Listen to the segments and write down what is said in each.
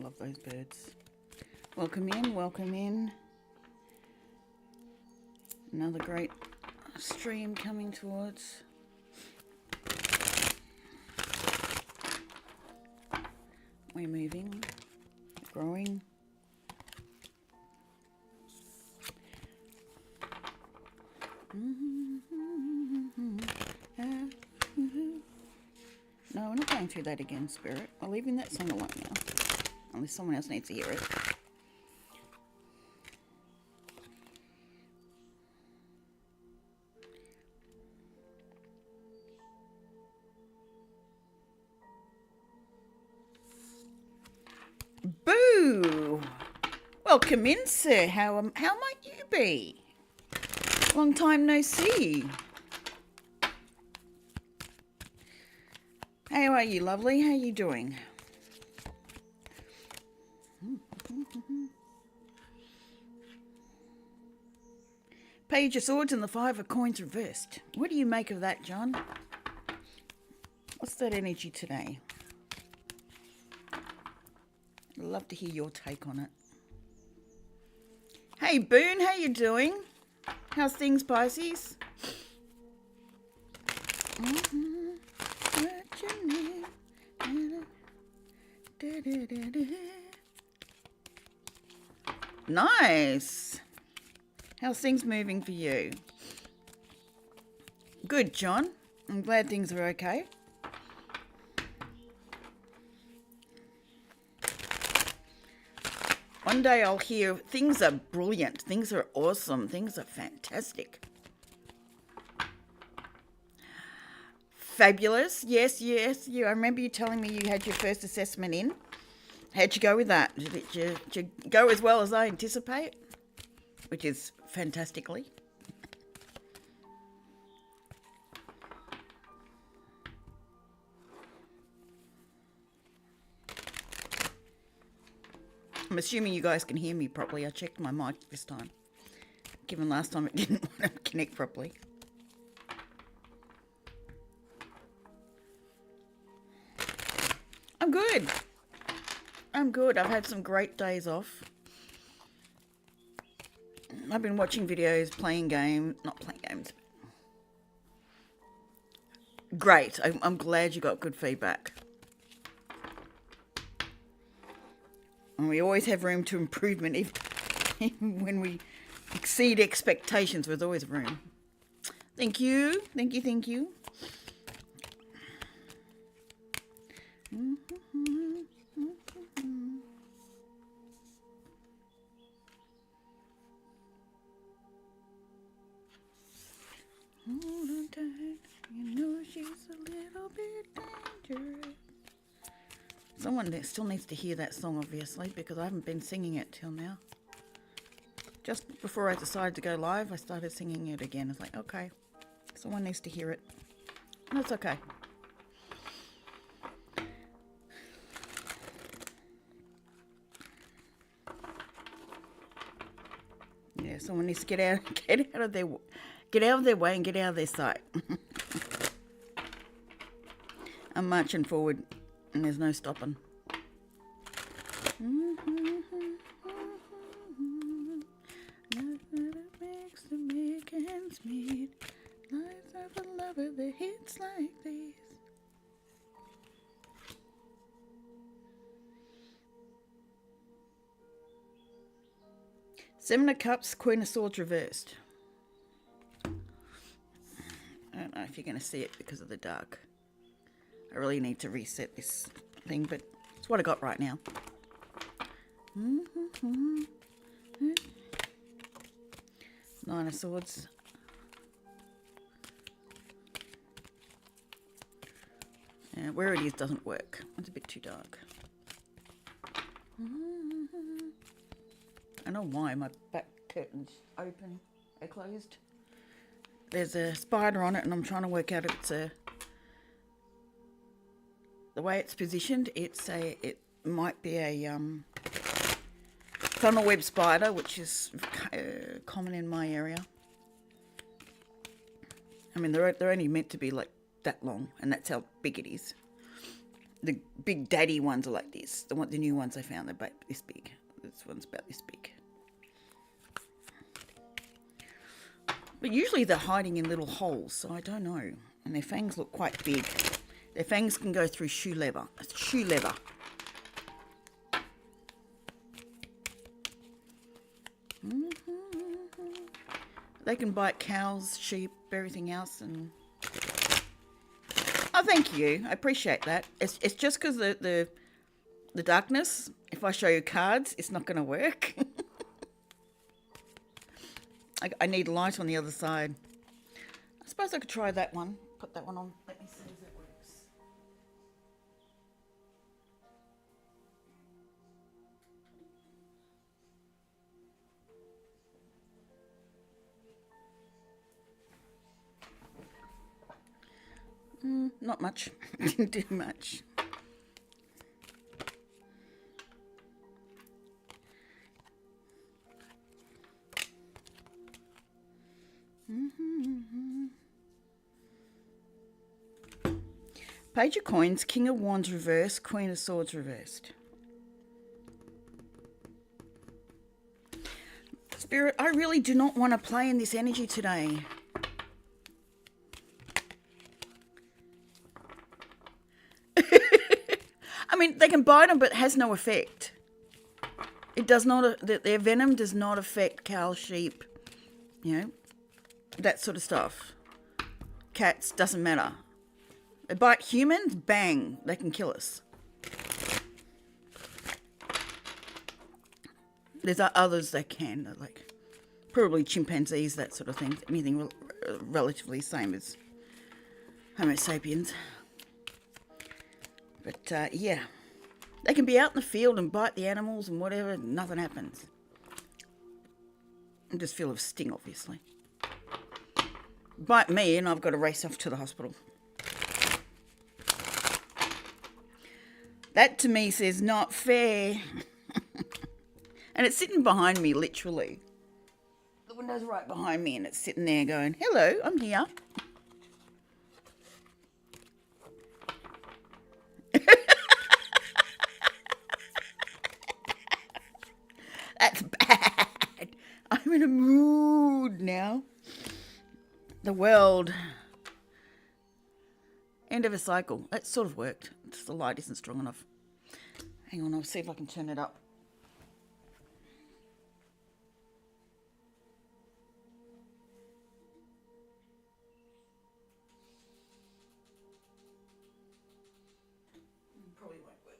Love those birds. Welcome in, welcome in. Another great stream coming towards. We're moving, growing. No, we're not going through that again, Spirit. We're leaving that song alone now. Unless someone else needs to hear it. Boo! Welcome in, sir. How might you be? Long time no see. How are you, lovely? How are you doing? Page of Swords and the Five of Coins reversed. What do you make of that, John? What's that energy today? I'd love to hear your take on it. Hey, Boone, how you doing? How's things, Pisces? Nice. How's things moving for you? Good, John. I'm glad things are okay. One day I'll hear things are brilliant, things are awesome, things are fantastic. Fabulous. Yes. I remember you telling me you had your first assessment in. How'd you go with that? Did you go as well as I anticipate? Which is fantastically. I'm assuming you guys can hear me properly. I checked my mic this time, given last time it didn't want to connect properly. I'm good. I've had some great days off. I've been watching videos, not playing games. Great. I'm glad you got good feedback. And we always have room to improvement. Even when we exceed expectations, there's always room. Thank you. Hold on tight, you know she's a little bit dangerous. Someone that still needs to hear that song, obviously, because I haven't been singing it till now. Just before I decided to go live, I started singing it again. It's like, okay, someone needs to hear it. And that's okay. Yeah, someone needs to get out of their way and get out of their sight. I'm marching forward and there's no stopping. Makes the make ends meet. Lives of a lover that hits like this. Seven of Cups, Queen of Swords reversed. I don't know if you're going to see it because of the dark. I really need to reset this thing, but it's what I got right now. Nine of Swords. Yeah, where it is doesn't work. It's a bit too dark. I know why my back curtain's open or closed. There's a spider on it and I'm trying to work out if it's the way it's positioned, it might be a funnel web spider, which is common in my area. I mean, they're only meant to be like that long, and that's how big it is. The big daddy ones are like this. The new ones I found, they're about this big. This one's about this big. But usually they're hiding in little holes, so I don't know. And their fangs look quite big. Their fangs can go through shoe leather. Shoe leather. They can bite cows, sheep, everything else, and oh, thank you. I appreciate that. It's just because the darkness. If I show you cards, it's not going to work. I need light on the other side. I suppose I could try that one. Put that one on. Let me see if it works. Not much. Didn't do much. Page of Coins, King of Wands reversed, Queen of Swords reversed. Spirit, I really do not want to play in this energy today. I mean, they can bite them, but it has no effect. It does not, their venom does not affect cow, sheep, you know, that sort of stuff. Cats, doesn't matter. They bite humans, bang, they can kill us. There's others that can, like probably chimpanzees, that sort of thing. Anything relatively same as Homo sapiens. But yeah, they can be out in the field and bite the animals and whatever, and nothing happens. I'm just full of sting, obviously. Bite me and I've got to race off to the hospital. That to me says not fair. And it's sitting behind me, literally. The window's right behind me and it's sitting there going, hello, I'm here. That's bad. I'm in a mood now. The world. End of a cycle. That sort of worked. Just the light isn't strong enough. Hang on, I'll see if I can turn it up. Probably won't work.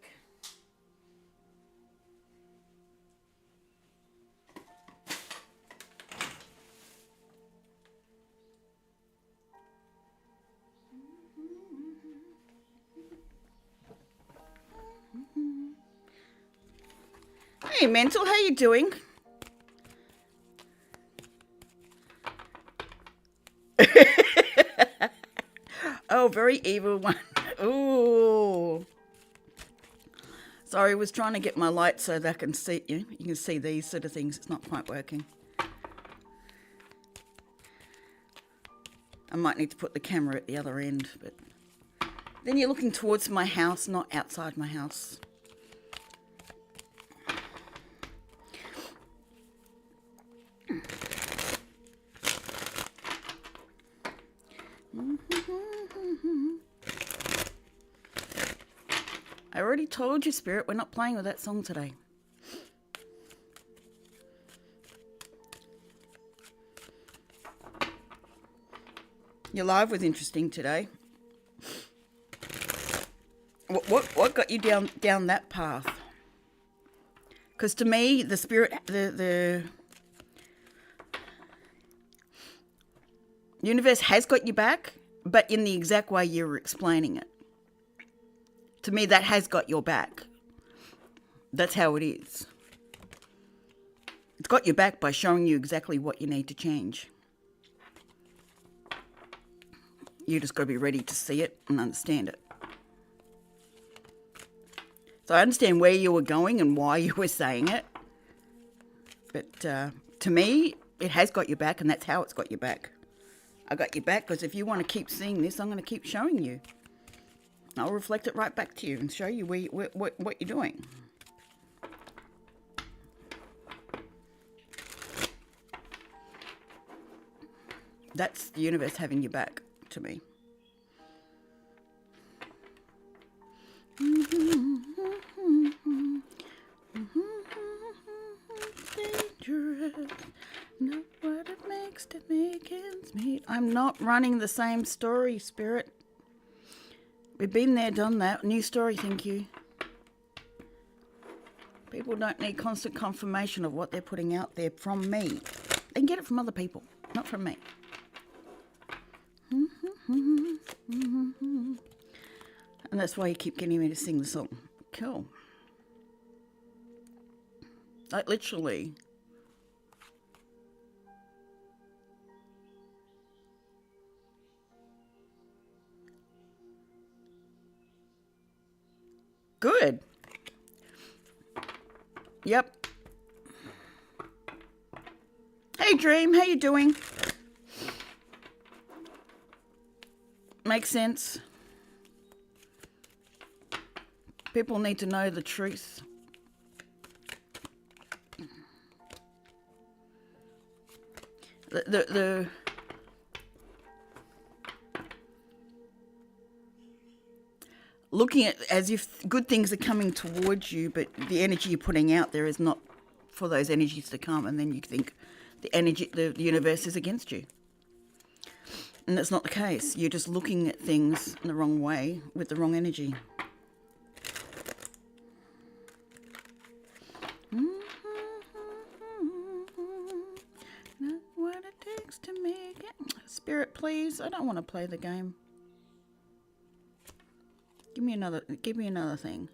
Hey, Mental, how you doing? Oh, very evil one. Ooh. Sorry, I was trying to get my light so that I can see you. You can see these sort of things. It's not quite working. I might need to put the camera at the other end, but then you're looking towards my house, not outside my house. I already told you, Spirit, we're not playing with that song today. Your live was interesting today. What got you down that path? Because to me, the Spirit, the universe has got you back, but in the exact way you were explaining it. To me, that has got your back. That's how it is. It's got your back by showing you exactly what you need to change. You just got to be ready to see it and understand it. So I understand where you were going and why you were saying it. But to me, it has got your back, and that's how it's got your back. I got your back because if you want to keep seeing this, I'm going to keep showing you. I'll reflect it right back to you and show you what you're doing. That's the universe having your back to me. Dangerous, not what it makes to make ends meet. I'm not running the same story, Spirit. We've been there, done that. New story, thank you. People don't need constant confirmation of what they're putting out there from me. They can get it from other people, not from me. And that's why you keep getting me to sing the song. Cool. Like literally. Good. Yep. Hey Dream, how you doing? Makes sense. People need to know the truth. The looking at as if good things are coming towards you, but the energy you're putting out there is not for those energies to come, and then you think the universe is against you. And that's not the case. You're just looking at things in the wrong way with the wrong energy. Not what it takes to make it. Spirit, please. I don't want to play the game. Give me another thing.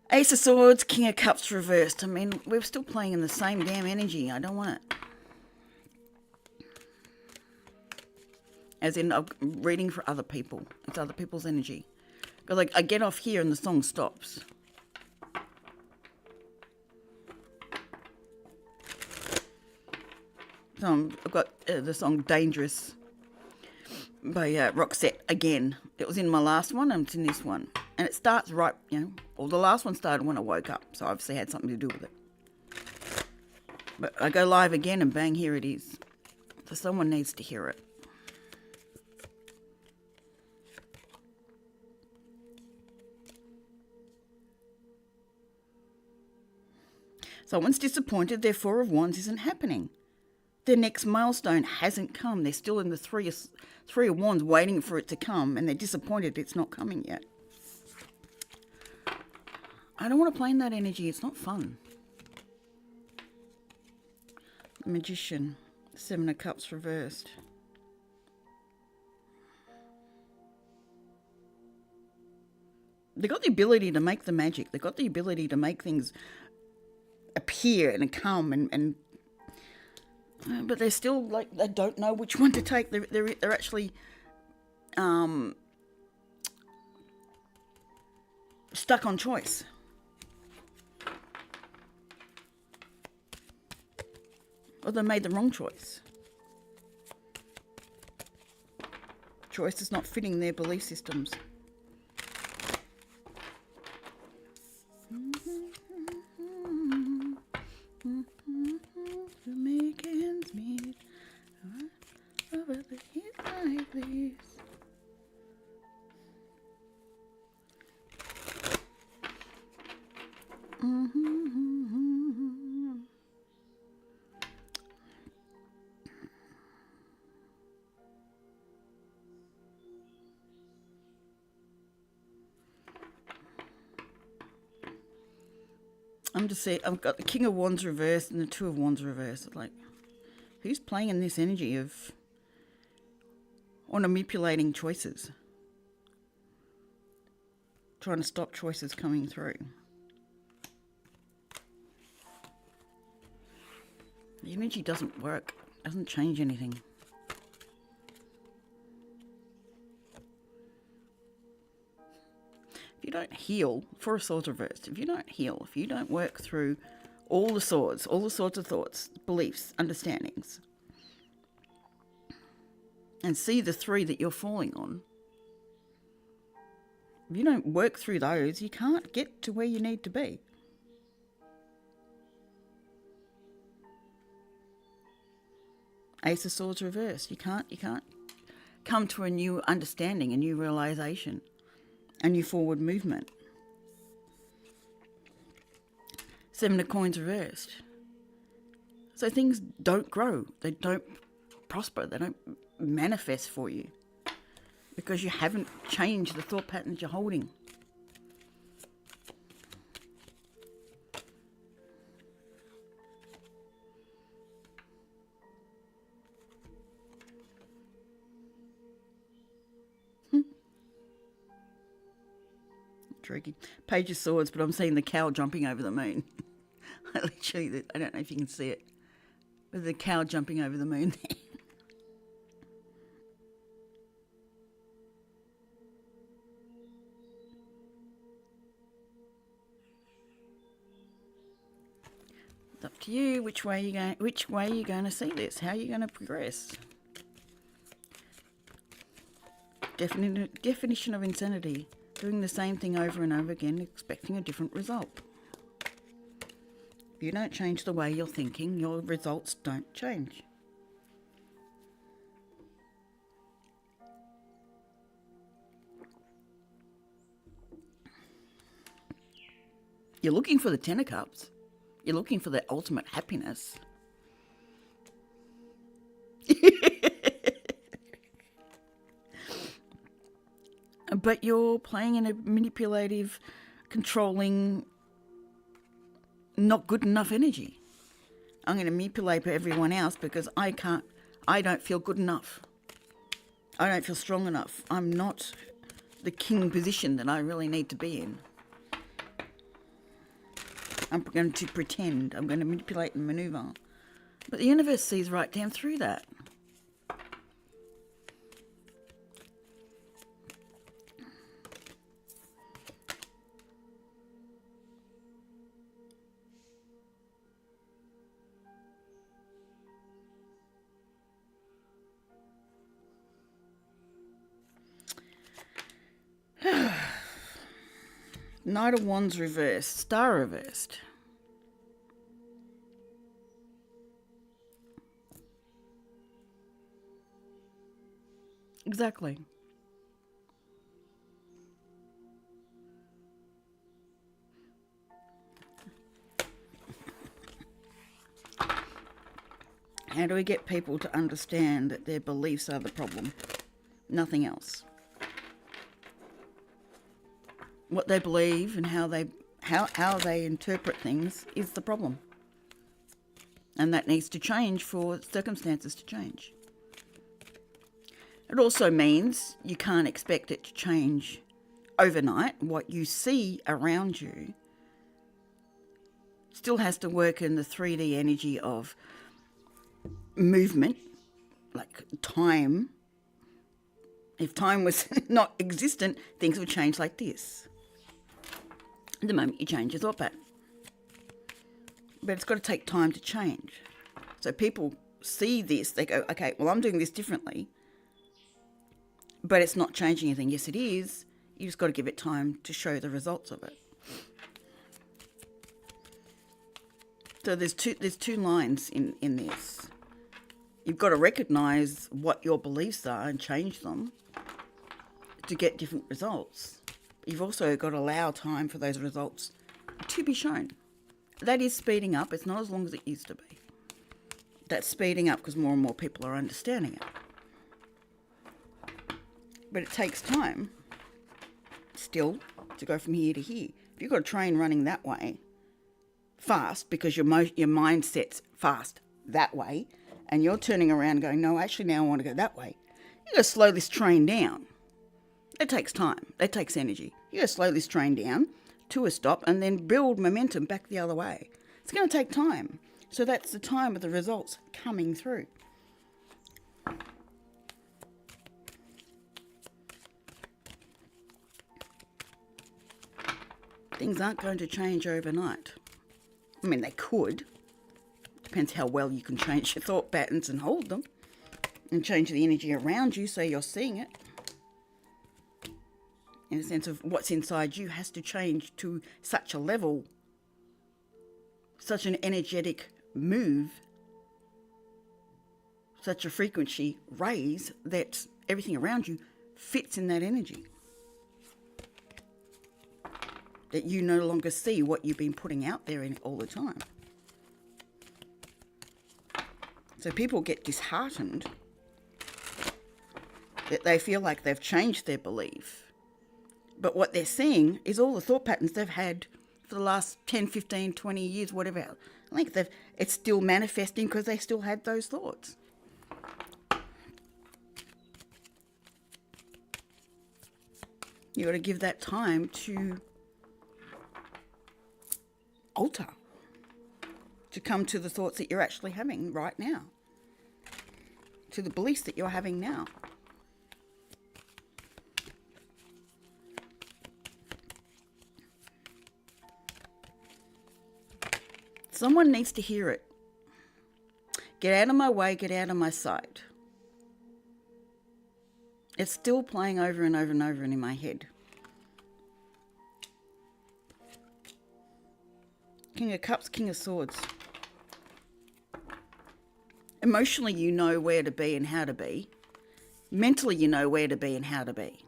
Ace of Swords, King of Cups reversed. I mean, we're still playing in the same damn energy. I don't want it. As in, I'm reading for other people. It's other people's energy. Because I get off here and the song stops. So I've got the song Dangerous by Roxette again. It was in my last one and it's in this one. And it starts right, the last one started when I woke up. So obviously it had something to do with it. But I go live again and bang, here it is. So someone needs to hear it. Someone's disappointed their Four of Wands isn't happening. Their next milestone hasn't come. They're still in the Three of Wands waiting for it to come, and they're disappointed it's not coming yet. I don't want to play in that energy. It's not fun. Magician. Seven of Cups reversed. They've got the ability to make the magic. They've got the ability to make things appear and come and but they're still like they don't know which one to take. They're actually stuck on choice. Or they made the wrong choice. Choice is not fitting their belief systems. To make ends meet over the heat like this. I'm just saying, I've got the King of Wands reversed and the Two of Wands reversed. Like, who's playing in this energy of or manipulating choices? Trying to stop choices coming through. The energy doesn't work, doesn't change anything. If you don't heal, Four of Swords reversed, if you don't heal, if you don't work through all the sorts of thoughts, beliefs, understandings, and see the three that you're falling on, If you don't work through those, you can't get to where you need to be. Ace of Swords reversed. You can't come to a new understanding, a new realization, a new forward movement. Seven of Coins reversed. So things don't grow. They don't prosper. They don't manifest for you because you haven't changed the thought patterns you're holding. Tricky. Page of Swords, but I'm seeing the cow jumping over the moon. I don't know if you can see it. With the cow jumping over the moon there. It's up to you which way you're going to see this, how you're going to progress. Definition of insanity. Doing the same thing over and over again, expecting a different result. If you don't change the way you're thinking, your results don't change. You're looking for the Ten of Cups. You're looking for the ultimate happiness. But you're playing in a manipulative, controlling, not good enough energy. I'm going to manipulate everyone else because I don't feel good enough. I don't feel strong enough. I'm not the king position that I really need to be in. I'm going to pretend. I'm going to manipulate and maneuver. But the universe sees right down through that. Knight of Wands reversed, Star reversed. Exactly. How do we get people to understand that their beliefs are the problem? Nothing else. What they believe and how they interpret things is the problem. And that needs to change for circumstances to change. It also means you can't expect it to change overnight. What you see around you still has to work in the 3D energy of movement, like time. If time was not existent, things would change like this. The moment you change your thought pattern. But it's got to take time to change. So people see this, they go, okay, well, I'm doing this differently, but it's not changing anything. Yes, it is. You just got to give it time to show the results of it. So there's two lines in this. You've got to recognise what your beliefs are and change them to get different results. You've also got to allow time for those results to be shown. That is speeding up. It's not as long as it used to be. That's speeding up because more and more people are understanding it. But it takes time still to go from here to here. If you've got a train running that way fast because your mindset's fast that way and you're turning around and going, no, actually now I want to go that way, you've got to slow this train down. It takes time. It takes energy. You got to slow this train down to a stop and then build momentum back the other way. It's going to take time. So that's the time of the results coming through. Things aren't going to change overnight. I mean, they could. Depends how well you can change your thought patterns and hold them. And change the energy around you so you're seeing it. in a sense of what's inside you has to change to such a level, such an energetic move, such a frequency raise that everything around you fits in that energy. That you no longer see what you've been putting out there all the time. So people get disheartened that they feel like they've changed their belief. But what they're seeing is all the thought patterns they've had for the last 10, 15, 20 years, whatever. I think it's still manifesting because they still had those thoughts. You've got to give that time to alter, to come to the thoughts that you're actually having right now, to the beliefs that you're having now. Someone needs to hear it. Get out of my way, get out of my sight. It's still playing over and over and over in my head. King of Cups, King of Swords. Emotionally, you know where to be and how to be. Mentally, you know where to be and how to be.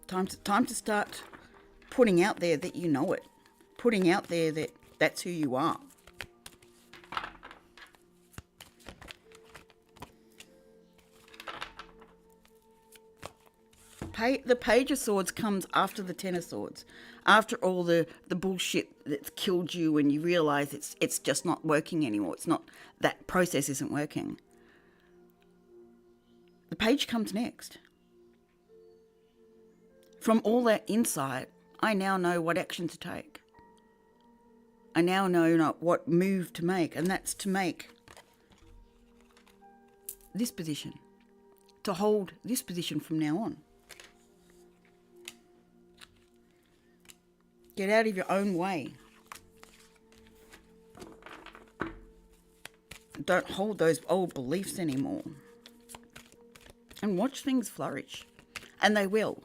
Time to start putting out there that you know it. Putting out there that that's who you are. The Page of Swords comes after the Ten of Swords. After all the bullshit that's killed you and you realise it's just not working anymore. It's not, that process isn't working. The Page comes next. From all that insight, I now know what action to take. I now know what move to make, and that's to make this position. To hold this position from now on. Get out of your own way. Don't hold those old beliefs anymore. And watch things flourish. And they will.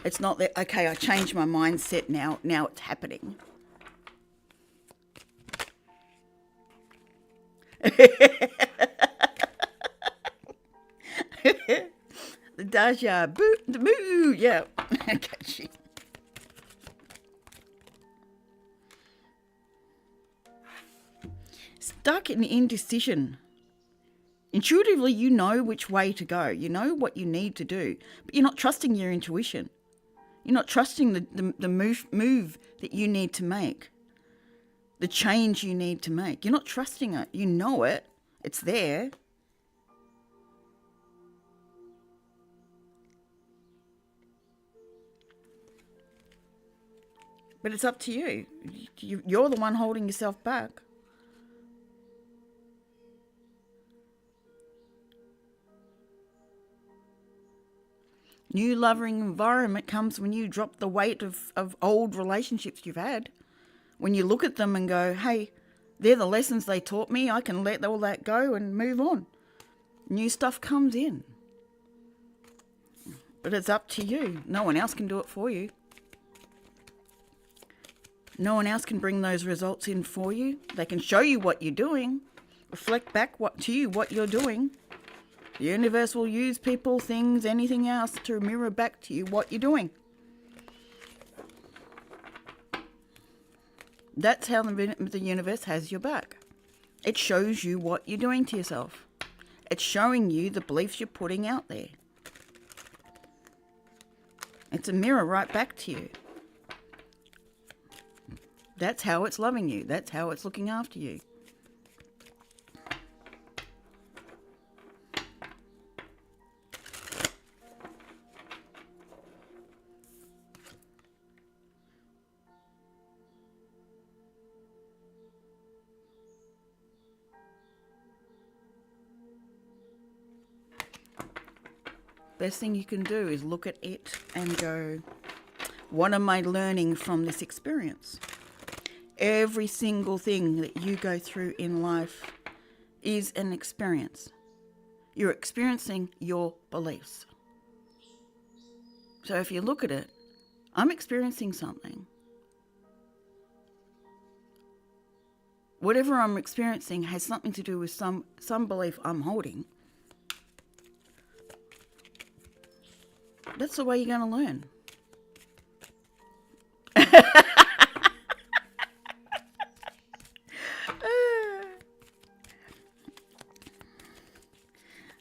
It's not that, okay, I changed my mindset now it's happening. The Daja, boo, the moo, yeah. Okay, stuck in indecision. Intuitively, you know which way to go. You know what you need to do, but you're not trusting your intuition. You're not trusting the move that you need to make, the change you need to make. You're not trusting it. You know it. It's there. But it's up to you. You're the one holding yourself back. New loving environment comes when you drop the weight of old relationships you've had. When you look at them and go, hey, they're the lessons they taught me. I can let all that go and move on. New stuff comes in. But it's up to you. No one else can do it for you. No one else can bring those results in for you. They can show you what you're doing. Reflect back to you what you're doing. The universe will use people, things, anything else to mirror back to you what you're doing. That's how the universe has your back. It shows you what you're doing to yourself. It's showing you the beliefs you're putting out there. It's a mirror right back to you. That's how it's loving you. That's how it's looking after you. Best thing you can do is look at it and go, what am I learning from this experience? Every single thing that you go through in life is an experience. You're experiencing your beliefs. So if you look at it, I'm experiencing something. Whatever I'm experiencing has something to do with some belief I'm holding. That's the way you're going to learn.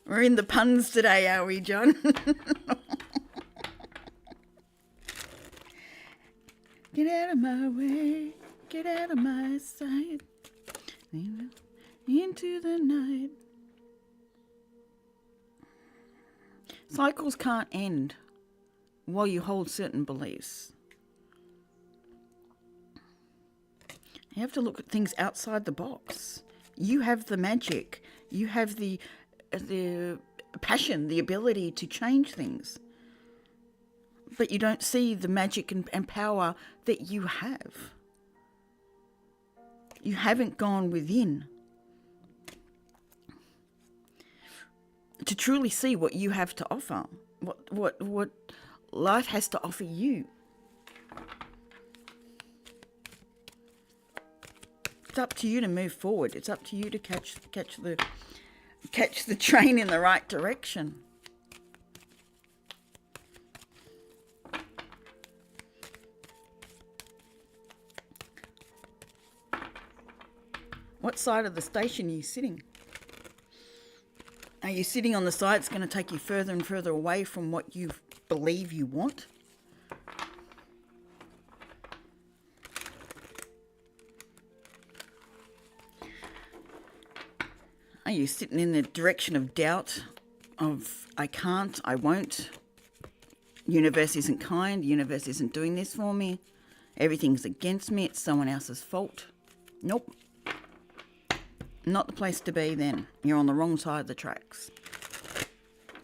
We're in the puns today, are we, John? Get out of my way, get out of my sight, into the night. Cycles can't end while you hold certain beliefs. You have to look at things outside the box. You have the magic. You have the passion, the ability to change things. But you don't see the magic and power that you have. You haven't gone within to truly see what you have to offer, what life has to offer you. It's up to you to move forward. It's up to you to catch the train in the right direction. What side of the station are you sitting? Are you sitting on the side that's going to take you further and further away from what you believe you want? Are you sitting in the direction of doubt, of I can't, I won't, universe isn't kind, universe isn't doing this for me, everything's against me, it's someone else's fault? Nope. Not the place to be then. You're on the wrong side of the tracks.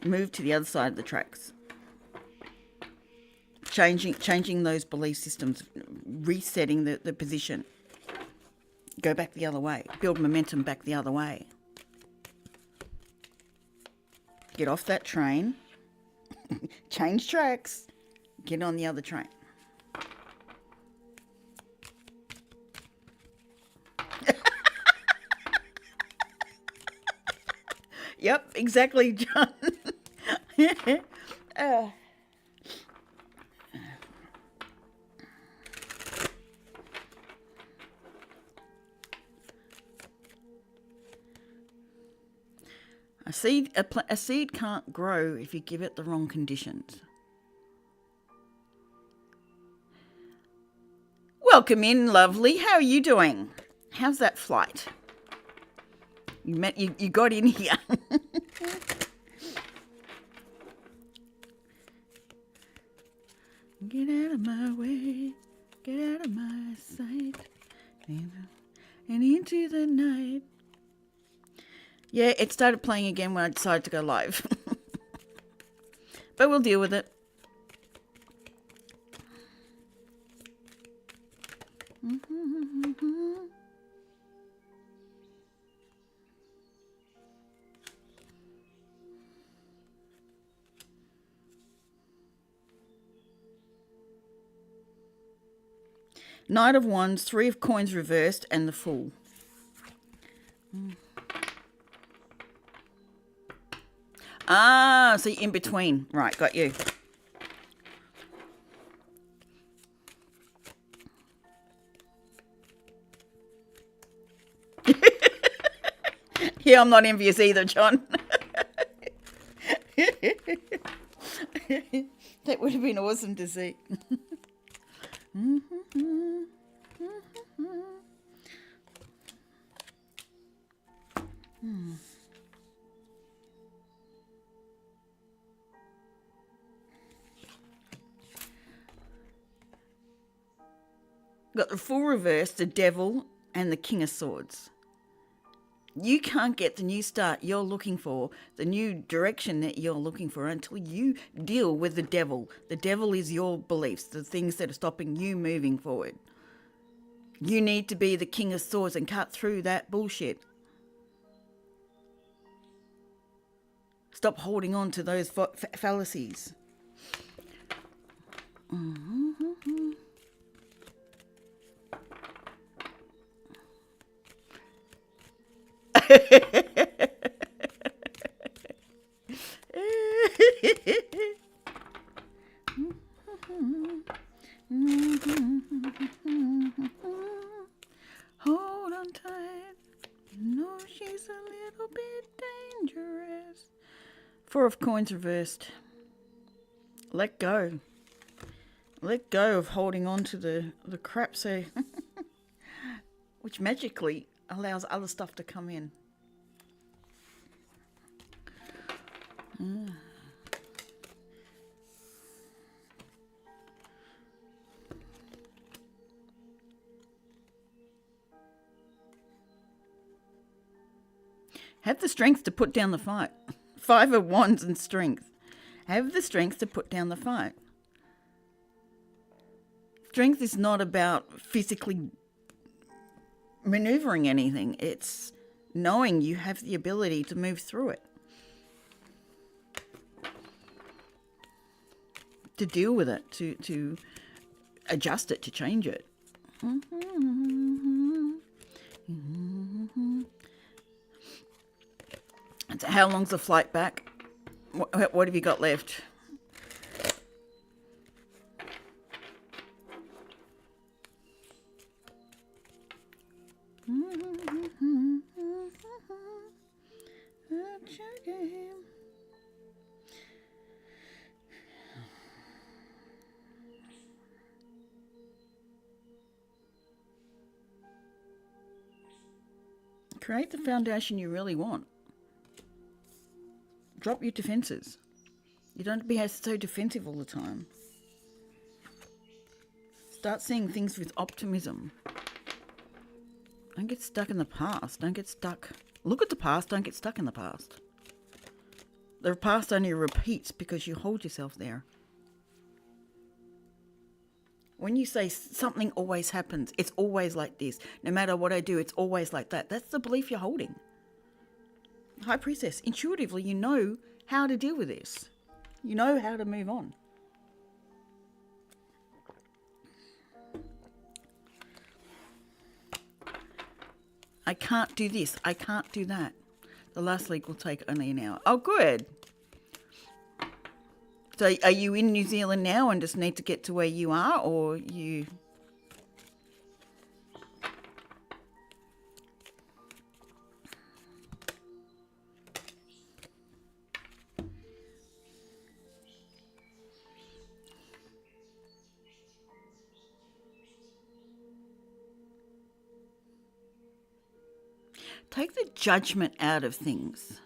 Move to the other side of the tracks. Changing those belief systems, resetting the position. Go back the other way. Build momentum back the other way. Get off that train. Change tracks. Get on the other train. Yep, exactly, John. A seed can't grow if you give it the wrong conditions. Welcome in, lovely. How are you doing? How's that flight? You got in here. Get out of my way, get out of my sight, and into the night. Yeah, it started playing again when I decided to go live. But we'll deal with it. Knight of Wands, Three of Coins reversed, and the Fool. Ah, so you're in between. Right, got you. Yeah, I'm not envious either, John. That would have been awesome to see. Got the Fool reversed, the Devil, and the King of Swords. You can't get the new start you're looking for, the new direction that you're looking for, until you deal with the devil. The devil is your beliefs, the things that are stopping you moving forward. You need to be the King of Swords and cut through that bullshit. stop holding on to those fallacies. Hold on tight. No, she's a little bit dangerous. 4 of coins reversed. Let go. Let go of holding on to the crap, so which magically allows other stuff to come in. Have the strength to put down the fight. 5 of Wands and strength. Have the strength to put down the fight. Strength is not about physically maneuvering anything. It's knowing you have the ability to move through it. To deal with it, to adjust it, to change it. So how long's the flight back? What have you got left? Create the foundation you really want. Drop your defenses. You don't be so defensive all the time. Start seeing things with optimism. Don't get stuck in the past. Don't get stuck. Look at the past. Don't get stuck in the past. The past only repeats because you hold yourself there. When you say something always happens, it's always like this. No matter what I do, it's always like that. That's the belief you're holding. High Priestess, intuitively, you know how to deal with this. You know how to move on. I can't do this. I can't do that. The last league will take only an hour. Oh, good. So are you in New Zealand now and just need to get to where you are, or you... Take the judgment out of things.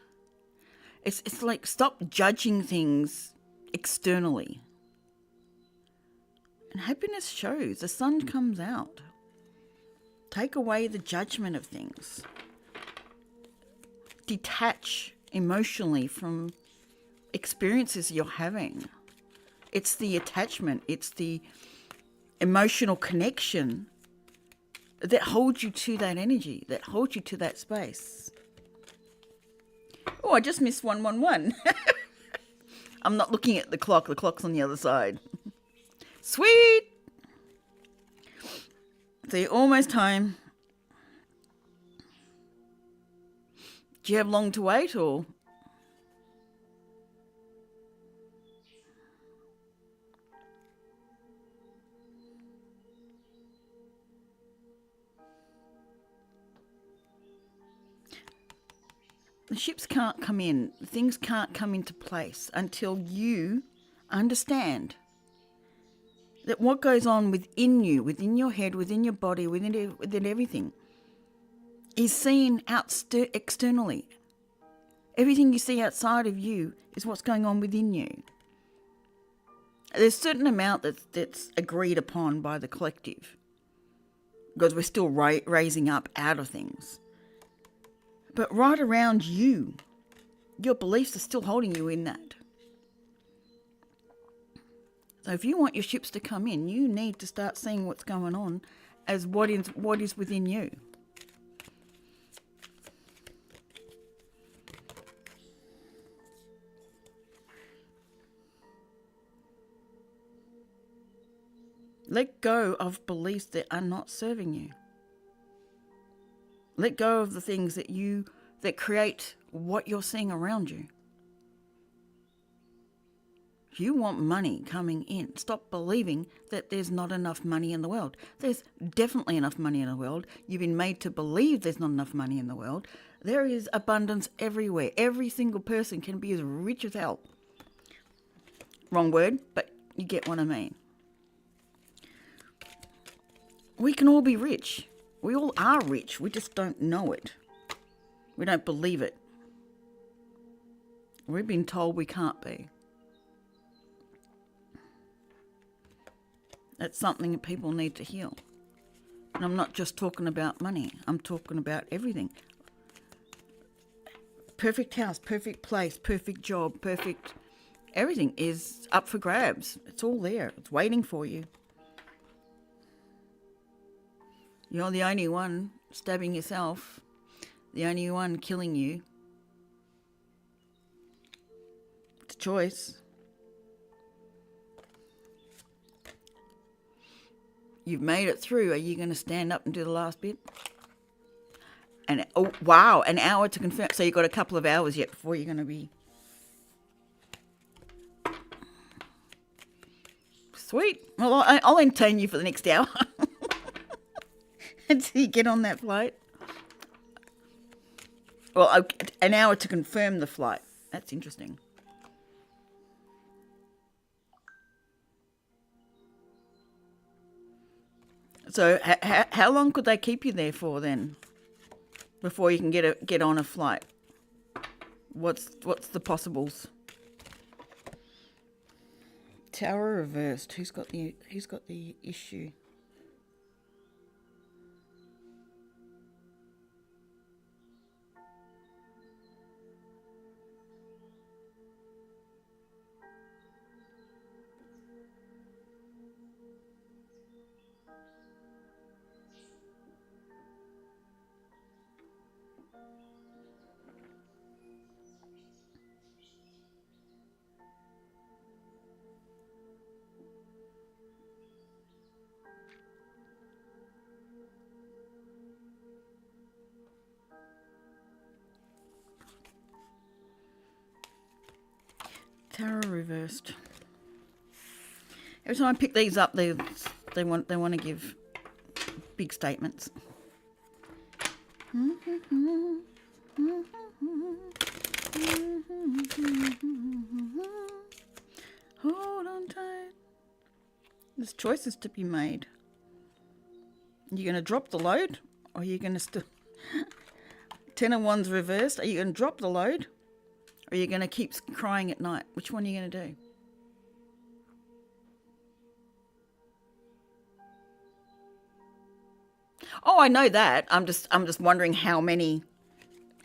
It's like stop judging things externally. And happiness shows. The sun comes out. Take away the judgment of things. Detach emotionally from experiences you're having. It's the attachment. It's the emotional connection that holds you to that energy, that holds you to that space. Oh, I just missed 111. I'm not looking at the clock. The clock's on the other side. Sweet! So you're almost home. Do you have long to wait, or? The ships can't come in. Things can't come into place until you understand that what goes on within you, within your head, within your body, within everything, is seen externally. Everything you see outside of you is what's going on within you. There's a certain amount that's agreed upon by the collective, because we're still raising up out of things. But right around you, your beliefs are still holding you in that. So if you want your ships to come in, you need to start seeing what's going on as what is within you. Let go of beliefs that are not serving you. Let go of the things that create what you're seeing around you. If you want money coming in, stop believing that there's not enough money in the world. There's definitely enough money in the world. You've been made to believe there's not enough money in the world. There is abundance everywhere. Every single person can be as rich as hell. Wrong word, but you get what I mean. We can all be rich. We all are rich. We just don't know it. We don't believe it. We've been told we can't be. That's something that people need to heal. And I'm not just talking about money. I'm talking about everything. Perfect house, perfect place, perfect job, perfect... Everything is up for grabs. It's all there. It's waiting for you. You're the only one stabbing yourself. The only one killing you. It's a choice. You've made it through. Are you going to stand up and do the last bit? And oh wow, an hour to confirm. So you've got a couple of hours yet before you're going to be... Sweet. Well, I'll entertain you for the next hour. Until you get on that flight. Well, an hour to confirm the flight. That's interesting. So how long could they keep you there for then? Before you can get on a flight? What's the possibles? Tower reversed. Who's got the issue? Tarot reversed. Every time I pick these up, they want to give big statements. Hold on tight. There's choices to be made. You're going to drop the load, or you're going to still... Ten of Wands reversed. Are you going to drop the load? Or are you going to keep crying at night? Which one are you going to do? Oh, I know that. I'm just wondering how many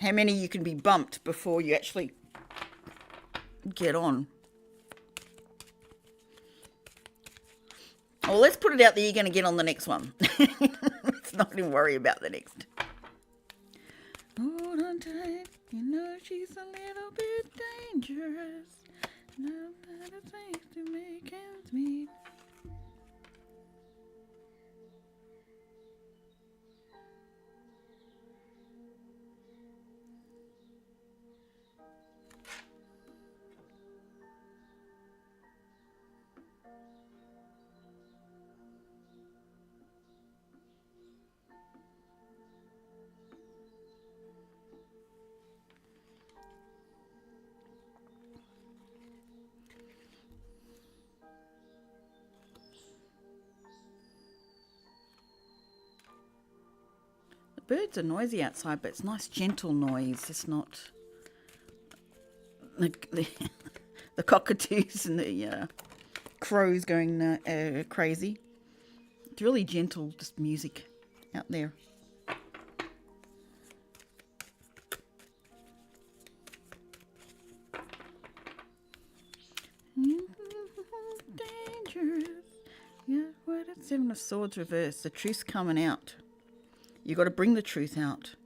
you can be bumped before you actually get on. Well, let's put it out that you're going to get on the next one. Let's not even worry about the next. Hold on tight. You know she's a little bit dangerous. No better things to make ends meet. Birds are noisy outside, but it's nice, gentle noise. It's not the cockatoos and the crows going crazy. It's really gentle, just music out there. Dangerous. Yeah, what? It's Seven of Swords reversed. The truth's coming out. You got to bring the truth out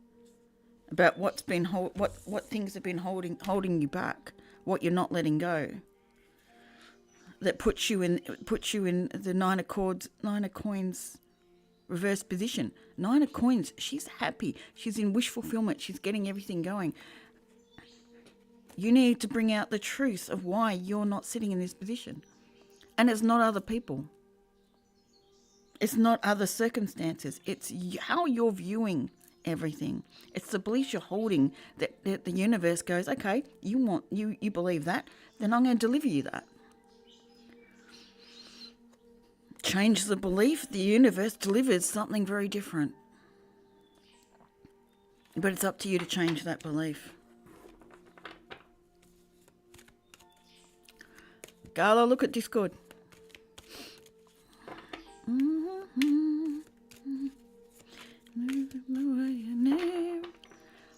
about what's been what things have been holding you back, what you're not letting go. that puts you in the nine of coins reverse position. Nine of coins, she's happy. She's in wish fulfillment. She's getting everything going. You need to bring out the truth of why you're not sitting in this position. And it's not other people. It's not other circumstances. It's how you're viewing everything. It's the beliefs you're holding that the universe goes, okay, you believe that, then I'm going to deliver you that. Change the belief, the universe delivers something very different. But it's up to you to change that belief. Gala, look at Discord.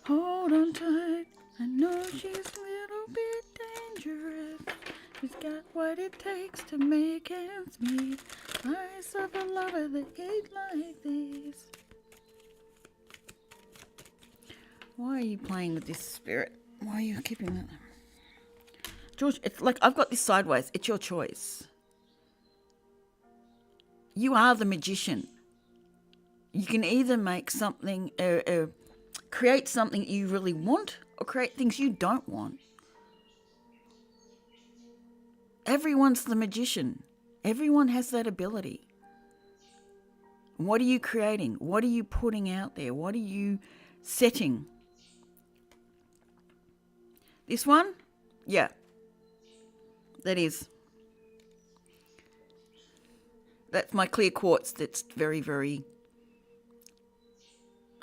Hold on tight. I know she's a little bit dangerous. She's got what it takes to make ends meet. Eyes of a lover that ain't like this. Why are you playing with this spirit? Why are you keeping that? George, it's like I've got this sideways. It's your choice. You are the magician. You can either make something, create something you really want, or create things you don't want. Everyone's the magician. Everyone has that ability. What are you creating? What are you putting out there? What are you setting? This one? Yeah. That is. That's my clear quartz that's very, very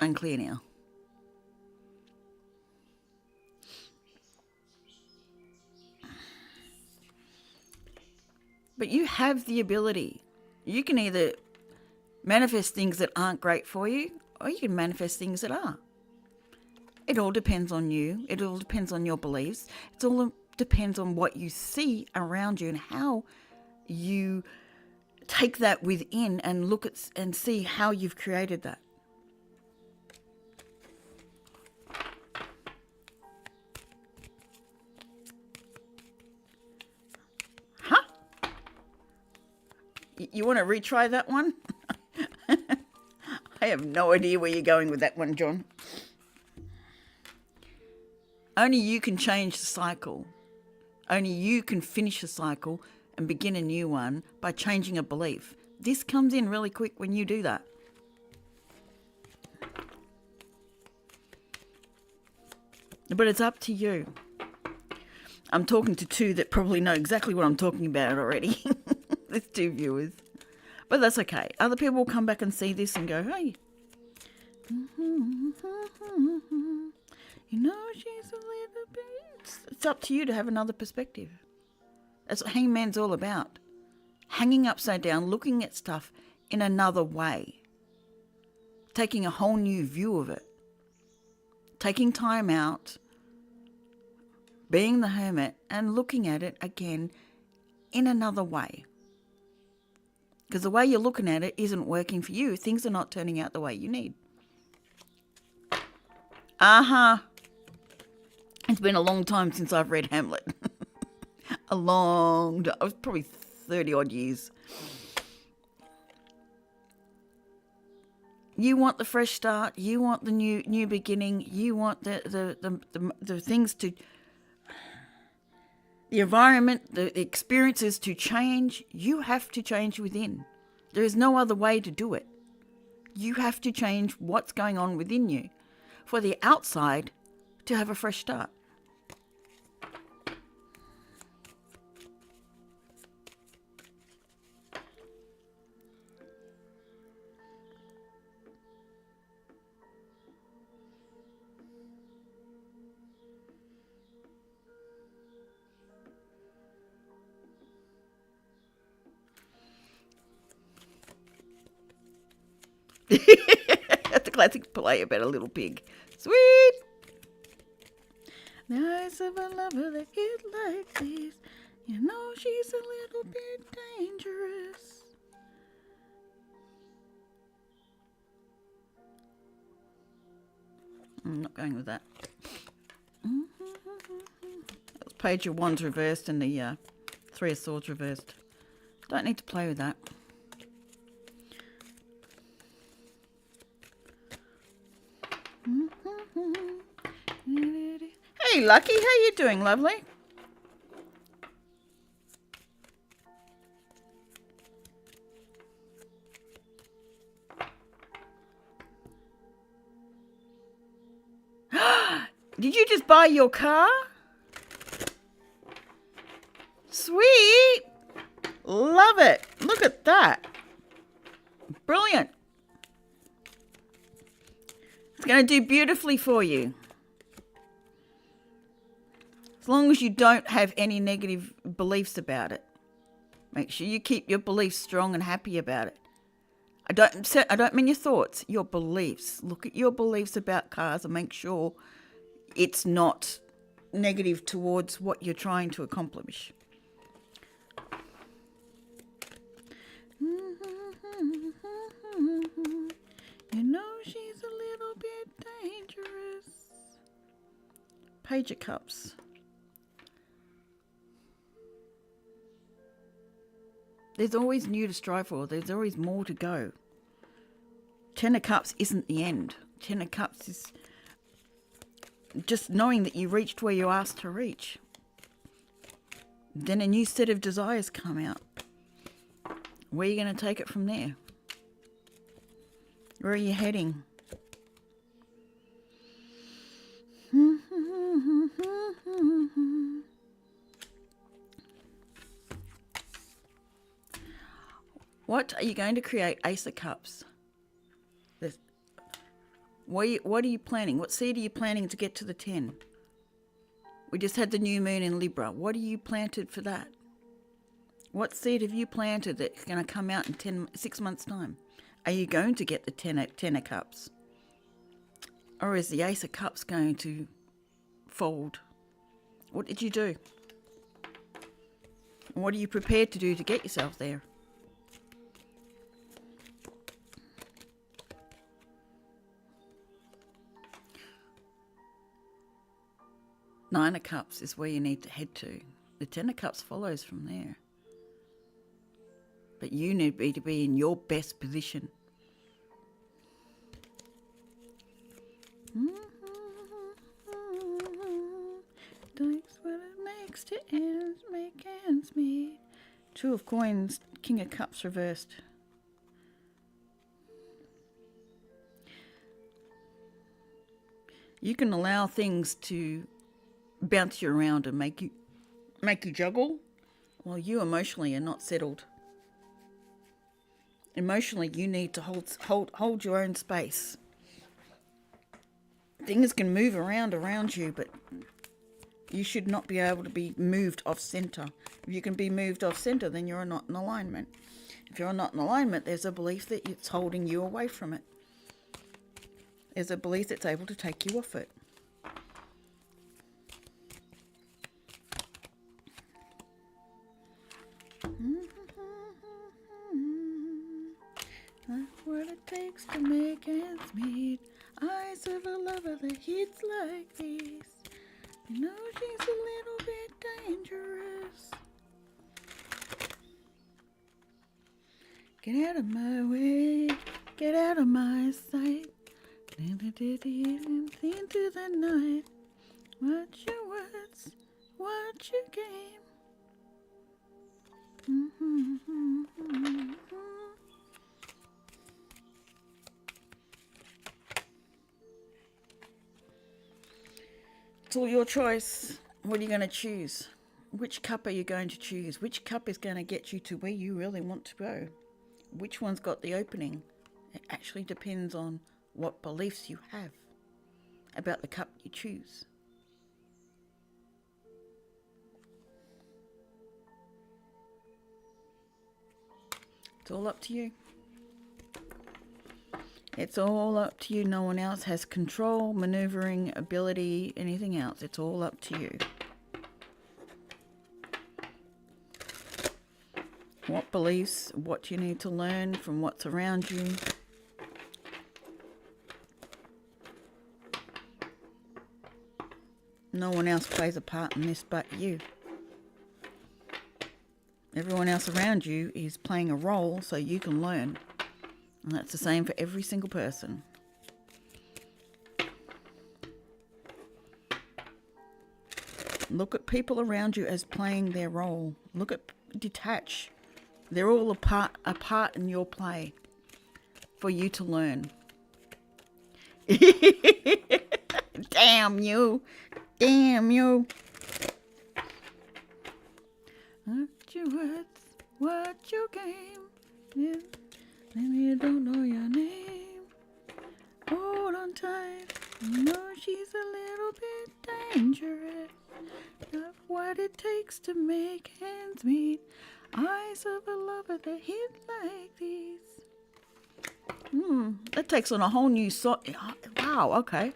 unclear now. But you have the ability. You can either manifest things that aren't great for you, or you can manifest things that are. It all depends on you. It all depends on your beliefs. It all depends on what you see around you and how you take that within and look at and see how you've created that. Huh? You want to retry that one? I have no idea where you're going with that one, John. Only you can change the cycle. Only you can finish a cycle and begin a new one by changing a belief. This comes in really quick when you do that. But it's up to you. I'm talking to two that probably know exactly what I'm talking about already. There's two viewers. But that's okay. Other people will come back and see this and go, hey. You know, she's a little bit... It's up to you to have another perspective. That's what Hangman's all about. Hanging upside down, looking at stuff in another way. Taking a whole new view of it. Taking time out. Being the hermit and looking at it again in another way. Because the way you're looking at it isn't working for you. Things are not turning out the way you need. It's been a long time since I've read Hamlet. A long time. It was probably 30 odd years. You want the fresh start. You want the new beginning. You want the things to, the environment, the experiences to change. You have to change within. There is no other way to do it. You have to change what's going on within you for the outside to have a fresh start. That's a classic play about a little pig. Sweet. The eyes of a lover that get like this. You know she's a little bit dangerous. I'm not going with that. That was Page of Wands reversed and the Three of Swords reversed. Don't need to play with that. Hey, Lucky, how you doing, lovely? Did you just buy your car? Sweet. Love it. Look at that. Brilliant. It's going to do beautifully for you. As long as you don't have any negative beliefs about it. Make sure you keep your beliefs strong and happy about it. I don't mean your thoughts, your beliefs. Look at your beliefs about cars and make sure it's not negative towards what you're trying to accomplish. You know she's a little bit dangerous. Page of Cups. There's always new to strive for. There's always more to go. Ten of Cups isn't the end. Ten of Cups is just knowing that you reached where you asked to reach. Then a new set of desires come out. Where are you going to take it from there? Where are you heading? What are you going to create? Ace of Cups. What are you planning? What seed are you planning to get to the 10? We just had the new moon in Libra. What are you planted for that? What seed have you planted that's going to come out in 6 months' time? Are you going to get the 10 of Cups? Or is the Ace of Cups going to fold? What did you do? And what are you prepared to do to get yourself there? Nine of Cups is where you need to head to. The Ten of Cups follows from there. But you need to be in your best position. Takes what it makes to make ends meet. Two of Coins, King of Cups reversed. You can allow things to bounce you around and make you juggle while you emotionally are not settled. Emotionally, you need to hold your own space. Things can move around you, but you should not be able to be moved off center. If you can be moved off center, then you're not in alignment. If you're not in alignment, there's a belief that it's holding you away from it. There's a belief that's able to take you off it. That's what it takes to make ends meet. Eyes of a lover that hits like these. You know she's a little bit dangerous. Get out of my way. Get out of my sight. Into the night. Watch your words. Watch your game. It's all your choice. What are you going to choose? Which cup are you going to choose? Which cup is going to get you to where you really want to go? Which one's got the opening? It actually depends on what beliefs you have about the cup you choose. It's all up to you. It's all up to you. No one else has control, maneuvering, ability, anything else. It's all up to you. What beliefs, what you need to learn from what's around you. No one else plays a part in this but you. Everyone else around you is playing a role so you can learn. And that's the same for every single person. Look at people around you as playing their role. Detach. They're all a part in your play for you to learn. Damn you. Damn you. What your words, what your game? Yeah. Maybe you don't know your name. Hold on tight. You know she's a little bit dangerous. Not what it takes to make ends meet. Eyes of a lover that hit like these. That takes on a whole new song. Wow, okay.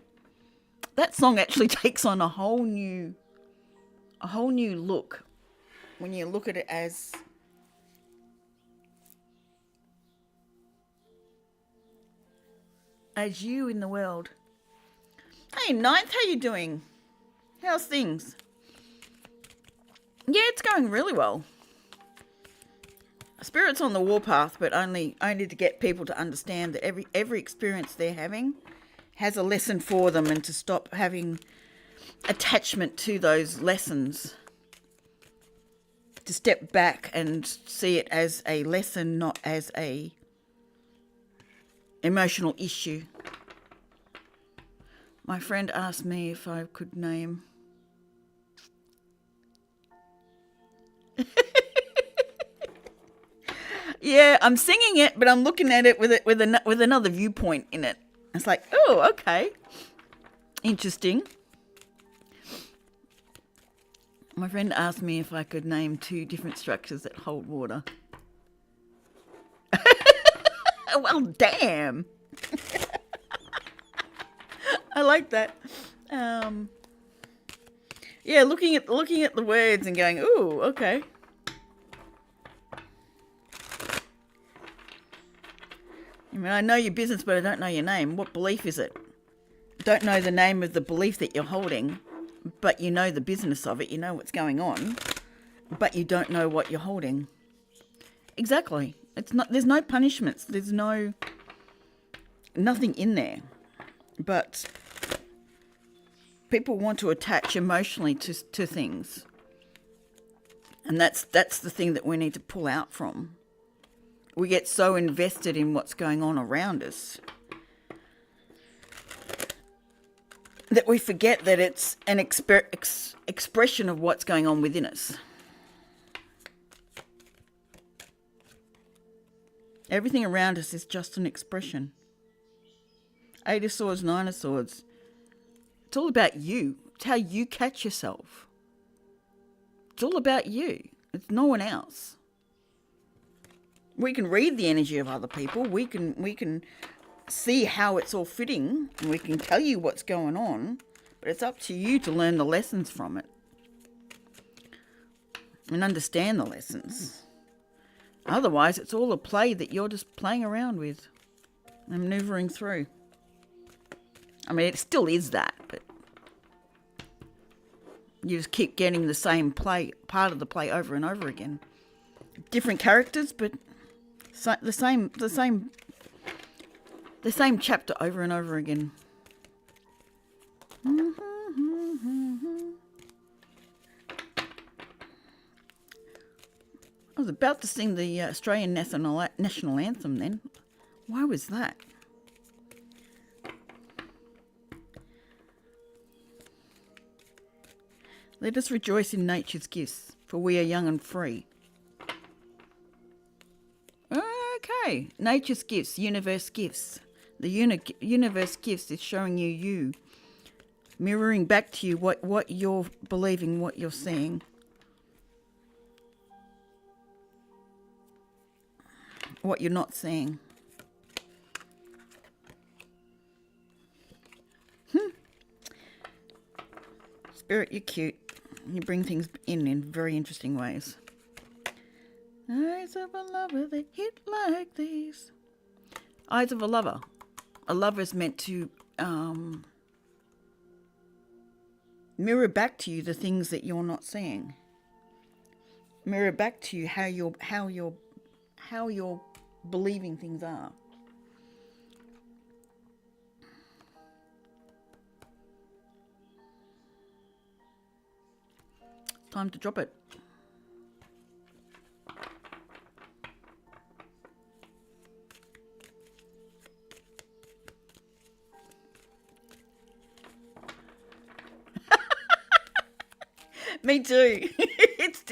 That song actually takes on a whole new look when you look at it as you in the world. Hey, Ninth, how you doing? How's things? Yeah, it's going really well. Spirit's on the warpath, but only to get people to understand that every experience they're having has a lesson for them, and to stop having attachment to those lessons. To step back and see it as a lesson, not as a emotional issue. My friend asked me if I could name. Yeah, I'm singing it, but I'm looking at it with another viewpoint in it. It's like, oh, okay, interesting. My friend asked me if I could name 2 different structures that hold water. Well, damn. I like that. Yeah, looking at the words and going, ooh, okay. I mean, I know your business, but I don't know your name. What belief is it? Don't know the name of the belief that you're holding, but you know the business of it. You know what's going on, but you don't know what you're holding. Exactly. It's not. There's no punishments. There's nothing in there. But people want to attach emotionally to things, and that's the thing that we need to pull out from. We get so invested in what's going on around us that we forget that it's an expression of what's going on within us. Everything around us is just an expression. 8 of Swords, 9 of Swords. It's all about you. It's how you catch yourself. It's all about you. It's no one else. We can read the energy of other people. We can see how it's all fitting, and we can tell you what's going on, but it's up to you to learn the lessons from it and understand the lessons. Otherwise, it's all a play that you're just playing around with and maneuvering through. I mean, it still is that, but you just keep getting the same part of the play over and over again. Different characters, but the same chapter over and over again. I was about to sing the Australian national anthem then. Why was that? Let us rejoice in nature's gifts, for we are young and free. Okay, nature's gifts, universe gifts. The universe gifts is showing you, mirroring back to you what you're believing, what you're seeing. What you're not seeing. Spirit, you're cute. You bring things in very interesting ways. Eyes of a lover that hit like these. Eyes of a lover. A lover is meant to mirror back to you the things that you're not seeing. mirror back to you how you're believing things are. Time to drop it. Me too. It's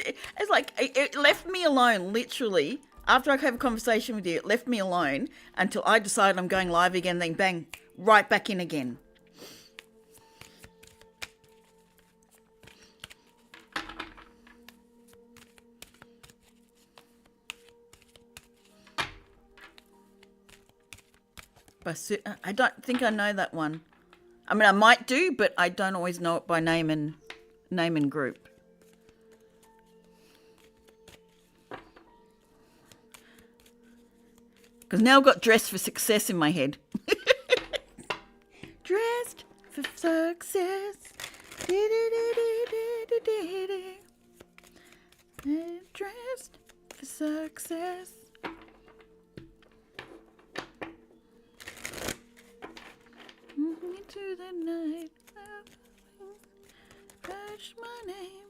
like it left me alone, literally. After I have a conversation with you, it left me alone until I decided I'm going live again, then bang, right back in again. I don't think I know that one. I mean, I might do, but I don't always know it by name and group. Because now I've got Dressed for Success in my head. Dressed for success. Dressed for success. Into the night, touch my name.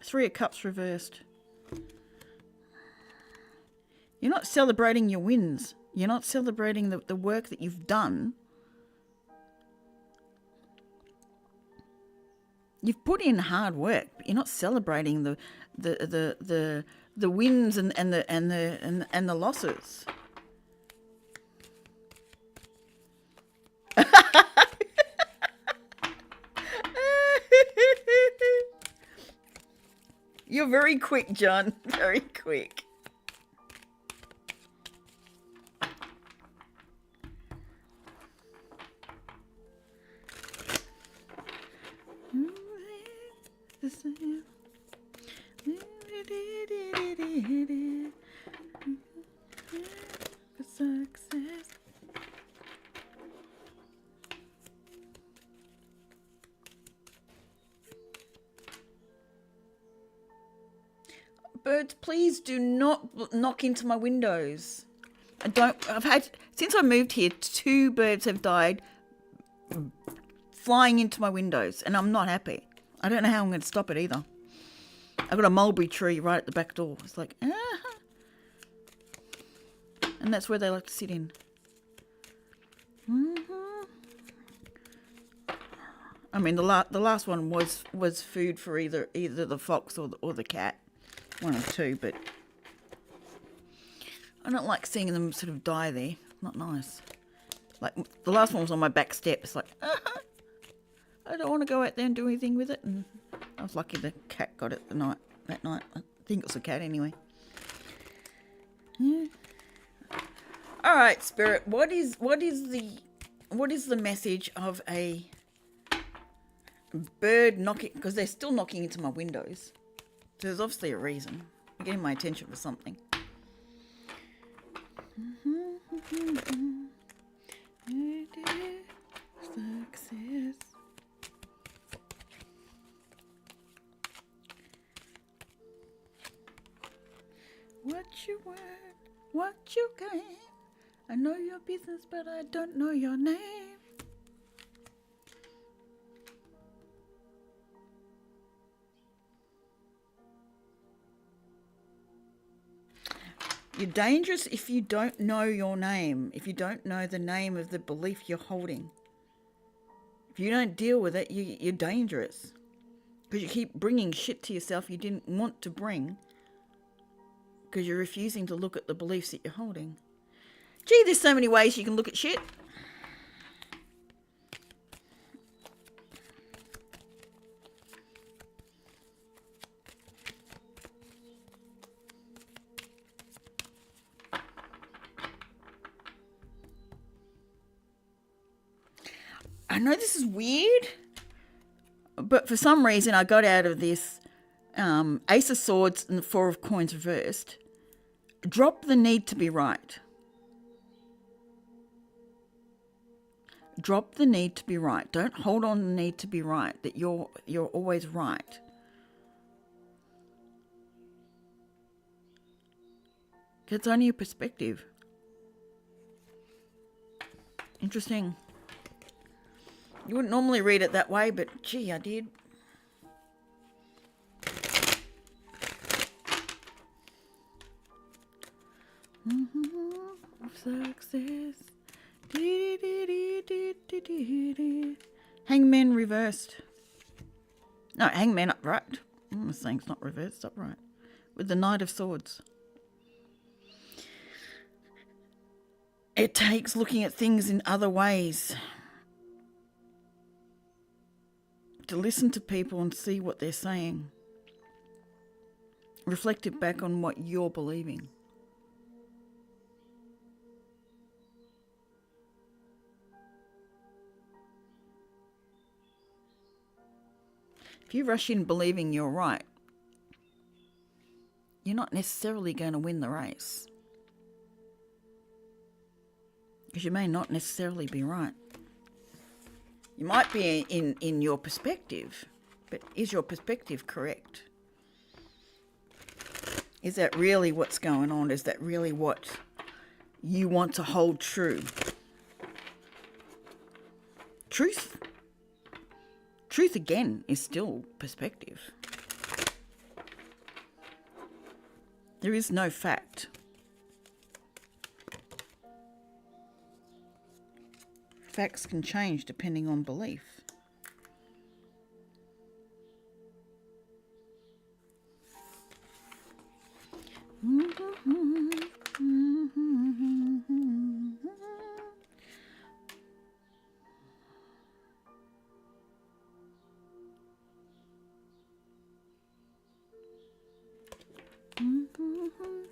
Three of Cups reversed. You're not celebrating your wins. You're not celebrating the work that you've done. You've put in hard work, but you're not celebrating the wins and the losses. You're very quick, John. Very quick. For success. Birds, please do not knock into my windows. Since I moved here, 2 birds have died flying into my windows, and I'm not happy. I don't know how I'm going to stop it either. I've got a mulberry tree right at the back door. It's like, and that's where they like to sit in. I mean, the last one was food for either the fox or the cat, one of the two. But I don't like seeing them sort of die there. Not nice. Like the last one was on my back step. It's like, I don't want to go out there and do anything with it. And I was lucky the cat got it that night. I think it was a cat anyway. Yeah. All right, Spirit. What is the message of a bird knocking? Because they're still knocking into my windows. So there's obviously a reason. They're getting my attention for something. Success. What you want, what you gain. I know your business, but I don't know your name. You're dangerous if you don't know your name, if you don't know the name of the belief you're holding. If you don't deal with it, you're dangerous. Because you keep bringing shit to yourself you didn't want to bring. Because you're refusing to look at the beliefs that you're holding. Gee, there's so many ways you can look at shit. I know this is weird, but for some reason I got out of this Ace of Swords and the Four of Coins reversed. Drop the need to be right. Drop the need to be right. Don't hold on the need to be right, that you're always right. It's only a perspective. Interesting. You wouldn't normally read it that way, but gee, I did. Success. Hangman reversed. No, hangman upright. I'm saying it's not reversed, upright. With the Knight of Swords. It takes looking at things in other ways. To listen to people and see what they're saying. Reflect it back on what you're believing. If you rush in believing you're right, you're not necessarily going to win the race. Because you may not necessarily be right. You might be in your perspective, but is your perspective correct? Is that really what's going on? Is that really what you want to hold true? Truth again is still perspective. There is no fact. Facts can change depending on belief.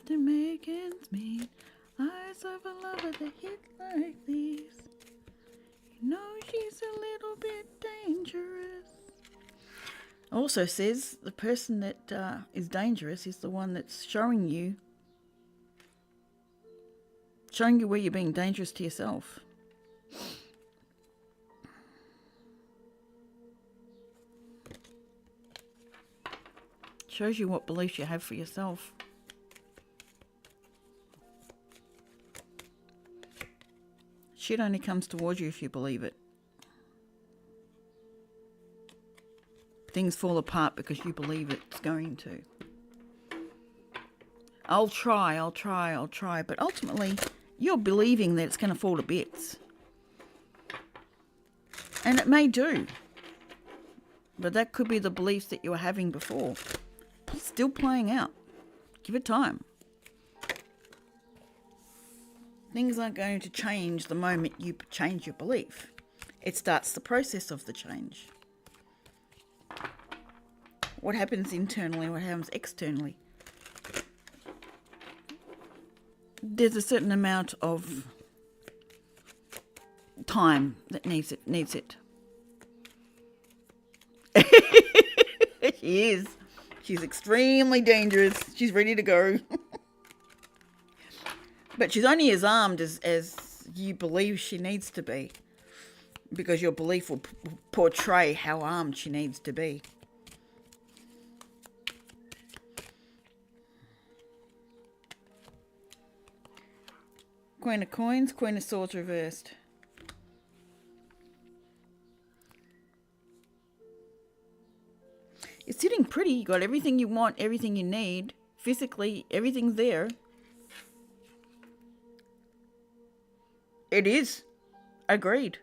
To make ends meet, eyes of a lover that hit like these. You know she's a little bit dangerous. Also says the person that is dangerous is the one that's showing you where you're being dangerous to yourself. Shows you what beliefs you have for yourself. Shit only comes towards you if you believe it. Things fall apart because you believe it's going to. I'll try, but ultimately you're believing that it's going to fall to bits. And it may do. But that could be the beliefs that you were having before. Still playing out. Give it time. Things aren't going to change the moment you change your belief. It starts the process of the change. What happens internally, what happens externally. There's a certain amount of time that needs it. She is. She's extremely dangerous. She's ready to go. But she's only as armed as you believe she needs to be. Because your belief will portray how armed she needs to be. Queen of Coins, Queen of Swords reversed. It's sitting pretty. You got everything you want, everything you need. Physically, everything's there. It is. Agreed.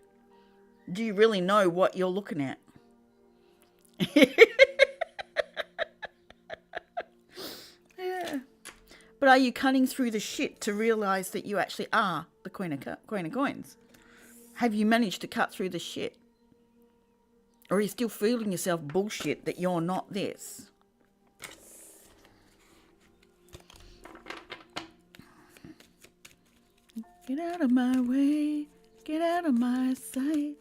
Do you really know what you're looking at? Yeah. But are you cutting through the shit to realise that you actually are the Queen of Coins? Have you managed to cut through the shit? Or are you still feeling yourself bullshit that you're not this? Get out of my way, get out of my sight.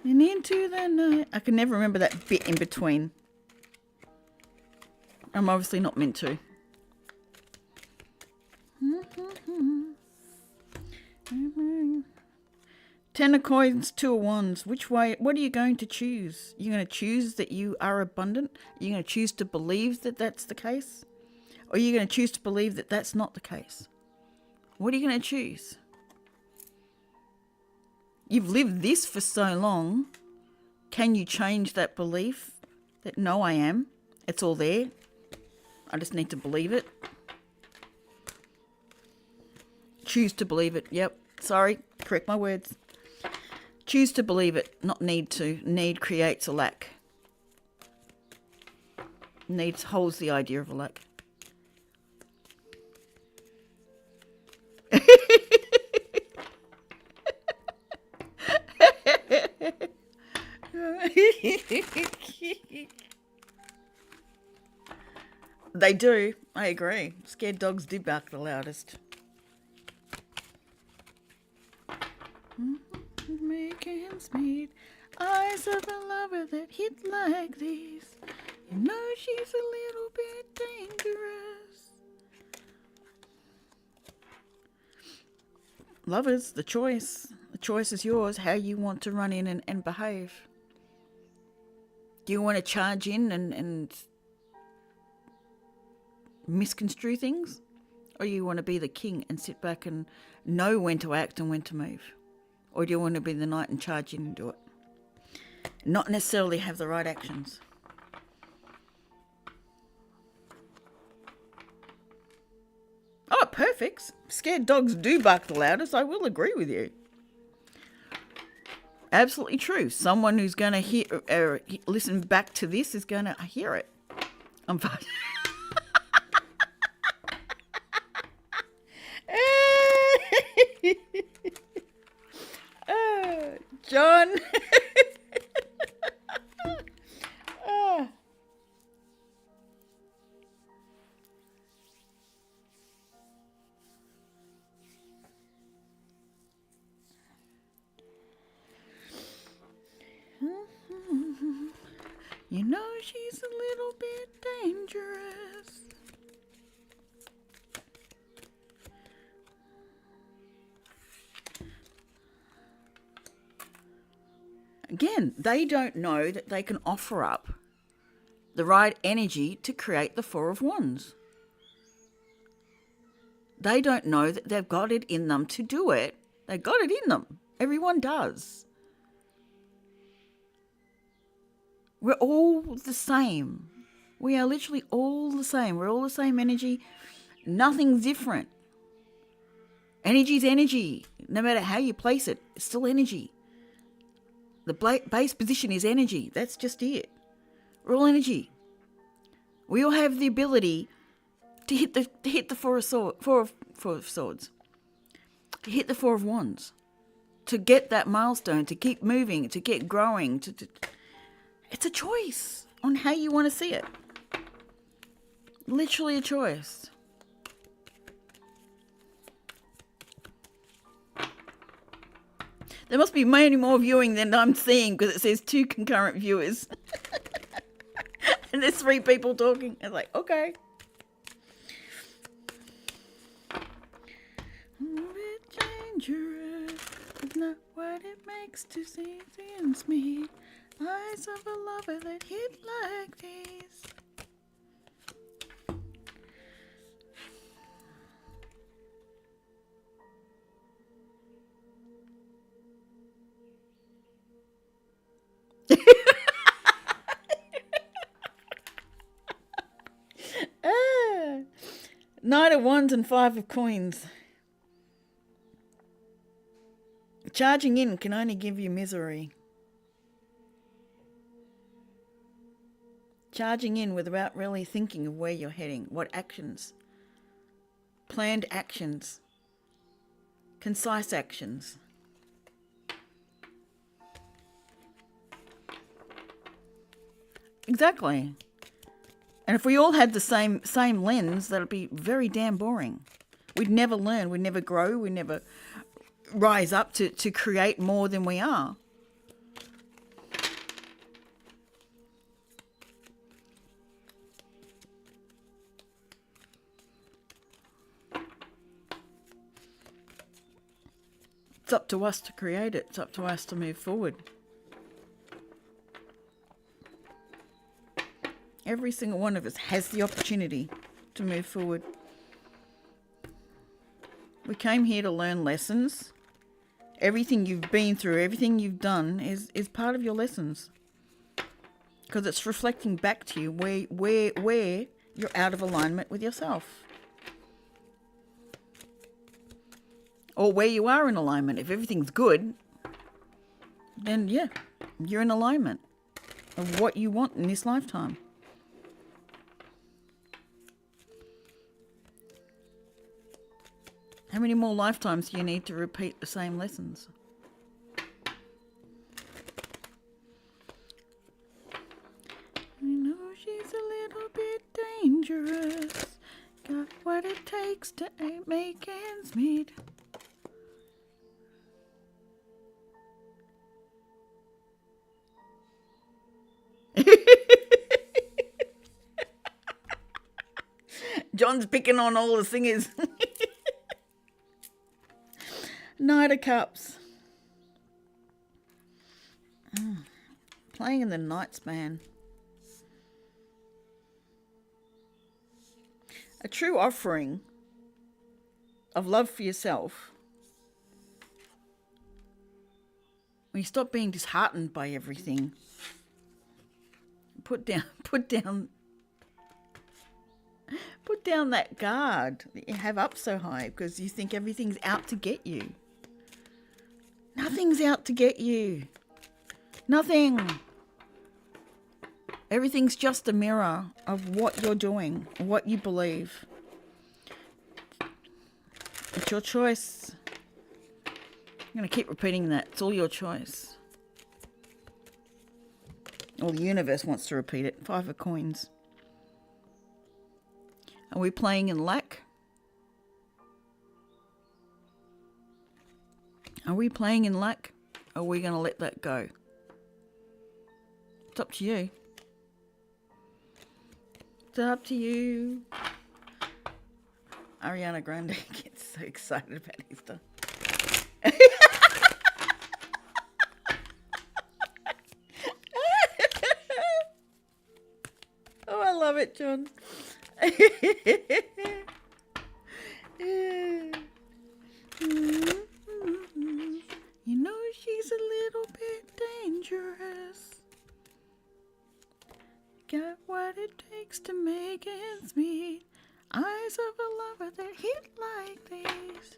And into the night. I can never remember that bit in between. I'm obviously not meant to. Ten of coins, two of wands. Which way? What are you going to choose? You're going to choose that you are abundant? You're going to choose to believe that that's the case? Or are you going to choose to believe that that's not the case? What are you going to choose? You've lived this for so long. Can you change that belief that no, I am? It's all there. I just need to believe it. Choose to believe it. Yep. Sorry. Correct my words. Choose to believe it, not need to. Need creates a lack. Need holds the idea of a lack. They do. I agree. Scared dogs do bark the loudest. Make ends meet. Eyes of a lover that hit like these. You know she's a little bit dangerous. Lovers, the choice. The choice is yours, how you want to run in and behave. Do you want to charge in and misconstrue things? Or do you want to be the king and sit back and know when to act and when to move? Or do you want to be the knight and charge in and do it? Not necessarily have the right actions. Oh, perfect. Scared dogs do bark the loudest. I will agree with you. Absolutely true. Someone who's going to hear, listen back to this is going to hear it. I'm fine. John. You know she's a little bit dangerous. Again, they don't know that they can offer up the right energy to create the Four of Wands. They don't know that they've got it in them to do it. They've got it in them. Everyone does. We're all the same. We are literally all the same. We're all the same energy. Nothing's different. Energy's energy. No matter how you place it, it's still energy. The base position is energy. That's just it. We're all energy. We all have the ability to hit the four of swords, to hit the Four of Wands, to get that milestone, to keep moving, to get growing. It's a choice on how you want to see it. Literally a choice. There must be many more viewing than I'm seeing because it says 2 concurrent viewers. And there's 3 people talking. It's like, okay. Dangerous is not what it makes to see things meet. Eyes of a lover that hit like these. Knight of Wands and 5 of Coins. Charging in can only give you misery. Charging in without really thinking of where you're heading, what actions, planned actions, concise actions. Exactly. And if we all had the same lens, that'd be very damn boring. We'd never learn, we'd never grow, we'd never rise up to create more than we are. It's up to us to create it. It's up to us to move forward. Every single one of us has the opportunity to move forward. We came here to learn lessons. Everything you've been through, everything you've done is part of your lessons. Because it's reflecting back to you where you're out of alignment with yourself. Or where you are in alignment. If everything's good, then yeah, you're in alignment of what you want in this lifetime. How many more lifetimes do you need to repeat the same lessons? I know she's a little bit dangerous. Got what it takes to make ends meet. John's picking on all the singers. Knight of Cups. Playing in the Knights, man. A true offering of love for yourself. When you stop being disheartened by everything. Put down that guard that you have up so high because you think everything's out to get you. Nothing's out to get you. Nothing. Everything's just a mirror of what you're doing, what you believe. It's your choice. I'm going to keep repeating that. It's all your choice. Or the universe wants to repeat it. 5 of coins. Are we playing in lack? Are we playing in lack? Or are we going to let that go? It's up to you. It's up to you. Ariana Grande gets so excited about Easter. Oh, I love it, John. You know she's a little bit dangerous. Got what it takes to make ends meet. Eyes of a lover that hit like these.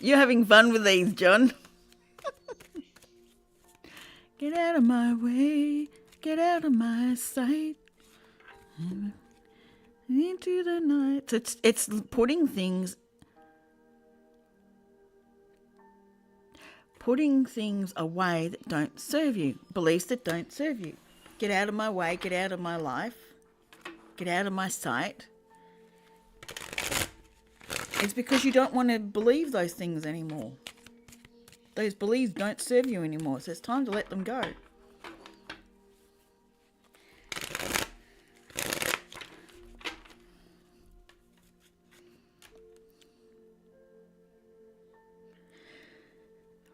You're having fun with these, John. Get out of my way, get out of my sight. Into the night. It's putting things away that don't serve you, beliefs that don't serve you. Get out of my way, get out of my life, get out of my sight. It's because you don't want to believe those things anymore. Those beliefs don't serve you anymore, so it's time to let them go.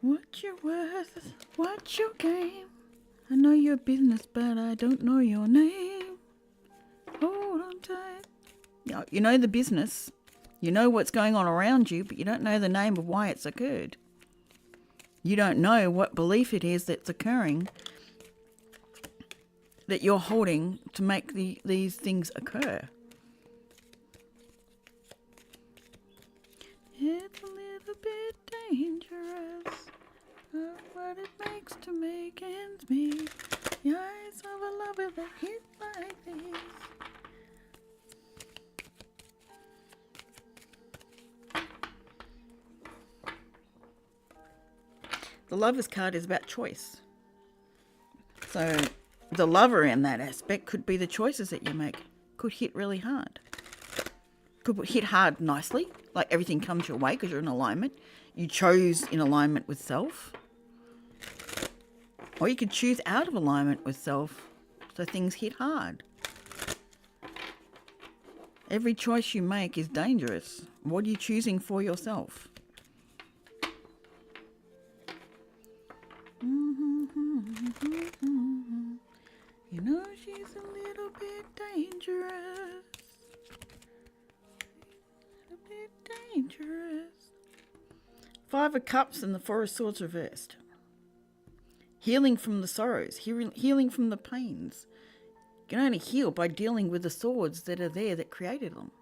What you're worth, what's your game? I know your business, but I don't know your name. Hold on tight. You know the business. You know what's going on around you, but you don't know the name of why it's occurred. You don't know what belief it is that's occurring that you're holding to make these things occur. It's a little bit dangerous, but what it makes to make ends meet. The eyes of a lover that hit like this. The Lover's card is about choice. So the lover in that aspect could be the choices that you make. Could hit really hard. Could hit hard nicely, like everything comes your way because you're in alignment. You chose in alignment with self. Or you could choose out of alignment with self, so things hit hard. Every choice you make is dangerous. What are you choosing for yourself? You know she's a little bit dangerous. A bit dangerous. Five of Cups and the Four of Swords reversed. Healing from the sorrows, healing from the pains. You can only heal by dealing with the swords that are there that created them.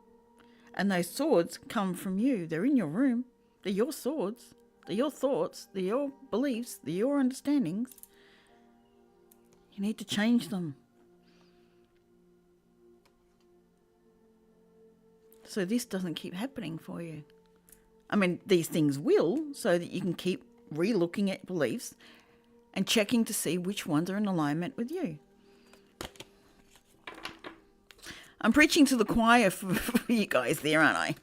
And those swords come from you. They're in your room. They're your swords. They're your thoughts. They're your beliefs. They're your understandings. You need to change them. So this doesn't keep happening for you. I mean, these things will, so that you can keep re-looking at beliefs and checking to see which ones are in alignment with you. I'm preaching to the choir for you guys there, aren't I?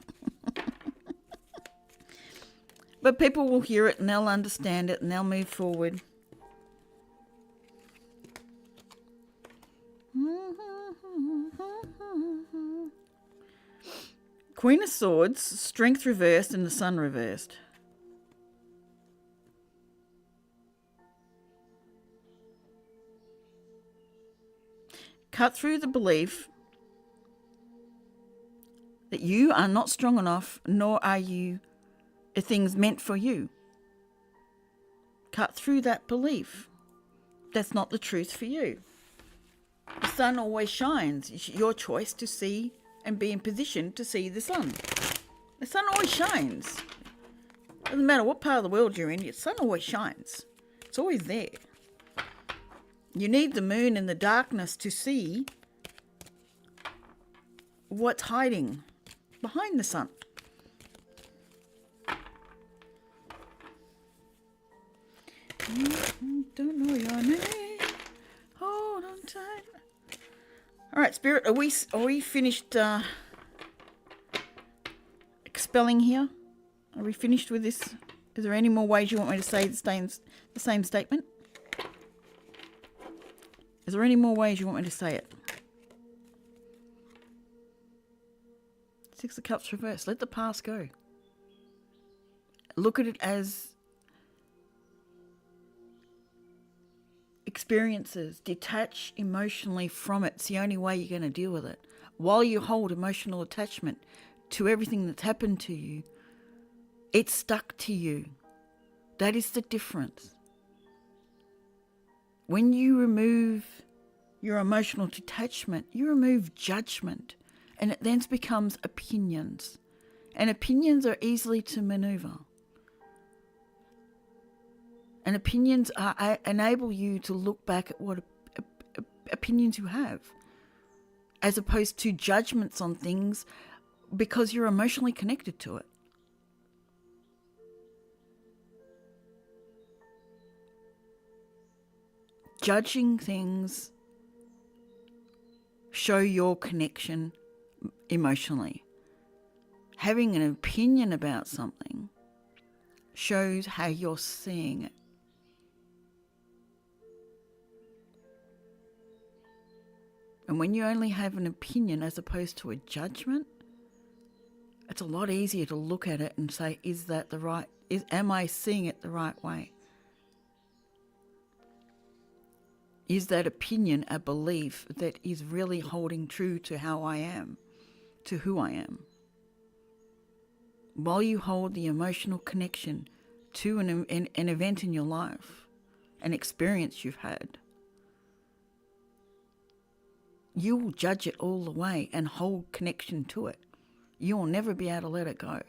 But people will hear it and they'll understand it and they'll move forward. Queen of Swords, Strength reversed and the Sun reversed. Cut through the belief that you are not strong enough, nor are you things meant for you. Cut through that belief. That's not the truth for you. The sun always shines. It's your choice to see and be in position to see the sun. The sun always shines. Doesn't matter what part of the world you're in, the sun always shines. It's always there. You need the moon in the darkness to see what's hiding behind the sun. Don't know your name. Hold on tight. All right, Spirit, are we finished expelling here? Are we finished with this? Is there any more ways you want me to say the same statement? Is there any more ways you want me to say it? Six of Cups reversed. Let the past go. Look at it as experiences. Detach emotionally from it. It's the only way you're going to deal with it. While you hold emotional attachment to everything that's happened to you, it's stuck to you. That is the difference. When you remove your emotional detachment, you remove judgment, and it then becomes opinions. And opinions are easily to maneuver. And opinions enable you to look back at what opinions you have, as opposed to judgments on things because you're emotionally connected to it. Judging things show your connection emotionally. Having an opinion about something shows how you're seeing it. And when you only have an opinion as opposed to a judgment, it's a lot easier to look at it and say, am I seeing it the right way? Is that opinion a belief that is really holding true to how I am, to who I am? While you hold the emotional connection to an event in your life, an experience you've had, you will judge it all the way and hold connection to it. You will never be able to let it go.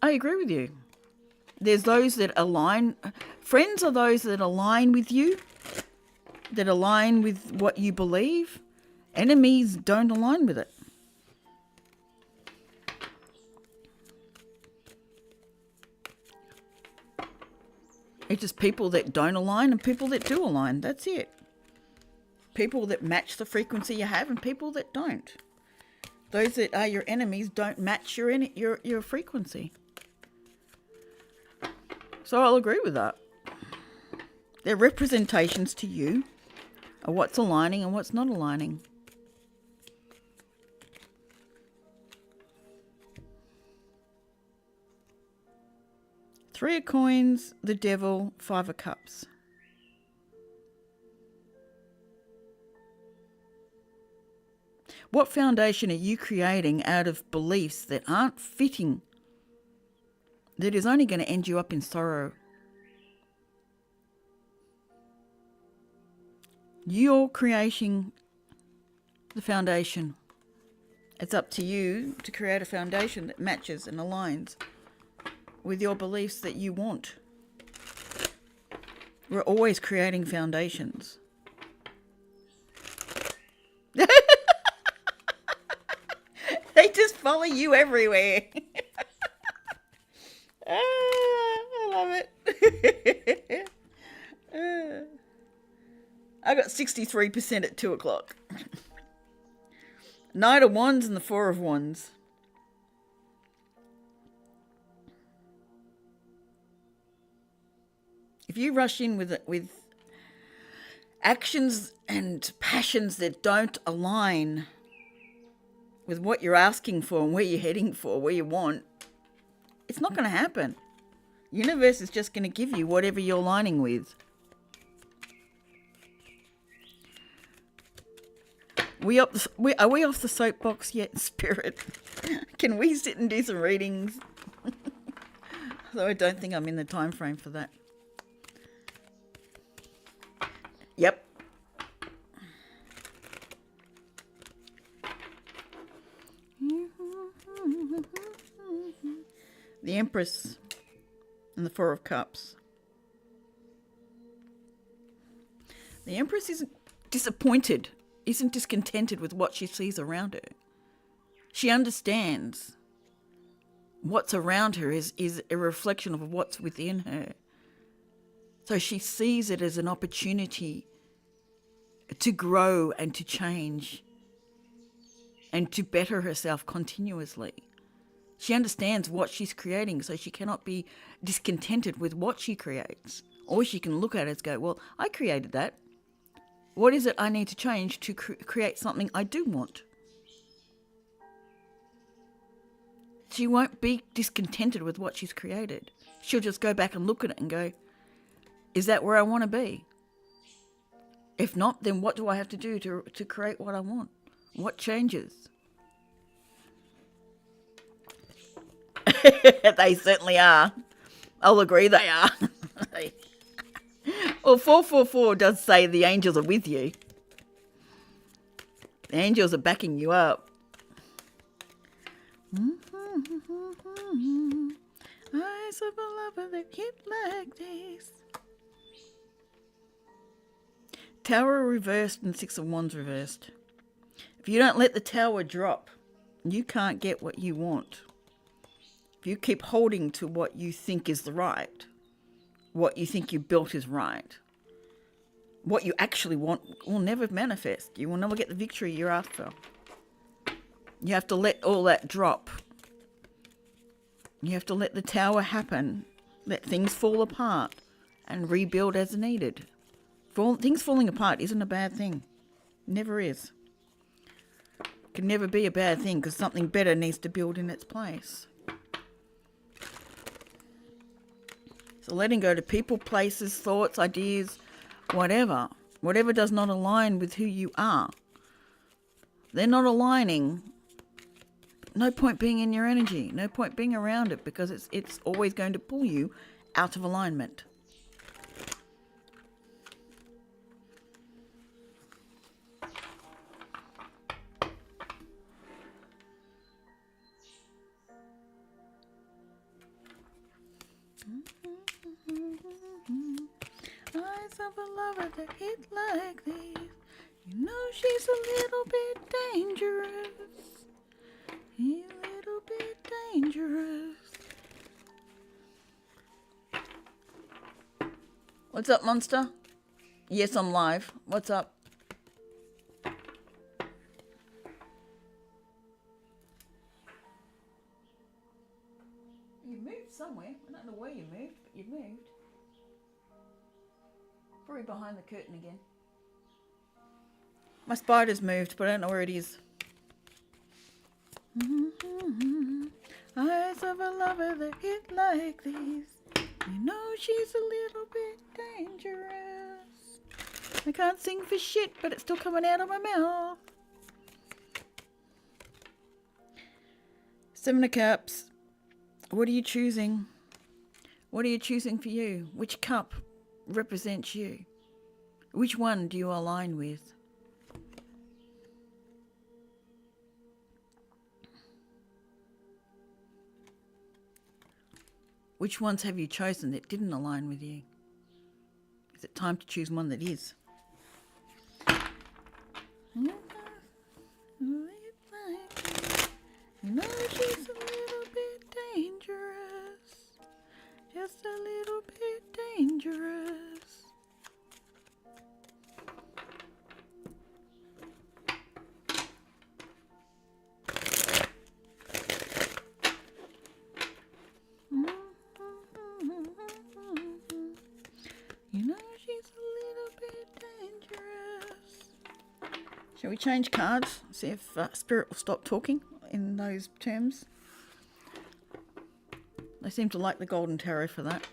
I agree with you. There's those that align. Friends are those that align with you, that align with what you believe. Enemies don't align with it. It's just people that don't align and people that do align. That's it. People that match the frequency you have and people that don't. Those that are your enemies don't match your frequency. So I'll agree with that. They're representations to you of what's aligning and what's not aligning. Three of coins, the devil, 5 of cups. What foundation are you creating out of beliefs that aren't fitting, that is only going to end you up in sorrow? You're creating the foundation. It's up to you to create a foundation that matches and aligns with your beliefs that you want. We're always creating foundations. They just follow you everywhere. I love it. I got 63% at 2 o'clock. Knight of Wands and the 4 of Wands. If you rush in with actions and passions that don't align with what you're asking for and where you're heading for, where you want, it's not going to happen. Universe is just going to give you whatever you're aligning with. Are we off the soapbox yet, Spirit? Can we sit and do some readings? Though I don't think I'm in the time frame for that. Yep. The Empress and the 4 of Cups. The Empress isn't disappointed, isn't discontented with what she sees around her. She understands what's around her is a reflection of what's within her. So she sees it as an opportunity to grow and to change and to better herself continuously. She understands what she's creating, so she cannot be discontented with what she creates. Or she can look at it and go, well, I created that. What is it I need to change to create something I do want? She won't be discontented with what she's created. She'll just go back and look at it and go, is that where I want to be? If not, then what do I have to do to create what I want? What changes? They certainly are. I'll agree they are. Well, 444 does say the angels are with you. The angels are backing you up. Eyes of a lover that hit like this. Tower reversed and 6 of Wands reversed. If you don't let the tower drop, you can't get what you want. If you keep holding to what you think is the right, what you think you built is right, what you actually want will never manifest. You will never get the victory you're after. You have to let all that drop. You have to let the tower happen, let things fall apart, and rebuild as needed. Things falling apart isn't a bad thing. Never is. Can never be a bad thing because something better needs to build in its place. So letting go to people, places, thoughts, ideas, whatever does not align with who you are. They're not aligning. No point being in your energy. No point being around it because it's always going to pull you out of alignment. Eyes of a lover that hit like this. You know she's a little bit dangerous. A little bit dangerous. What's up, monster? Yes, I'm live. What's up? You moved somewhere. I don't know where you moved, but you've moved. Probably behind the curtain again. My spider's moved, but I don't know where it is. Eyes of a lover that hit like these. You know she's a little bit dangerous. I can't sing for shit, but it's still coming out of my mouth. Seven of Cups. What are you choosing? What are you choosing for you? Which cup represents you? Which one do you align with? Which ones have you chosen that didn't align with you? Is it time to choose one that is? You know she's a little bit dangerous. Just a little bit dangerous. You know she's a little bit dangerous. Shall we change cards? See if Spirit will stop talking in those terms. They seem to like the Golden Tarot for that.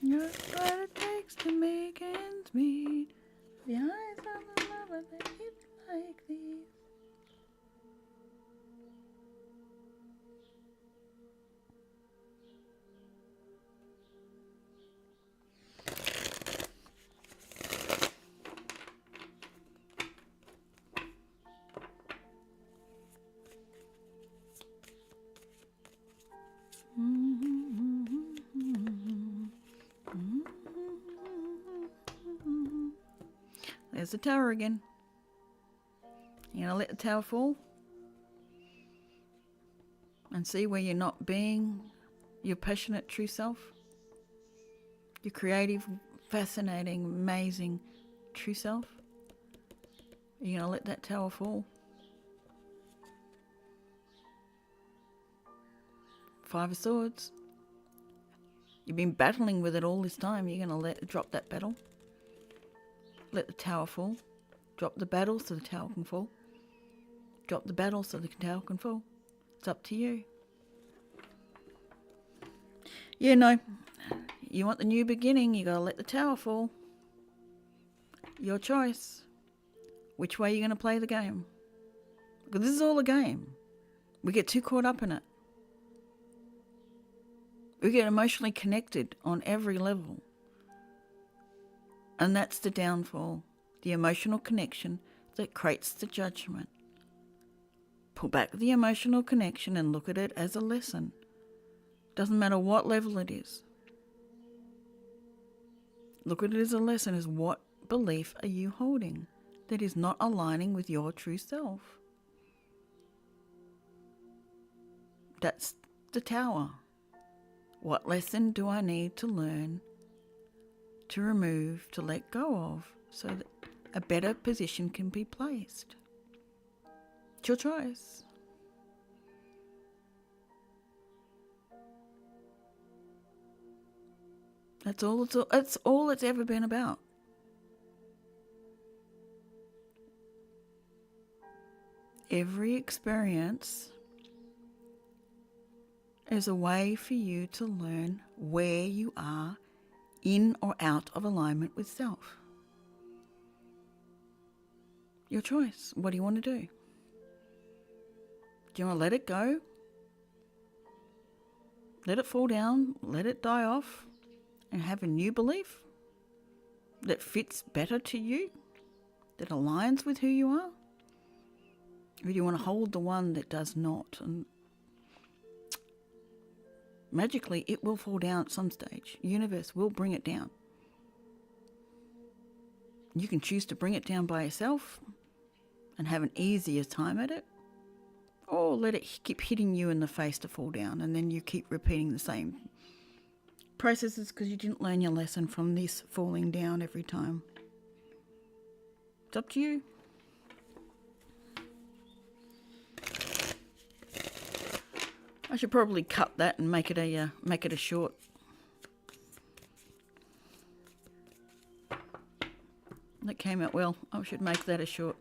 Just what it takes to make ends meet. The eyes of a lover that hit like these. There's the tower again. You gonna let the tower fall? And see where you're not being your passionate true self? Your creative, fascinating, amazing true self? You're gonna let that tower fall? Five of Swords. You've been battling with it all this time. You're gonna let it drop that battle? Let the tower fall. Drop the battle so the tower can fall. Drop the battle so the tower can fall. It's up to you. Yeah, no. You want the new beginning, you gotta let the tower fall. Your choice. Which way are you gonna play the game? Because this is all a game. We get too caught up in it. We get emotionally connected on every level. And that's the downfall, the emotional connection that creates the judgment. Pull back the emotional connection and look at it as a lesson. Doesn't matter what level it is. Look at it as a lesson, as what belief are you holding that is not aligning with your true self? That's the tower. What lesson do I need to learn, to remove, to let go of, so that a better position can be placed? It's your choice. That's all it's ever been about. Every experience is a way for you to learn where you are in or out of alignment with self. Your choice. What do you want to do? Do you want to let it go? Let it fall down, let it die off, and have a new belief that fits better to you, that aligns with who you are. Or do you want to hold the one that does not? And magically, it will fall down at some stage. The universe will bring it down. You can choose to bring it down by yourself and have an easier time at it, or let it keep hitting you in the face to fall down, and then you keep repeating the same processes because you didn't learn your lesson from this falling down every time. It's up to you. I should probably cut that and make it a short. That came out well. I should make that a short.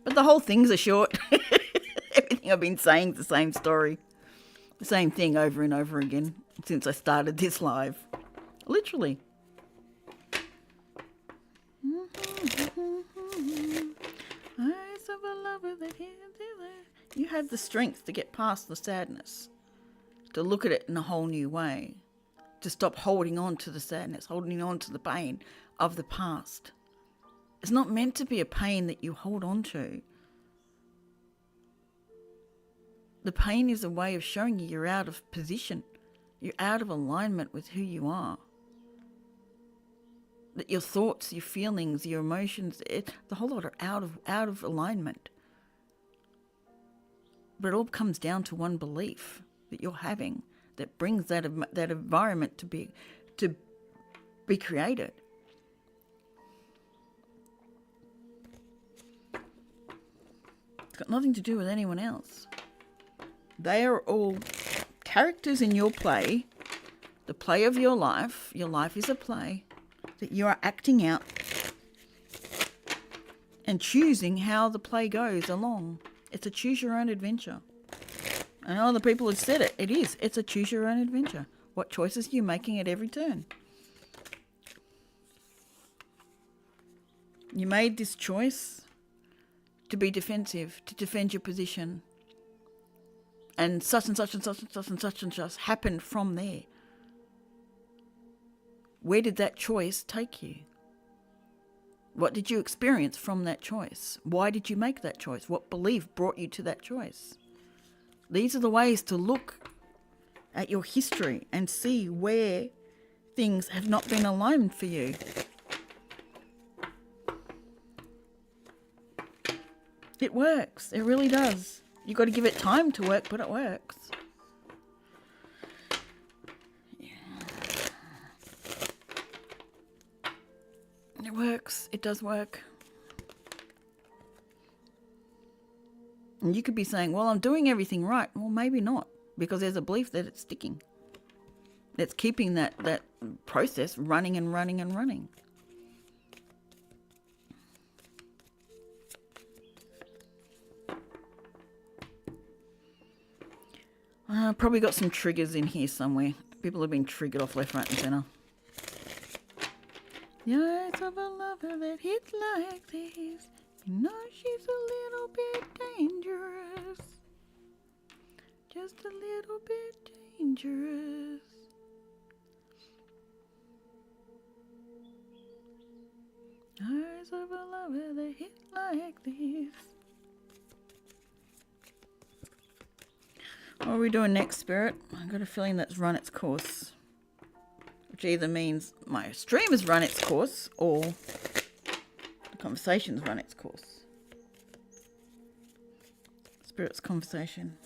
But the whole thing's a short. Everything I've been saying is the same story. The same thing over and over again since I started this live. Literally. You have the strength to get past the sadness, to look at it in a whole new way, to stop holding on to the sadness, holding on to the pain of the past. It's not meant to be a pain that you hold on to. The pain is a way of showing you you're out of position. You're out of alignment with who you are. That your thoughts, your feelings, your emotions, the whole lot are out of alignment. But it all comes down to one belief that you're having that brings that environment to be created. It's got nothing to do with anyone else. They are all characters in your play, the play of your life. Your life is a play that you are acting out and choosing how the play goes along. It's a choose your own adventure. I know other people have said it. It is. It's a choose your own adventure. What choices are you making at every turn? You made this choice to be defensive, to defend your position. And such and such and such and such and such and such happened from there. Where did that choice take you? What did you experience from that choice? Why did you make that choice? What belief brought you to that choice? These are the ways to look at your history and see where things have not been aligned for you. It works. It really does. You've got to give it time to work, but it works. Yeah. It works. It does work. And you could be saying, well, I'm doing everything right. Well, maybe not, because there's a belief that it's sticking. That's keeping that process running and running and running. Probably got some triggers in here somewhere. People have been triggered off left, right and centre. The eyes of a lover that hits like this. You know she's a little bit dangerous. Just a little bit dangerous. Eyes of a lover that hit like this. What are we doing next, Spirit? I've got a feeling that's run its course. Which either means my stream has run its course or the conversation's run its course. Spirit's conversation.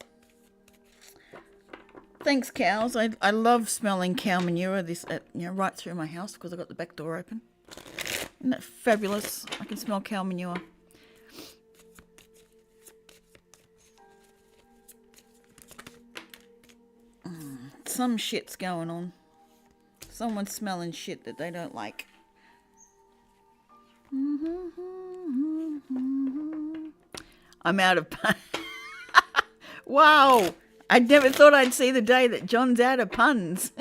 Thanks, cows. I love smelling cow manure right through my house because I've got the back door open. Isn't that fabulous? I can smell cow manure. Some shit's going on. Someone's smelling shit that they don't like. I'm out of puns. Wow. I never thought I'd see the day that John's out of puns.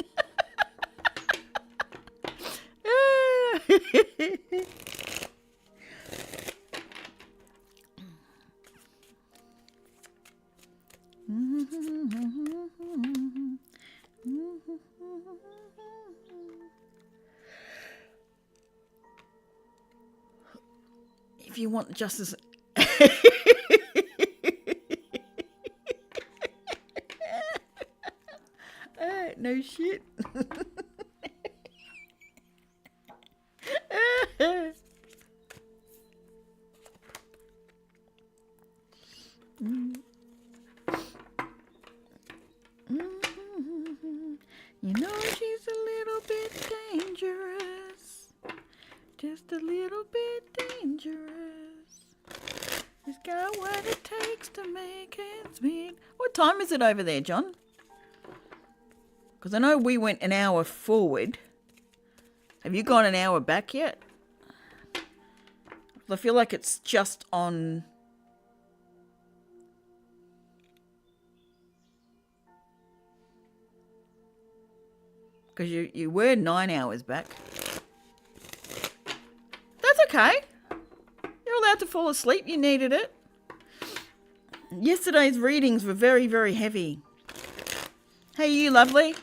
If you want justice. No shit. You know she's a little bit dangerous. Just a little bit dangerous. She's got what it takes to make it sweet. What time is it over there, John? Because I know we went an hour forward. Have you gone an hour back yet? I feel like it's just on... Because you were 9 hours back. That's okay. You're allowed to fall asleep. You needed it. Yesterday's readings were very, very heavy. Hey, you lovely.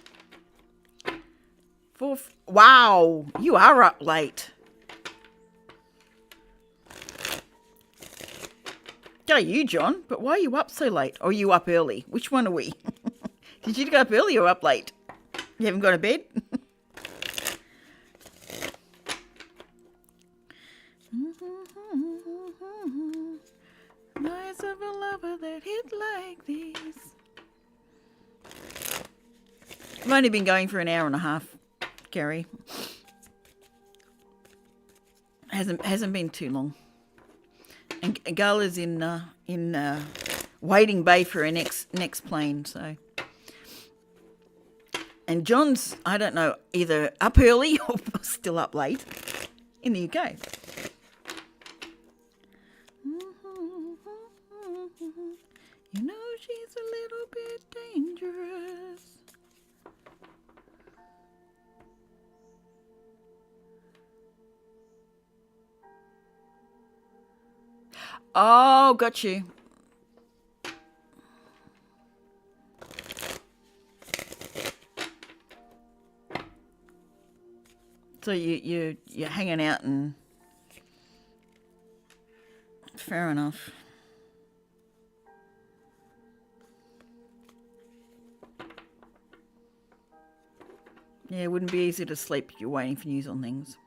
Wow, you are up late. Go you, John. But why are you up so late? Or are you up early? Which one are we? Did you go up early or up late? You haven't gone to bed? Nice of a lover that hit like these. I've only been going for an hour and a half, Gary. Hasn't been too long. And Gala's in waiting bay for her next plane, so. And John's, I don't know, either up early or still up late in the UK. You know she's a little bit dangerous. Oh, got you. So you're hanging out and fair enough. Yeah, it wouldn't be easy to sleep if you're waiting for news on things.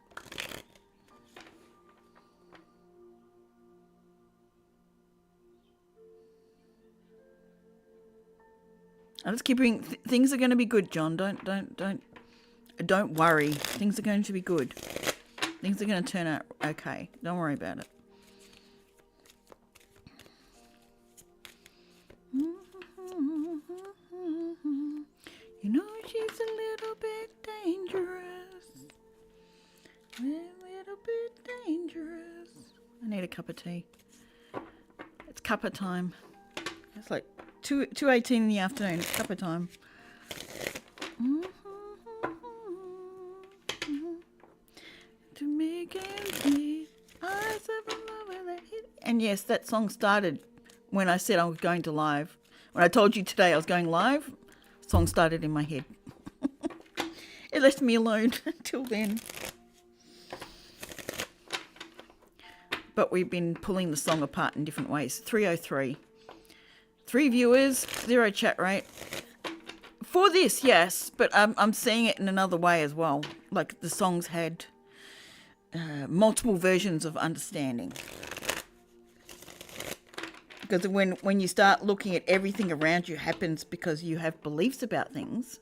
I'm just keeping things are going to be good, John. Don't worry. Things are going to be good. Things are going to turn out okay. Don't worry about it. You know she's a little bit dangerous. A little bit dangerous. I need a cup of tea. It's cuppa time. It's like 2:18 in the afternoon. It's cuppa time. To make ends meet, eyes of a lover that hit. And yes, that song started when I said I was going to live. When I told you today I was going live, the song started in my head. It left me alone until then. But we've been pulling the song apart in different ways. 303. 3 viewers, 0 chat rate. For this, yes, but I'm seeing it in another way as well. Like the songs had multiple versions of understanding. Because when you start looking at everything around you happens because you have beliefs about things,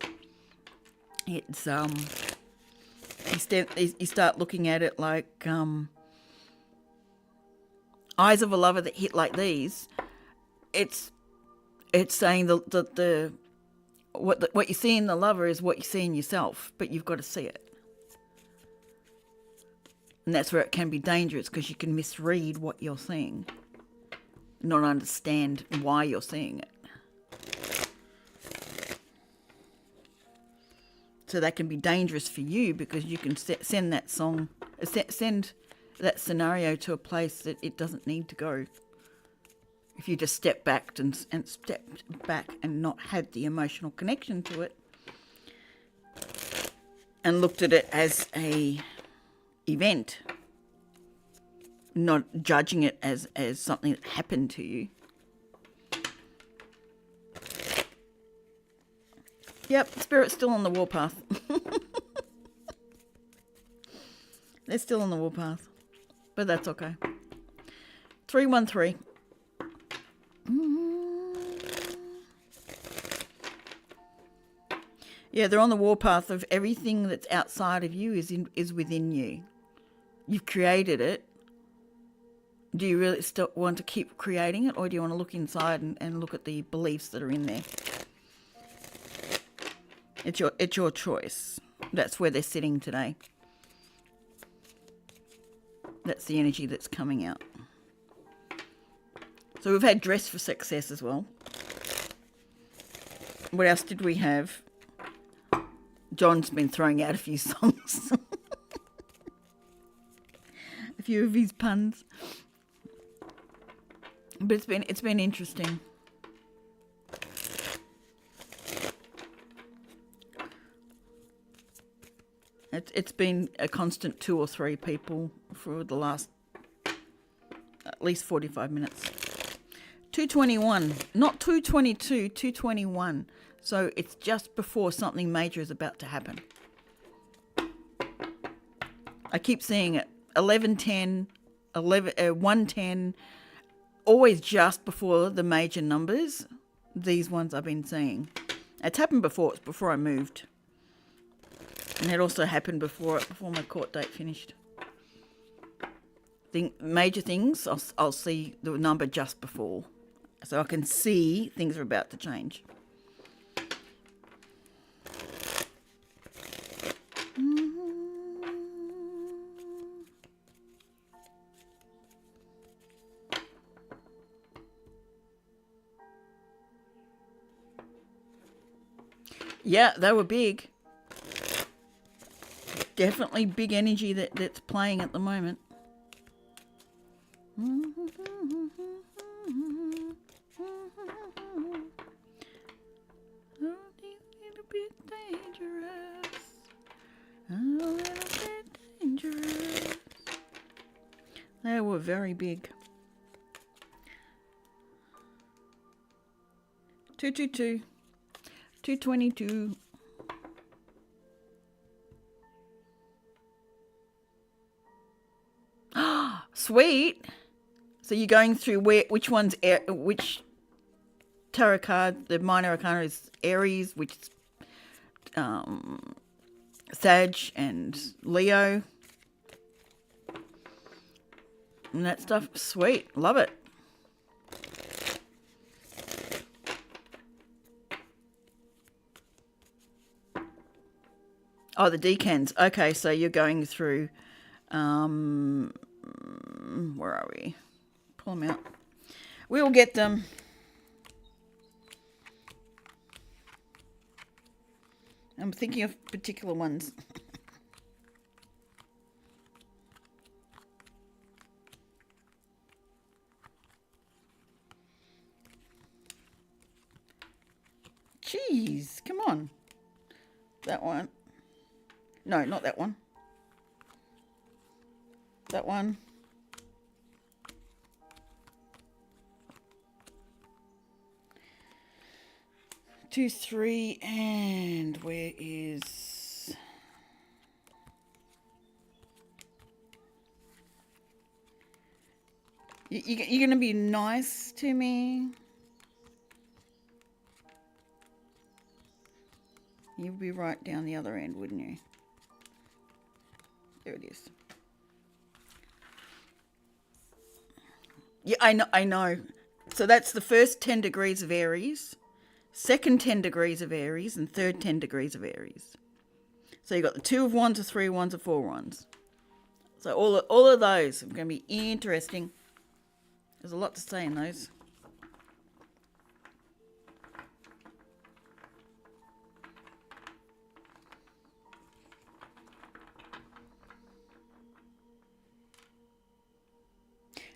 it's you start looking at it like eyes of a lover that hit like these. It's saying the what you see in the lover is what you see in yourself, but you've got to see it. And that's where it can be dangerous because you can misread what you're seeing, not understand why you're seeing it. So that can be dangerous for you because you can send that send that scenario to a place that it doesn't need to go. If you just stepped back and stepped back and not had the emotional connection to it, and looked at it as a event, not judging it as something that happened to you. Yep, Spirit's still on the warpath. They're still on the warpath, but that's okay. 313. Yeah, they're on the warpath of everything that's outside of you is within you. You've created it. Do you really still want to keep creating it, or do you want to look inside and look at the beliefs that are in there? It's your choice. That's where they're sitting today. That's the energy that's coming out. So we've had Dress for Success as well. What else did we have? John's been throwing out a few songs. A few of his puns. But it's been interesting. It's been a constant 2 or 3 people for the last at least 45 minutes. 221, not 222, 221. So it's just before something major is about to happen. I keep seeing it. 1110, 110, always just before the major numbers. These ones I've been seeing. It's happened before. It's before I moved. And it also happened before my court date finished. Major things, I'll see the number just before. So I can see things are about to change. Yeah, they were big. Definitely big energy that's playing at the moment. They were very big. 222, 222. Sweet. So you're going through which tarot card? The minor arcana is Aries, which is Sag and Leo. And that stuff, sweet. Love it. Oh, the decans. Okay, so you're going through, where are we? Pull them out. We will get them. I'm thinking of particular ones. Jeez, come on. That one. No, not that one. That one. Two, three, and where is... You're going to be nice to me. You'd be right down the other end, wouldn't you? There it is. Yeah, I know. So that's the first 10 degrees of Aries, second 10 degrees of Aries, and third 10 degrees of Aries. So you've got the 2 of Wands, the 3 of Wands, the 4 of Wands. So all of those are going to be interesting. There's a lot to say in those.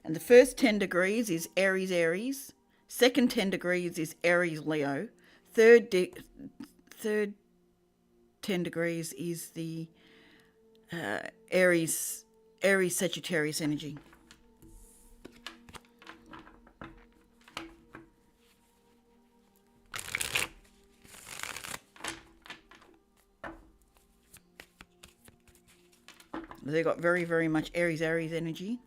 And the first 10 degrees is Aries, Aries. Second 10 degrees is Aries, Leo. Third 10 degrees is the Aries, Sagittarius energy. They've got very, very much Aries energy,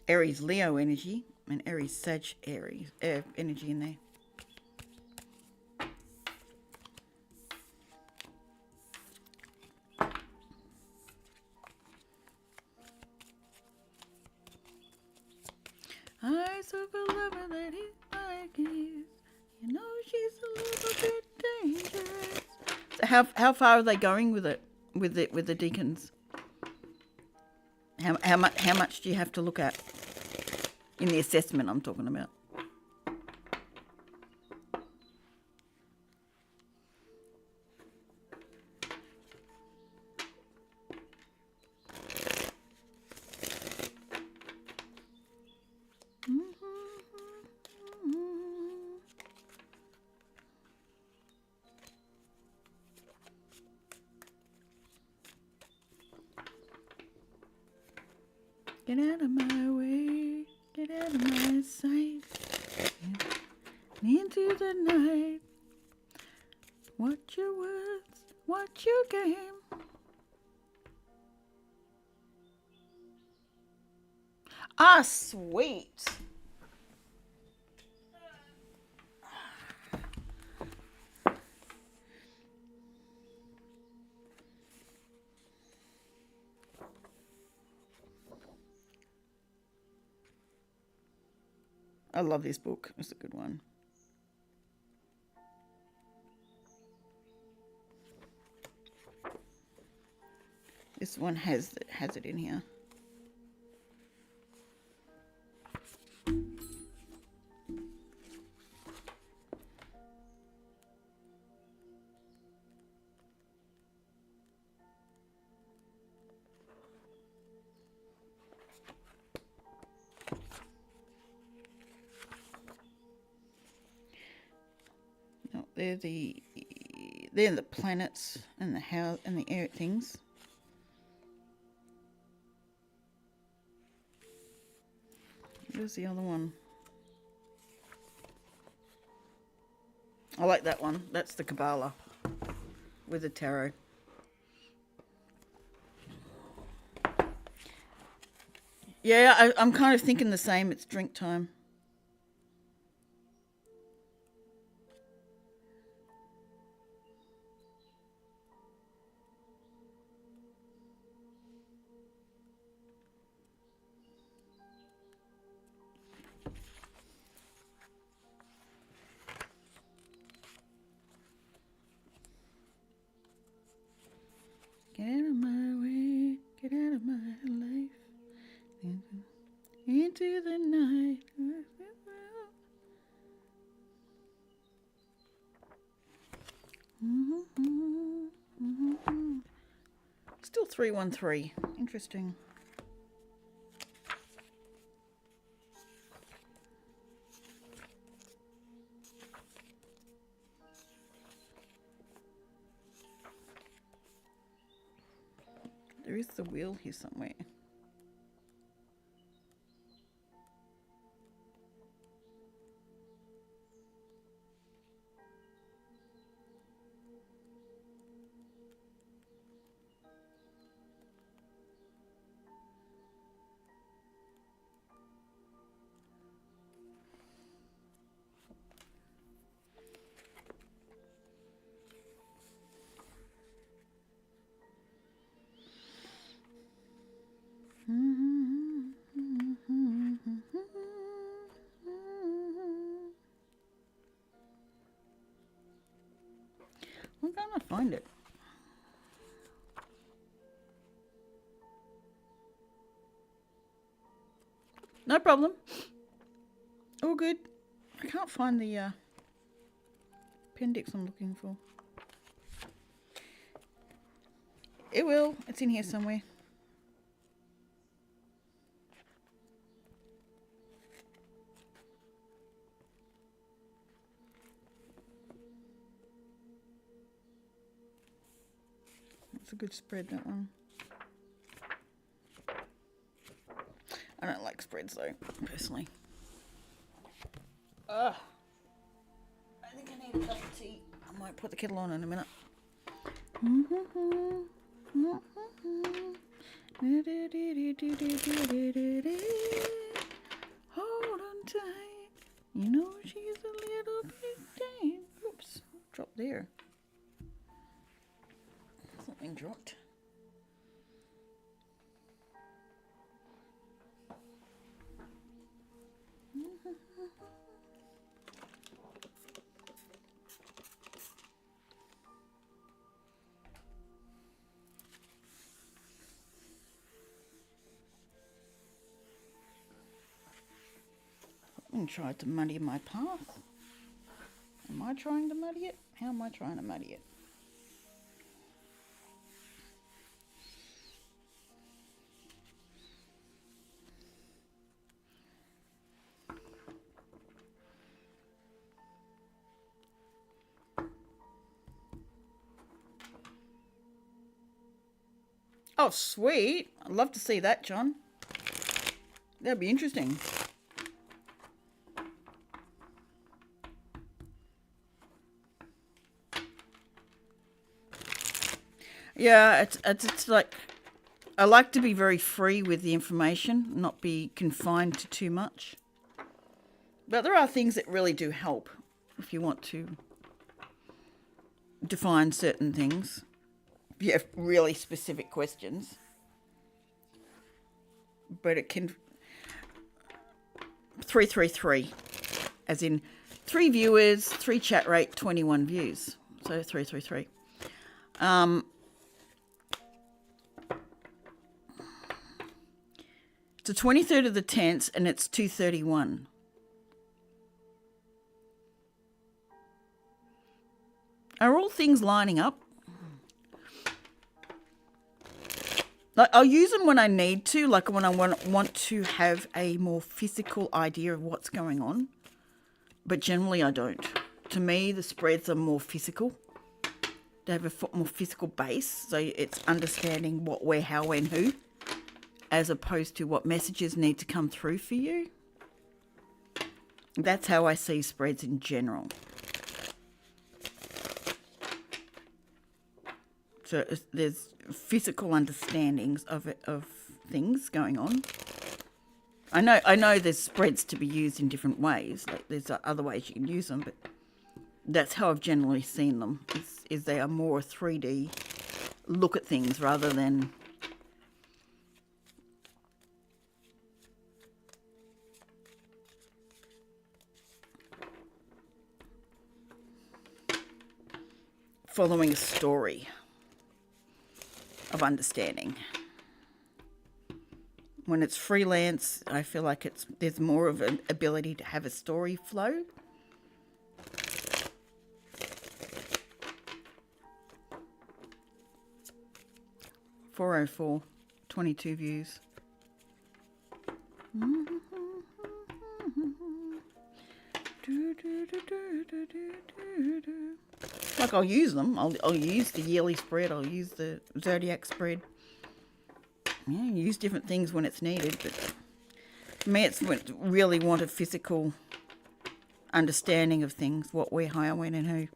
Aries Leo energy, and Aries Sag Aries energy in there. Eyes of a lover that is like his. You know she's a little bit dangerous. So how far are they going with it? With the deacons? How much do you have to look at in the assessment I'm talking about? Get out of my way, get out of my sight, into the night. Watch your words, watch your game. Ah, sweet. I love this book. It's a good one. This one has it in here. No, they're the planets and the house and the air things. Where's the other one? I like that one. That's the Kabbalah with the tarot. Yeah, I'm kind of thinking the same. It's drink time. Get out of my way, get out of my life, into the night. Still 313. Interesting. There is the wheel here somewhere. I'm gonna find it. No problem. All good. I can't find the appendix I'm looking for. It will. It's in here somewhere. It's a good spread, that one. I don't like spreads though, personally. Ugh. I think I need a cup of tea. I might put the kettle on in a minute. Hold on tight. You know she's a little bit tame. Oops, dropped there. Something dropped. And tried to muddy my path. Am I trying to muddy it? How am I trying to muddy it? Oh, sweet. I'd love to see that, John. That'd be interesting. Yeah, it's like, I like to be very free with the information, not be confined to too much. But there are things that really do help if you want to define certain things. If you have really specific questions. But it can... 333, as in 3 viewers, 3 chat rate, 21 views. So 333. It's the 23rd of the 10th and it's 2:31. Are all things lining up? Like, I'll use them when I need to, like when I want to have a more physical idea of what's going on. But generally I don't. To me, the spreads are more physical. They have a more physical base, so it's understanding what, where, how, when, who, as opposed to what messages need to come through for you. That's how I see spreads in general. So there's physical understandings of it, of things going on. I know there's spreads to be used in different ways. Like there's other ways you can use them, but that's how I've generally seen them. Is they are more 3D look at things rather than following a story of understanding. When it's freelance, I feel like there's more of an ability to have a story flow. $404, 22 views. Like I'll use them. I'll use the yearly spread. I'll use the zodiac spread. Yeah, use different things when it's needed. But for me, it's really want a physical understanding of things. What, where, how, when, and who.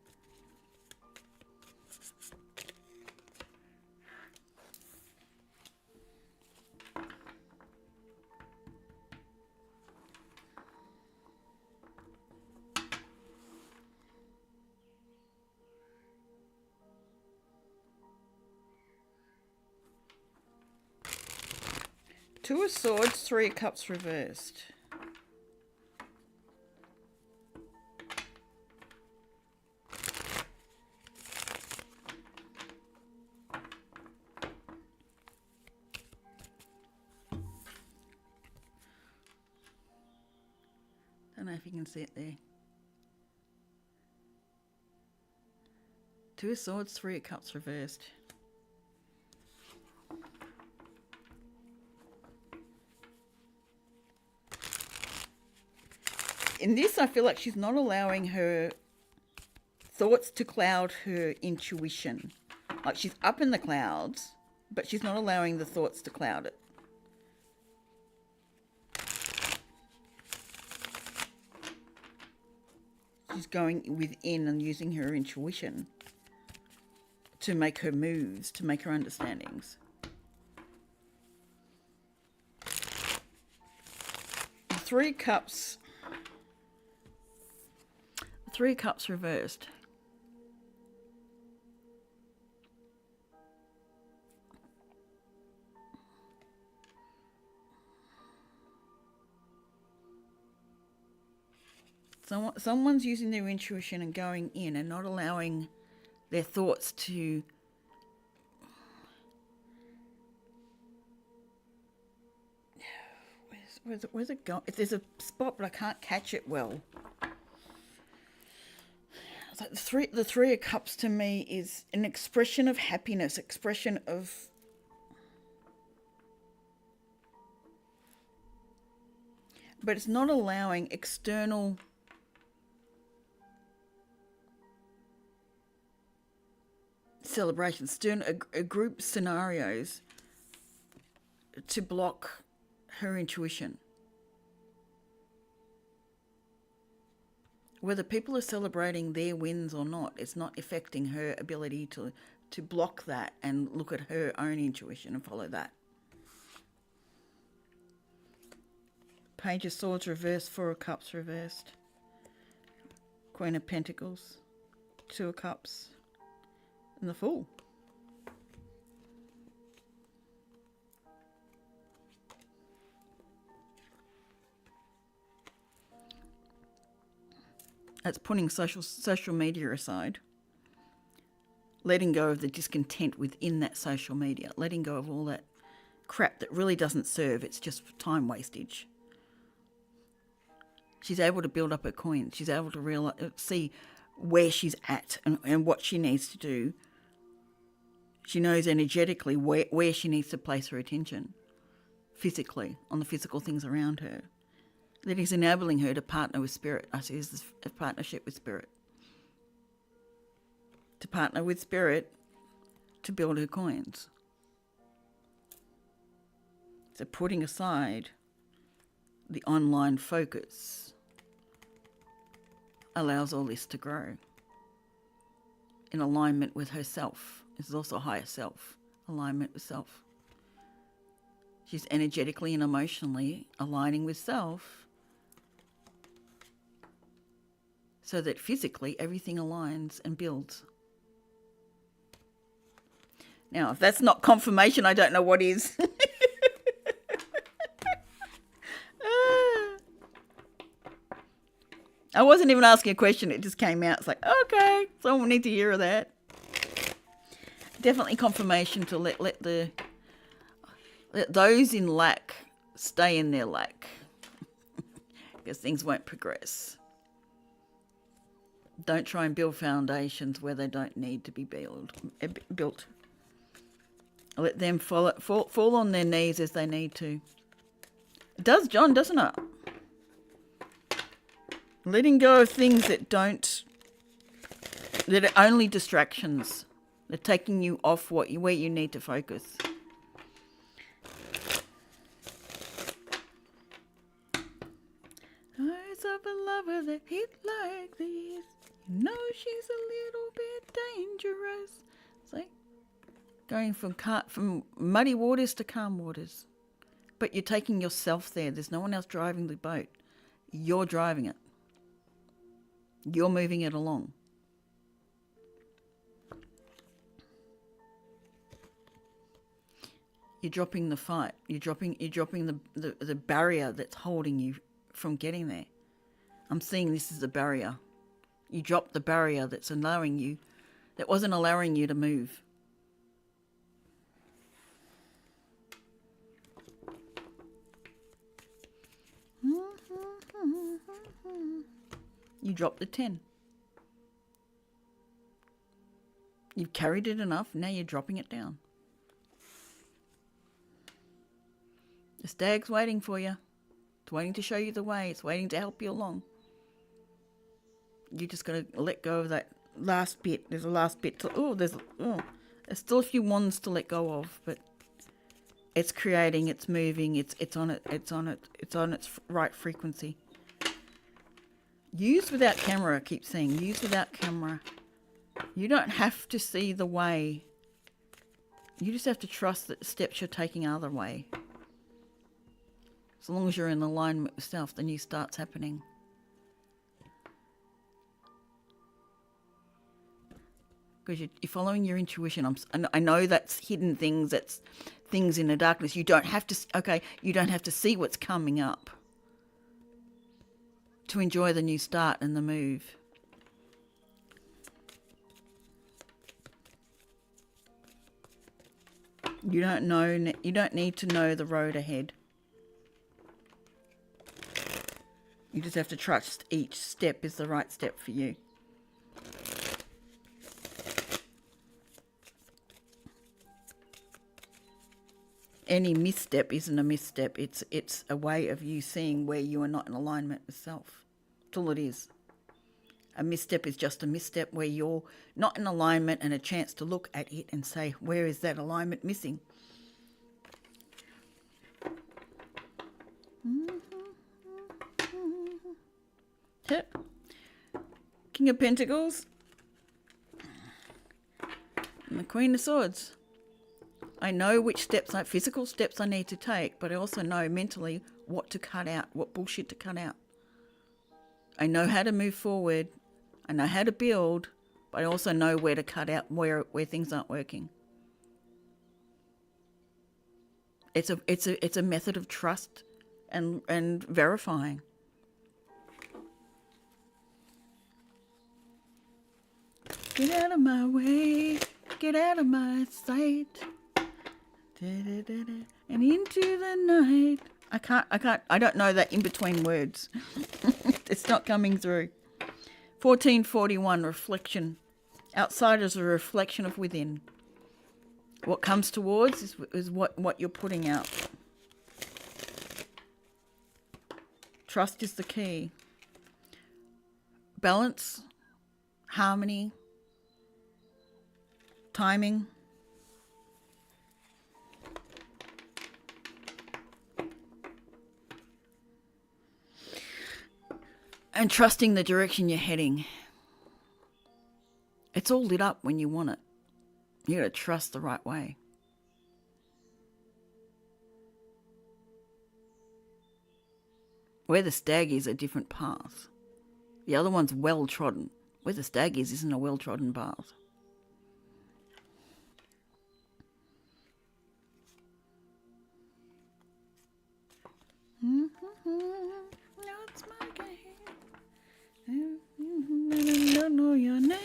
Two of Swords, Three of Cups reversed. Don't know if you can see it there. Two of Swords, Three of Cups reversed. In this, I feel like she's not allowing her thoughts to cloud her intuition. Like she's up in the clouds, but she's not allowing the thoughts to cloud it. She's going within and using her intuition to make her moves, to make her understandings. The Three Cups reversed. Someone's using their intuition and going in and not allowing their thoughts to where's it going? If there's a spot but I can't catch it well. It's like the three of Cups to me is an expression of happiness, expression of but it's not allowing external celebrations, a group scenarios to block her intuition. Whether people are celebrating their wins or not, it's not affecting her ability to block that and look at her own intuition and follow that. Page of Swords reversed, Four of Cups reversed, Queen of Pentacles, Two of Cups, and the Fool. That's putting social media aside, letting go of the discontent within that social media, letting go of all that crap that really doesn't serve. It's just time wastage. She's able to build up her coins. She's able to see where she's at and what she needs to do. She knows energetically where she needs to place her attention, physically, on the physical things around her. That is enabling her to partner with Spirit. I see this as a partnership with Spirit. To partner with Spirit to build her coins. So putting aside the online focus allows all this to grow in alignment with herself. This is also higher self, alignment with self. She's energetically and emotionally aligning with self so that physically everything aligns and builds. Now, if that's not confirmation, I don't know what is. I wasn't even asking a question. It just came out. It's like, okay, someone need to hear that. Definitely confirmation to let those in lack stay in their lack. Because things won't progress. Don't try and build foundations where they don't need to be built. Let them fall on their knees as they need to. It does, John, doesn't it? Letting go of things that are only distractions. They're taking you off where you need to focus. Eyes of a lover that hit like this. You know she's a little bit dangerous. See? Going from muddy waters to calm waters. But you're taking yourself there. There's no one else driving the boat. You're driving it. You're moving it along. You're dropping the fight. You're dropping the barrier that's holding you from getting there. I'm seeing this as a barrier. You dropped the barrier that wasn't allowing you to move. You dropped the 10. You've carried it enough, now you're dropping it down. The stag's waiting for you. It's waiting to show you the way. It's waiting to help you along. You just got to let go of that last bit. There's a last bit. There's still a few wands to let go of, but it's creating, it's moving, it's on its right frequency. Use without camera, I keep saying. Use without camera. You don't have to see the way. You just have to trust that the steps you're taking are the way. As long as you're in alignment with self, the new start's happening. Because you're following your intuition. I know that's hidden things, that's things in the darkness. You don't have to see what's coming up to enjoy the new start and the move. You don't need to know the road ahead. You just have to trust each step is the right step for you. Any misstep isn't a misstep. It's a way of you seeing where you are not in alignment with self. That's all it is. A misstep is just a misstep where you're not in alignment, and a chance to look at it and say, where is that alignment missing? King of Pentacles and the Queen of Swords. I know which physical steps I need to take, but I also know mentally what to cut out, what bullshit to cut out. I know how to move forward. I know how to build, but I also know where to cut out where things aren't working. It's a method of trust and verifying. Get out of my way, get out of my sight. And into the night. I don't know that in between words. It's not coming through. 1441, reflection. Outside is a reflection of within. What comes towards is what you're putting out. Trust is the key. Balance, harmony, timing. And trusting the direction you're heading. It's all lit up when you want it. You got to trust the right way. Where the stag is a different path. The other one's well trodden. Where the stag is isn't a well trodden path. It's my game. I don't know your name.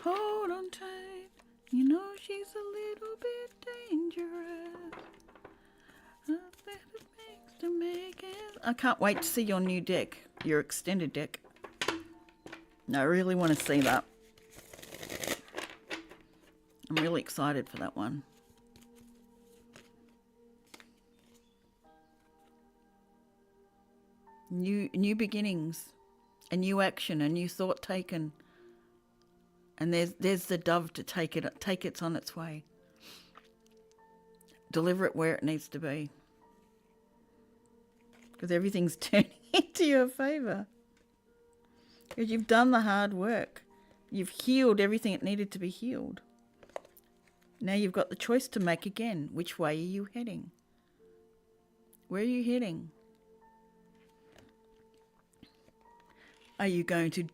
Hold on tight. You know she's a little bit dangerous. I can't wait to see your new deck, your extended deck. I really want to see that. I'm really excited for that one. New beginnings, a new action, a new thought taken, and there's the dove to take it on its way. Deliver it where it needs to be, because everything's turning into your favor. Because you've done the hard work, you've healed everything that needed to be healed. Now you've got the choice to make again. Which way are you heading? Where are you heading? Are you going to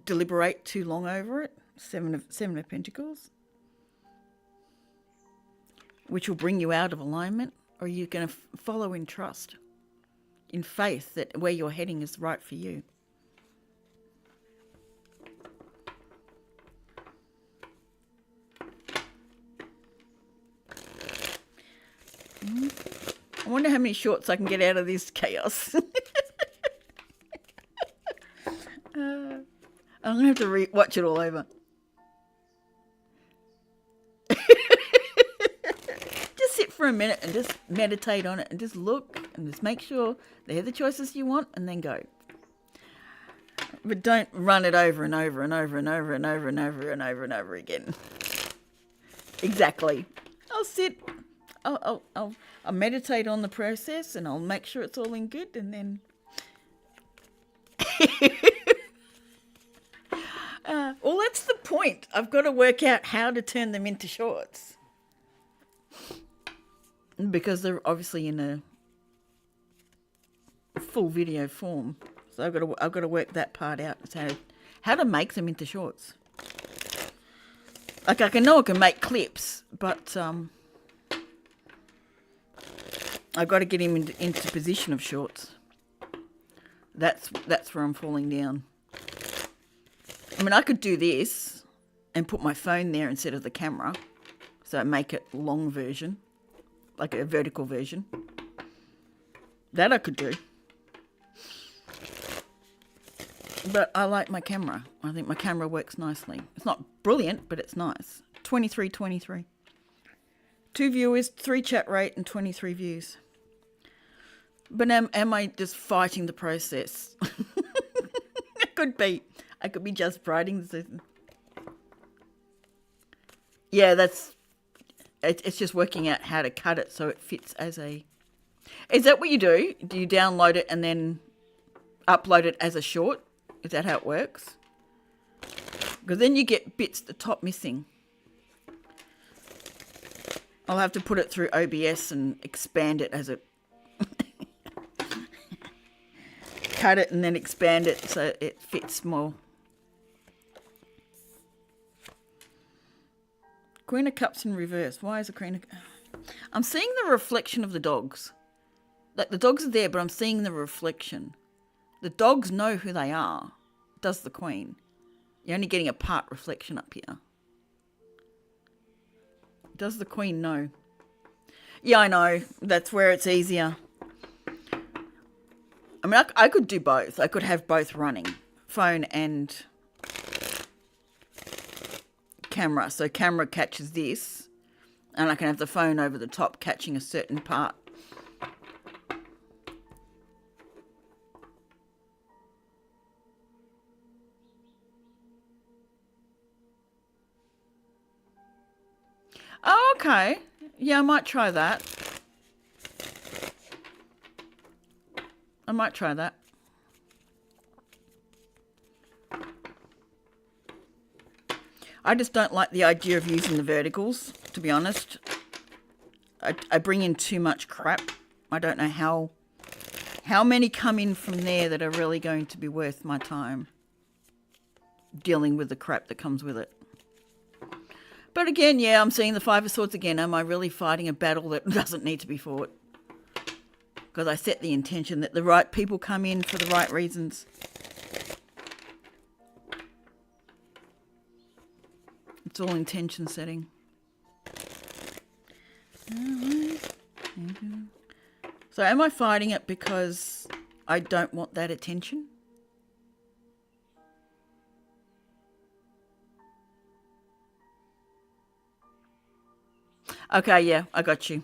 deliberate too long over it? Seven of Pentacles. Which will bring you out of alignment? Or are you going to follow in trust, in faith that where you're heading is right for you? I wonder how many shorts I can get out of this chaos. I'm going to have to watch it all over. Just sit for a minute and just meditate on it and just look and just make sure they're the choices you want, and then go. But don't run it over and over and over and over and over and over and over and over again. Exactly. I'll sit. I'll meditate on the process, and I'll make sure it's all in good, and then. Well, that's the point. I've got to work out how to turn them into shorts, because they're obviously in a full video form. So I've got to work that part out. How to make them into shorts. Like I can make clips, but I've got to get him into position of shorts. That's where I'm falling down. I mean, I could do this and put my phone there instead of the camera, so make it long version, like a vertical version. That I could do. But I like my camera. I think my camera works nicely. It's not brilliant, but it's nice. 23. 2 viewers, 3 chat rate, and 23 views. But am I just fighting the process? It could be. I could be just fighting the system. Yeah, it's just working out how to cut it so it fits as a... Is that what you do? Do you download it and then upload it as a short? Is that how it works? Because then you get bits at the top missing. I'll have to put it through OBS and expand it as it... Cut it and then expand it so it fits more. Queen of Cups in reverse. Why is a Queen of... I'm seeing the reflection of the dogs. Like the dogs are there, but I'm seeing the reflection. The dogs know who they are. Does the Queen. You're only getting a part reflection up here. Does the Queen know? Yeah, I know. That's where it's easier. I mean, I could do both. I could have both running. Phone and camera. So camera catches this. And I can have the phone over the top catching a certain part. Oh, okay. Yeah, I might try that. I might try that. I just don't like the idea of using the verticals, to be honest. I bring in too much crap. I don't know how many come in from there that are really going to be worth my time dealing with the crap that comes with it. But again, yeah, I'm seeing the Five of Swords again. Am I really fighting a battle that doesn't need to be fought? Because I set the intention that the right people come in for the right reasons. It's all intention setting. So am I fighting it because I don't want that attention? Okay, yeah, I got you.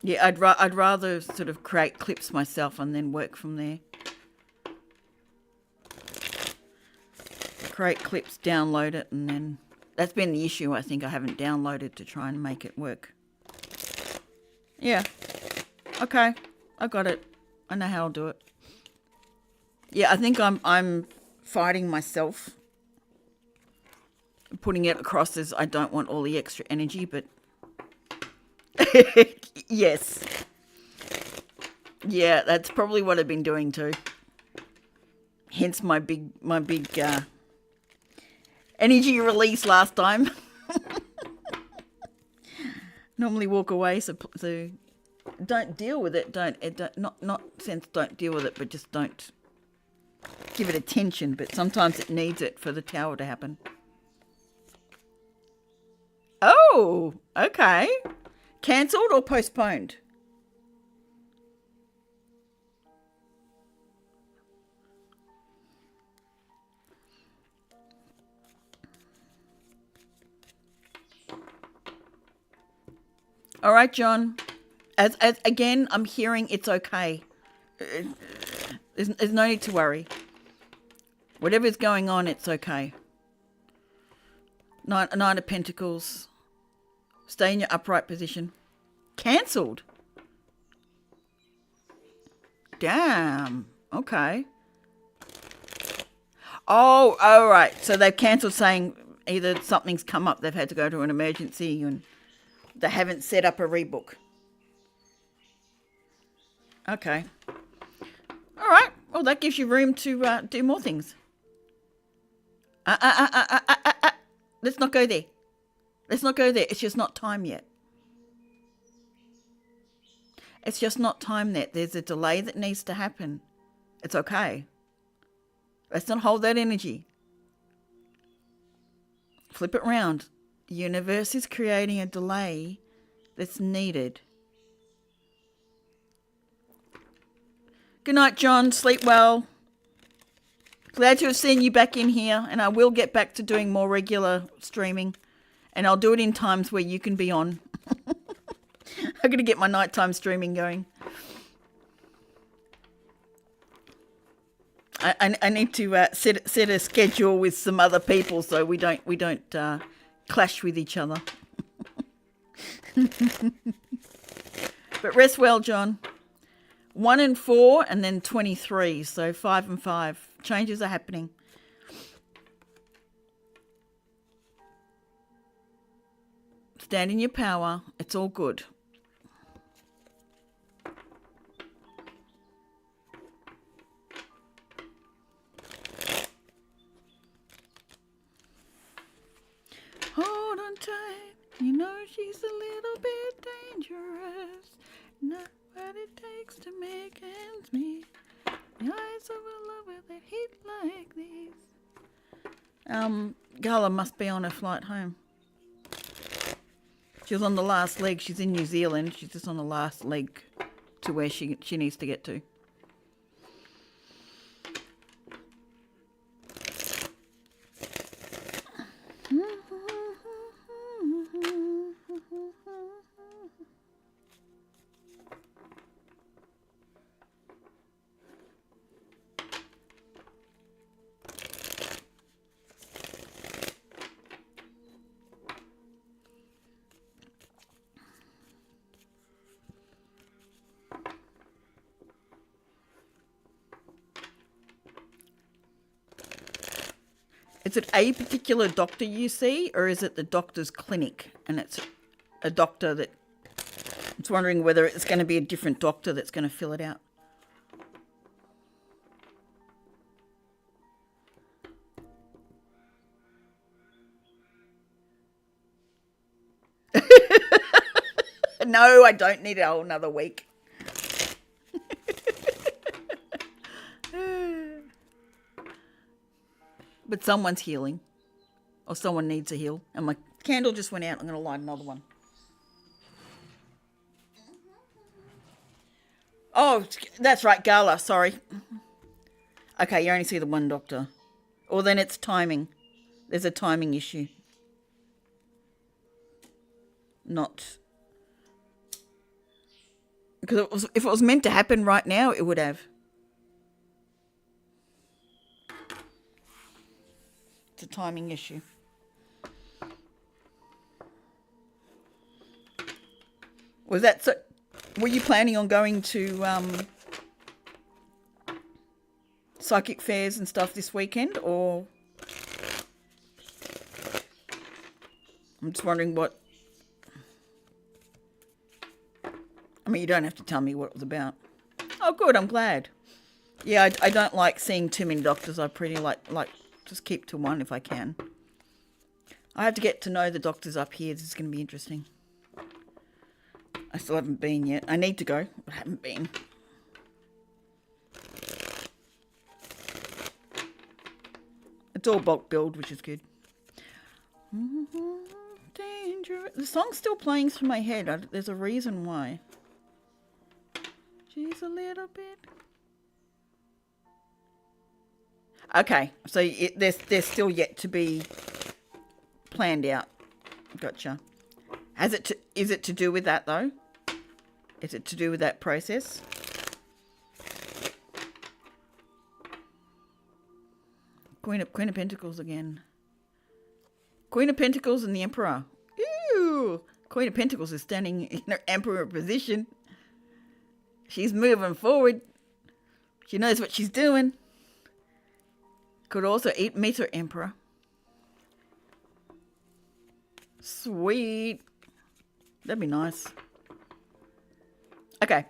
Yeah, I'd rather sort of create clips myself and then work from there. Create clips, download it, and then... That's been the issue, I think. I haven't downloaded to try and make it work. Yeah. Okay. I got it. I know how I'll do it. Yeah, I think I'm fighting myself. Putting it across as I don't want all the extra energy, but... Yes. Yeah, that's probably what I've been doing too. Hence my big energy release last time. Normally walk away, so don't deal with it. Not sense don't deal with it, but just don't give it attention. But sometimes it needs it for the tower to happen. Oh, okay. Cancelled or postponed? All right, John. As again, I'm hearing it's okay. There's no need to worry. Whatever's going on, it's okay. Nine of Pentacles. Stay in your upright position. Cancelled. Damn. Okay. Oh, all right. So they've cancelled, saying either something's come up, they've had to go to an emergency, and they haven't set up a rebook. Okay. All right. Well, that gives you room to do more things. Let's not go there. Let's not go there. It's just not time yet. It's just not time yet. There's a delay that needs to happen. It's okay. Let's not hold that energy. Flip it round. The universe is creating a delay that's needed. Good night, John. Sleep well. Glad to have seen you back in here, and I will get back to doing more regular streaming, and I'll do it in times where you can be on. I'm going to get my nighttime streaming going. I need to set a schedule with some other people so we don't clash with each other. But rest well, John. 1 and 4, and then 23. So 5 and 5. Changes are happening. Stand in your power. It's all good. Hold on tight. You know she's a little bit dangerous. Not what it takes to make ends meet. The eyes of a lover that hit like these. Gala must be on her flight home. She was on the last leg. She's in New Zealand. She's just on the last leg to where she needs to get to. Is it a particular doctor you see, or is it the doctor's clinic? And it's a doctor that... It's wondering whether it's going to be a different doctor that's going to fill it out. No, I don't need a whole another week. But someone's healing. Or someone needs to heal. And my candle just went out. I'm going to light another one. Oh, that's right. Gala. Sorry. Okay, you only see the one doctor. Or then it's timing. There's a timing issue. Not... Because if it was meant to happen right now, it would have. It's a timing issue. Was that so? Were you planning on going to psychic fairs and stuff this weekend, or? I'm just wondering what. I mean, you don't have to tell me what it was about. Oh, good. I'm glad. Yeah, I don't like seeing too many doctors. I pretty like just keep to one if I can. I have to get to know the doctors up here. This is going to be interesting. I still haven't been yet. I need to go, but I haven't been. It's all bulk build, which is good. Danger. The song's still playing through my head. There's a reason why. She's a little bit... Okay, so they're still yet to be planned out. Gotcha. Is it to do with that, though? Is it to do with that process? Queen of Pentacles again. Queen of Pentacles and the Emperor. Ew! Queen of Pentacles is standing in her Emperor position. She's moving forward. She knows what she's doing. Could also meet her Emperor. Sweet. That'd be nice. Okay.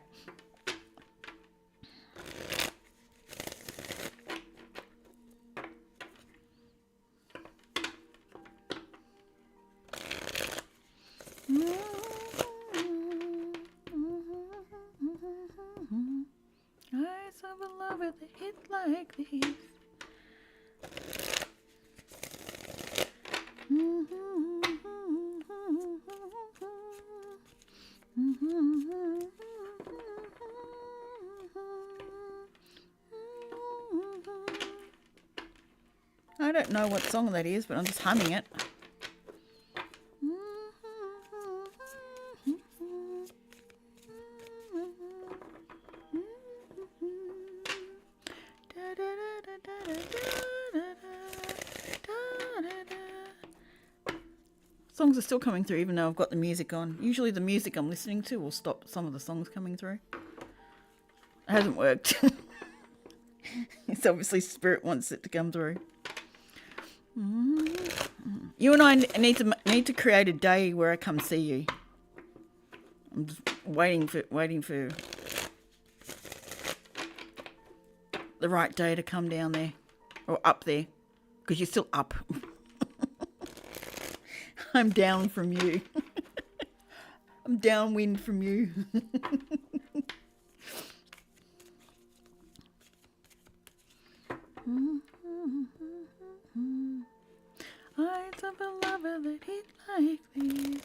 Eyes of a lover that hit like these. I don't know what song that is, but I'm just humming it. Songs are still coming through even though I've got the music on. Usually the music I'm listening to will stop some of the songs coming through. It hasn't worked. It's obviously Spirit wants it to come through. You and I need to create a day where I come see you. I'm just waiting for the right day to come down there or up there, because you're still up. I'm down from you. I'm downwind from you. Eyes of a lover that hit like this.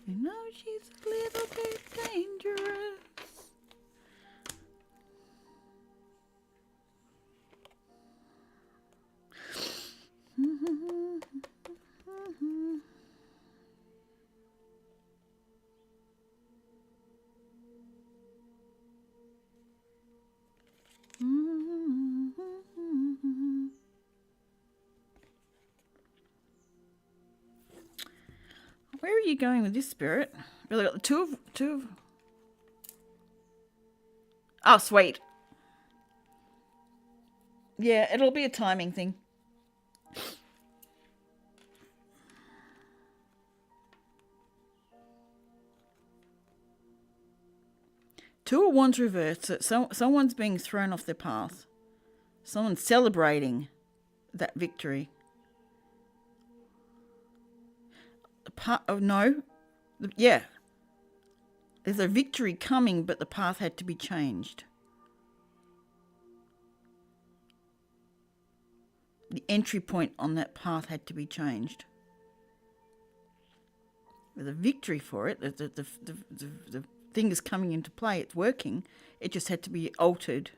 You know she's a little bit dangerous. Where are you going with this, Spirit? Really got the two of... Oh, sweet. Yeah, it'll be a timing thing. Two of Wands reversed. So someone's being thrown off their path. Someone's celebrating that victory. Yeah. There's a victory coming, but the path had to be changed. The entry point on that path had to be changed. There's a victory for it. The thing is coming into play. It's working. It just had to be altered.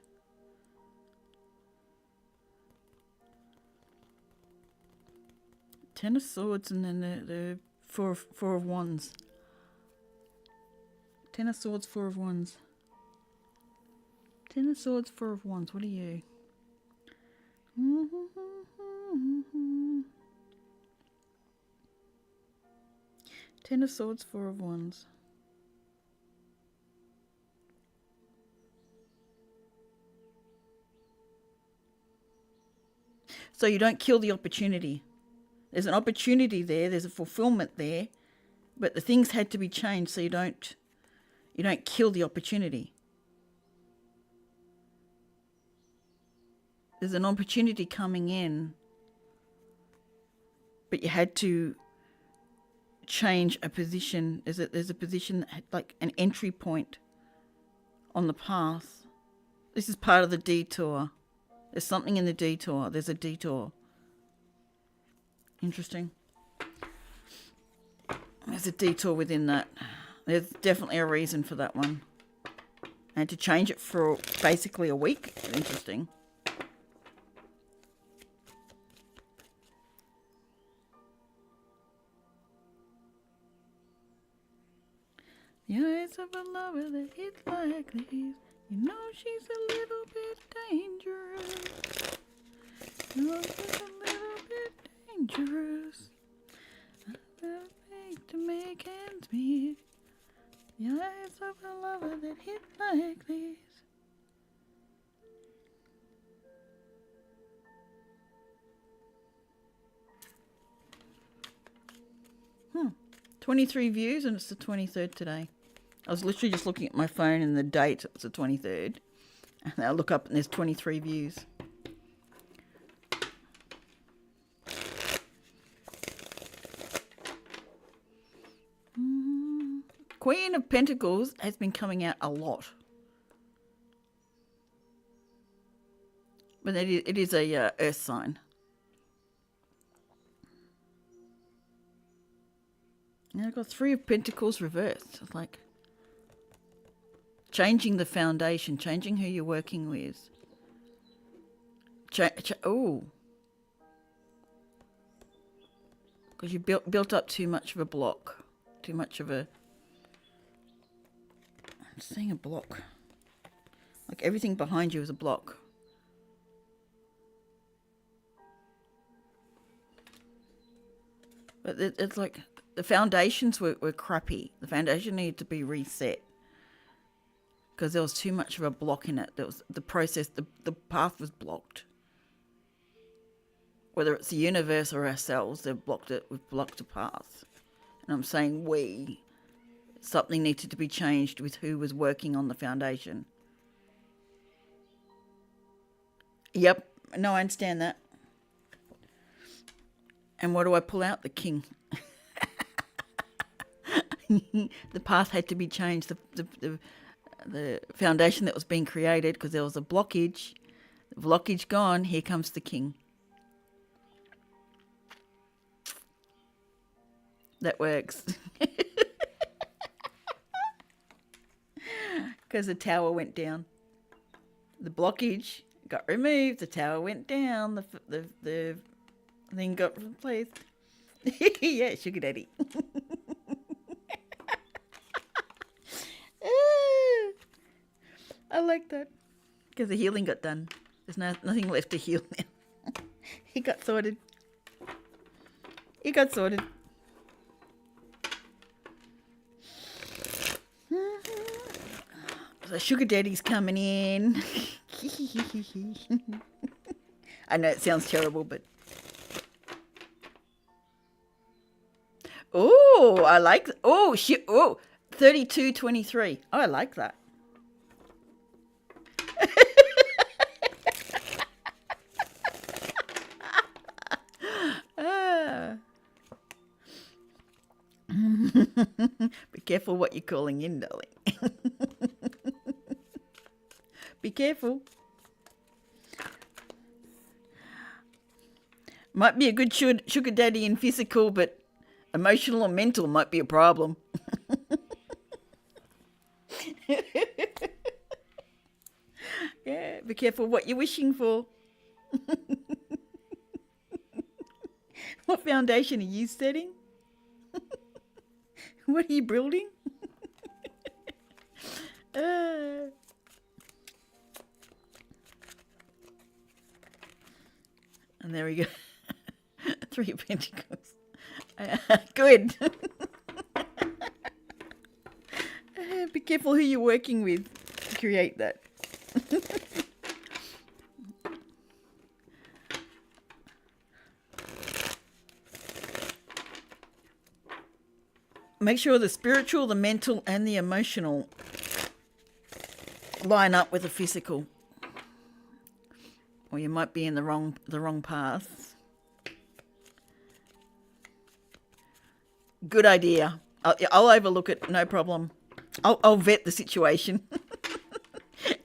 Ten of Swords and then the Four of Wands. Ten of Swords, Four of Wands. Ten of Swords, Four of Wands. What are you? Ten of Swords, Four of Wands. So you don't kill the opportunity. There's an opportunity there. There's a fulfillment there, but the things had to be changed so you don't kill the opportunity. There's an opportunity coming in, but you had to change a position. There's a position like an entry point on the path. This is part of the detour. There's something in the detour. There's a detour. Interesting. There's a detour within that. There's definitely a reason for that one. And to change it for basically a week. Interesting. The eyes of a lover that hit like this. You know she's a little bit dangerous. You know she's a little dangerous. To make ends meet. The eyes of a lover that hit like this. 23 views, and it's the 23rd today. I was literally just looking at my phone and the date, it's the 23rd. And I look up and there's 23 views. Queen of Pentacles has been coming out a lot. But it is a earth sign. And I've got Three of Pentacles reversed. It's like changing the foundation, changing who you're working with. Oh. Because you built up too much of a block. Too much of a... I'm seeing a block. Like everything behind you is a block. But it's like... The foundations were crappy. The foundation needed to be reset because there was too much of a block in it. There was the process, the path was blocked. Whether it's the universe or ourselves, they've blocked it. We've blocked a path. And I'm saying something needed to be changed with who was working on the foundation. Yep. No, I understand that. And what do I pull out? The King. The path had to be changed. The foundation that was being created, because there was a blockage. The blockage gone. Here comes the King. That works. Because the tower went down. The blockage got removed. The tower went down. The thing got replaced. Yeah, sugar daddy. I like that. Because the healing got done. There's nothing left to heal now. He got sorted. He got sorted. So sugar daddy's coming in. I know it sounds terrible, but... Oh, I like... Oh, shit. Oh, 32-23. Oh, I like that. Be careful what you're calling in, darling. Be careful. Might be a good sugar daddy in physical, but emotional or mental might be a problem. Yeah, be careful what you're wishing for. What foundation are you setting? What are you building? And there we go. Three of Pentacles. Good. Be careful who you're working with to create that. Make sure the spiritual, the mental, and the emotional line up with the physical, or you might be in the wrong path. Good idea. I'll overlook it, no problem. I'll vet the situation.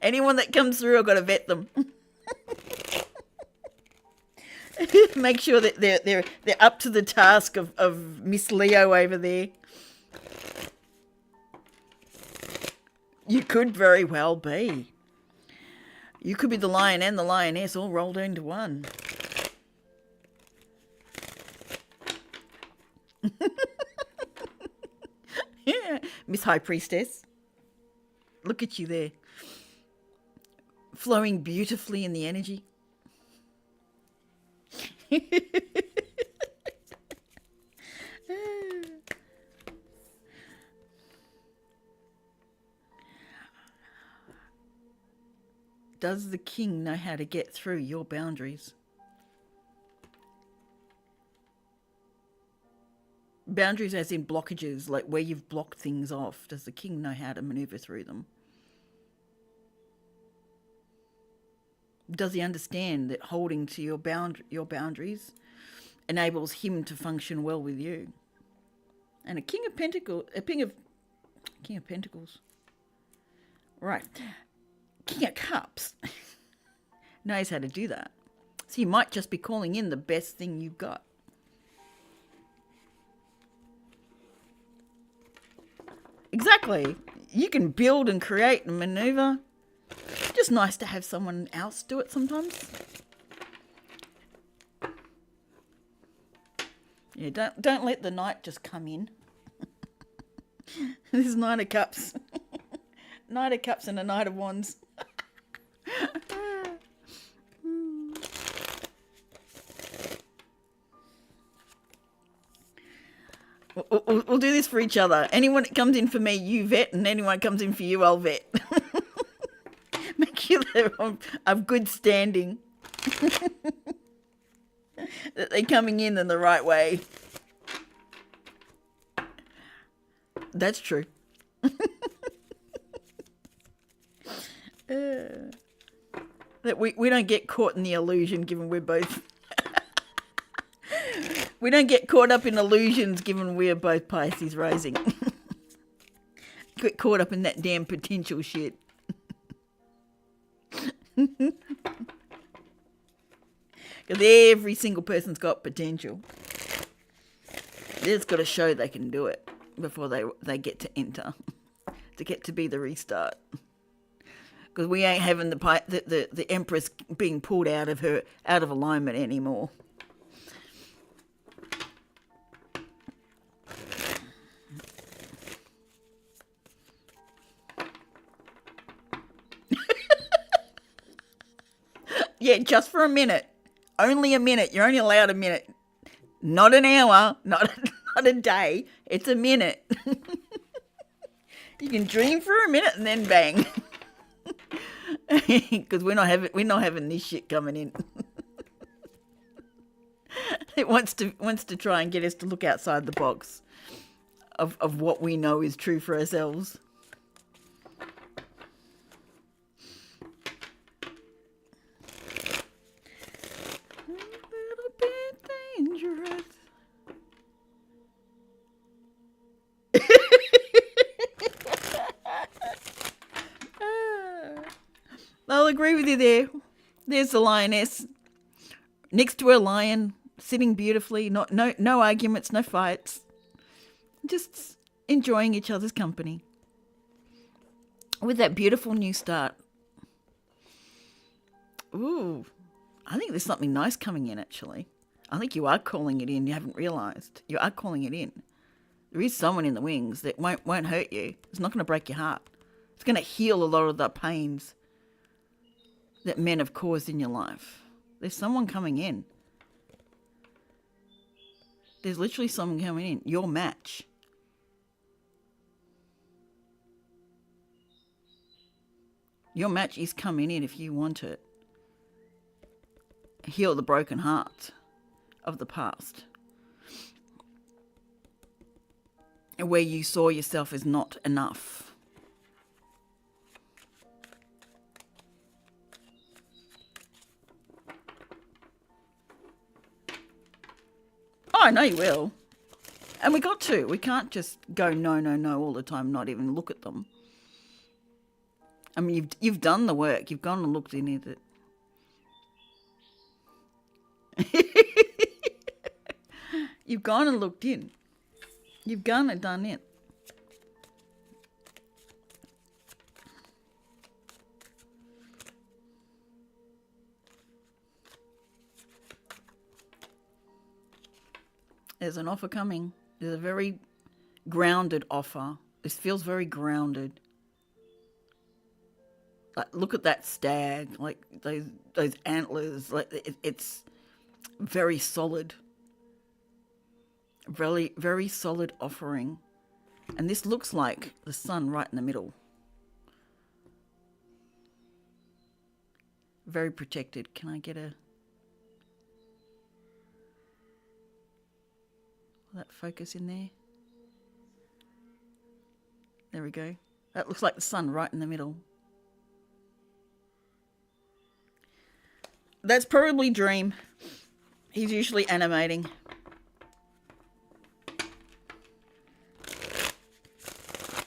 Anyone that comes through, I've got to vet them. Make sure that they're up to the task of Miss Leo over there. You could very well be. You could be the lion and the lioness all rolled into one. Yeah, Miss High Priestess. Look at you there. Flowing beautifully in the energy. Does the king know how to get through your boundaries? Boundaries as in blockages, like where you've blocked things off. Does the king know how to maneuver through them? Does he understand that holding to your boundaries enables him to function well with you? And a king of pentacles. Right. King of cups knows how to do that. So you might just be calling in the best thing you've got. Exactly. You can build and create and maneuver. Just nice to have someone else do it sometimes. Yeah, don't let the Knight just come in. This is Knight of Cups. Knight of Cups and a Knight of Wands. We'll do this for each other. Anyone that comes in for me, you vet, and anyone that comes in for you, I'll vet. Make sure they're of good standing. That they're coming in the right way. That's true. That we don't get caught in the illusion, given we're both... We don't get caught up in illusions, given we're both Pisces rising. Get caught up in that damn potential shit. Because every single person's got potential. They just got to show they can do it before they get to enter, to get to be the restart. Because we ain't having the Empress being pulled out of alignment anymore. Yeah, just for a minute. Only a minute. You're only allowed a minute. Not an hour. Not a day. It's a minute. You can dream for a minute and then bang. Because we're not having this shit coming in. It wants to try and get us to look outside the box of what we know is true for ourselves. I'll agree with you there. There's the lioness next to her lion, sitting beautifully. No arguments, no fights. Just enjoying each other's company with that beautiful new start. Ooh, I think there's something nice coming in, actually. I think you are calling it in. You haven't realised. You are calling it in. There is someone in the wings that won't hurt you. It's not going to break your heart. It's going to heal a lot of the pains that men have caused in your life. There's someone coming in. There's literally someone coming in. Your match. Your match is coming in if you want it. Heal the broken heart of the past. Where you saw yourself as not enough. Oh, I know you will. And we got to. We can't just go no all the time, not even look at them. I mean, you've done the work. You've gone and looked in it. You've gone and looked in. You've gone and done it. There's an offer coming. There's a very grounded offer. This feels very grounded. Like, look at that stag, like those antlers. Like it's very solid. Very, very solid offering. And this looks like the sun right in the middle. Very protected. Can I get that focus in there? There we go. That looks like the sun right in the middle. That's probably Dream. He's usually animating.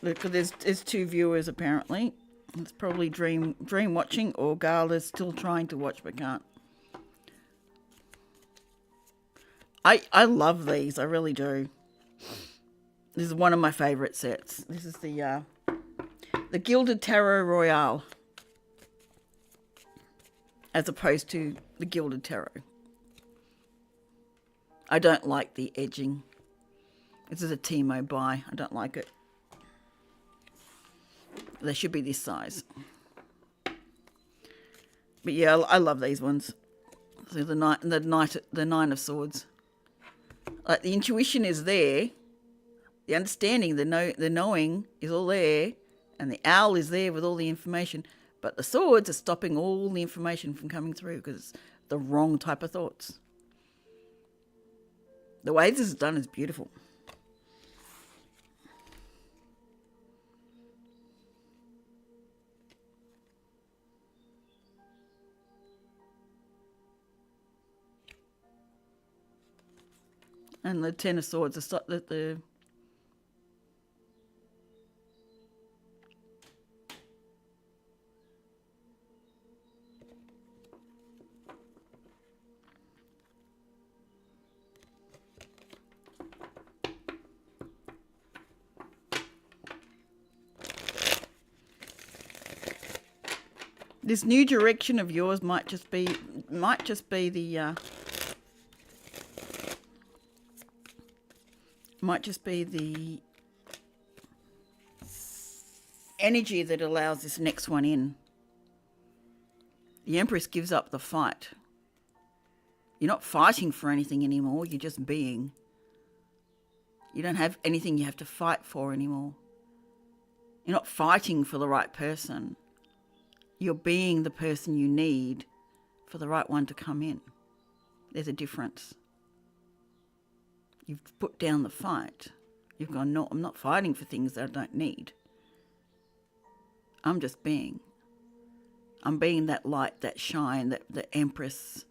Look, there's two viewers apparently. It's probably Dream watching, or Gala's still trying to watch but can't. I love these. I really do. This is one of my favourite sets. This is the Gilded Tarot Royale, as opposed to the Gilded Tarot. I don't like the edging. This is a Timo buy. I don't like it. They should be this size. But yeah, I love these ones. So the Nine of Swords. Like, the intuition is there. The understanding, the knowing is all there, and the owl is there with all the information. But the swords are stopping all the information from coming through because it's the wrong type of thoughts. The way this is done is beautiful. And the Ten of Swords, this new direction of yours might just be the energy that allows this next one in. The Empress gives up the fight. You're not fighting for anything anymore. You're just being. You don't have anything you have to fight for anymore. You're not fighting for the right person. You're being the person you need for the right one to come in. There's a difference. You've put down the fight. You've gone, no, I'm not fighting for things that I don't need. I'm just being. I'm being that light, that shine, the Empress,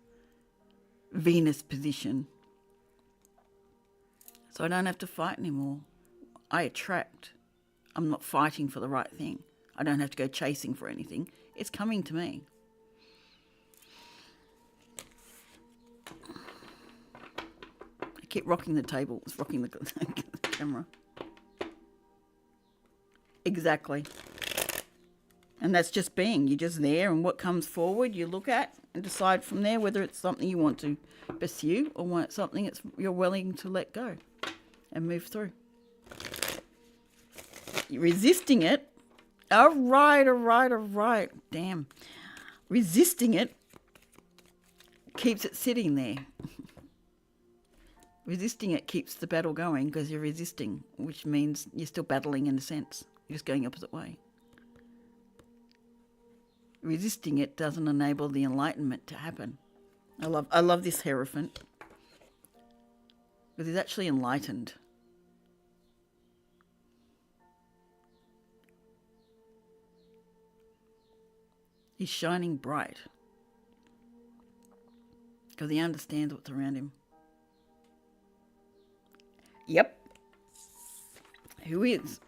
Venus position. So I don't have to fight anymore. I attract. I'm not fighting for the right thing. I don't have to go chasing for anything. It's coming to me. I keep rocking the table. It's rocking the camera. Exactly. And that's just being. You're just there, and what comes forward you look at and decide from there whether it's something you want to pursue or something that's you're willing to let go and move through. You're resisting it. All right. Damn. Resisting it keeps it sitting there. Resisting it keeps the battle going because you're resisting, which means you're still battling in a sense. You're just going the opposite way. Resisting it doesn't enable the enlightenment to happen. I love this Hierophant because he's actually enlightened. He's shining bright because he understands what's around him. Yep. Who is?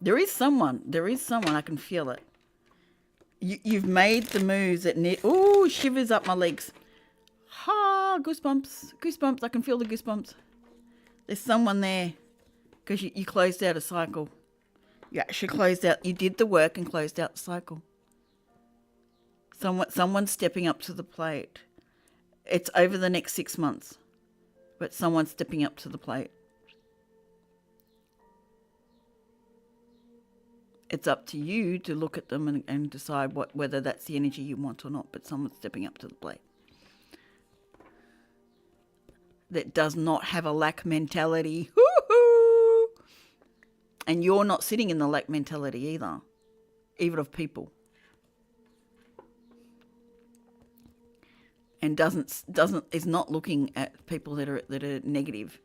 There is someone. I can feel it. You've made the moves that need... Ooh, shivers up my legs. Ha, goosebumps. I can feel the goosebumps. There's someone there because you closed out a cycle. You actually closed out... You did the work and closed out the cycle. Someone's stepping up to the plate. It's over the next 6 months, but someone's stepping up to the plate. It's up to you to look at them and decide whether that's the energy you want or not, but someone's stepping up to the plate. That does not have a lack mentality. Woo-hoo! And you're not sitting in the lack mentality either, even of people. and is not looking at people that are negative.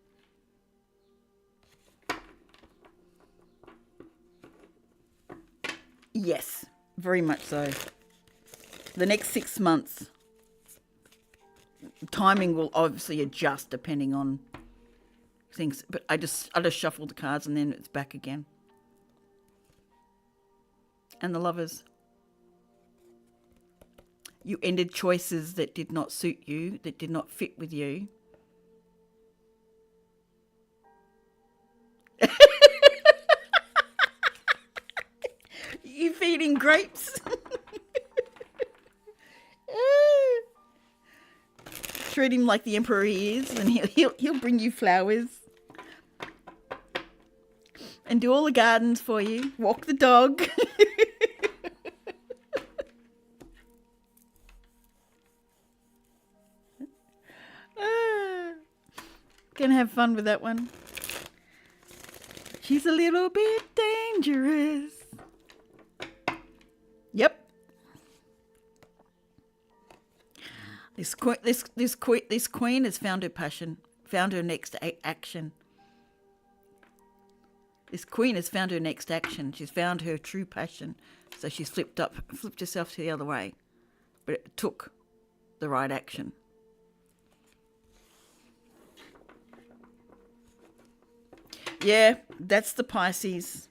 Yes, very much so. The next 6 months, timing will obviously adjust depending on things. But I just shuffle the cards and then it's back again. And the Lovers. You ended choices that did not suit you, that did not fit with you. You feeding grapes? Treat him like the emperor he is, and he'll bring you flowers and do all the gardens for you. Walk the dog. Gonna have fun with that one. She's a little bit dangerous. Yep. This queen has found her passion, found her next action. This queen has found her next action. She's found her true passion. So she's flipped herself to the other way. But it took the right action. Yeah, that's the Pisces.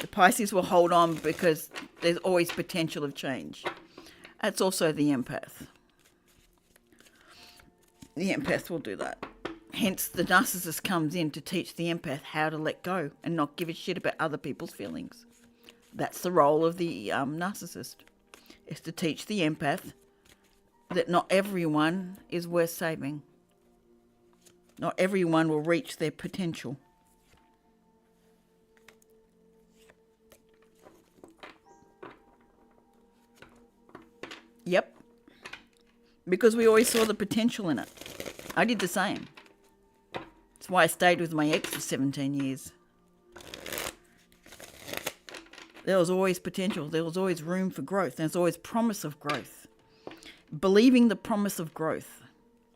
The Pisces will hold on because there's always potential of change. That's also the empath. The empath will do that. Hence, the narcissist comes in to teach the empath how to let go and not give a shit about other people's feelings. That's the role of the narcissist, is to teach the empath that not everyone is worth saving. Not everyone will reach their potential. Yep. Because we always saw the potential in it. I did the same. That's why I stayed with my ex for 17 years. There was always potential. There was always room for growth. There's always promise of growth. Believing the promise of growth.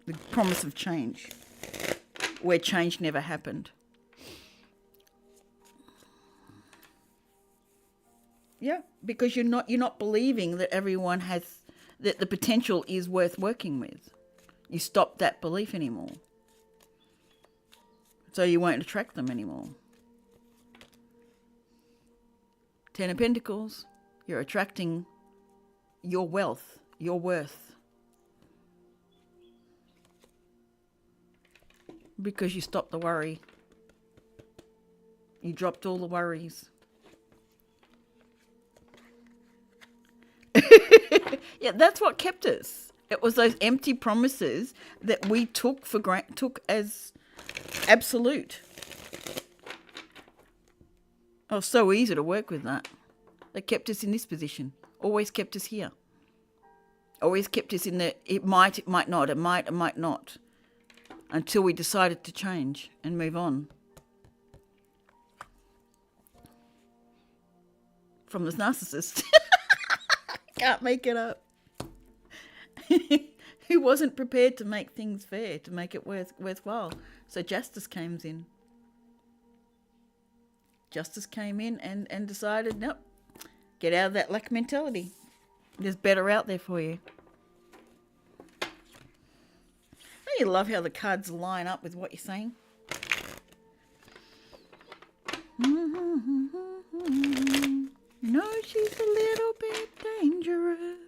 The promise of change. Where change never happened. Yeah, because you're not believing that everyone has, that the potential is worth working with. You stop that belief anymore. So you won't attract them anymore. 10 of Pentacles, you're attracting your wealth, your worth. Because you stopped the worry. You dropped all the worries. Yeah, that's what kept us. It was those empty promises that we took as absolute. Oh, so easy to work with that. They kept us in this position. Always kept us here. Always kept us in the it might not, it might not. Until we decided to change and move on. From this narcissist. Can't make it up. Who wasn't prepared to make things fair, to make it worthwhile. So justice came in. Justice came in and decided, nope, get out of that lack mentality. There's better out there for you. Don't you love how the cards line up with what you're saying? No, she's a little bit dangerous.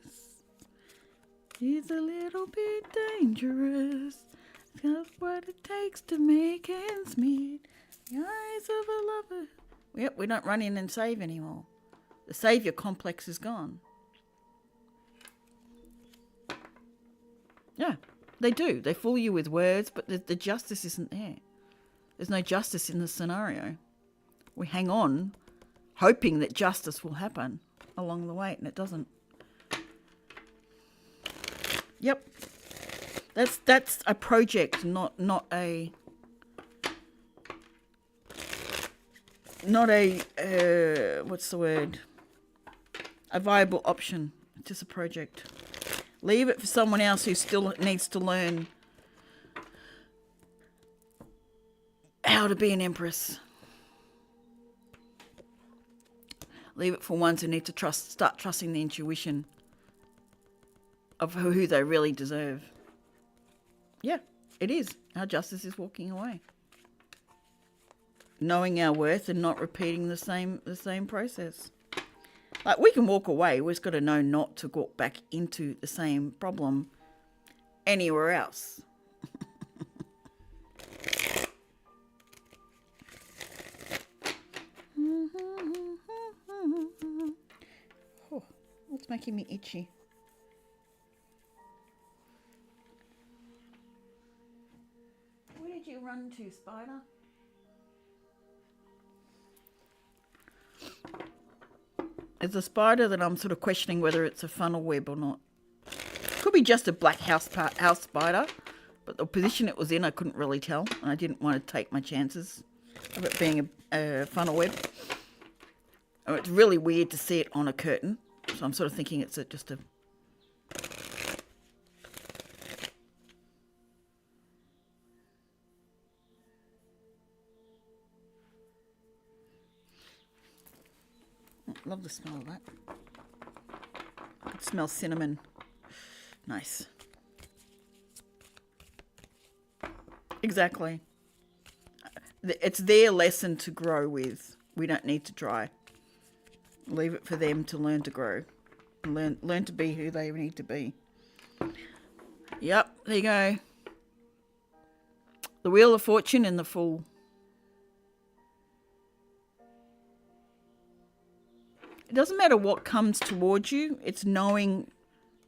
She's a little bit dangerous. That's what it takes to make ends meet. The eyes of a lover. Yep, we don't run in and save anymore. The savior complex is gone. Yeah, they do. They fool you with words, but the justice isn't there. There's no justice in the scenario. We hang on, hoping that justice will happen along the way, and it doesn't. Yep. That's a project, not a what's the word? A viable option. It's just a project. Leave it for someone else who still needs to learn how to be an empress. Leave it for ones who need to start trusting the intuition of who they really deserve. Yeah, it is. Our justice is walking away. Knowing our worth and not repeating the same process. Like, we can walk away. We've just got to know not to go back into the same problem anywhere else. Oh, what's making me itchy? Where did you run to, spider? It's a spider that I'm sort of questioning whether it's a funnel web or not. Could be just a black house spider, but the position it was in I couldn't really tell, and I didn't want to take my chances of it being a funnel web. Oh, it's really weird to see it on a curtain, so I'm sort of thinking it's just a... Love the smell of that. I could smell cinnamon. Nice. Exactly. It's their lesson to grow with. We don't need to try. Leave it for them to learn to grow. Learn to be who they need to be. Yep, there you go. The Wheel of Fortune and the Fool. It doesn't matter what comes towards you. It's knowing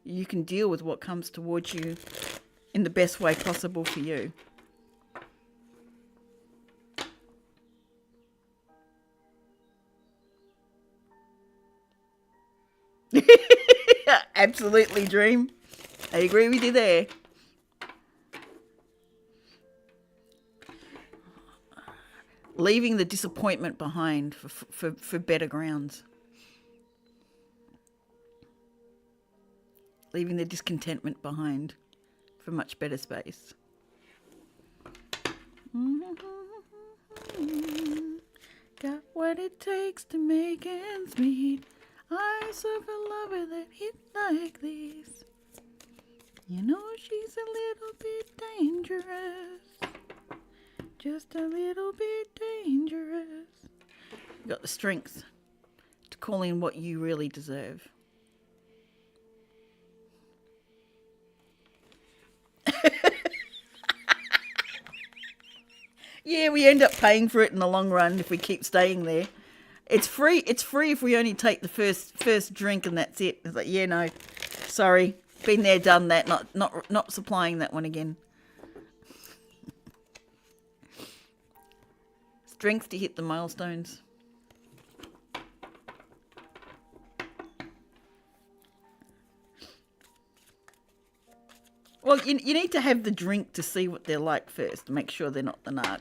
you can deal with what comes towards you in the best way possible for you. Absolutely, Dream. I agree with you there. Leaving the disappointment behind for better grounds. Leaving the discontentment behind for much better space. Got what it takes to make ends meet. I serve a lover that hit like this. You know she's a little bit dangerous. Just a little bit dangerous. You got the strength to call in what you really deserve. Yeah, we end up paying for it in the long run if we keep staying there. It's free. It's free if we only take the first drink and that's it. It's like, yeah, no, sorry, been there, done that. Not supplying that one again. Strength to hit the milestones. Well, you need to have the drink to see what they're like first, to make sure they're not the narc.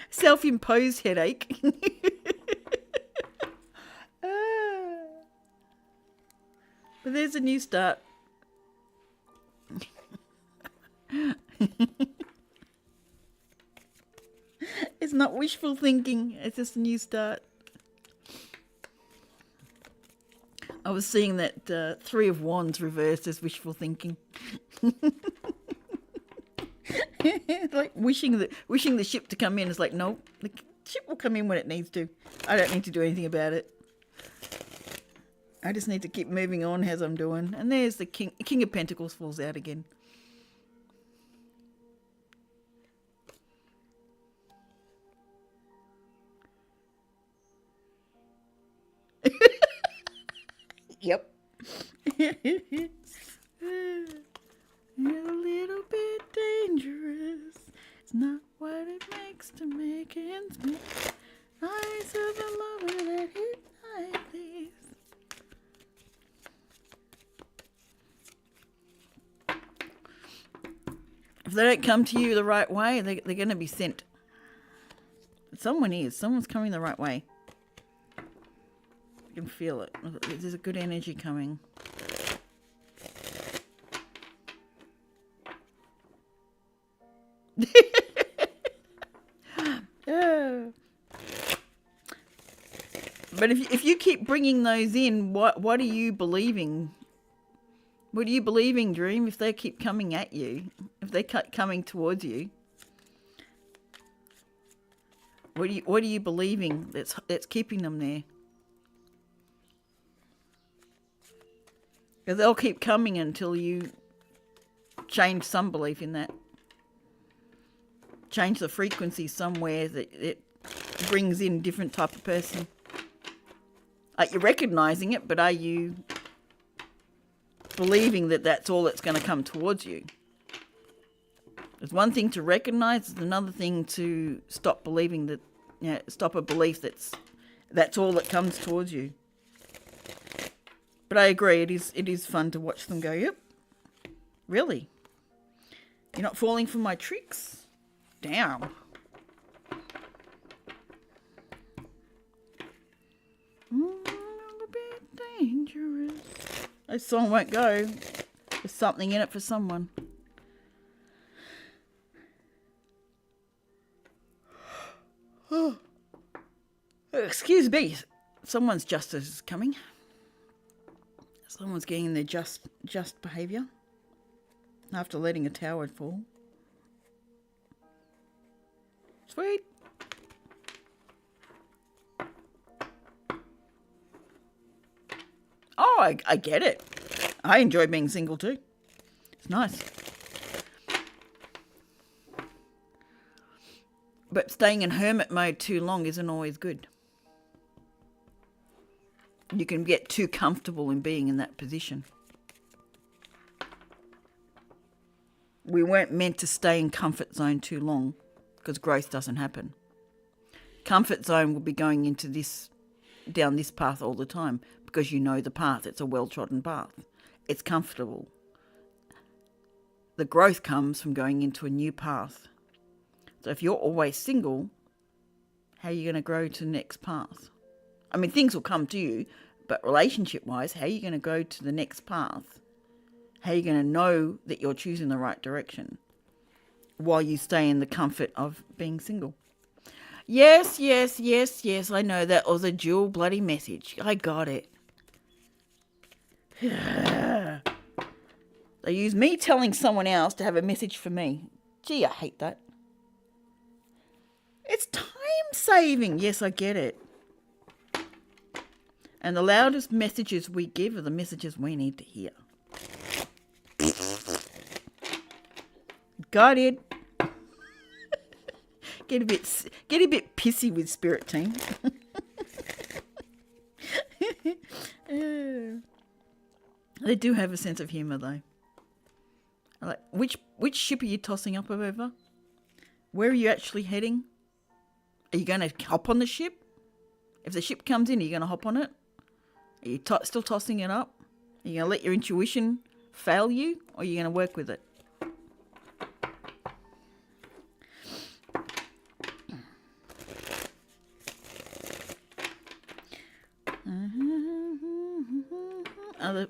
Self-imposed headache. But there's a new start. It's not wishful thinking, it's just a new start. I was seeing that Three of Wands reversed as wishful thinking. Like wishing the ship to come in. It's like, no, the ship will come in when it needs to. I don't need to do anything about it. I just need to keep moving on as I'm doing. And there's the King of Pentacles falls out again. Yep. You're a little bit dangerous. It's not what it makes to make ends meet. I serve a lover that hit like this. If they don't come to you the right way, they're going to be sent. Someone is. Someone's coming the right way. feel it. There's a good energy coming. Yeah. But if you keep bringing those in, what are you believing? What are you believing, Dream? If they keep coming at you, if they keep coming towards you, what are you believing that's keeping them there? Because they'll keep coming until you change some belief in that. Change the frequency somewhere that it brings in a different type of person. Are you recognizing it, but are you believing that that's all that's going to come towards you? There's one thing to recognize, there's another thing to stop believing that, stop a belief that's all that comes towards you. But I agree, it is fun to watch them go, yep, really? You're not falling for my tricks? Damn. A bit dangerous. This song won't go. There's something in it for someone. Oh. Excuse me. Someone's justice is coming. Someone's getting their just behaviour after letting a tower fall. Sweet. Oh, I get it. I enjoy being single too. It's nice. But staying in hermit mode too long isn't always good. You can get too comfortable in being in that position. We weren't meant to stay in comfort zone too long because growth doesn't happen. Comfort zone will be going into down this path all the time because you know the path. It's a well-trodden path. It's comfortable. The growth comes from going into a new path. So if you're always single, how are you going to grow to the next path? I mean, things will come to you, but relationship-wise, how are you going to go to the next path? How are you going to know that you're choosing the right direction while you stay in the comfort of being single? Yes, I know that was a dual bloody message. I got it. They use me telling someone else to have a message for me. Gee, I hate that. It's time saving. Yes, I get it. And the loudest messages we give are the messages we need to hear. Got it. Get a bit pissy with Spirit Team. They do have a sense of humour, though. Like, which ship are you tossing up over? Where are you actually heading? Are you going to hop on the ship? If the ship comes in, are you going to hop on it? Are you still tossing it up? Are you going to let your intuition fail you, or are you going to work with it?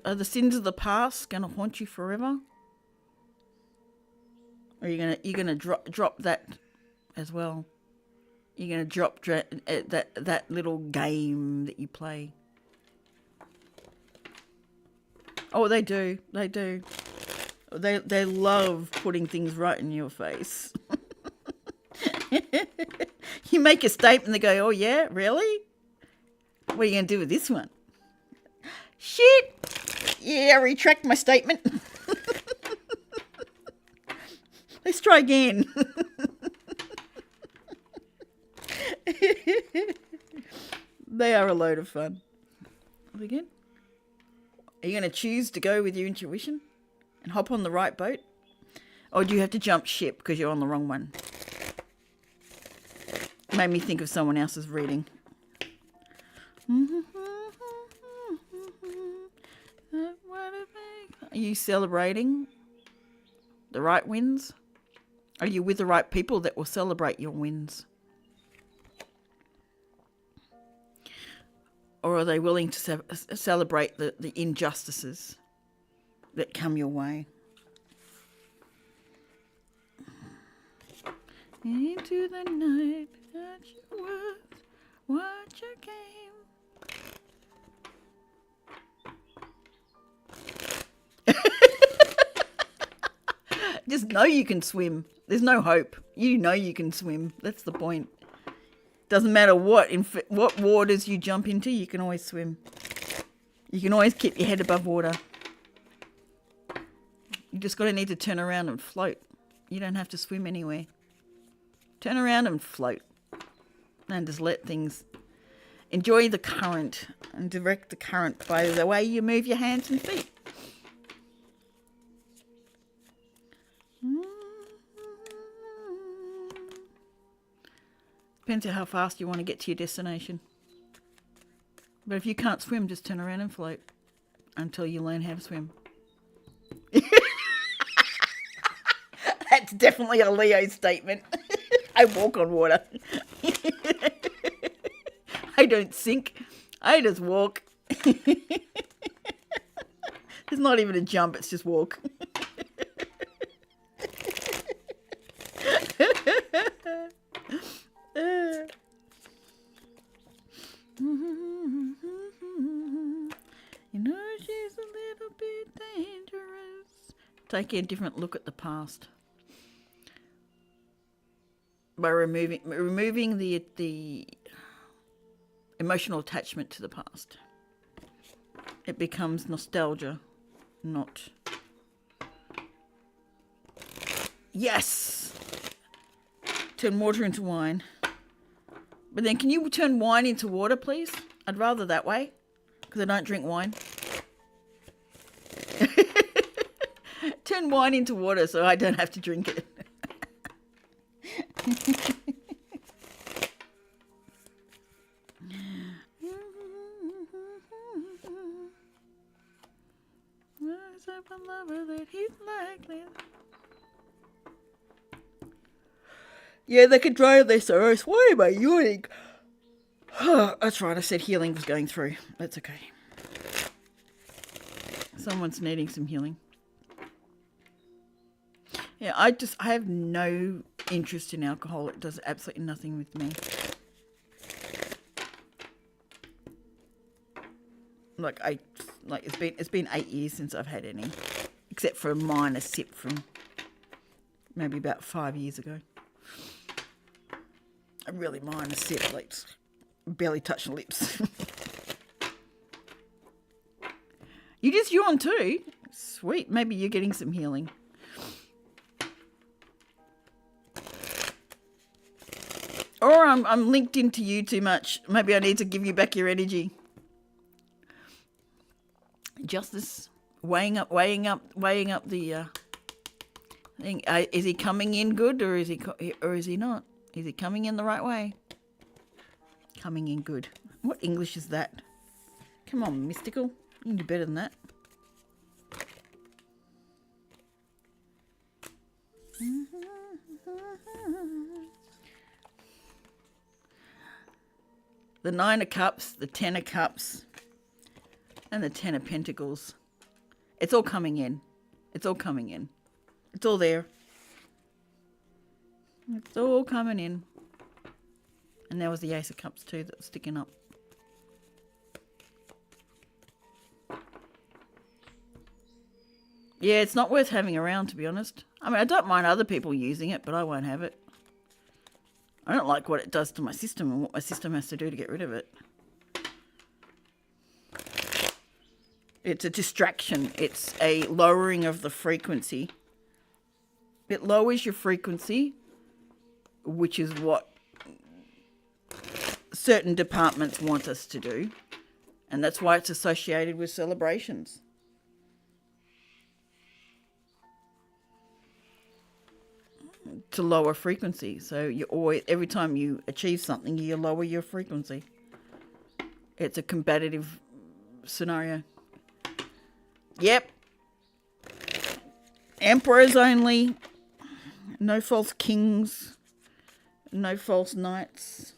Are the sins of the past going to haunt you forever? Or are you gonna drop that as well? You're gonna drop that little game that you play. Oh, they do. They love putting things right in your face. You make a statement, they go, "Oh yeah, really? What are you gonna do with this one?" Shit. Yeah, I retract my statement. Let's try again. They are a load of fun. Again? Are you going to choose to go with your intuition and hop on the right boat? Or do you have to jump ship because you're on the wrong one? Made me think of someone else's reading. Are you celebrating the right wins? Are you with the right people that will celebrate your wins? Or are they willing to celebrate the injustices that come your way? Into the night, at your words, watch your game. Just know you can swim. There's no hope. You know you can swim. That's the point. Doesn't matter what waters you jump into, you can always swim. You can always keep your head above water. You just got to need to turn around and float. You don't have to swim anywhere. Turn around and float. And just let things... Enjoy the current and direct the current by the way you move your hands and feet. Depends on how fast you want to get to your destination. But if you can't swim, just turn around and float until you learn how to swim. That's definitely a Leo statement. I walk on water. I don't sink. I just walk. It's not even a jump, it's just walk. You know she's a little bit dangerous. Taking a different look at the past. By removing the emotional attachment to the past. It becomes nostalgia, not... Yes! Turn water into wine. But then can you turn wine into water, please? I'd rather that way, because I don't drink wine. Turn wine into water so I don't have to drink it. A lover that he's likely. Yeah, they could dry their sorrows. Why am I yawning? That's right, I said healing was going through. That's okay. Someone's needing some healing. Yeah, I have no interest in alcohol. It does absolutely nothing with me. It's been 8 years since I've had any, except for a minor sip from maybe about 5 years ago. A really minor sip, like barely touched the lips. You just yawn too. Sweet, maybe you're getting some healing. Or I'm linked into you too much. Maybe I need to give you back your energy. Justice, weighing up the thing. Is he coming in good or is he not? Is he coming in the right way? Coming in good. What English is that? Come on, Mystical. You can do better than that. The 9 of Cups, the 10 of Cups, and the 10 of Pentacles. It's all coming in. It's all coming in. It's all there. It's all coming in. And there was the Ace of Cups too that was sticking up. Yeah, it's not worth having around, to be honest. I mean, I don't mind other people using it, but I won't have it. I don't like what it does to my system and what my system has to do to get rid of it. It's a distraction. It's a lowering of the frequency. It lowers your frequency, which is what certain departments want us to do. And that's why it's associated with celebrations. To lower frequency. So you always, every time you achieve something, you lower your frequency. It's a combative scenario. Yep. Emperors only. No false kings. No false knights.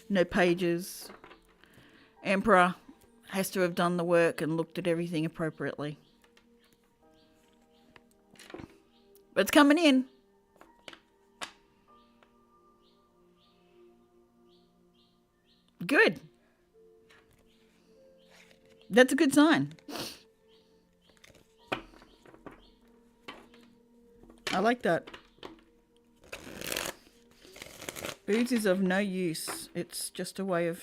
No pages. Emperor has to have done the work and looked at everything appropriately. But it's coming in. Good. That's a good sign. I like that. Booze is of no use. It's just a way of...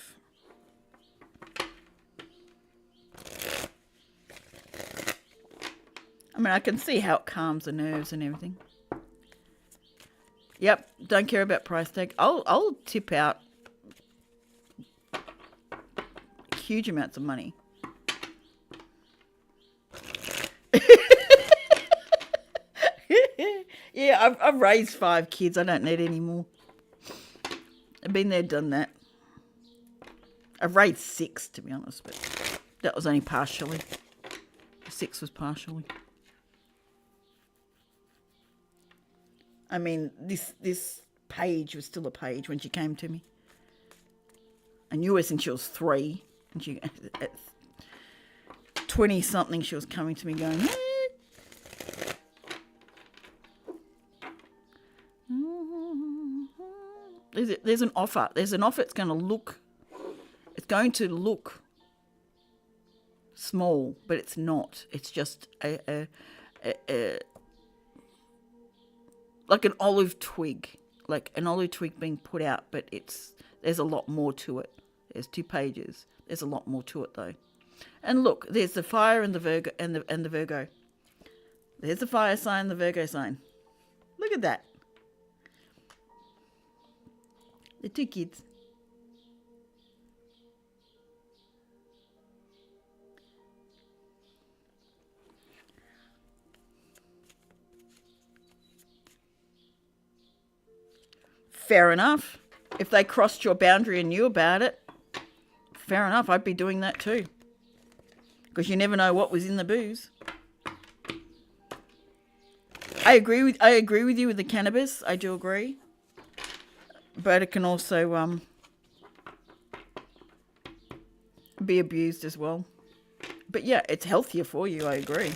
I mean, I can see how it calms the nerves and everything. Yep, don't care about price tag. I'll tip out huge amounts of money. Yeah, I've raised 5 kids. I don't need any more. I've been there, done that. I've raised 6, to be honest, but that was only partially. 6 was partially. I mean, this Paige was still a Paige when she came to me. I knew her since she was 3, and she at 20-something she was coming to me going, hey. There's an offer. There's an offer. It's going to look small, but it's not. It's just a like an olive twig, being put out, but there's a lot more to it. There's 2 pages. There's a lot more to it though. And look, there's the fire and the Virgo and the Virgo. There's the fire sign, the Virgo sign. Look at that. The 2 kids. Fair enough. If they crossed your boundary and knew about it, fair enough. I'd be doing that too. Because you never know what was in the booze. I agree with you with the cannabis. I do agree. But it can also be abused as well. But yeah, it's healthier for you, I agree.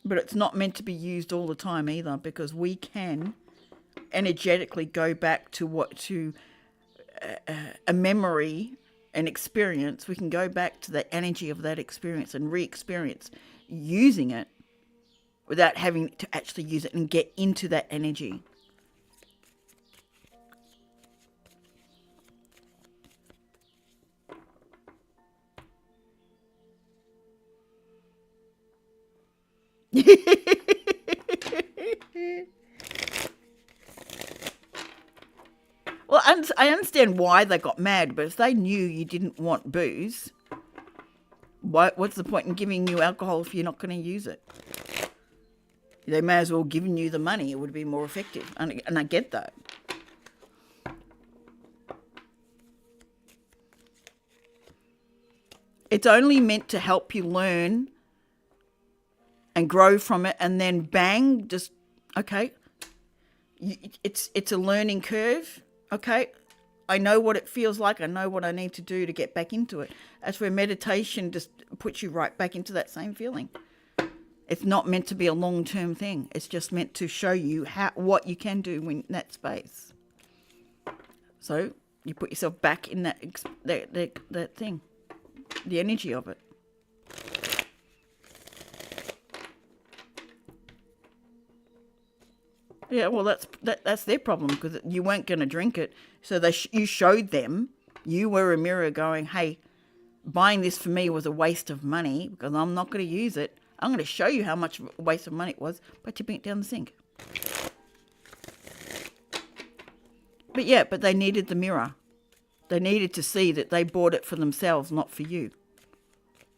But it's not meant to be used all the time either, because we can energetically go back to a memory, an experience. We can go back to the energy of that experience and re-experience using it without having to actually use it and get into that energy. Well, I understand why they got mad, but if they knew you didn't want booze, what's the point in giving you alcohol if you're not going to use it? They may as well have given you the money. It would be more effective. And I get that. It's only meant to help you learn and grow from it, and then bang, just, okay, it's a learning curve. Okay, I know what it feels like. I know what I need to do to get back into it. That's where meditation just puts you right back into that same feeling. It's not meant to be a long-term thing. It's just meant to show you what you can do in that space. So you put yourself back in that thing, the energy of it. Yeah, well, that's their problem, because you weren't going to drink it. So you showed them. You were a mirror going, hey, buying this for me was a waste of money because I'm not going to use it. I'm going to show you how much a waste of money it was by tipping it down the sink. But yeah, they needed the mirror. They needed to see that they bought it for themselves, not for you.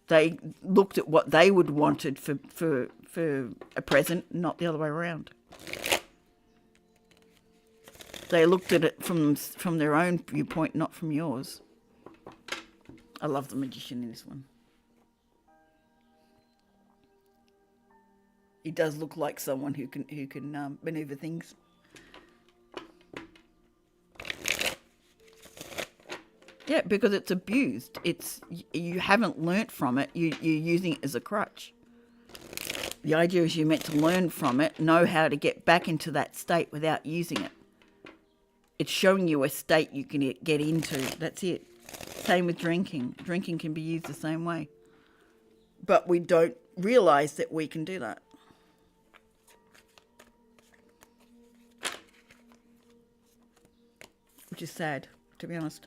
They looked at what they would wanted for a present, not the other way around. They looked at it from their own viewpoint, not from yours. I love the magician in this one. He does look like someone who can maneuver things. Yeah, because it's abused. You haven't learnt from it. You're using it as a crutch. The idea is you're meant to learn from it, know how to get back into that state without using it. It's showing you a state you can get into. That's it. Same with drinking. Drinking can be used the same way. But we don't realise that we can do that. Which is sad, to be honest.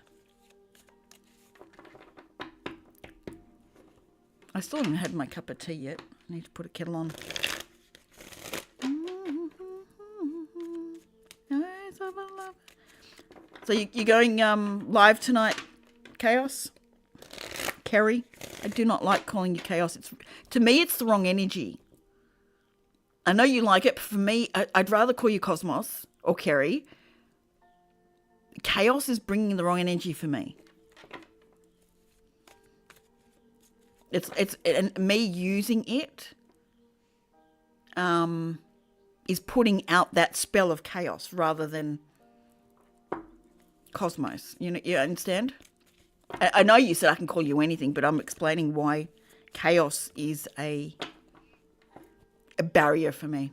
I still haven't had my cup of tea yet. I need to put a kettle on. So you're going live tonight, Chaos? Kerry? I do not like calling you Chaos. To me, it's the wrong energy. I know you like it, but for me, I'd rather call you Cosmos or Kerry. Chaos is bringing the wrong energy for me. It's and me using it is putting out that spell of chaos rather than Cosmos. You know, you understand? I know you said I can call you anything, but I'm explaining why chaos is a barrier for me.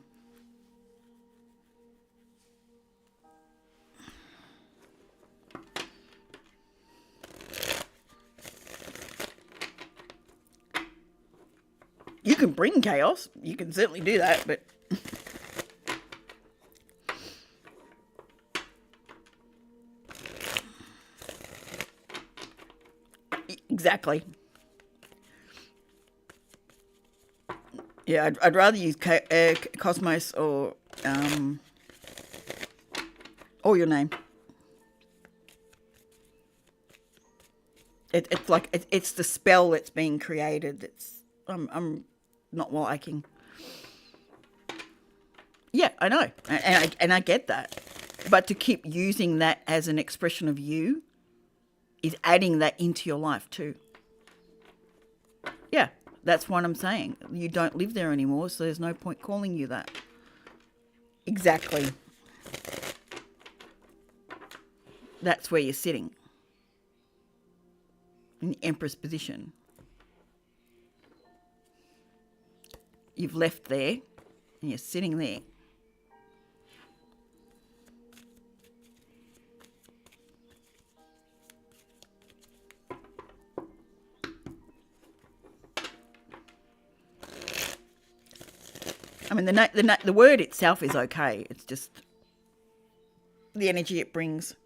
You can bring chaos. You can certainly do that, but exactly. Yeah, I'd rather use Cosmos or your name. It's like it's the spell that's being created. I'm not liking. Yeah, I know, and I get that, but to keep using that as an expression of you is adding that into your life too. Yeah, that's what I'm saying. You don't live there anymore, so there's no point calling you that. Exactly. That's where you're sitting in the Empress position. You've left there and you're sitting there. I mean, the word itself is okay. It's just the energy it brings.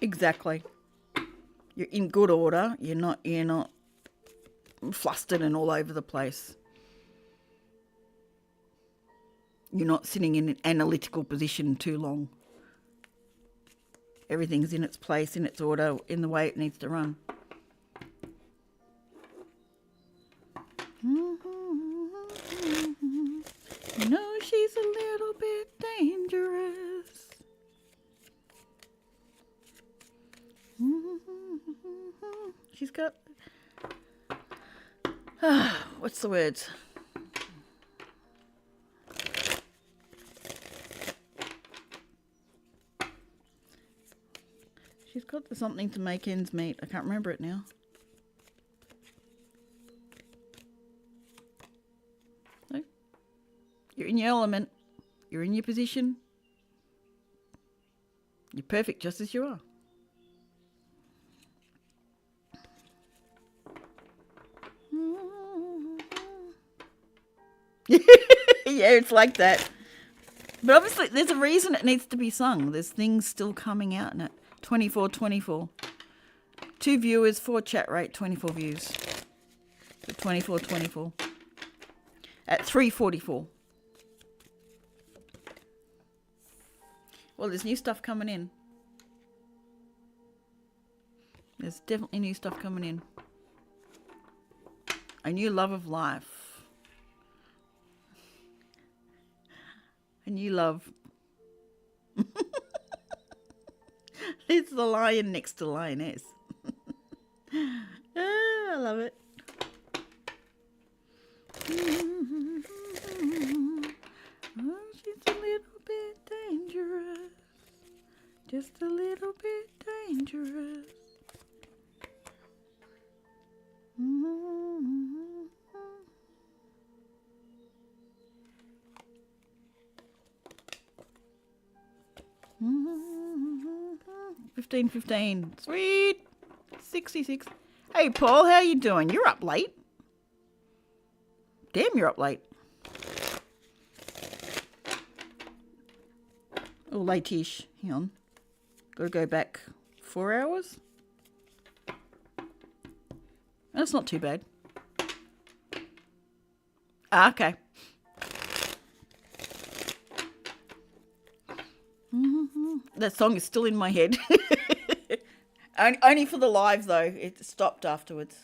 Exactly. You're in good order. You're not flustered and all over the place. You're not sitting in an analytical position too long. Everything's in its place, in its order, in the way it needs to run. You know she's a little bit dangerous. She's got... what's the words? She's got something to make ends meet. I can't remember it now. No? You're in your element. You're in your position. You're perfect just as you are. Yeah, it's like that. But obviously, there's a reason it needs to be sung. There's things still coming out in it. 24. 2 viewers, 4 chat rate, 24 views. So 24. At 3:44. Well, there's new stuff coming in. There's definitely new stuff coming in. A new love of life. A new love. It's the lion next to lioness. I love it. Oh, she's a little bit dangerous. Just a little bit dangerous. 15:15. Sweet. 66. Hey, Paul, how you doing? You're up late. Damn, you're up late. Oh, late-ish. Hang on. Got to go back 4 hours. That's not too bad. Okay. That song is still in my head. Only for the live, though. It stopped afterwards.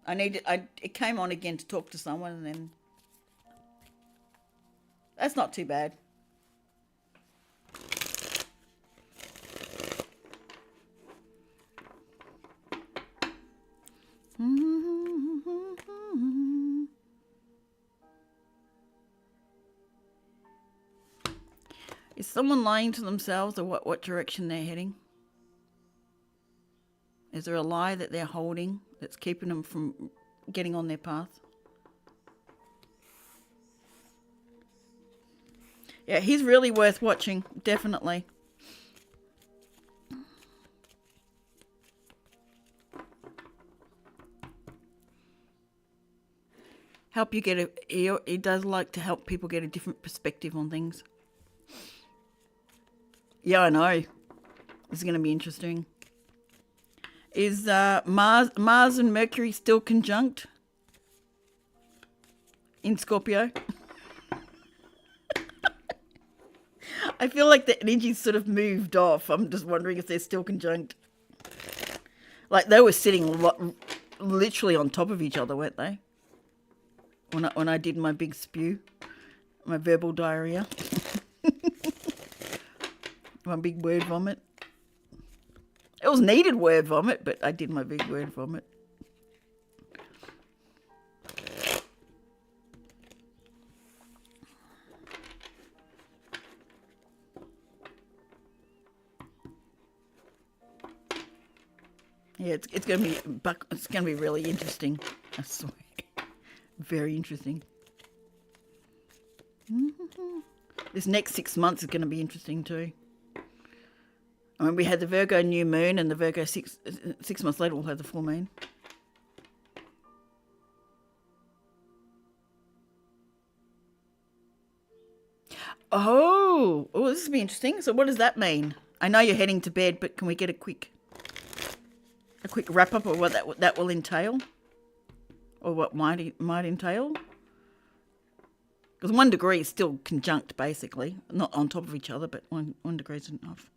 It came on again to talk to someone, and then... That's not too bad. Is someone lying to themselves, or what direction they're heading? Is there a lie that they're holding that's keeping them from getting on their path? Yeah, he's really worth watching, definitely. Help you get he does like to help people get a different perspective on things. Yeah, I know. This is going to be interesting. Is Mars and Mercury still conjunct in Scorpio? I feel like the energy's sort of moved off. I'm just wondering if they're still conjunct. Like they were sitting literally on top of each other, weren't they? When I did my big spew, my verbal diarrhea, my big word vomit. It was needed word vomit, but I did my big word vomit. Yeah, it's gonna be really interesting. I swear, very interesting. This next 6 months is going to be interesting too. I mean, we had the Virgo new moon, and the Virgo 6 months later we'll have the full moon. Oh, this will be interesting. So what does that mean? I know you're heading to bed, but can we get a quick wrap up of what that will entail, or what might entail? Because 1 degree is still conjunct, basically, not on top of each other, but one degree is enough.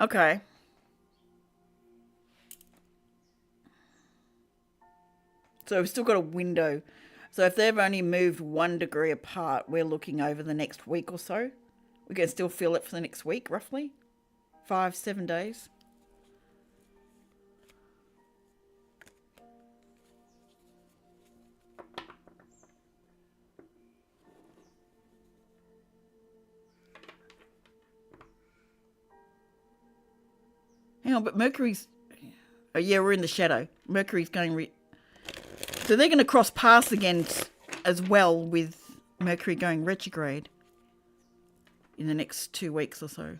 Okay. So we've still got a window. So if they've only moved 1 degree apart, we're looking over the next week or so. We can still feel it for the next week, roughly. 5-7 days. Hang on, but Mercury's... Oh, yeah, we're in the shadow. Mercury's going... So they're going to cross paths again as well, with Mercury going retrograde in the next 2 weeks or so.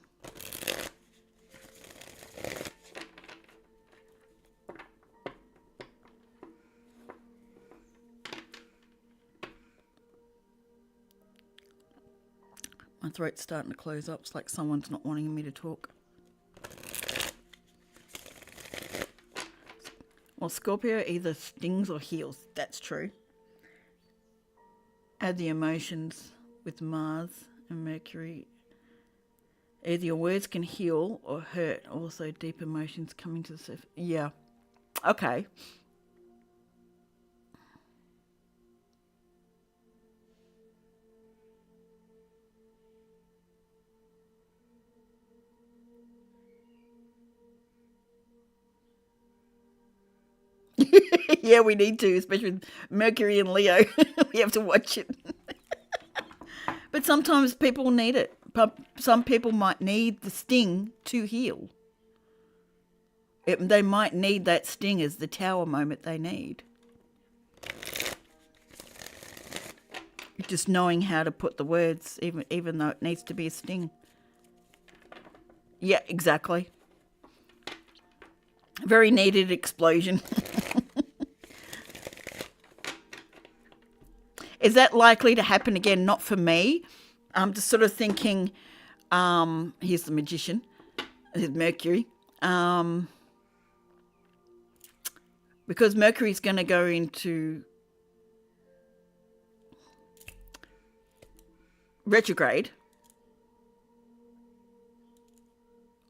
My throat's starting to close up. It's like someone's not wanting me to talk. Well, Scorpio either stings or heals. That's true. Add the emotions with Mars and Mercury. Either your words can heal or hurt. Also, deep emotions coming to the surface. Yeah. Okay. Yeah, we need to, especially with Mercury and Leo. We have to watch it. But sometimes people need it. Some people might need the sting to heal. They might need that sting as the tower moment they need. Just knowing how to put the words, even though it needs to be a sting. Yeah, exactly. Very needed explosion. Is that likely to happen again? Not for me. I'm just sort of thinking, here's the magician, here's Mercury. Because Mercury's going to go into retrograde.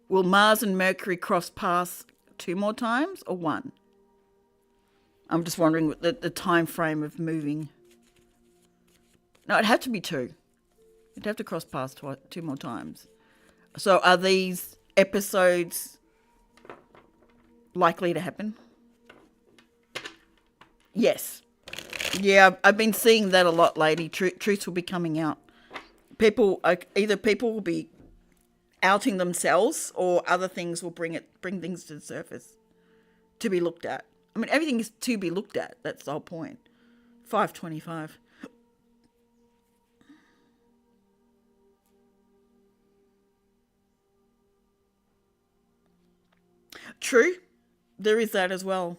Will Mars and Mercury cross paths 2 more times or 1? I'm just wondering the time frame of moving. No, it'd have to be 2. It'd have to cross paths 2 more times. So are these episodes likely to happen? Yes. Yeah, I've been seeing that a lot lately. Truths will be coming out. Either people will be outing themselves, or other things will bring things to the surface to be looked at. I mean, everything is to be looked at. That's the whole point. 525. True, there is that as well.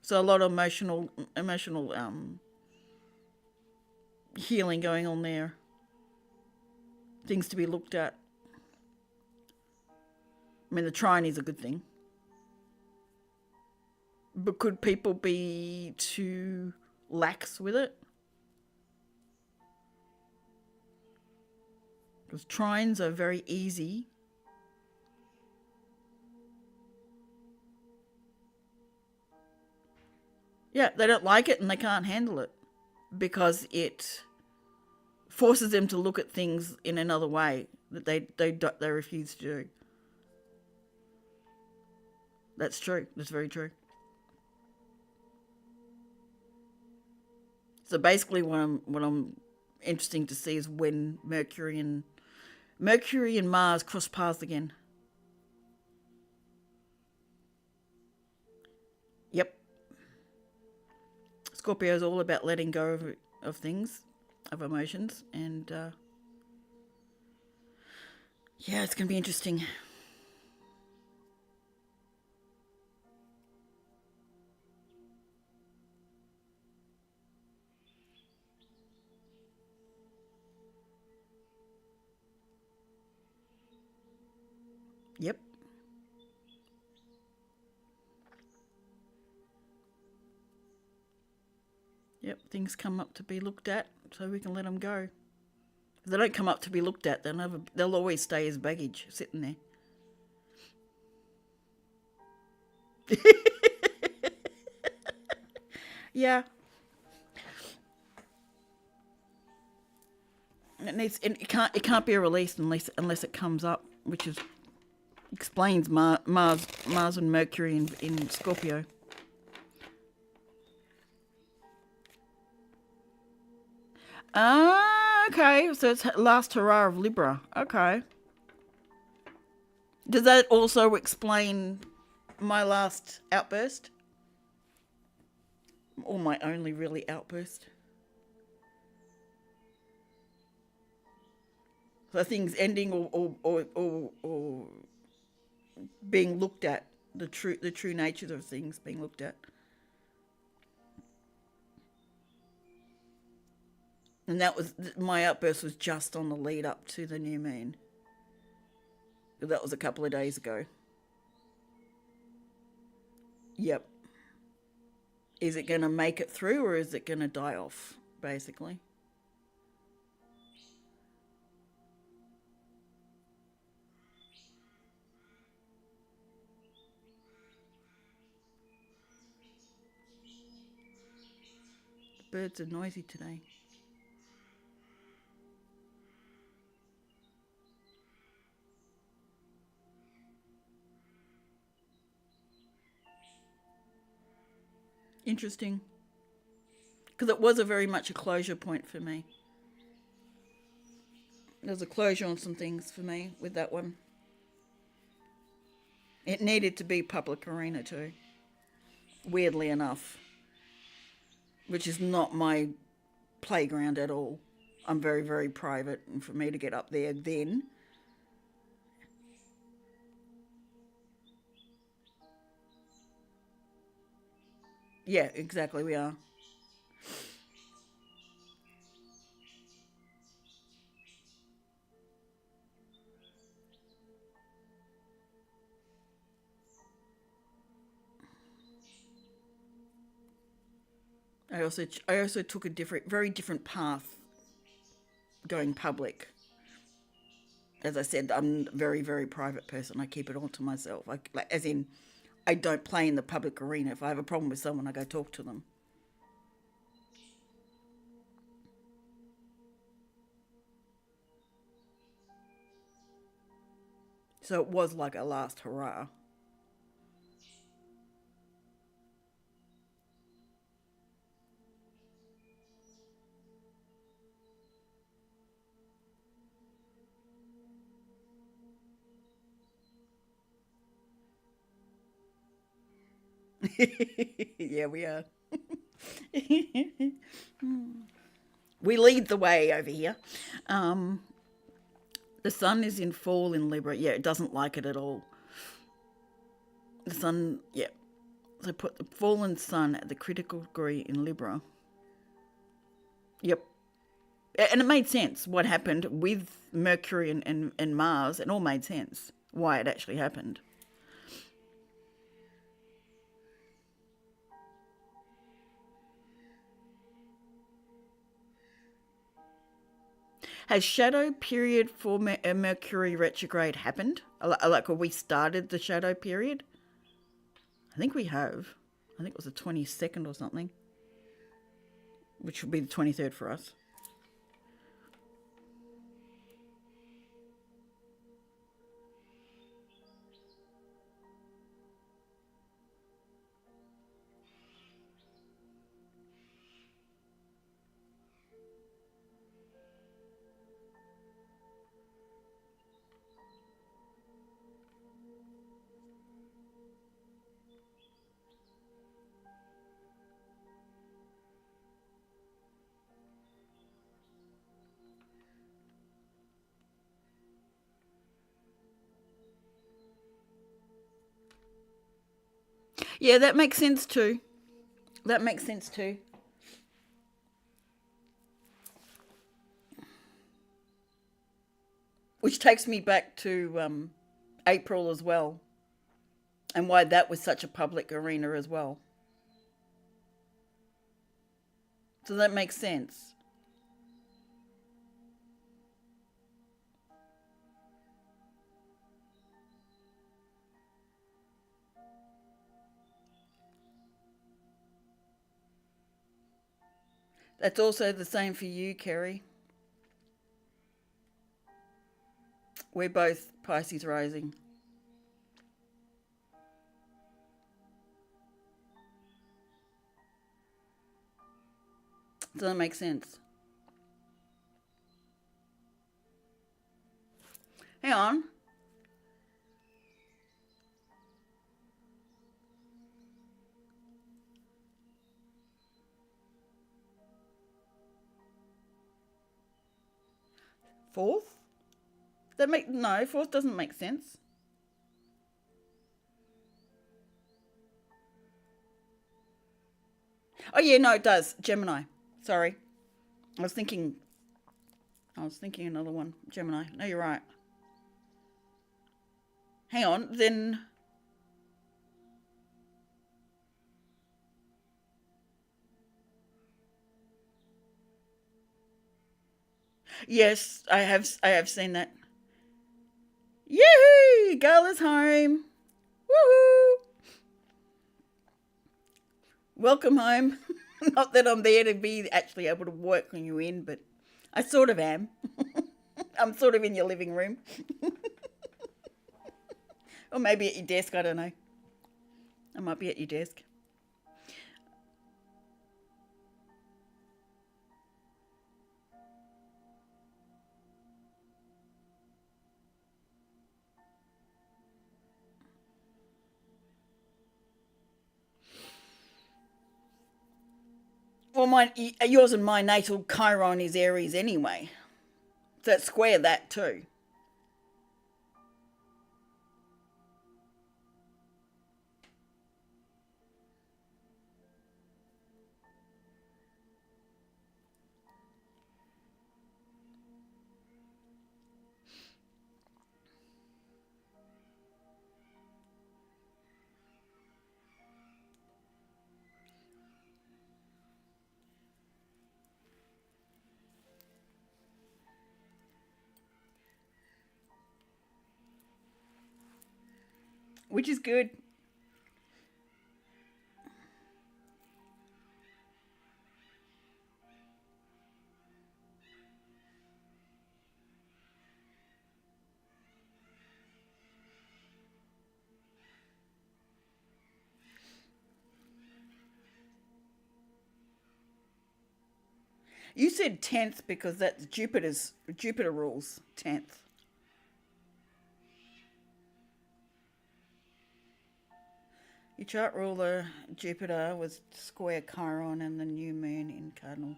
So a lot of emotional healing going on there. Things to be looked at. I mean, the trine is a good thing. But could people be too lax with it? Because trines are very easy. Yeah, they don't like it and they can't handle it because it forces them to look at things in another way that they refuse to do. That's true. That's very true. So basically, what I'm interesting to see is when Mercury and Mars cross paths again. Yep. Scorpio is all about letting go of things, of emotions, and yeah, it's going to be interesting. Yep. Yep, things come up to be looked at, so we can let them go. If they don't come up to be looked at, they'll always stay as baggage sitting there. Yeah. It can't be released unless it comes up, which explains Mars and Mercury in Scorpio. Ah, okay. So it's last hurrah of Libra. Okay. Does that also explain my last outburst? Or my only really outburst? So things ending or being looked at, the true nature of things being looked at. And that was, my outburst was just on the lead up to the new moon. That was a couple of days ago. Yep. Is it going to make it through or is it going to die off, basically? The birds are noisy today. Interesting. Because it was a very much a closure point for me. There's a closure on some things for me with that one. It needed to be public arena too. Weirdly enough. Which is not my playground at all. I'm very, very private, and for me to get up there then. Yeah, exactly, we are. I also took a very different path going public. As I said, I'm a very, very private person. I keep it all to myself. As in, I don't play in the public arena. If I have a problem with someone, I go talk to them. So it was like a last hurrah. Yeah, we are. We lead the way over here. Um, the sun is in fall in Libra. Yeah, it doesn't like it at all. The sun, yeah. So put the fallen sun at the critical degree in Libra. Yep. And it made sense what happened with Mercury and Mars. It all made sense why it actually happened. Has shadow period for Mercury retrograde happened? Like, have we started the shadow period? I think we have. I think it was the 22nd or something, which would be the 23rd for us. Yeah, that makes sense too. That makes sense too. Which takes me back to April as well, and why that was such a public arena as well. So that makes sense. That's also the same for you, Kerry. We're both Pisces rising. So that makes sense. Hang on. Fourth? That make no, fourth doesn't make sense. Oh yeah, no, it does. Gemini. Sorry. I was thinking. I was thinking another one. Gemini. No, you're right. Hang on. Then. Yes, I have. I have seen that. Yay! Gala's home. Woohoo! Welcome home. Not that I'm there to be actually able to work on you in, but I sort of am. I'm sort of in your living room. Or maybe at your desk, I don't know. I might be at your desk. Well, yours and my natal Chiron is Aries anyway. So it's square that too. Which is good. You said 10th because that's Jupiter rules 10th. Your chart ruler Jupiter was square Chiron and the new moon in Cardinal.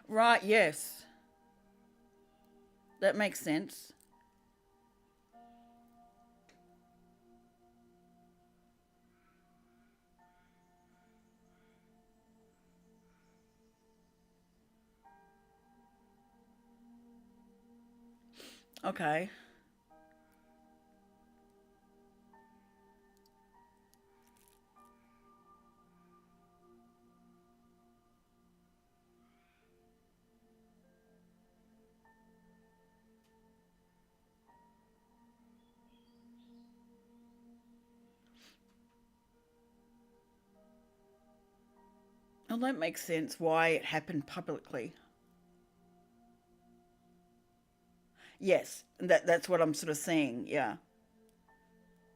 Right, yes. That makes sense. Okay. Well, that makes sense why it happened publicly. Yes, that's what I'm sort of seeing, yeah.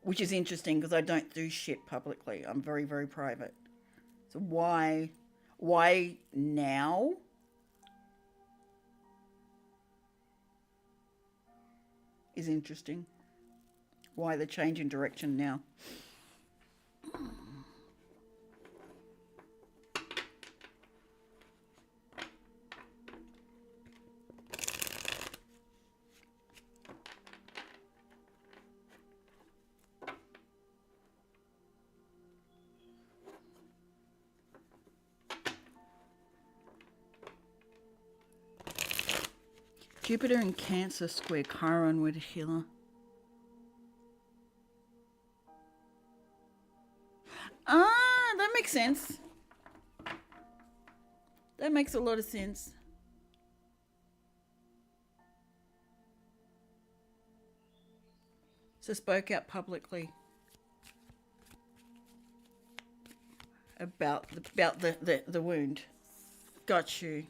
Which is interesting because I don't do shit publicly. I'm very, very private. So why now is interesting. Why the change in direction now? Jupiter in Cancer square Chiron with a healer. Ah, that makes sense. That makes a lot of sense. So spoke out publicly about the wound. Got you.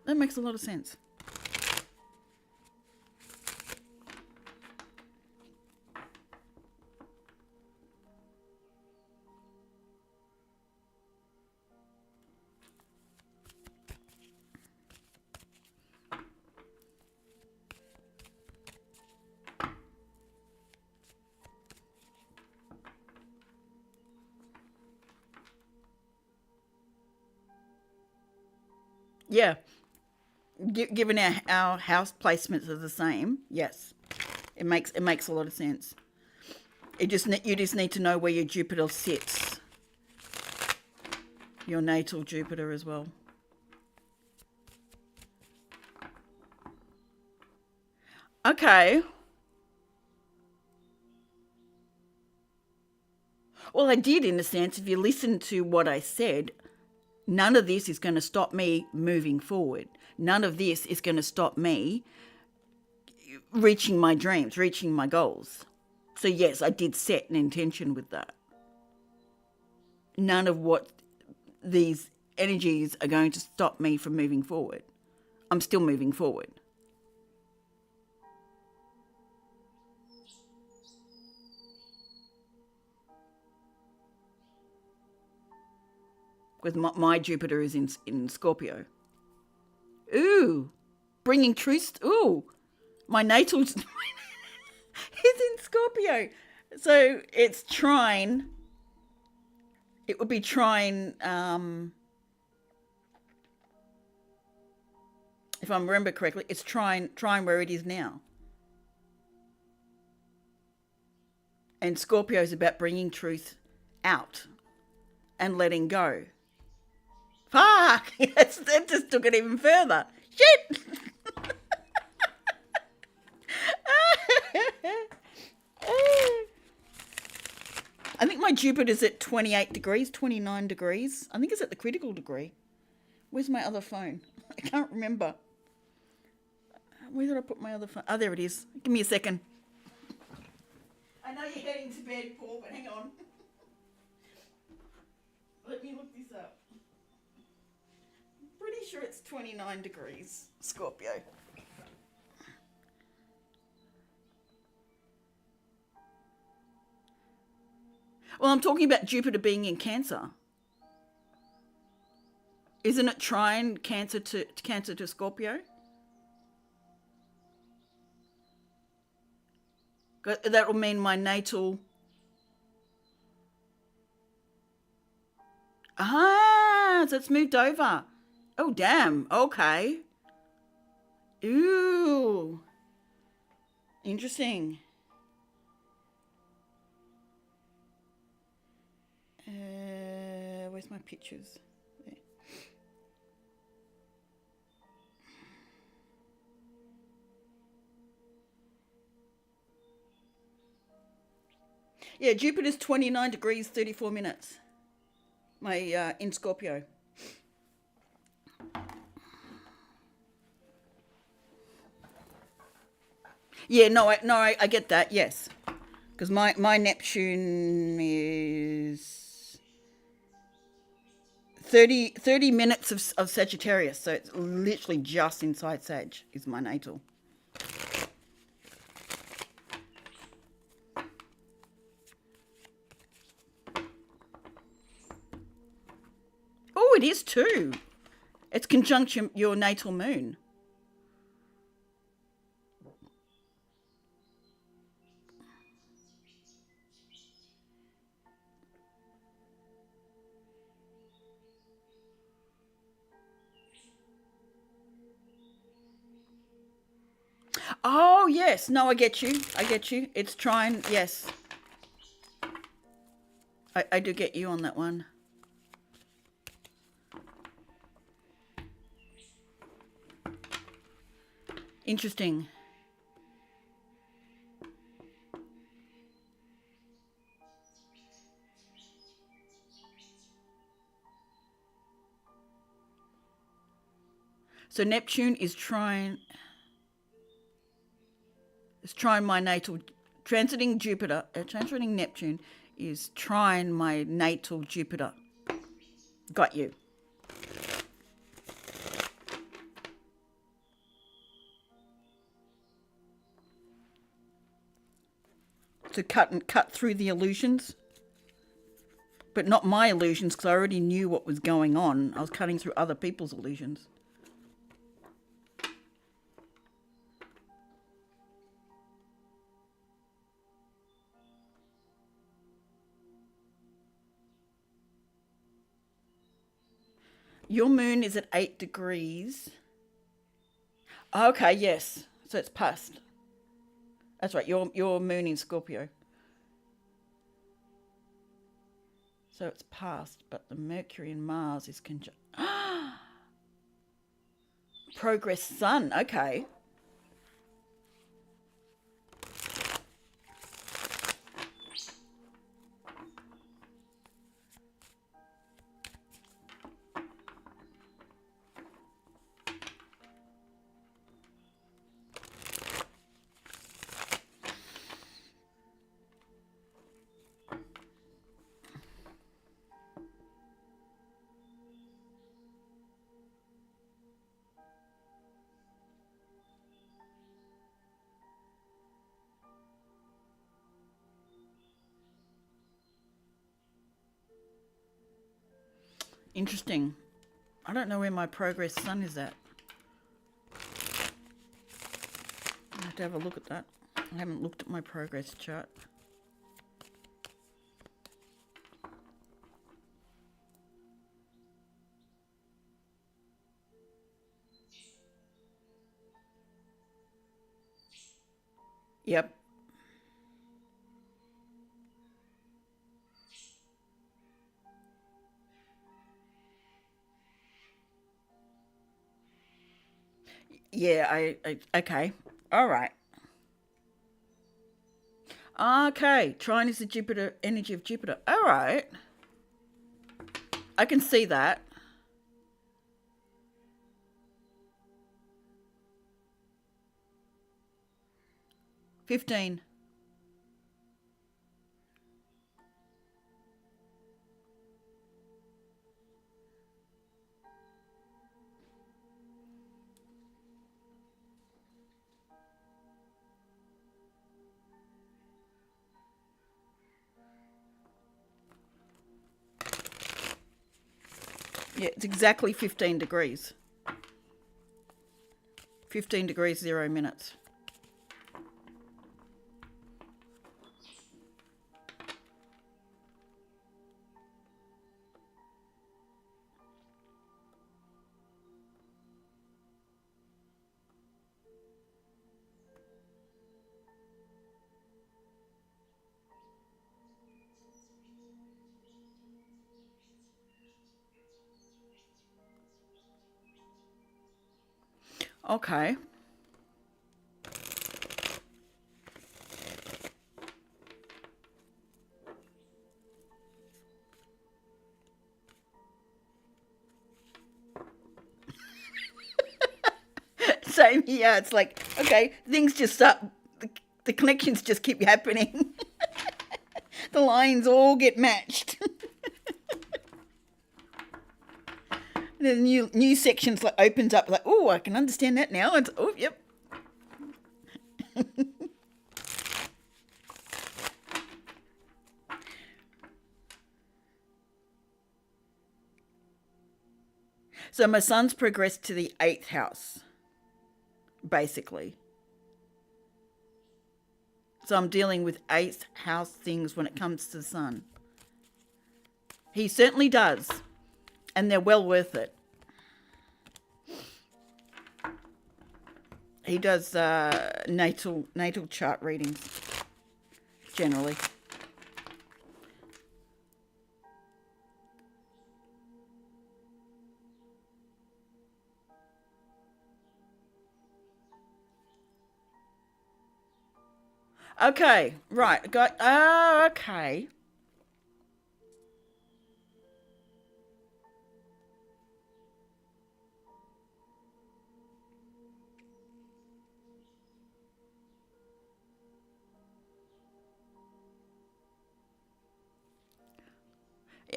That makes a lot of sense. Yeah. given our house placements are the same, yes, it makes a lot of sense. You just need to know where your Jupiter sits, your natal Jupiter as well. Okay. Well, I did, in a sense. If you listen to what I said, none of this is going to stop me moving forward. None of this is going to stop me reaching my dreams, reaching my goals. So, yes, I did set an intention with that. None of what these energies are going to stop me from moving forward. I'm still moving forward. Because my Jupiter is in Scorpio. Ooh, bringing truth. Ooh, my natal is in Scorpio. So it's trine. It would be trine, if I remember correctly, it's trine where it is now. And Scorpio is about bringing truth out and letting go. Fuck! That just took it even further. Shit! I think my Jupiter's at 28 degrees, 29 degrees. I think it's at the critical degree. Where's my other phone? I can't remember. Where did I put my other phone? Oh, there it is. Give me a second. I know you're heading to bed, Paul, but hang on. Let me look this up. Pretty sure it's 29 degrees, Scorpio. Well, I'm talking about Jupiter being in Cancer. Isn't it trine Cancer to Scorpio? That will mean my natal. So it's moved over. Oh, damn. Okay. Ooh. Interesting. Where's my pictures? There. Yeah, Jupiter's 29 degrees, 34 minutes. My in Scorpio. Yeah, I get that. Yes, because my Neptune is 30 minutes of Sagittarius, so it's literally just inside Sag is my natal. Oh, it is too. It's conjunction your natal moon. Oh, yes. No, I get you. It's trine. Yes. I do get you on that one. Interesting. So Neptune is trine. It's trine my natal. Transiting Jupiter, transiting Neptune is trine my natal Jupiter. Got you. To cut through the illusions, but not my illusions because I already knew what was going on. I was cutting through other people's illusions. Your moon is at 8 degrees. Okay, yes. So it's past. That's right. Your moon in Scorpio. So it's past, but the Mercury and Mars is conjunct. Progress Sun. Okay. Interesting. I don't know where my Progress Sun is at. I have to have a look at that. I haven't looked at my progress chart. Yep. Yeah, I okay. All right. Okay. Trine is the Jupiter energy of Jupiter. All right. I can see that. 15. Yeah, it's exactly 15 degrees. 15 degrees, 0 minutes. Okay. Same here. It's like, okay, things just start, the connections just keep happening. The lines all get matched. The new sections like opens up like, oh, I can understand that now. It's oh, yep. So my son's progressed to the 8th house, basically. So I'm dealing with 8th house things when it comes to the sun. He certainly does, and they're well worth it. He does natal chart readings generally. Okay, right. Got okay.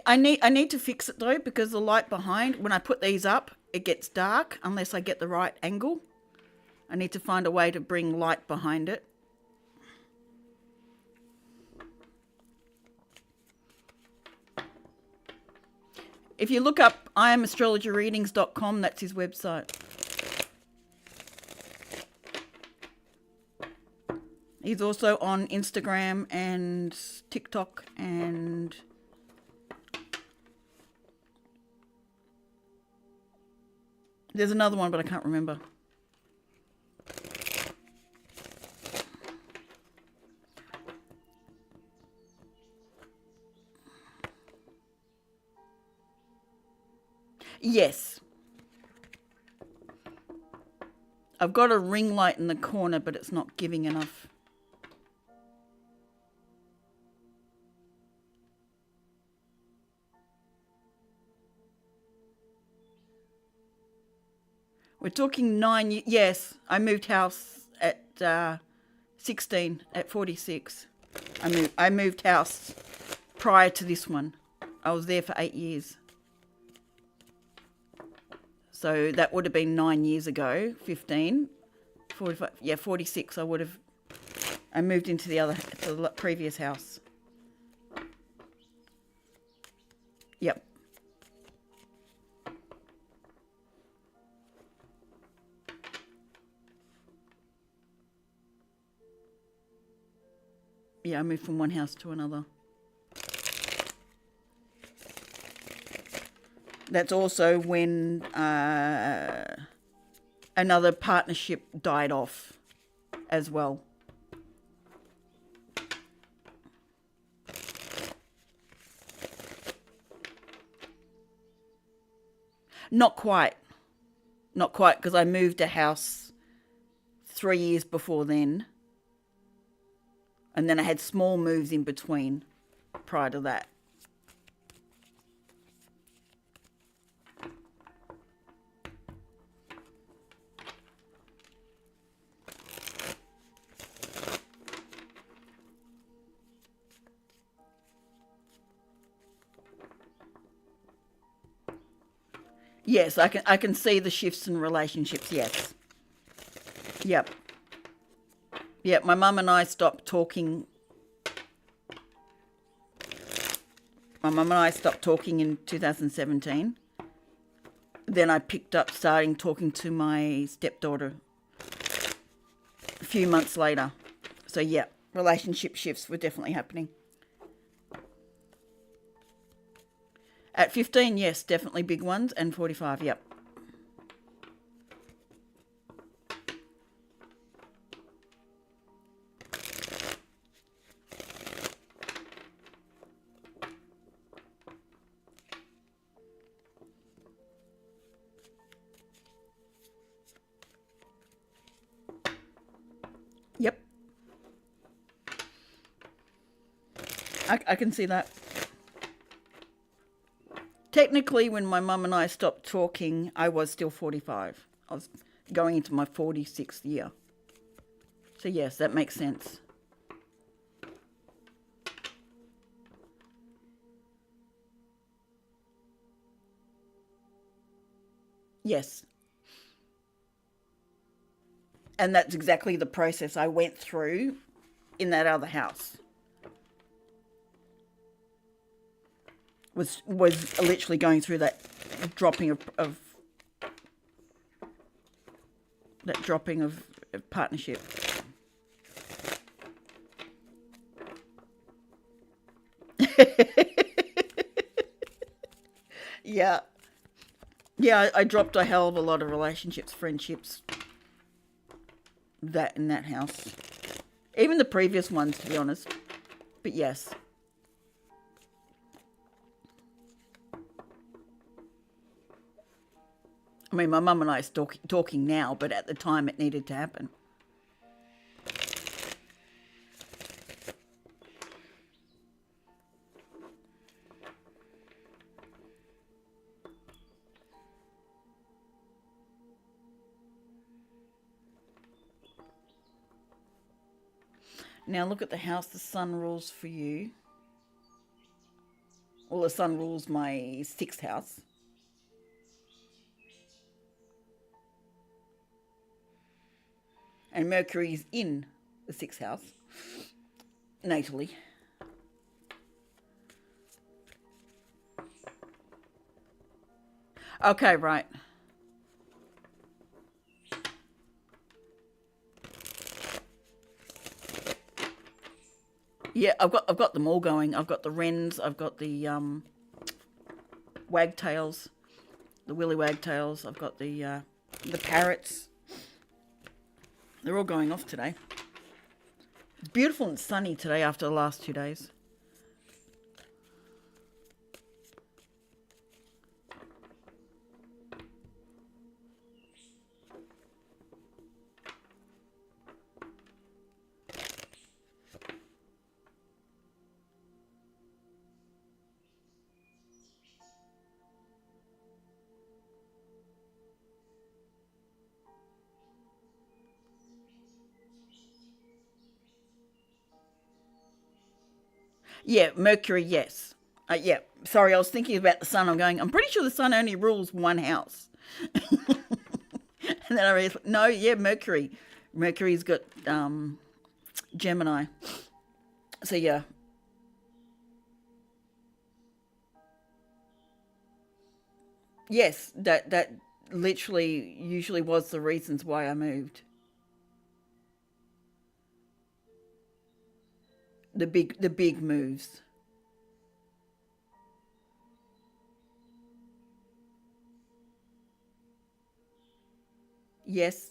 I need to fix it though because the light behind when I put these up, it gets dark unless I get the right angle. I need to find a way to bring light behind it. If you look up IamAstrologyReadings.com, that's his website. He's also on Instagram and TikTok and there's another one, but I can't remember. Yes. I've got a ring light in the corner, but it's not giving enough. We're talking 9 years. Yes, I moved house at 16, at 46. I moved house prior to this one. I was there for 8 years. So that would have been 9 years ago, 15, 45, yeah, 46. I moved into the previous house. Yep. Yeah, I moved from one house to another. That's also when another partnership died off as well. Not quite. Not quite, because I moved a house 3 years before then. And then I had small moves in between prior to that. Yes, I can see the shifts in relationships, yes. Yep. Yep, my mum and I stopped talking. My mum and I stopped talking in 2017. Then I picked up starting talking to my stepdaughter a few months later. So yeah, relationship shifts were definitely happening. At 15, yes, definitely big ones, and 45, yep. Yep. I can see that. Technically, when my mum and I stopped talking, I was still 45. I was going into my 46th year. So yes, that makes sense. Yes. And that's exactly the process I went through in that other house. Was literally going through that dropping of partnership. Yeah. Yeah, I dropped a hell of a lot of relationships, friendships, in that house. Even the previous ones, to be honest. But yes. I mean, my mum and I are talking now, but at the time it needed to happen. Now look at the house the sun rules for you. Well, the sun rules my sixth house. And Mercury's in the sixth house, natally. Okay, right. Yeah, I've got them all going. I've got the wrens, I've got the wagtails, the willy wagtails, I've got the parrots. They're all going off today. It's beautiful and sunny today after the last 2 days. Yeah, Mercury, yes. Yeah, sorry, I was thinking about the sun. I'm pretty sure the sun only rules one house. And then I realized, no, yeah, Mercury. Mercury's got Gemini. So yeah, yes, that literally usually was the reasons why I moved. The big moves. Yes.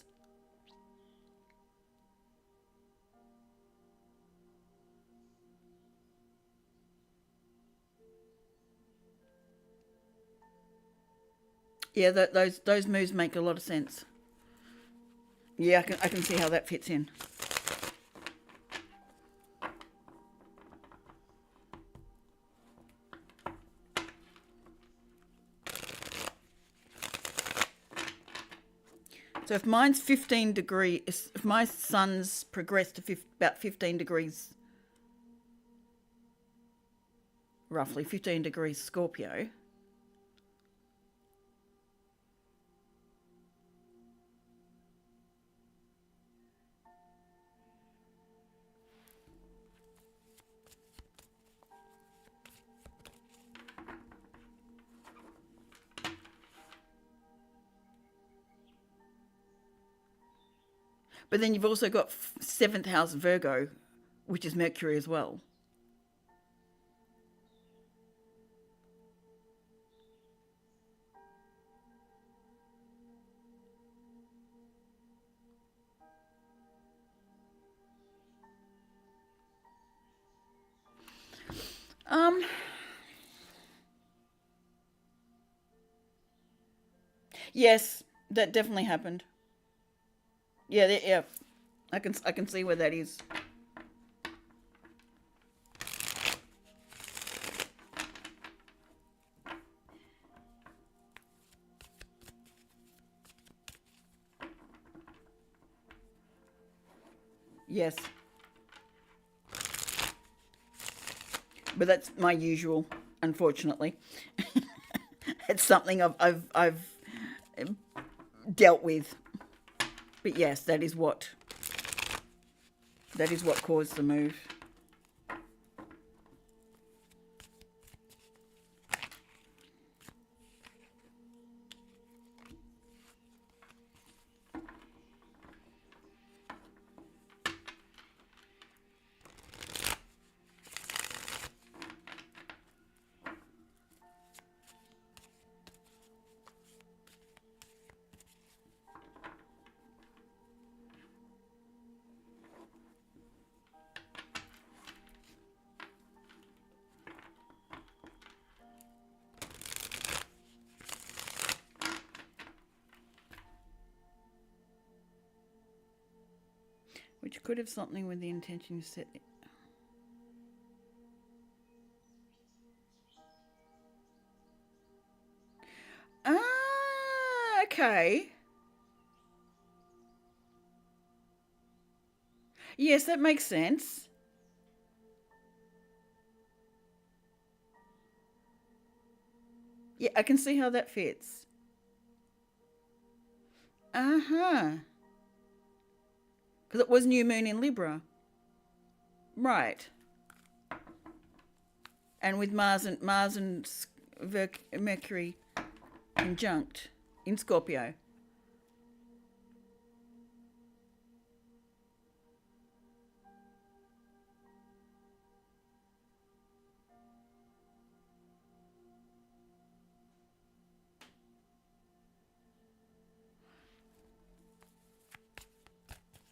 Yeah, those moves make a lot of sense. Yeah, I can see how that fits in. So if mine's 15 degrees, if my sun's progressed to about 15 degrees, roughly 15 degrees Scorpio. But then you've also got seventh house Virgo, which is Mercury as well. Um, yes, that definitely happened. Yeah, yeah, I can see where that is. Yes, but that's my usual. Unfortunately, it's something I've dealt with. But yes, that is what caused the move. Which could have something with the intention you set. Ah, okay. Yes, that makes sense. Yeah, I can see how that fits. Uh huh. Because it was new moon in Libra, right? And with Mars and Mercury conjunct in Scorpio.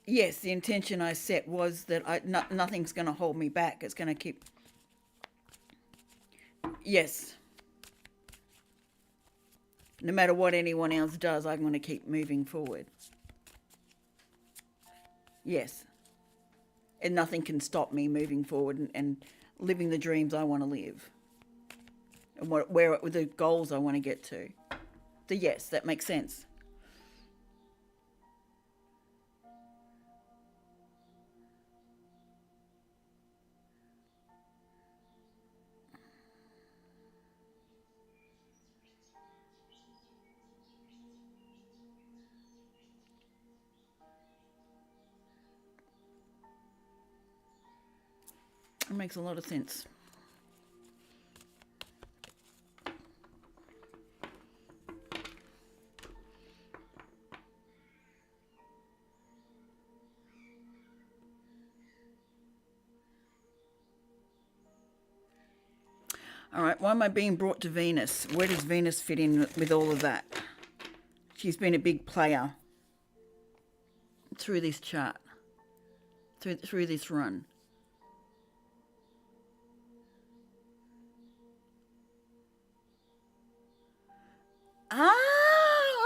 Yes, the intention I set was that nothing's going to hold me back. It's going to keep. Yes, no matter what anyone else does, I'm going to keep moving forward. Yes, and nothing can stop me moving forward and living the dreams I want to live and where the goals I want to get to. So yes, that makes sense. makes a lot of sense. All right, why am I being brought to Venus? Where does Venus fit in with all of that? She's been a big player through this chart, through this run. Ah,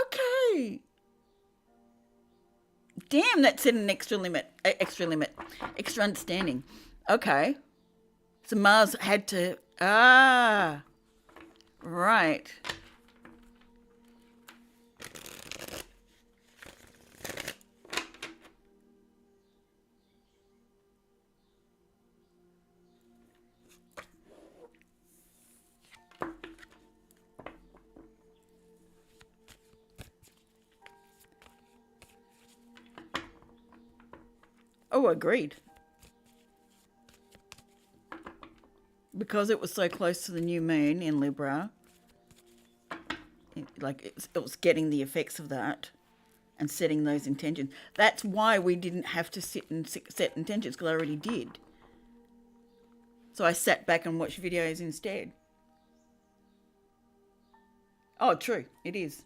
okay. Damn, that set an extra understanding. Okay. So Mars had to, right. Oh, agreed. Because it was so close to the new moon in Libra, it was getting the effects of that and setting those intentions. That's why we didn't have to sit and set intentions, because I already did. So I sat back and watched videos instead. Oh, true. It is.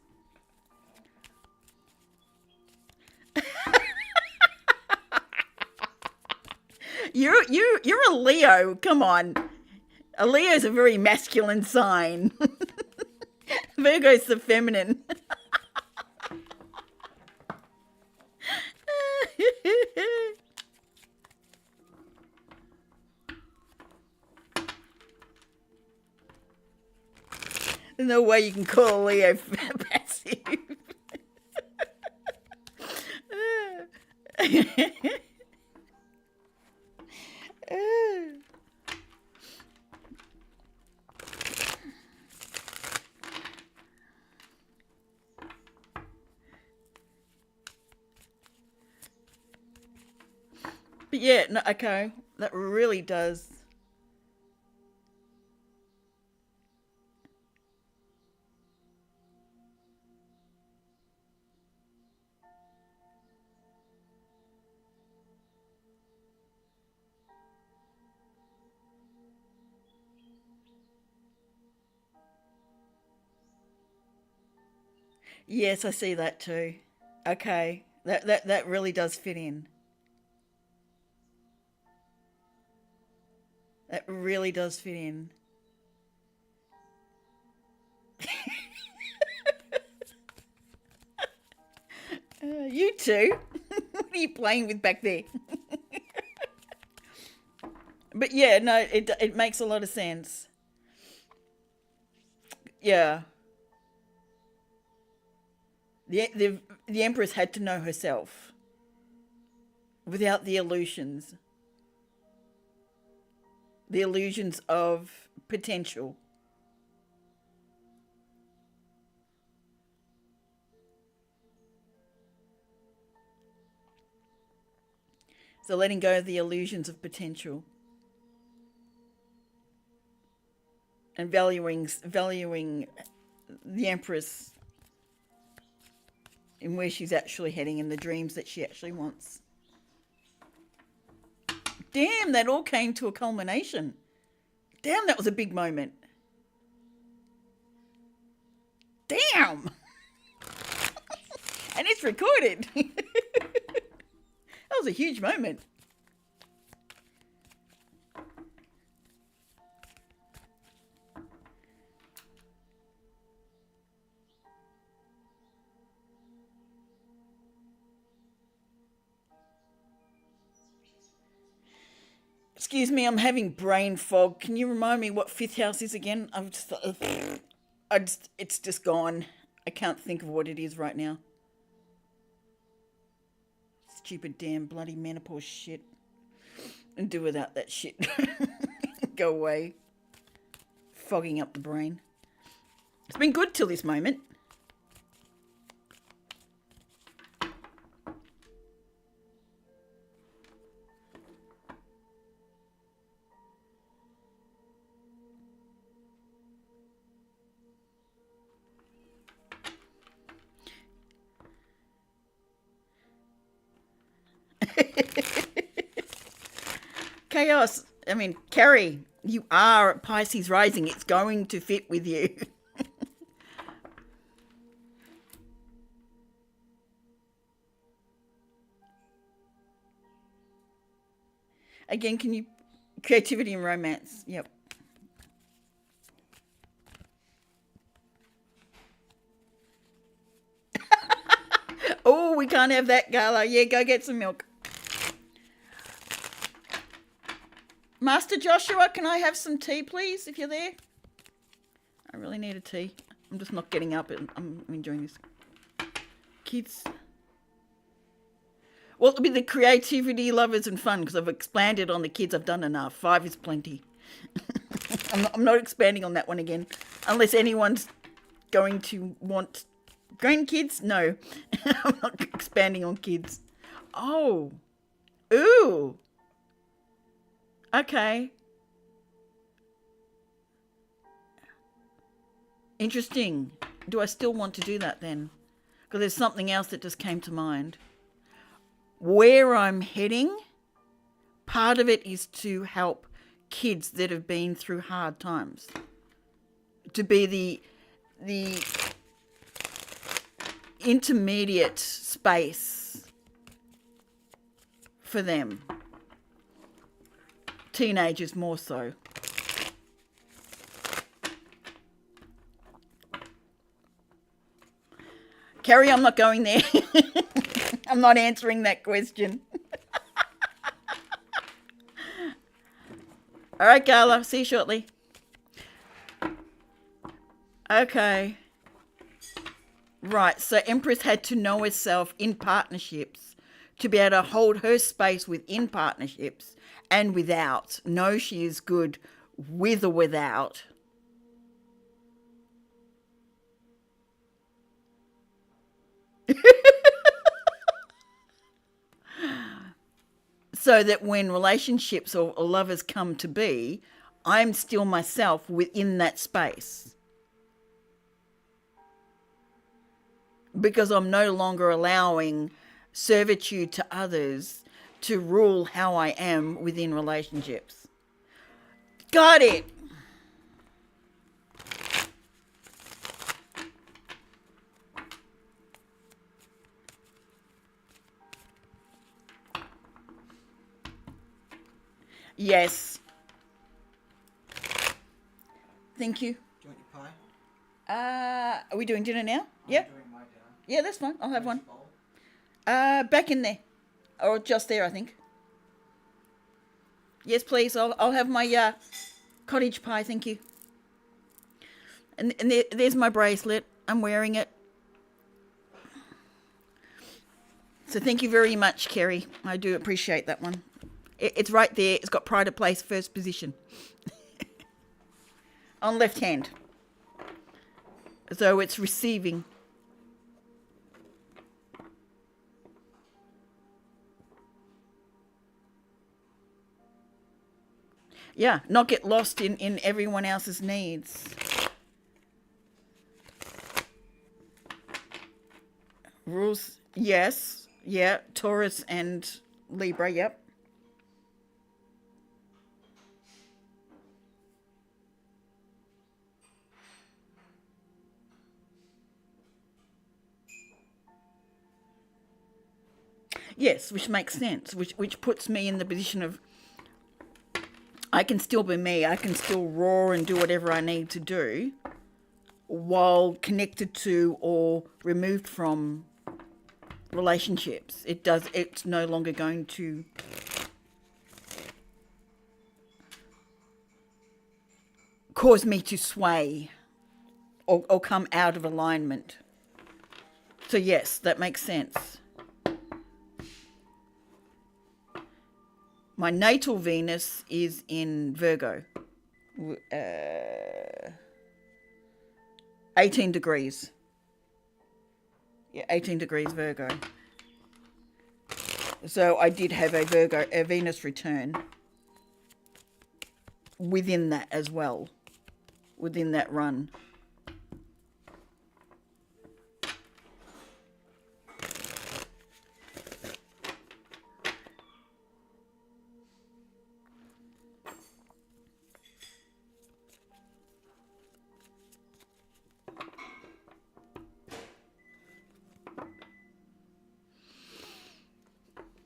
You're a Leo. Come on. A Leo's a very masculine sign. Virgo's the feminine. There's no way you can call a Leo passive. But yeah, no, okay, that really does. Yes, I see that too. Okay, that really does fit in. That really does fit in. You too. What are you playing with back there? But yeah, no, it makes a lot of sense. Yeah, the Empress had to know herself without the illusions of potential. So letting go of the illusions of potential and valuing the Empress in where she's actually heading and the dreams that she actually wants. Damn, that all came to a culmination. Damn, that was a big moment. Damn. And it's recorded. That was a huge moment. Excuse me, I'm having brain fog. Can you remind me what fifth house is again? It's just gone. I can't think of what it is right now. Stupid damn bloody menopause shit. And do without that shit. Go away. Fogging up the brain. It's been good till this moment. Chaos. I mean, Kerry, you are Pisces rising. It's going to fit with you. Again, can you... Creativity and romance. Yep. Oh, we can't have that, Gala. Yeah, go get some milk. Master Joshua, can I have some tea, please, if you're there? I really need a tea. I'm just not getting up. I'm enjoying this. Kids. Well, it'll be the creativity, lovers, and fun, because I've expanded on the kids. I've done enough. 5 is plenty. I'm not expanding on that one again. Unless anyone's going to want grandkids. No. I'm not expanding on kids. Oh. Ooh. Okay. Interesting. Do I still want to do that then? Because there's something else that just came to mind. Where I'm heading, part of it is to help kids that have been through hard times. To be the intermediate space for them. Teenagers more so. Carrie, I'm not going there. I'm not answering that question. All right, Gala. See you shortly. Okay. Right. So Empress had to know herself in partnerships to be able to hold her space within partnerships and without. Know she is good with or without. So that when relationships or lovers come to be, I'm still myself within that space. Because I'm no longer allowing servitude to others to rule how I am within relationships. Got it. Yes. Thank you. Do you want your pie? Are we doing dinner now? I'm Yep. doing my dinner. Yeah, that's fine. I'll have Where's one. the bowl? Back in there. Or just there, I think. Yes, please. I'll have my cottage pie, thank you. And there's my bracelet. I'm wearing it. So thank you very much, Kerry. I do appreciate that one. It's right there. It's got pride of place, first position. On left hand. So it's receiving. Yeah, not get lost in everyone else's needs. Rules, yes. Yeah, Taurus and Libra, yep. Yes, which makes sense, which puts me in the position of I can still be me, I can still roar and do whatever I need to do while connected to or removed from relationships. It's no longer going to cause me to sway or come out of alignment. So yes, that makes sense. My natal Venus is in Virgo. 18 degrees. Yeah, 18 degrees Virgo. So I did have a Venus return within that as well, within that run.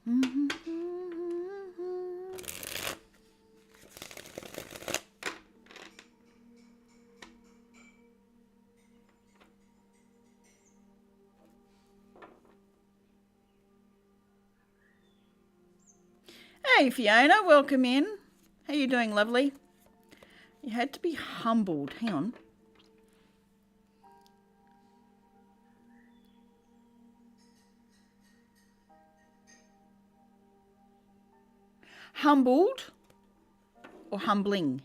Hey Fiona, welcome in. How you doing, lovely? You had to be humbled. Hang on. Humbled or humbling?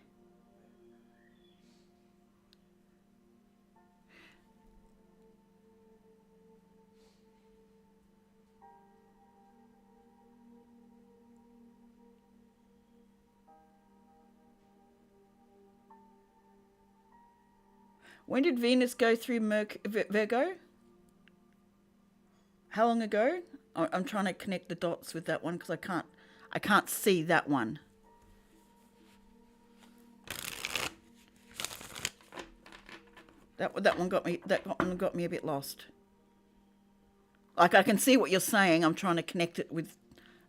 When did Venus go through Virgo? How long ago? I'm trying to connect the dots with that one because I can't see that one. That one got me a bit lost. Like I can see what you're saying. I'm trying to connect it with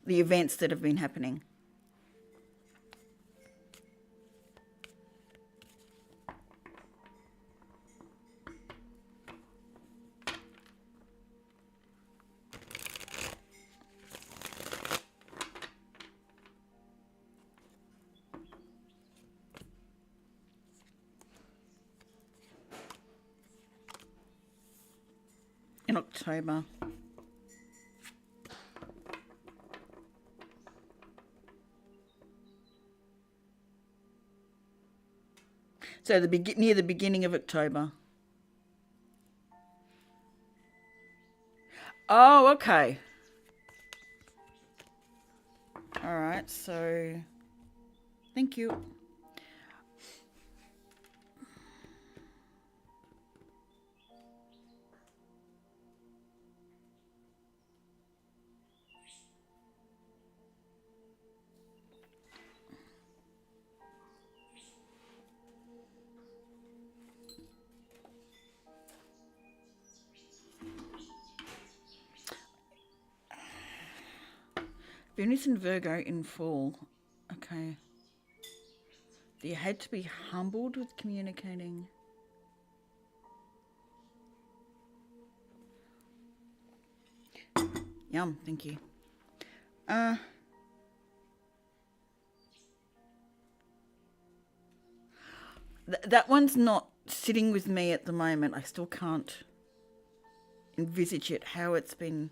the events that have been happening. In October. So near the beginning of October. Oh, okay. All right, so thank you. Venus and Virgo in fall. Okay. You had to be humbled with communicating. Yum, thank you. That one's not sitting with me at the moment. I still can't envisage it, how it's been.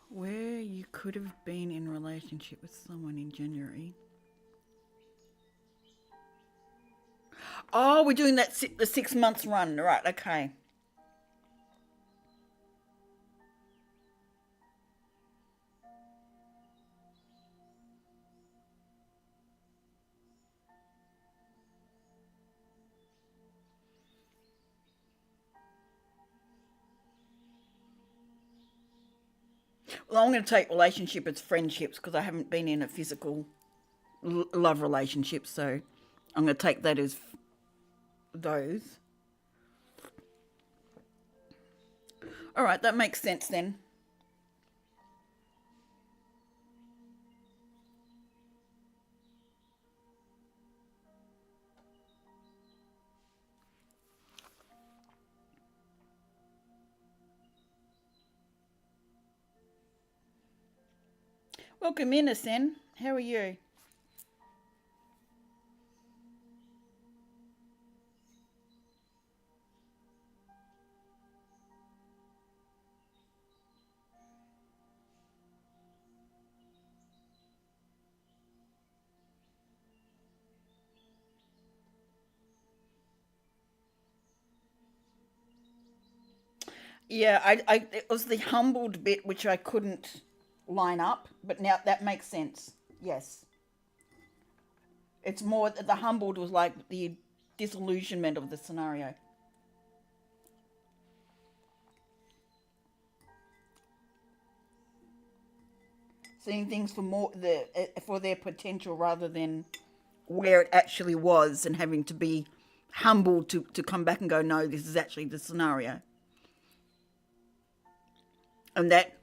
Where you could have been in relationship with someone in January. Oh, we're doing the 6 months run, right? Okay. Well, I'm going to take relationship as friendships because I haven't been in a physical love relationship, so I'm going to take that as those. All right, that makes sense then. Welcome in, Asen. How are you? Yeah, it was the humbled bit which I couldn't line up, but now that makes sense. Yes. It's more that the humbled was like the disillusionment of the scenario. Seeing things for their potential rather than where it actually was, and having to be humbled to come back and go, no, this is actually the scenario. And that,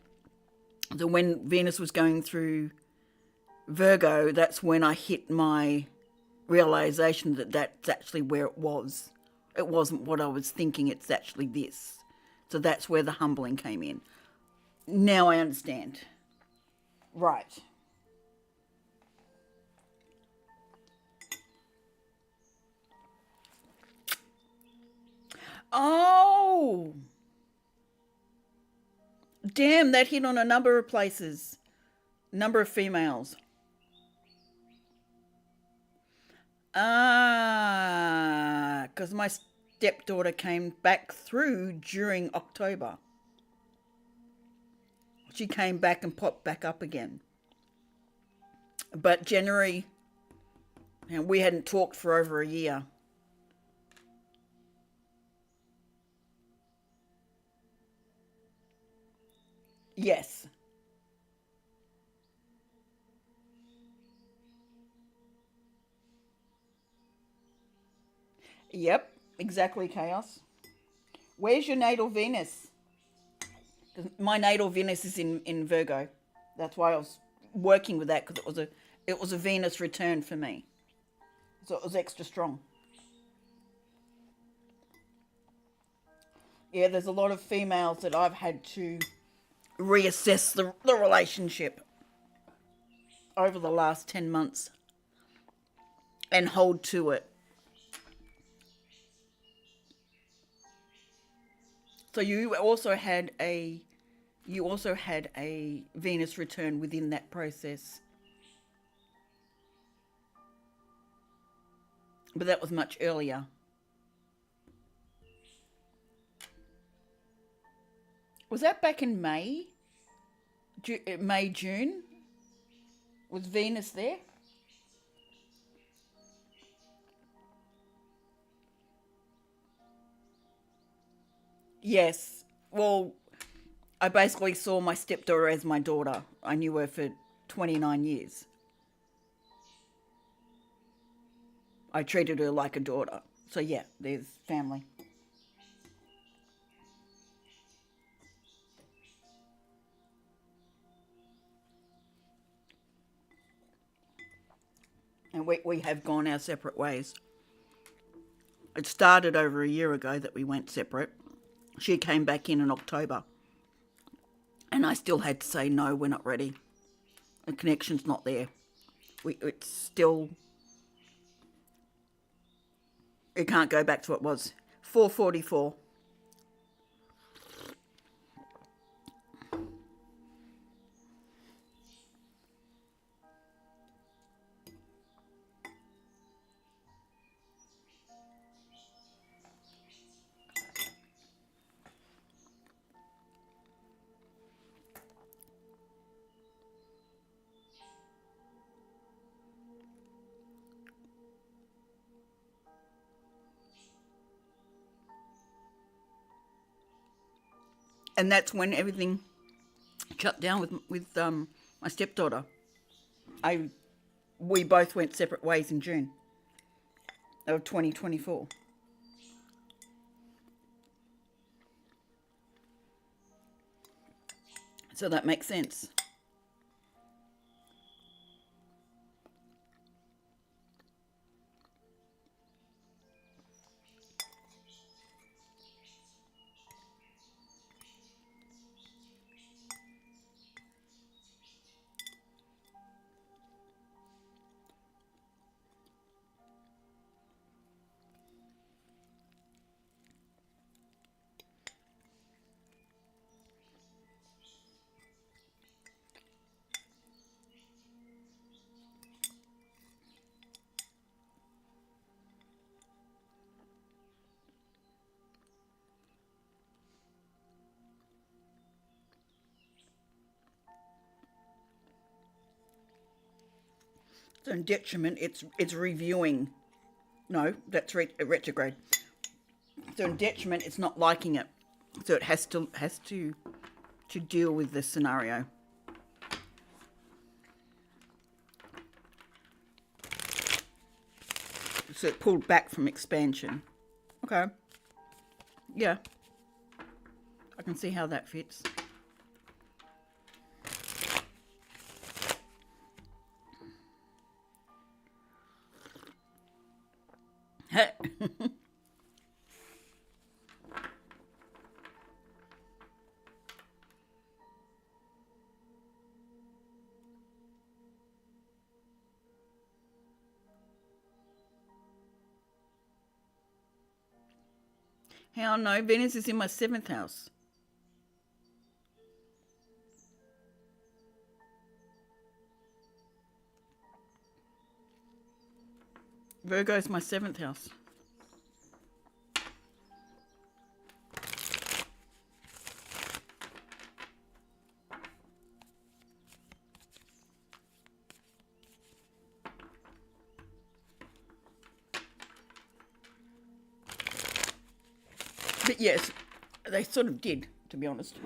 the when Venus was going through Virgo, that's when I hit my realization that that's actually where it was. It wasn't what I was thinking, it's actually this. So that's where the humbling came in. Now I understand. Right. Oh, damn, that hit on a number of places, number of females. Ah, because my stepdaughter came back through during October. She came back and popped back up again. But January, and we hadn't talked for over a year. Yes. Yep, exactly, Chaos. Where's your natal Venus? 'Cause my natal Venus is in Virgo. That's why I was working with that, because it was a Venus return for me. So it was extra strong. Yeah, there's a lot of females that I've had to reassess the relationship over the last 10 months and hold to it. So you also had a Venus return within that process, but that was much earlier. Was that back in May? May, June? Was Venus there? Yes. Well, I basically saw my stepdaughter as my daughter. I knew her for 29 years. I treated her like a daughter. So, yeah, there's family. And we have gone our separate ways. It started over a year ago that we went separate. She came back in October. And I still had to say, no, we're not ready. The connection's not there. It's still, it can't go back to what it was. 444. And that's when everything shut down with my stepdaughter. I We both went separate ways in June of 2024. So that makes sense. So in detriment, it's reviewing. No, that's retrograde. So in detriment, it's not liking it. So it has to deal with this scenario. So it pulled back from expansion. Okay. Yeah. I can see how that fits. How no? Venus is in my 7th house. Virgo is my 7th house. But yes, they sort of did, to be honest.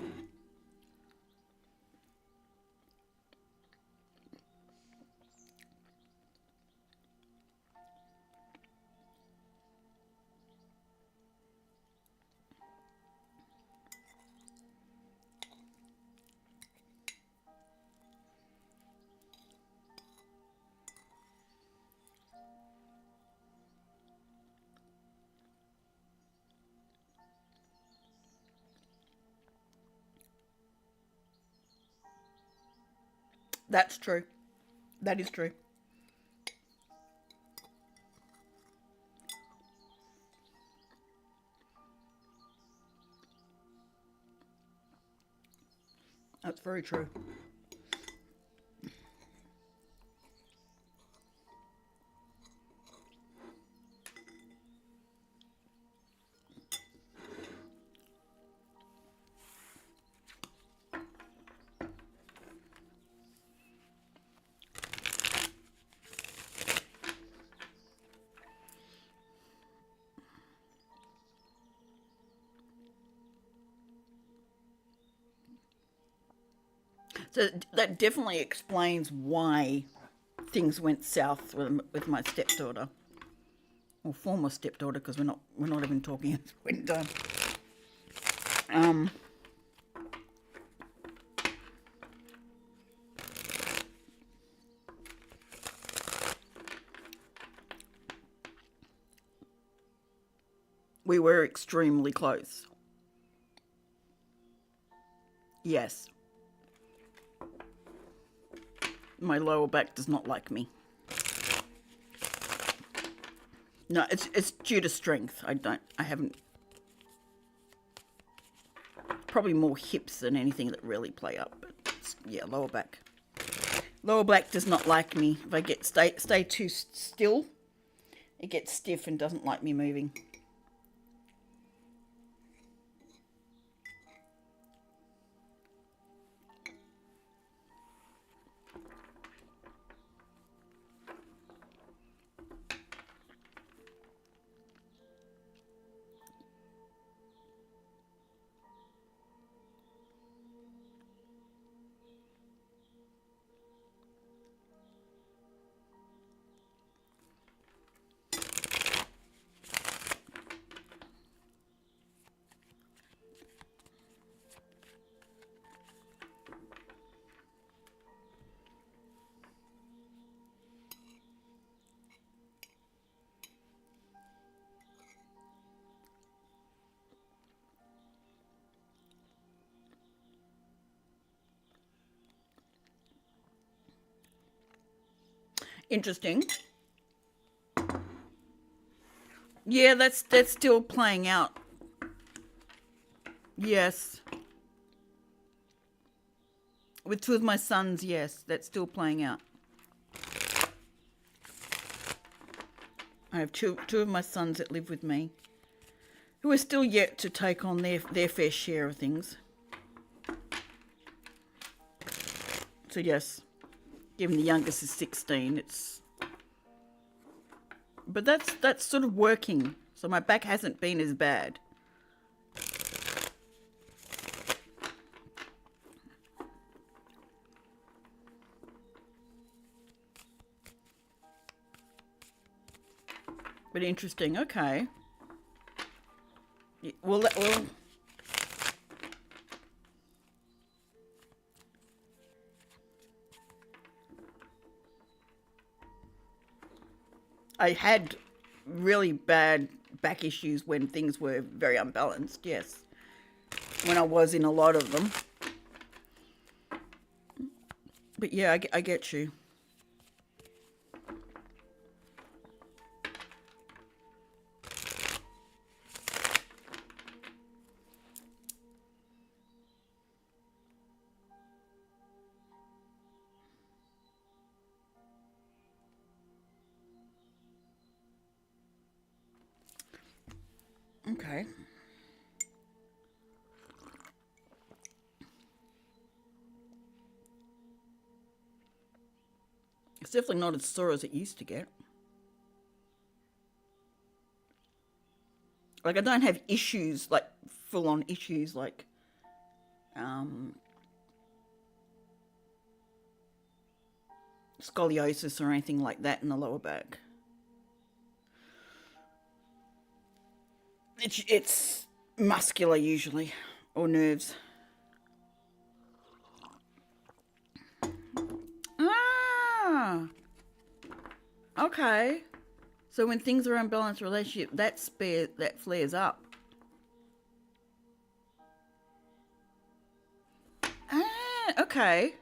That's true. That is true. That's very true. So that definitely explains why things went south with my stepdaughter, or former stepdaughter, because we're not even talking at when done. We were extremely close. Yes. My lower back does not like me. No, it's due to strength. I haven't. Probably more hips than anything that really play up. But yeah, lower back. Lower back does not like me. If I stay too still, it gets stiff and doesn't like me moving. Interesting. Yeah, that's still playing out. Yes. With two of my sons, yes, that's still playing out. I have two of my sons that live with me, who are still yet to take on their fair share of things. So yes, given the youngest is 16, it's but that's sort of working. So my back hasn't been as bad. But interesting. Okay. Well, I had really bad back issues when things were very unbalanced, yes. When I was in a lot of them. But yeah, I get you. Okay. It's definitely not as sore as it used to get. Like I don't have issues, like full on issues like scoliosis or anything like that in the lower back. It's muscular usually, or nerves. Ah, okay. So when things are unbalanced relationship, that flares up. Ah, okay.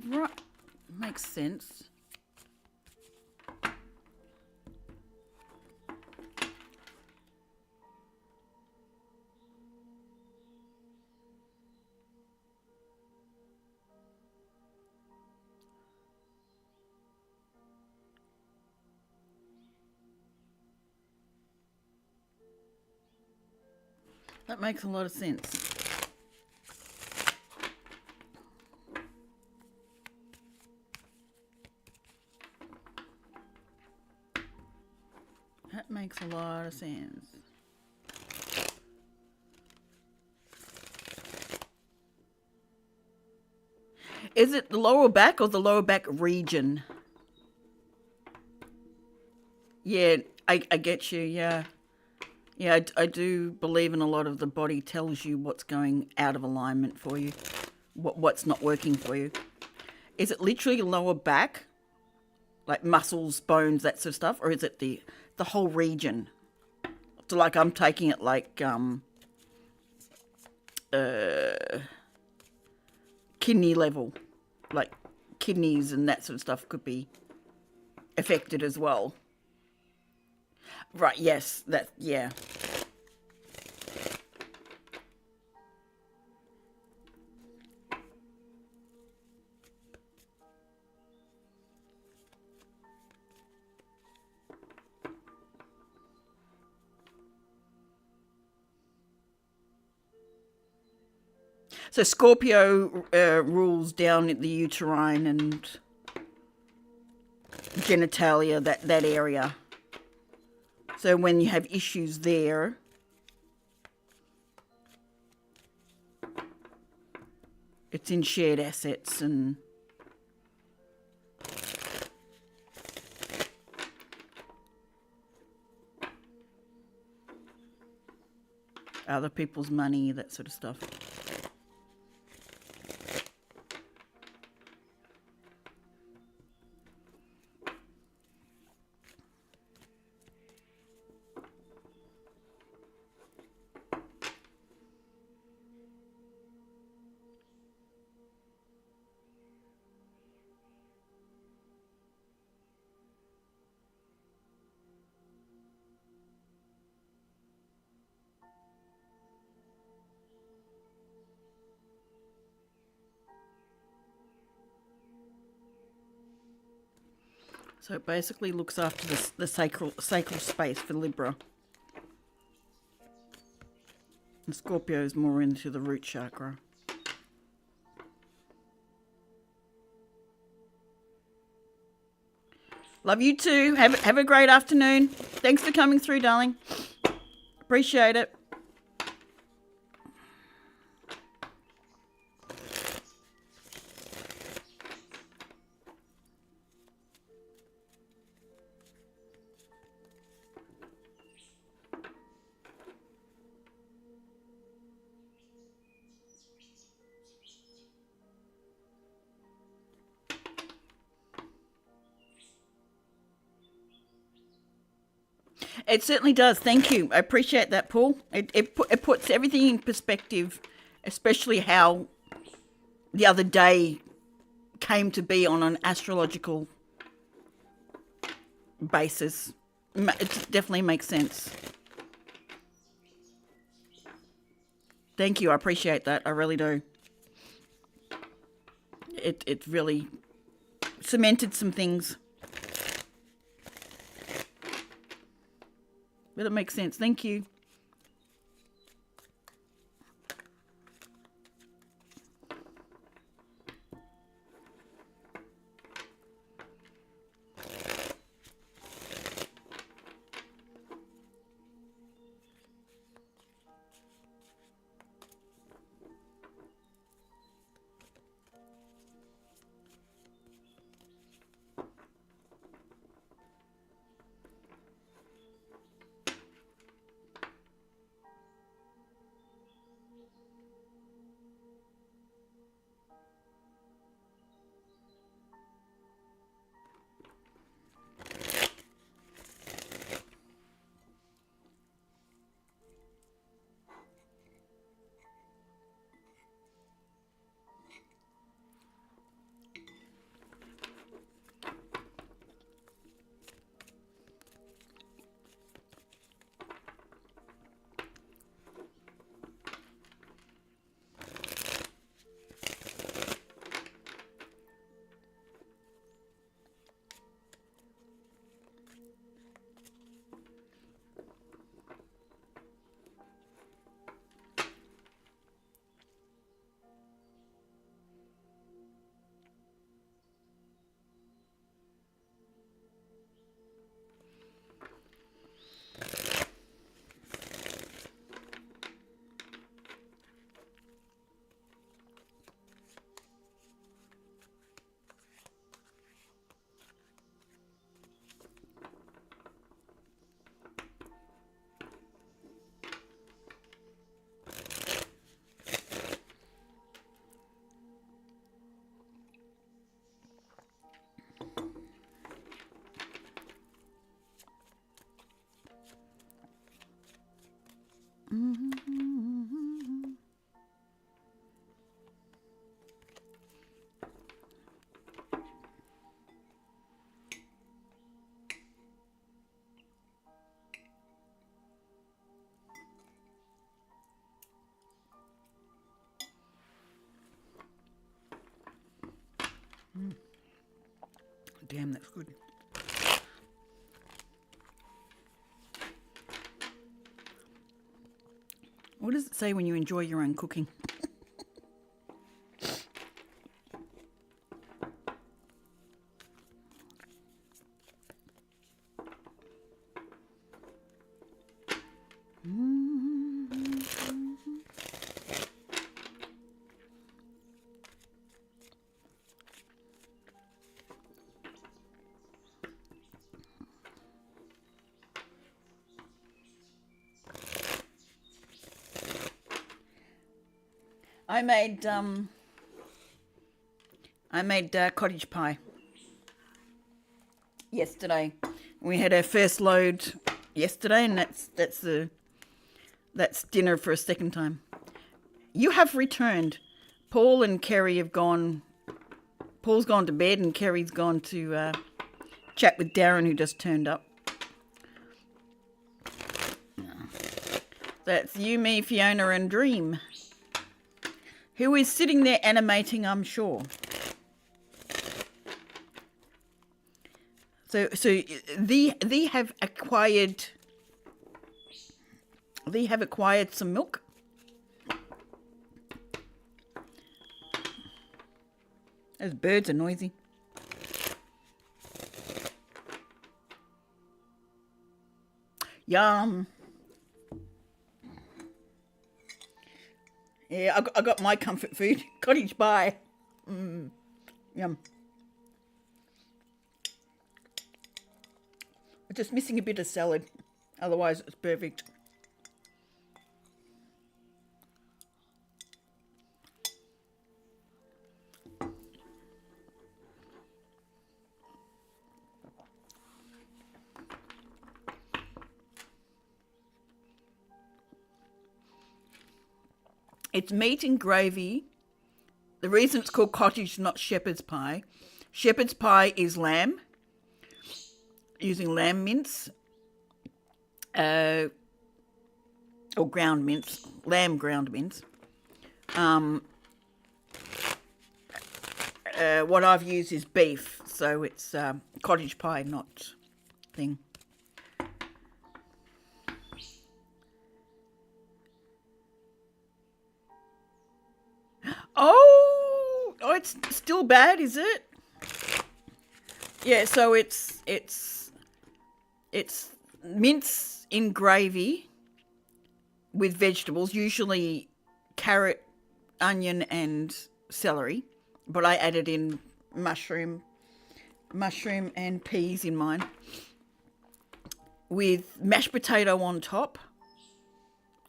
Right, makes sense. That makes a lot of sense. That makes a lot of sense. Is it the lower back or the lower back region? Yeah, I get you, yeah. Yeah, I do believe in a lot of the body tells you what's going out of alignment for you, what's not working for you. Is it literally lower back, like muscles, bones, that sort of stuff, or is it the whole region? So like I'm taking it like kidney level, like kidneys and that sort of stuff could be affected as well. Right, yes, that, yeah. So Scorpio rules down at the uterine and genitalia, that area. So when you have issues there, it's in shared assets and other people's money, that sort of stuff. So it basically looks after the sacral space for Libra. And Scorpio is more into the root chakra. Love you too. Have a great afternoon. Thanks for coming through, darling. Appreciate it. It certainly does. Thank you. I appreciate that, Paul. It puts everything in perspective, especially how the other day came to be on an astrological basis. It definitely makes sense. Thank you. I appreciate that. I really do. It really cemented some things. But it makes sense. Thank you. Damn, that's good. What does it say when you enjoy your own cooking? I made cottage pie yesterday. We had our first load yesterday, and that's dinner for a second time. You have returned. Paul and Kerry have gone. Paul's gone to bed, and Kerry's gone to chat with Darren, who just turned up. That's you, me, Fiona, and Dream, who is sitting there animating, I'm sure. So they have acquired some milk. Those birds are noisy. Yum. Yeah, I got my comfort food. Cottage pie. Yum. I'm just missing a bit of salad. Otherwise, it's perfect. It's meat and gravy. The reason it's called cottage, not shepherd's pie. Shepherd's pie is lamb, using lamb mince, or ground mince, lamb ground mince. What I've used is beef, so it's cottage pie, not thing. Oh, it's still bad, is it? Yeah, so it's mince in gravy with vegetables, usually carrot, onion, and celery. But I added in mushroom and peas in mine, with mashed potato on top,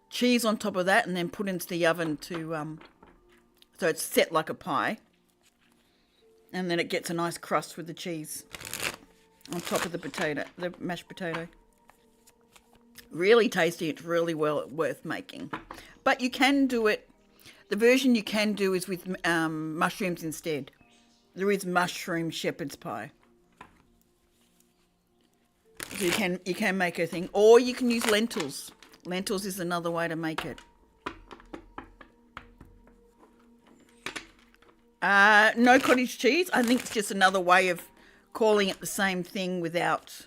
cheese on top of that, and then put into the oven to so it's set like a pie, and then it gets a nice crust with the cheese on top of the mashed potato. Really tasty. It's really well worth making. But you can do it. The version you can do is with mushrooms instead. There is mushroom shepherd's pie. So you can make a thing, or you can use lentils. Lentils is another way to make it. No cottage cheese. I think it's just another way of calling it the same thing without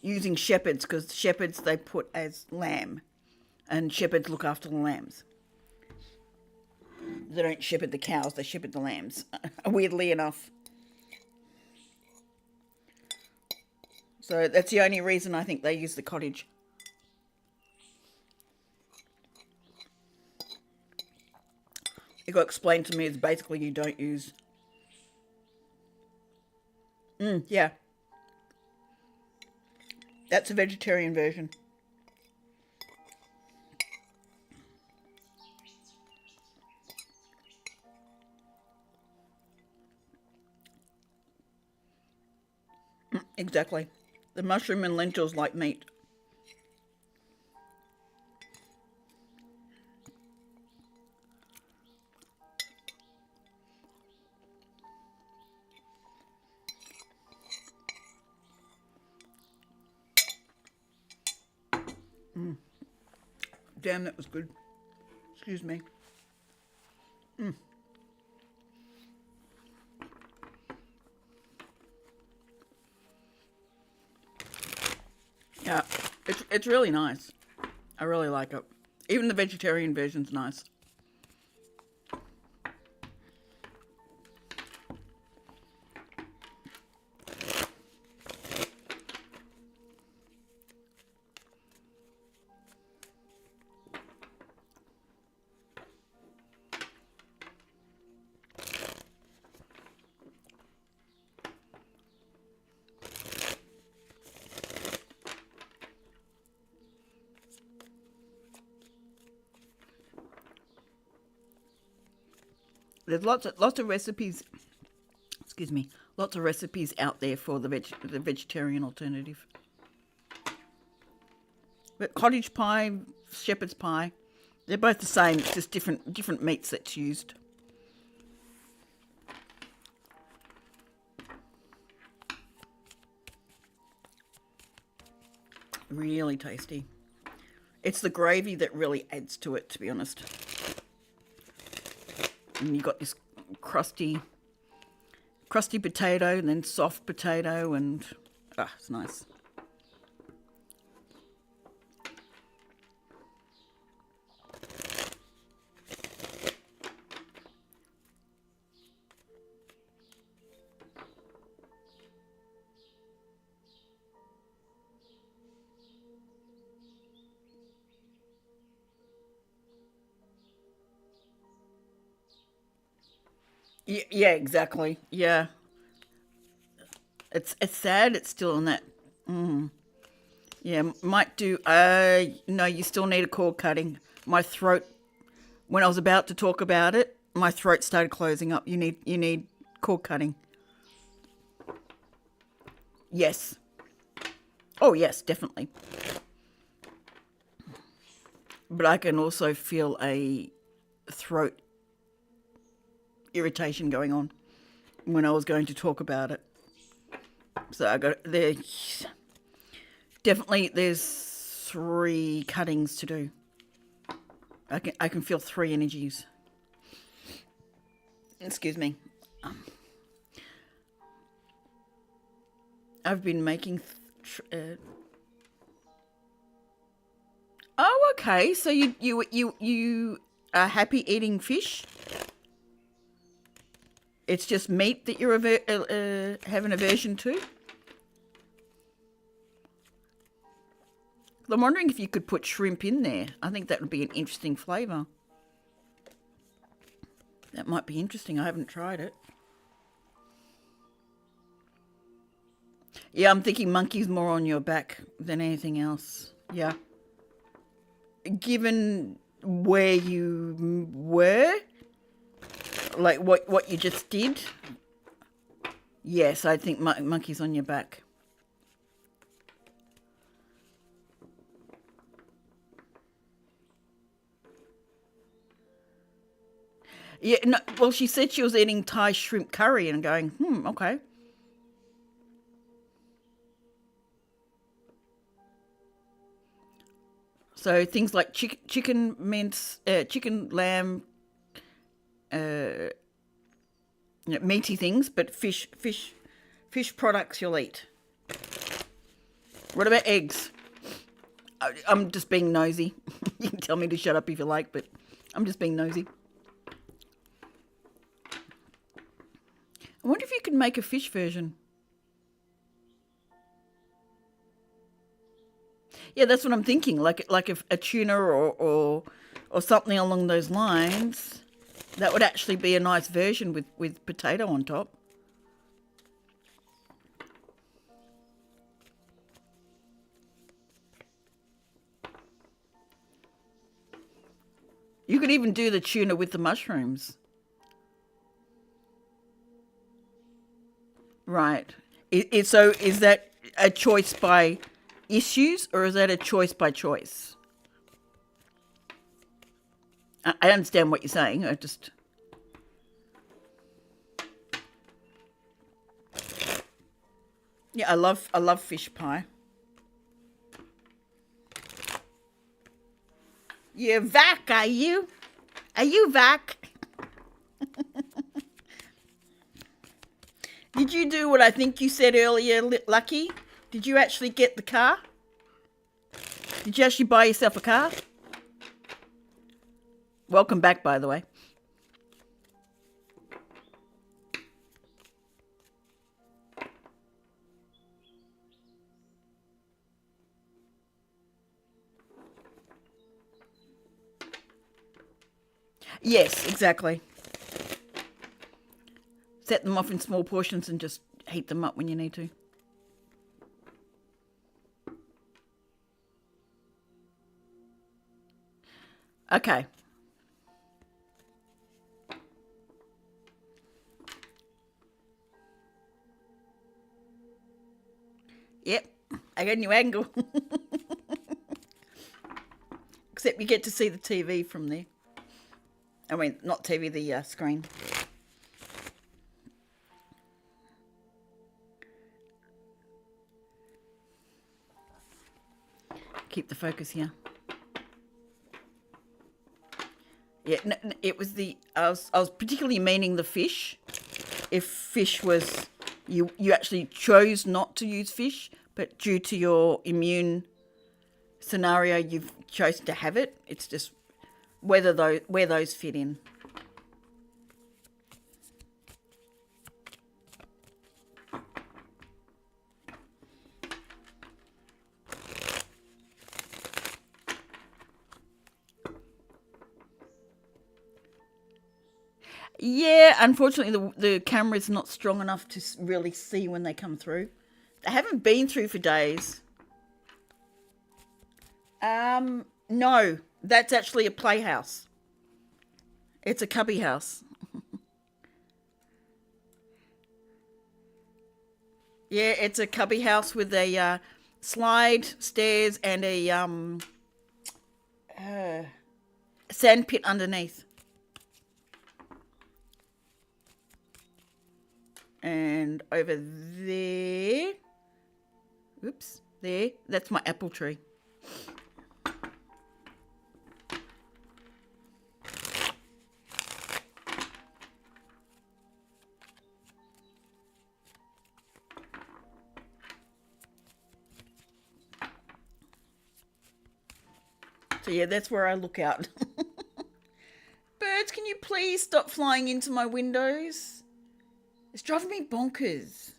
using shepherds, because shepherds they put as lamb, and shepherds look after the lambs. They don't shepherd the cows, they shepherd the lambs, weirdly enough. So that's the only reason I think they use the cottage. It got explained to me is basically you don't use... yeah. That's a vegetarian version. Exactly. The mushroom and lentils like meat. Damn, that was good. Excuse me. Yeah, it's really nice. I really like it. Even the vegetarian version's nice. There's lots of recipes. Excuse me, lots of recipes out there for the vegetarian alternative. But cottage pie, shepherd's pie, they're both the same. It's just different meats that's used. Really tasty. It's the gravy that really adds to it, to be honest. And you got this crusty potato, and then soft potato, and it's nice. Yeah, exactly. Yeah, it's sad. It's still in that. Yeah, might do. No, you still need a cord cutting. My throat. When I was about to talk about it, my throat started closing up. You need cord cutting. Yes. Oh yes, definitely. But I can also feel a throat irritation going on when I was going to talk about it. So I got there. Definitely, there's 3 cuttings to do. I can feel 3 energies. Excuse me. I've been making. Oh, okay. So you are happy eating fish? It's just meat that you're have an aversion to. I'm wondering if you could put shrimp in there. I think that would be an interesting flavour. That might be interesting. I haven't tried it. Yeah, I'm thinking monkey's more on your back than anything else. Yeah. Given where you were, like what you just did, yes, I think monkey's on your back. Yeah, no, well, she said she was eating Thai shrimp curry and going, okay. So things like chicken mince, chicken, lamb, uh, meaty things, but fish products you'll eat. What about eggs? I'm just being nosy. You can tell me to shut up if you like, but I'm just being nosy. I wonder if you can make a fish version. Yeah, that's what I'm thinking. Like a tuna or something along those lines. That would actually be a nice version with potato on top. You could even do the tuna with the mushrooms. Right. So is that a choice by issues or is that a choice by choice? I understand what you're saying. I just. Yeah, I love fish pie. You're vac, are you? Are you vac? Did you do what I think you said earlier, Lucky? Did you actually get the car? Did you actually buy yourself a car? Welcome back, by the way. Yes, exactly. Set them off in small portions and just heat them up when you need to. Okay. Yep. I got a new angle. Except you get to see the TV from there. I mean, not TV, the screen. Keep the focus here. Yeah, it was the. I was particularly meaning the fish. If fish was, you actually chose not to use fish, but due to your immune scenario, you've chosen to have it. It's just where those fit in. Yeah, unfortunately, the camera's not strong enough to really see when they come through. They haven't been through for days. No, that's actually a playhouse. It's a cubby house. Yeah, it's a cubby house with a slide, stairs, and a sand pit underneath. And over there, oops, there, that's my apple tree. So yeah, that's where I look out. Birds, can you please stop flying into my windows? It's driving me bonkers.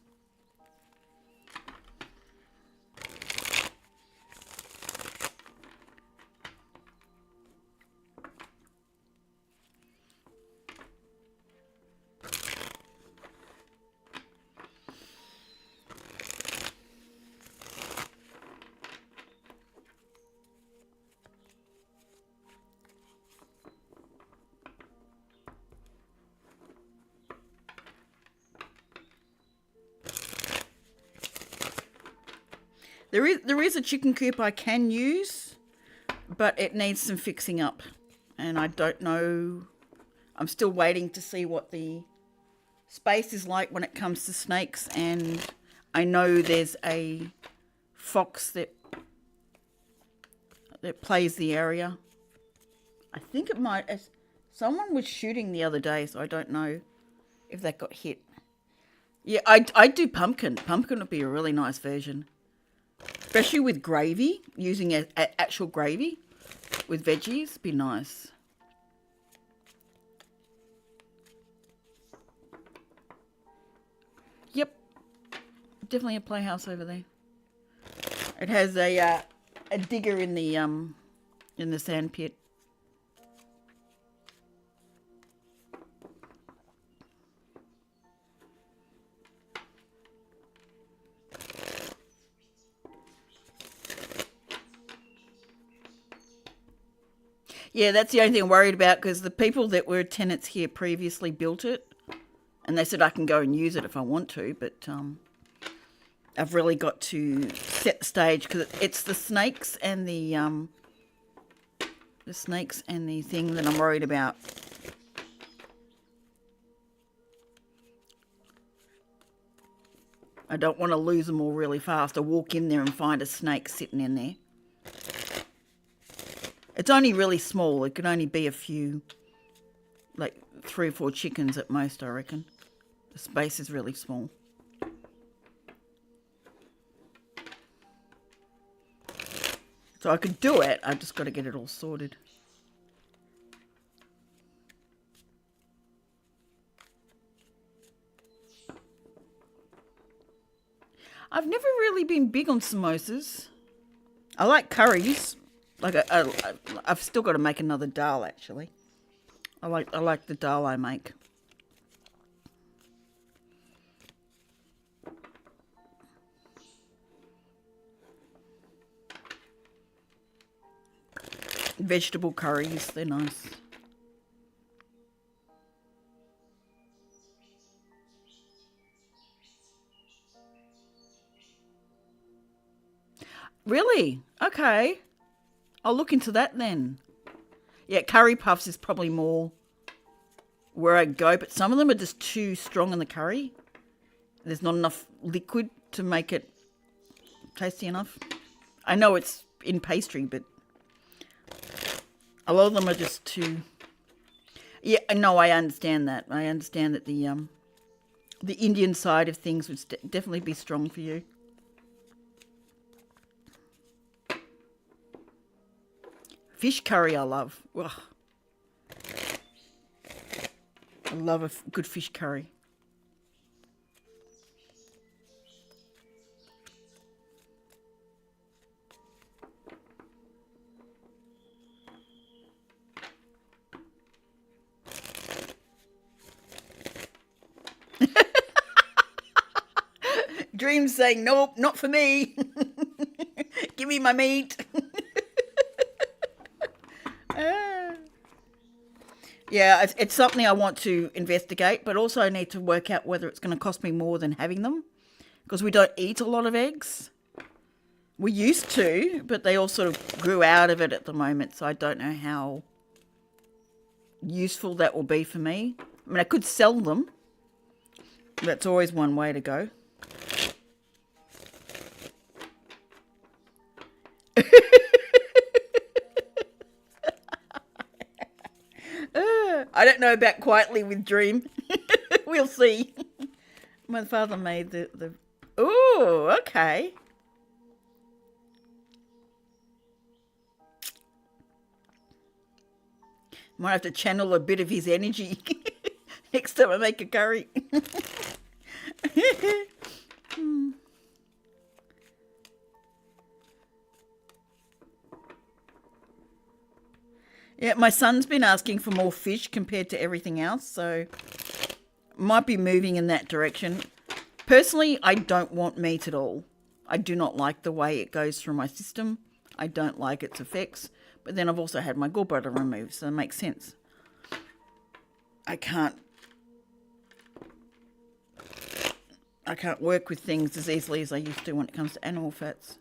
There is a chicken coop I can use, but it needs some fixing up. And I don't know. I'm still waiting to see what the space is like when it comes to snakes. And I know there's a fox that plays the area. I think it might. Someone was shooting the other day, so I don't know if that got hit. Yeah, I'd do pumpkin. Pumpkin would be a really nice version. Especially with gravy, using actual gravy with veggies, be nice. Yep, definitely a playhouse over there. It has a digger in the sand pit. Yeah, that's the only thing I'm worried about because the people that were tenants here previously built it, and they said I can go and use it if I want to, but I've really got to set the stage because it's the snakes and the thing that I'm worried about. I don't want to lose them all really fast. I walk in there and find a snake sitting in there. It's only really small. It could only be a few, like 3 or 4 chickens at most, I reckon. The space is really small. So I could do it. I've just got to get it all sorted. I've never really been big on samosas. I like curries. Like I've still got to make another dal actually. I like the dal I make. Vegetable curries, they're nice. Really? Okay. I'll look into that then. Yeah, curry puffs is probably more where I go, but some of them are just too strong in the curry. There's not enough liquid to make it tasty enough. I know it's in pastry, but a lot of them are just too... Yeah, no, I understand that. I understand that the Indian side of things would definitely be strong for you. Fish curry I love. Ugh. I love a good fish curry. Dream's saying, nope, not for me. Give me my meat. Yeah, it's something I want to investigate, but also I need to work out whether it's going to cost me more than having them, because we don't eat a lot of eggs. We used to, but they all sort of grew out of it at the moment, so I don't know how useful that will be for me. I mean, I could sell them. That's always one way to go. I don't know about quietly with Dream. We'll see. My father made the... Ooh, okay. Might have to channel a bit of his energy next time I make a curry. Yeah, my son's been asking for more fish compared to everything else, so might be moving in that direction. Personally, I don't want meat at all. I do not like the way it goes through my system. I don't like its effects. But then I've also had my gallbladder removed, so it makes sense. I can't work with things as easily as I used to when it comes to animal fats.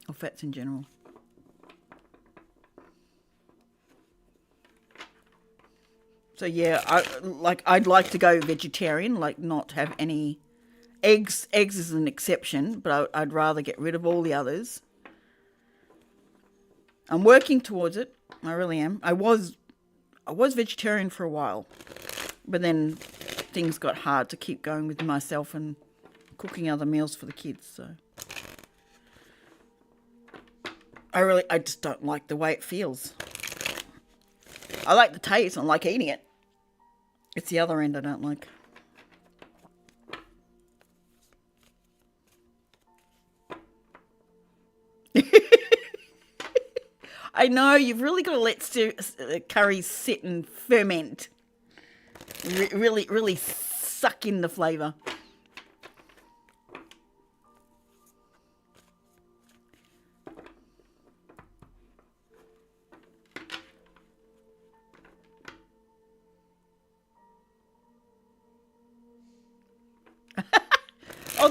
Or fats in general. So yeah, I'd like to go vegetarian, like not have any eggs. Eggs is an exception, but I'd rather get rid of all the others. I'm working towards it. I really am. I was vegetarian for a while, but then things got hard to keep going with myself and cooking other meals for the kids. So I just don't like the way it feels. I like the taste. I like eating it. It's the other end I don't like. I know, you've really got to let curries sit and ferment. Really suck in the flavour. Oh,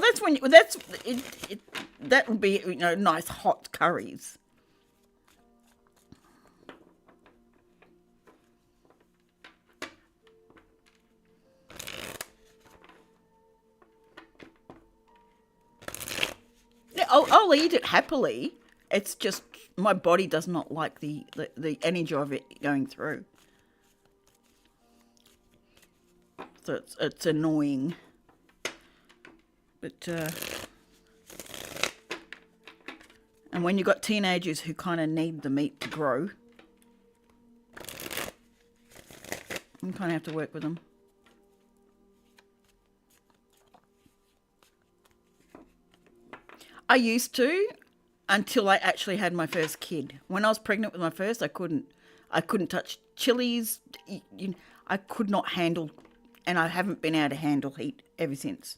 that would be, nice hot curries. Yeah, I'll eat it happily. It's just my body does not like the energy of it going through. So it's annoying. But and when you've got teenagers who kind of need the meat to grow, you kind of have to work with them. I used to, until I actually had my first kid. When I was pregnant with my first, I couldn't touch chilies. I could not handle, and I haven't been able to handle heat ever since.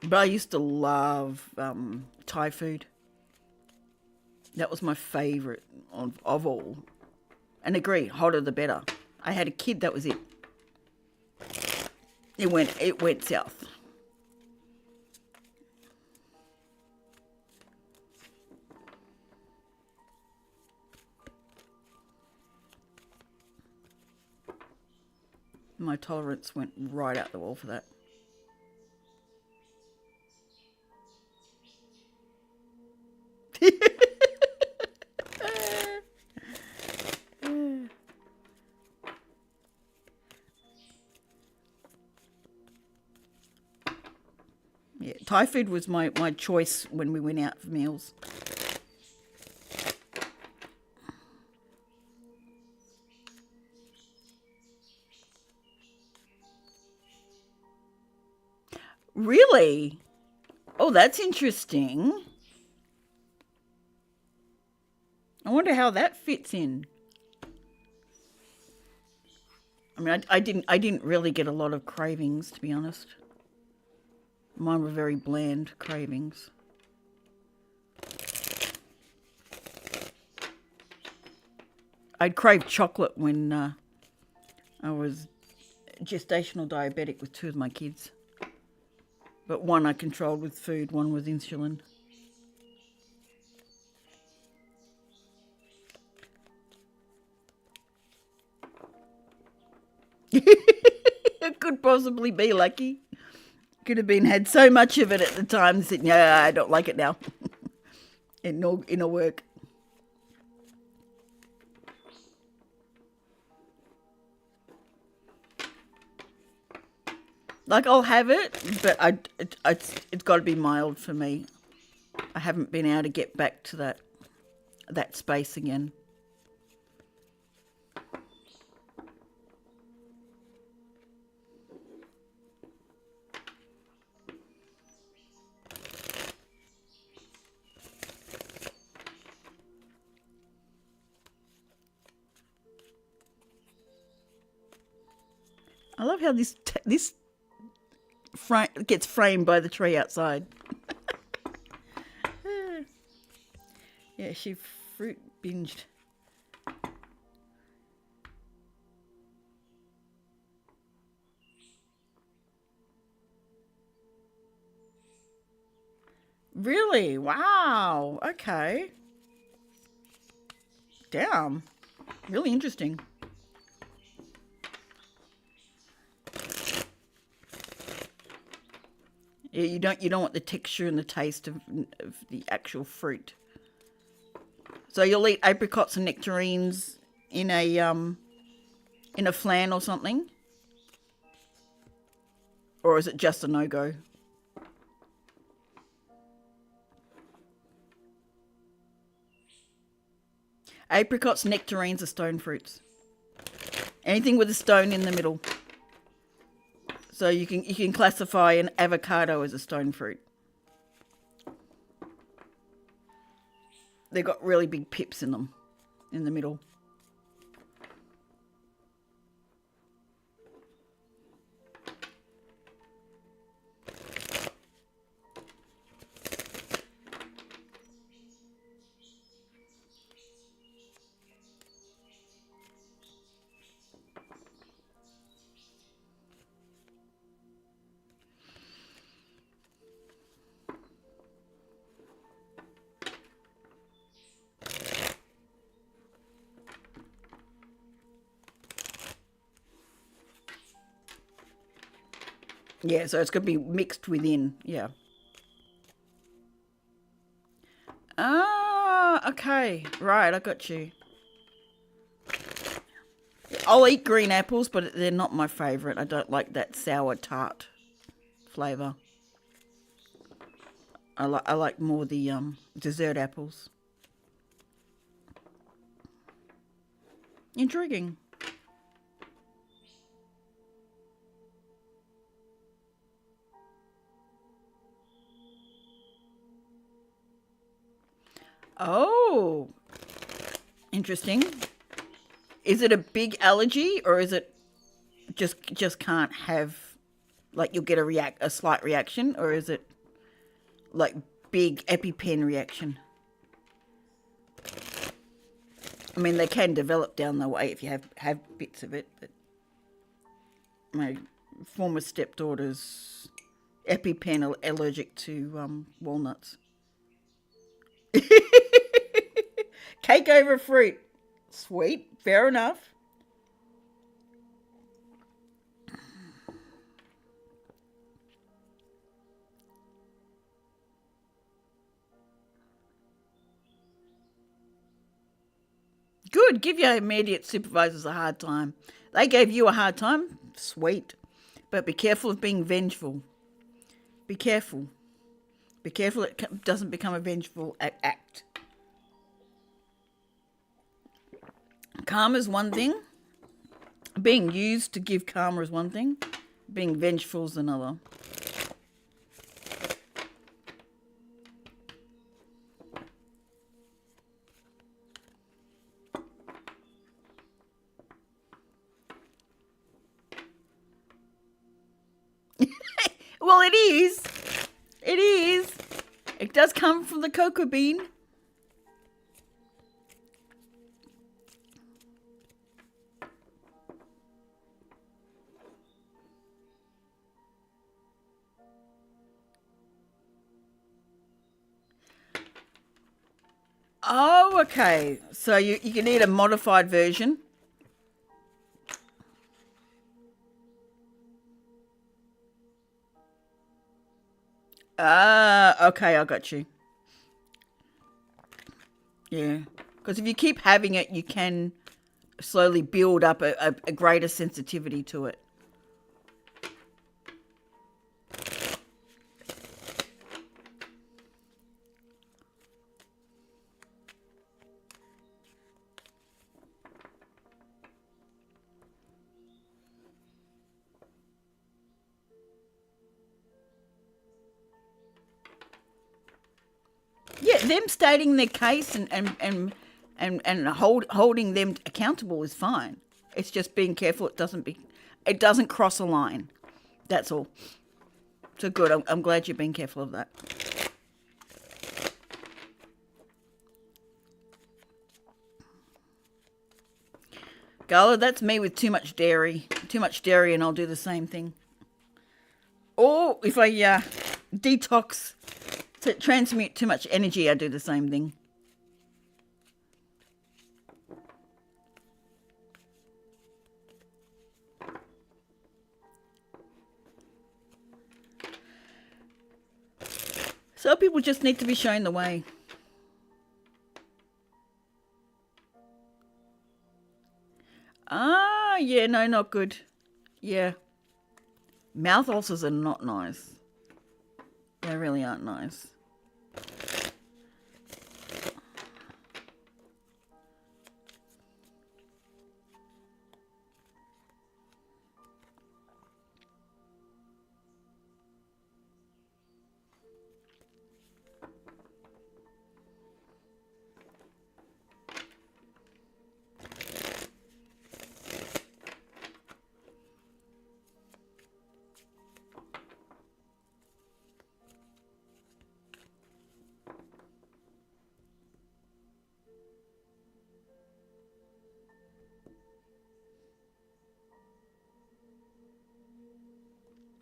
But I used to love Thai food. That was my favourite of all. And agree, hotter the better. I had a kid, that was it. It went south. My tolerance went right out the wall for that. Yeah, Thai food was my choice when we went out for meals. Really? Oh, that's interesting. I wonder how that fits in. I mean, I didn't really get a lot of cravings, to be honest. Mine were very bland cravings. I'd crave chocolate when I was gestational diabetic with two of my kids. But one I controlled with food, one with insulin. It could possibly be lucky. Could have been had so much of it at the time that, yeah, I don't like it now. It'll work. Like, I'll have it, but it's got to be mild for me. I haven't been able to get back to that space again. I love how this gets framed by the tree outside. Yeah, she fruit binged. Really? Wow. Okay. Damn. Really interesting. Yeah, you don't want the texture and the taste of the actual fruit. So you'll eat apricots and nectarines in a flan or something? Or is it just a no-go? Apricots, nectarines are stone fruits. Anything with a stone in the middle. So you can classify an avocado as a stone fruit. They've got really big pips in them, in the middle. Yeah, so it's going to be mixed within, yeah. Ah, okay. Right, I got you. I'll eat green apples, but they're not my favourite. I don't like that sour tart flavour. I like more the dessert apples. Intriguing. Oh, interesting. Is it a big allergy, or is it just can't have, like, you'll get a slight reaction, or is it like big EpiPen reaction? I mean, they can develop down the way if you have bits of it, but my former stepdaughter's EpiPen allergic to walnuts. Cake over fruit. Sweet. Fair enough. Good. Give your immediate supervisors a hard time. They gave you a hard time. Sweet. But be careful of being vengeful. Be careful. Be careful it doesn't become a vengeful act. Karma is one thing. Being used to give karma is one thing. Being vengeful is another. Well, it is. It is. It does come from the cocoa bean. Oh, okay. So you can eat a modified version. Ah, okay, I got you. Yeah. Because if you keep having it, you can slowly build up a greater sensitivity to it. Yeah, them stating their case and holding them accountable is fine. It's just being careful it doesn't cross a line. That's all. So good. I'm glad you're being careful of that. Gala, that's me with too much dairy. Too much dairy, and I'll do the same thing. Or if I detox to transmute too much energy, I do the same thing. Some people just need to be shown the way. Ah, yeah, no, not good. Yeah. Mouth ulcers are not nice. They really aren't nice.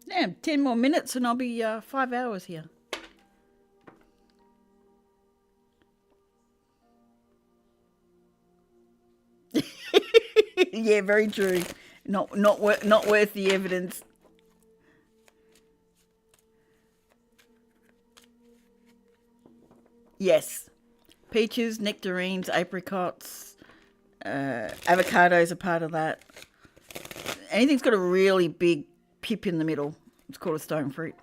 Damn, 10 more minutes and I'll be 5 hours here. Yeah, very true. Not worth the evidence. Yes. Peaches, nectarines, apricots, avocados are part of that. Anything's got a really big pip in the middle, it's called a stone fruit.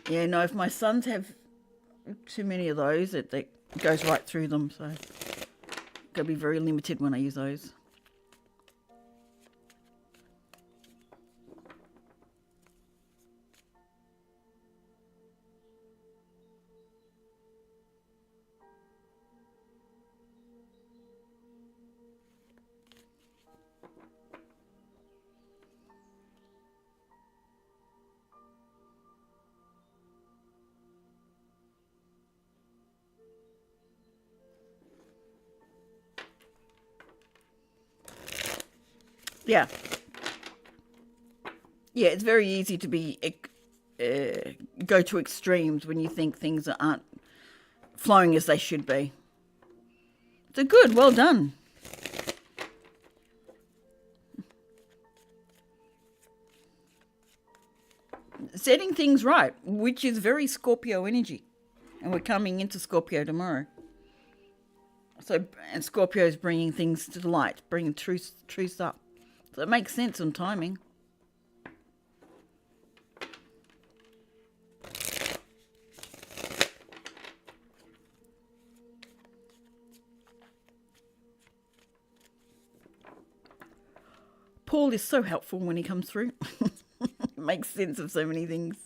Yeah, no, if my sons have too many of those, it goes right through them, so gotta be very limited when I use those. Yeah. Yeah, it's very easy to be go to extremes when you think things aren't flowing as they should be. So good, well done. Setting things right, which is very Scorpio energy. And we're coming into Scorpio tomorrow. So, and Scorpio's bringing things to the light, bringing truth up. So it makes sense on timing. Paul is so helpful when he comes through. Makes sense of so many things.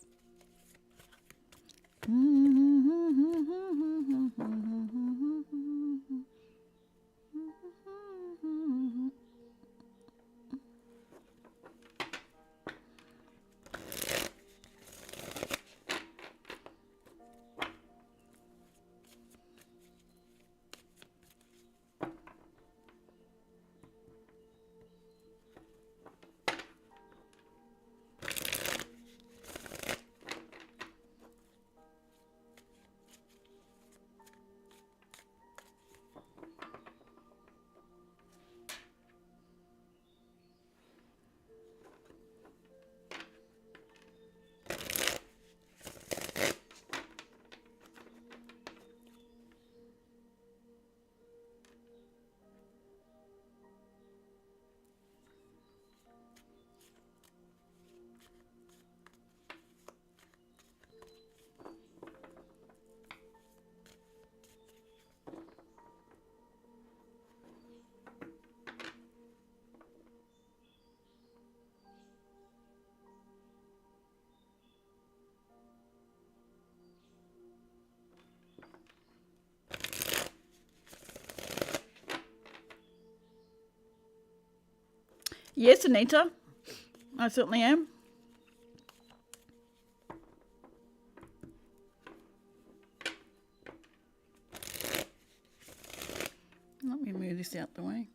Yes, Anita. I certainly am. Let me move this out the way.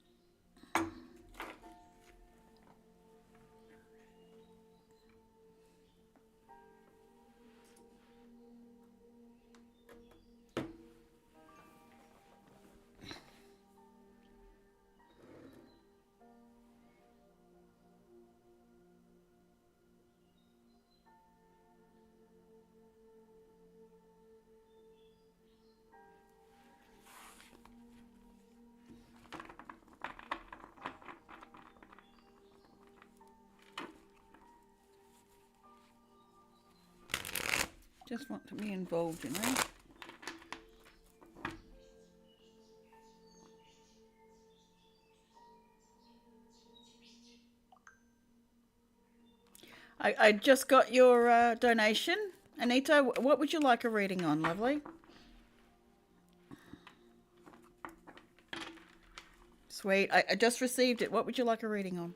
Just want to be involved, you know. I just got your donation. Anita, what would you like a reading on, lovely? Sweet. I just received it. What would you like a reading on?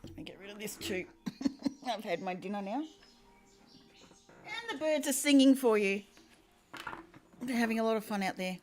Let me get rid of this too. I've had my dinner now. And the birds are singing for you. They're having a lot of fun out there.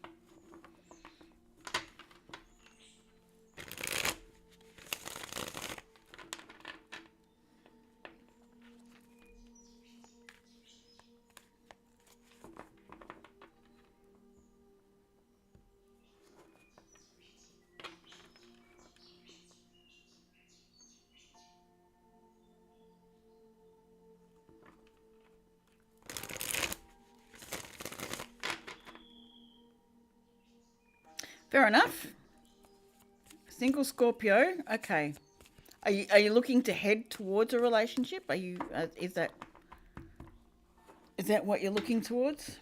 Fair enough. Single Scorpio. Okay. Are you looking to head towards a relationship? Are you? Is that what you're looking towards?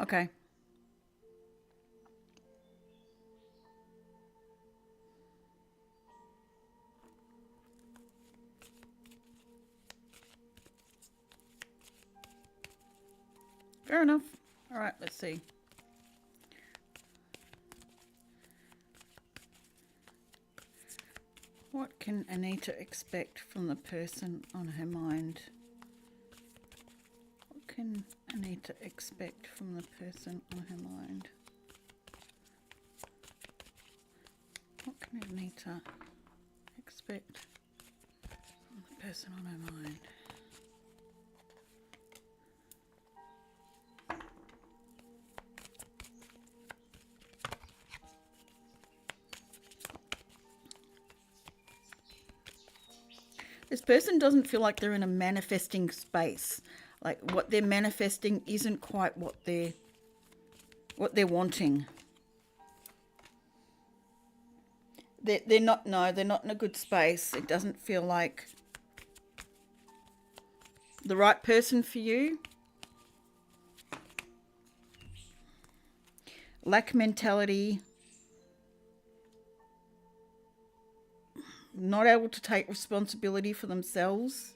Okay. Fair enough. All right, let's see. What can Anita expect from the person on her mind? What can Anita expect from the person on her mind? What can Anita expect from the person on her mind? This person doesn't feel like they're in a manifesting space. Like what they're manifesting isn't quite what they're wanting. They're not in a good space. It doesn't feel like the right person for you. Lack mentality. Not able to take responsibility for themselves.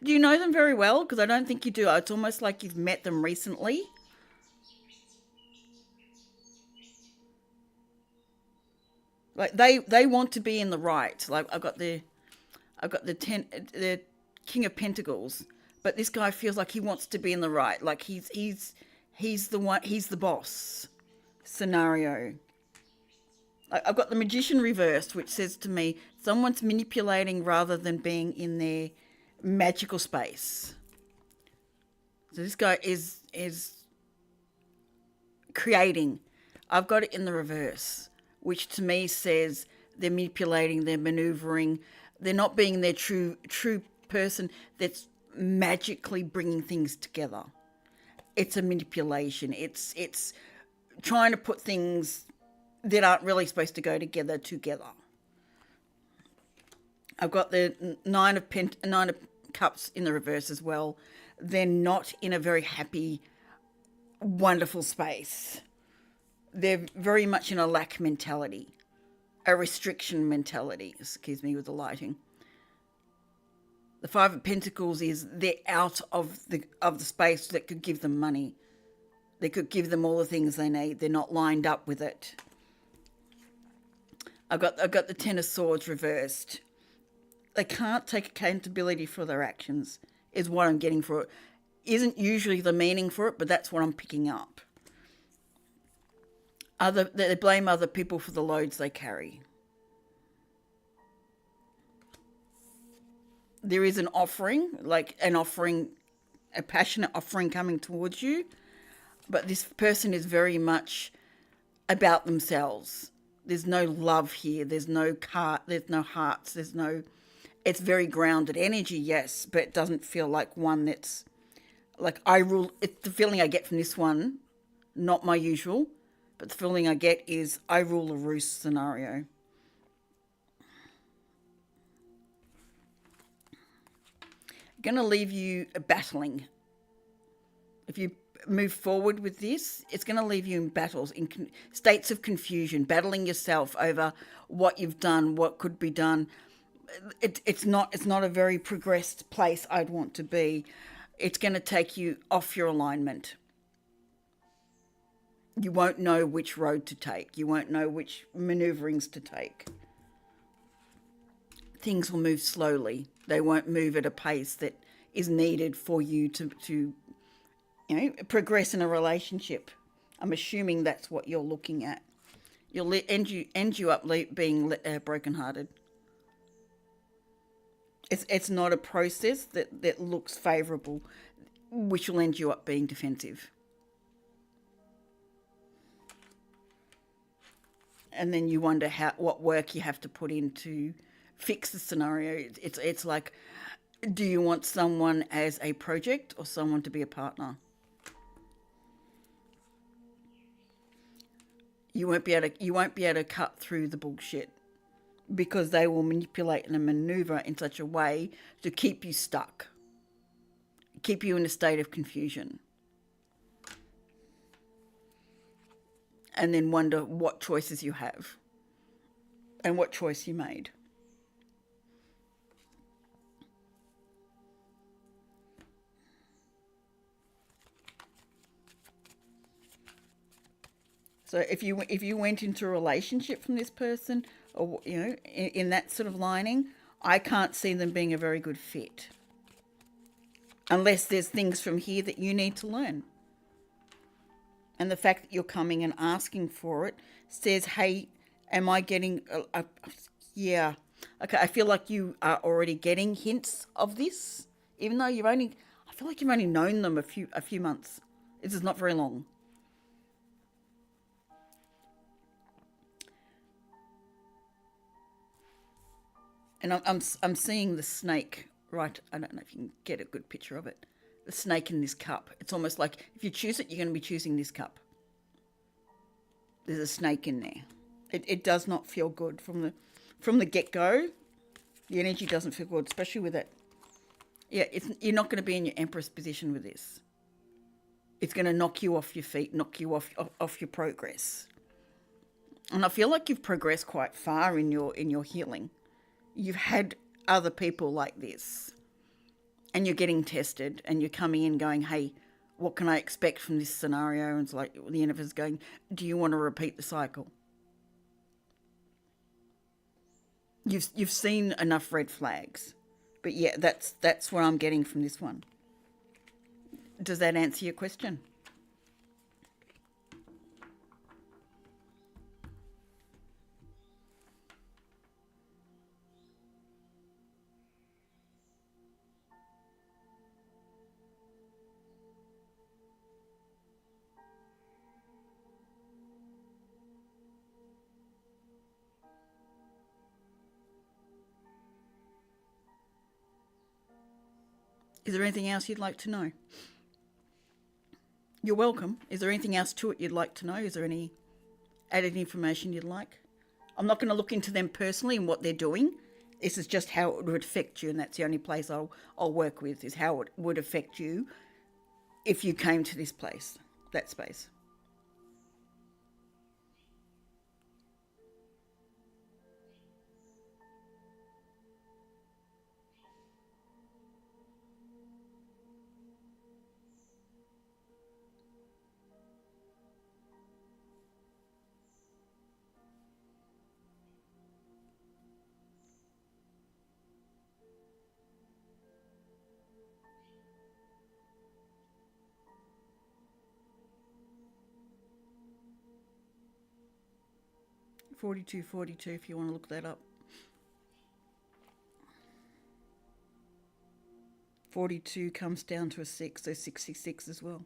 Do you know them very well? Because I don't think you do. It's almost like you've met them recently. Like they want to be in the right. Like I've got the King of Pentacles, but this guy feels like he wants to be in the right. Like he's the one. He's the boss. Scenario. I've got the Magician reversed, which says to me, someone's manipulating rather than being in their magical space. So this guy is creating. I've got it in the reverse, which to me says they're manipulating, they're maneuvering, they're not being their true person that's magically bringing things together. It's a manipulation. It's trying to put things that aren't really supposed to go together. I've got the nine of cups in the reverse as well. They're not in a very happy, wonderful space. They're very much in a lack mentality, a restriction mentality. Excuse me with the lighting. The Five of Pentacles is they're out of the space that could give them money. They could give them all the things they need. They're not lined up with it. I've got the Ten of Swords reversed. They can't take accountability for their actions, is what I'm getting for it. Isn't usually the meaning for it, but that's what I'm picking up. They blame other people for the loads they carry. There is an offering, a passionate offering coming towards you, but this person is very much about themselves. There's no love here. There's no hearts. It's very grounded energy, yes, but it doesn't feel like one that's like I rule. It's the feeling I get from this one, not my usual, but the feeling I get is I rule the roost scenario. Going to leave you battling. If you move forward with this, it's going to leave you in battles, in states of confusion, battling yourself over what you've done, what could be done. It's not a very progressed place I'd want to be. It's going to take you off your alignment. You won't know which road to take. You won't know which maneuverings to take. Things will move slowly. They won't move at a pace that is needed for you to progress in a relationship. I'm assuming that's what you're looking at. You'll end you up being brokenhearted. It's not a process that looks favourable, which will end you up being defensive. And then you wonder what work you have to put in to fix the scenario. It's like, do you want someone as a project or someone to be a partner? You won't be able to cut through the bullshit, because they will manipulate and maneuver in such a way to keep you stuck, keep you in a state of confusion, and then wonder what choices you have and what choice you made. So if you went into a relationship from this person, or in that sort of lining, I can't see them being a very good fit, unless there's things from here that you need to learn. And the fact that you're coming and asking for it says, hey, am I getting yeah. Okay, I feel like you are already getting hints of this, even though I feel like you've only known them a few months. This is not very long. And I'm seeing the snake, right? I don't know if you can get a good picture of it. The snake in this cup. It's almost like if you choose it, you're going to be choosing this cup. There's a snake in there. It does not feel good from the get-go. The energy doesn't feel good, especially with it. Yeah, you're not going to be in your Empress position with this. It's going to knock you off your feet, knock you off your progress. And I feel like you've progressed quite far in your healing. You've had other people like this, and you're getting tested, and you're coming in going, hey, what can I expect from this scenario? And it's like the universe going, do you want to repeat the cycle? You've seen enough red flags. But yeah, that's what I'm getting from this one. Does that answer your question? Is there anything else you'd like to know? You're welcome. Is there anything else to it you'd like to know? Is there any added information you'd like? I'm not going to look into them personally and what they're doing. This is just how it would affect you, and that's the only place I'll work with, is how it would affect you if you came to this place, that space. $42.42 if you want to look that up. 42 comes down to a 6, so 66 as well.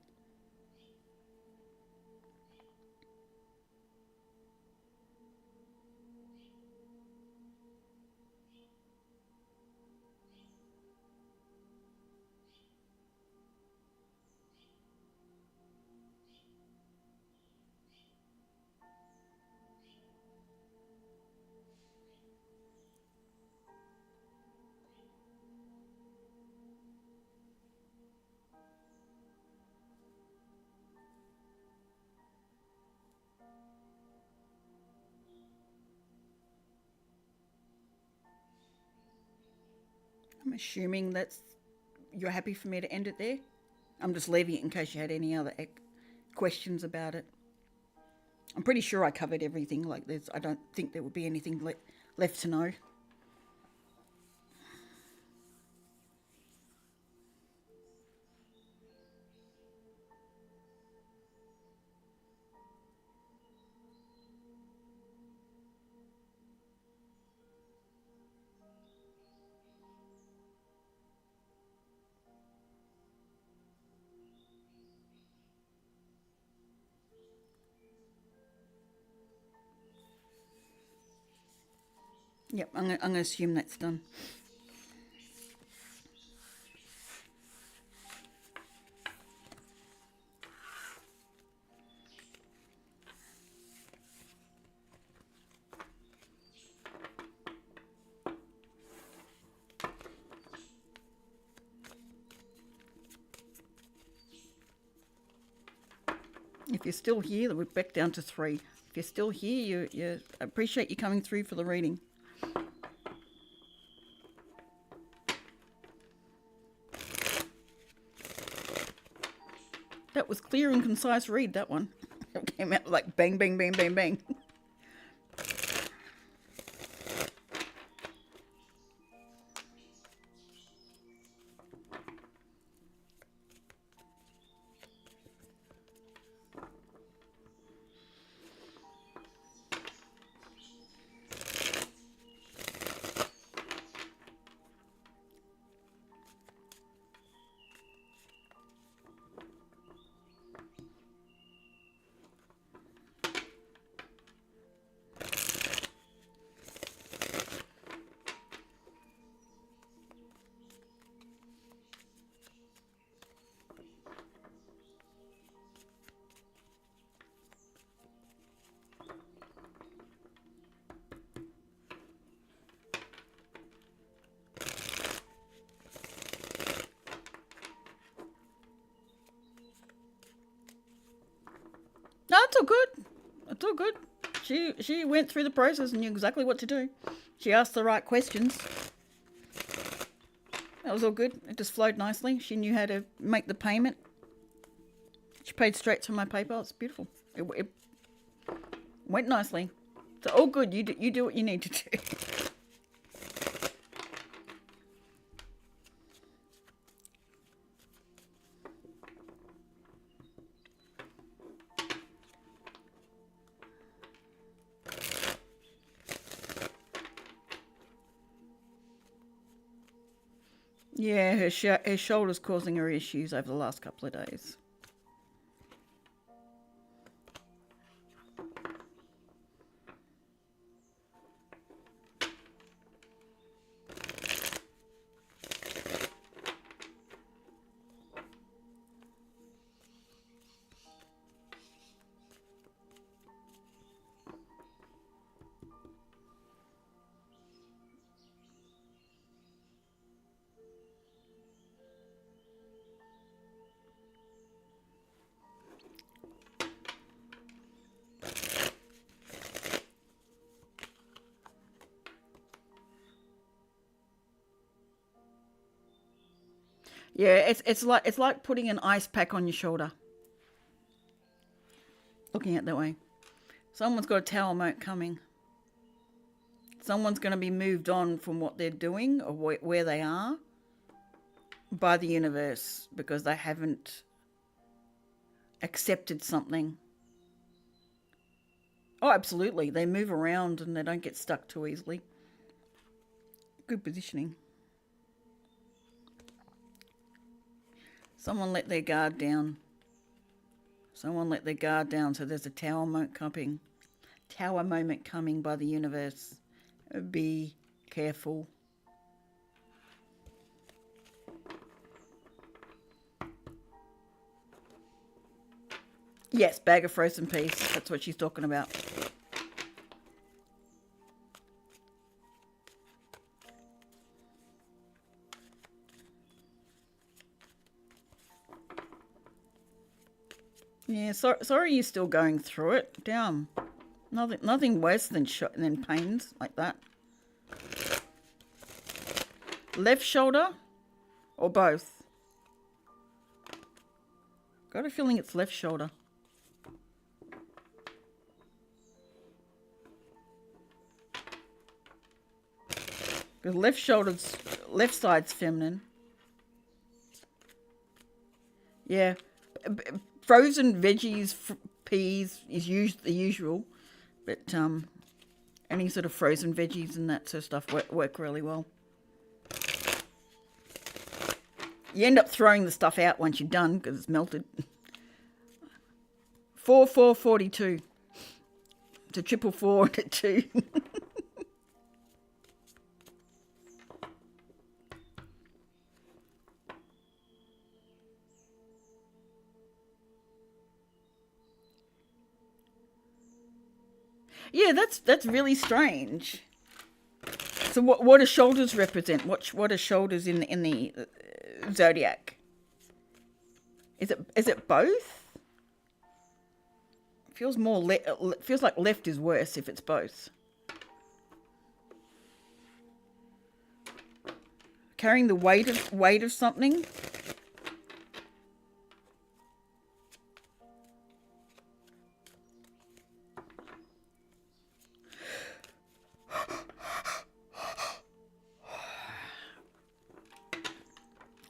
I'm assuming you're happy for me to end it there. I'm just leaving it in case you had any other questions about it. I'm pretty sure I covered everything. I don't think there would be anything left to know. Yep, I'm going to assume that's done. If you're still here, we're back down to 3. If you're still here, you appreciate you coming through for the reading. That was clear and concise read, that one. It came out like bang, bang, bang, bang, bang. No, it's all good. It's all good. She went through the process and knew exactly what to do. She asked the right questions. That was all good. It just flowed nicely. She knew how to make the payment. She paid straight to my PayPal. It's beautiful. It went nicely. So all good. You do what you need to do. Yeah, her shoulder's causing her issues over the last couple of days. Yeah, it's like putting an ice pack on your shoulder. Looking at it that way. Someone's got a tower moat coming. Someone's going to be moved on from what they're doing or where they are by the universe because they haven't accepted something. Oh, absolutely. They move around and they don't get stuck too easily. Good positioning. Someone let their guard down. Someone let their guard down, so there's a tower moment coming. Tower moment coming by the universe. Be careful. Yes, bag of frozen peas. That's what she's talking about. Yeah, sorry you're still going through it. Damn. Nothing worse than pains like that. Left shoulder or both? Got a feeling it's left shoulder. Because left side's feminine. Yeah. Frozen veggies, peas is the usual. But any sort of frozen veggies and that sort of stuff work really well. You end up throwing the stuff out once you're done because it's melted. 4-4-42. It's a 444 and a 2. Yeah, that's really strange. So what do shoulders represent? What are shoulders in the zodiac? Is it both? Feels feels like left is worse if it's both. Carrying the weight of something.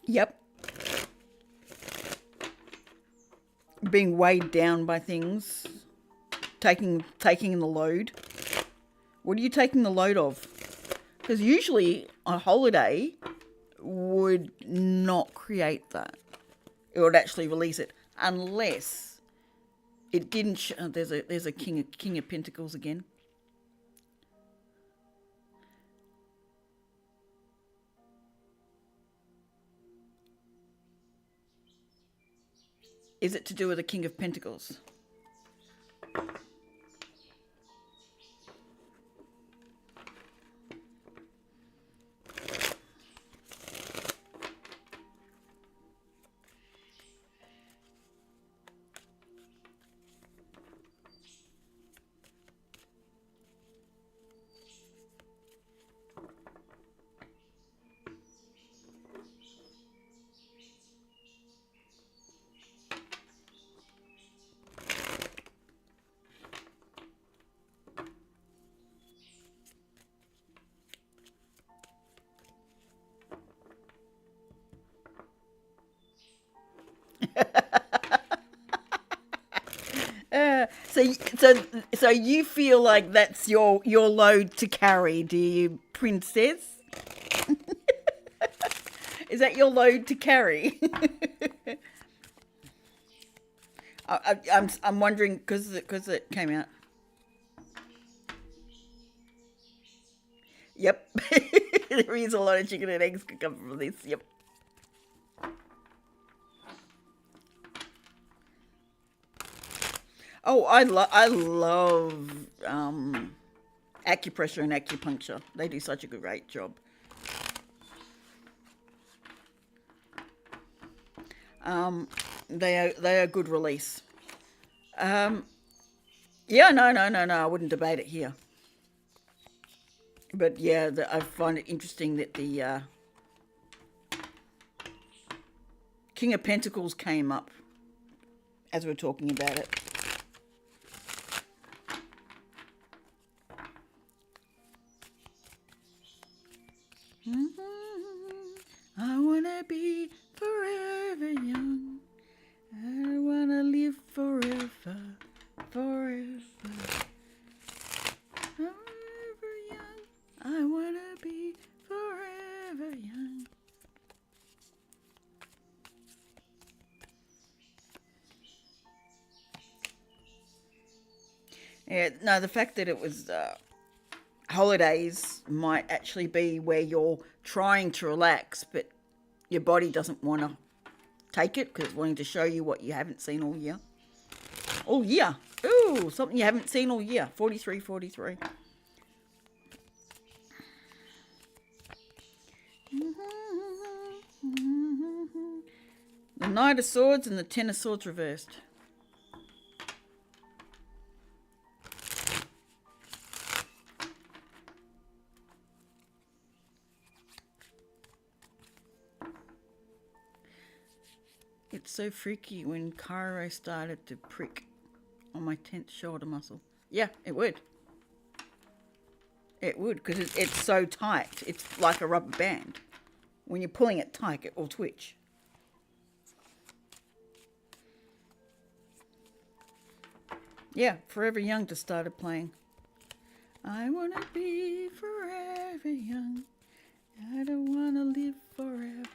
Yep. Being weighed down by things. Taking the load. What are you taking the load of? Because usually a holiday would not create that. It would actually release it unless it didn't. There's a king of pentacles again. Is it to do with the king of pentacles? So you feel like that's your load to carry, do you, princess? Is that your load to carry? I'm wondering because it came out. Yep, there is a lot of chicken and eggs could come from this. Yep. Oh, I love acupressure and acupuncture. They do such a great job. They are good release. Yeah, no. I wouldn't debate it here. But yeah, I find it interesting that King of Pentacles came up as we're talking about it. I want to be forever young. I want to live forever, forever. Forever young. I want to be forever young. Yeah, no, the fact that it was holidays might actually be where you're trying to relax, but your body doesn't want to take it because it's wanting to show you what you haven't seen all year. All year. Ooh, something you haven't seen all year. 43, 43. The Knight of Swords and the Ten of Swords reversed. It's so freaky when Cairo started to prick on my 10th shoulder muscle. Yeah, it would. It would, because it's so tight. It's like a rubber band. When you're pulling it tight, it will twitch. Yeah, Forever Young just started playing. I want to be forever young. I don't want to live forever,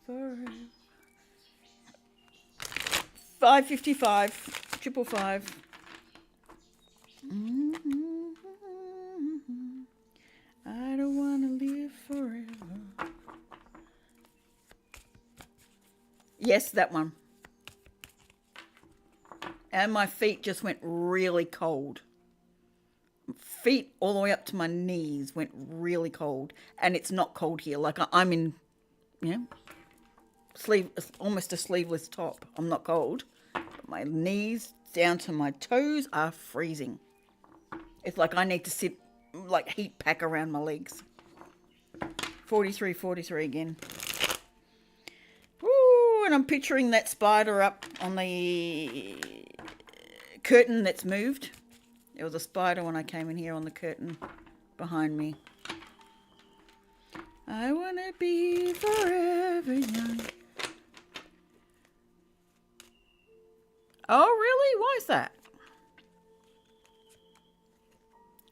forever. 555, 555. I don't want to live forever. Yes, that one. And my feet just went really cold. Feet all the way up to my knees went really cold. And it's not cold here. Like I'm in, you know, almost a sleeveless top. I'm not cold. But my knees down to my toes are freezing. It's like I need to sit, like heat pack around my legs. 43, 43 again. Ooh, and I'm picturing that spider up on the curtain that's moved. There was a spider when I came in here on the curtain behind me. I want to be forever young. Oh, really? Why is that?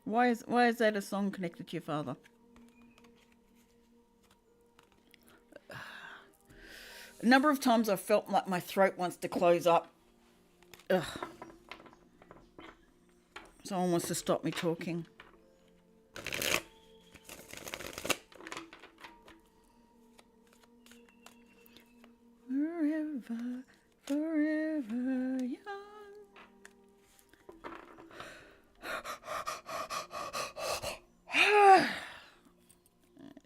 Why is that a song connected to your father? A number of times I've felt like my throat wants to close up. Ugh. Someone wants to stop me talking. Forever, forever young.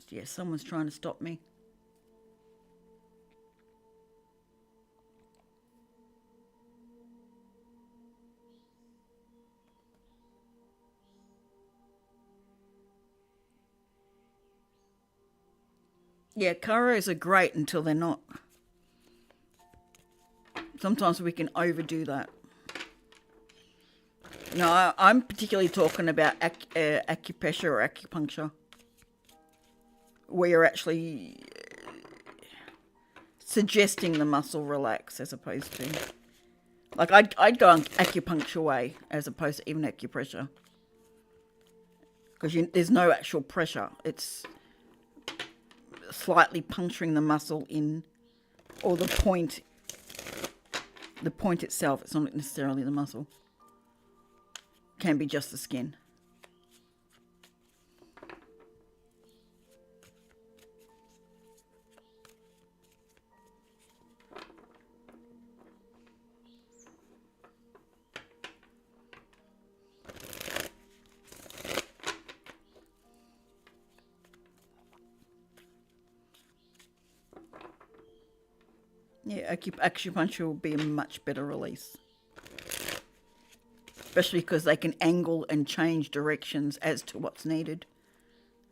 Yeah, someone's trying to stop me. Yeah, Caros are great until they're not. Sometimes we can overdo that. No, I'm particularly talking about acupressure or acupuncture, where you're actually suggesting the muscle relax as opposed to... Like, I'd go on acupuncture way as opposed to even acupressure. Because there's no actual pressure. It's slightly puncturing the muscle in, or the point itself. It's not necessarily the muscle. It can be just the skin. Yeah, acupuncture will be a much better release. Especially because they can angle and change directions as to what's needed.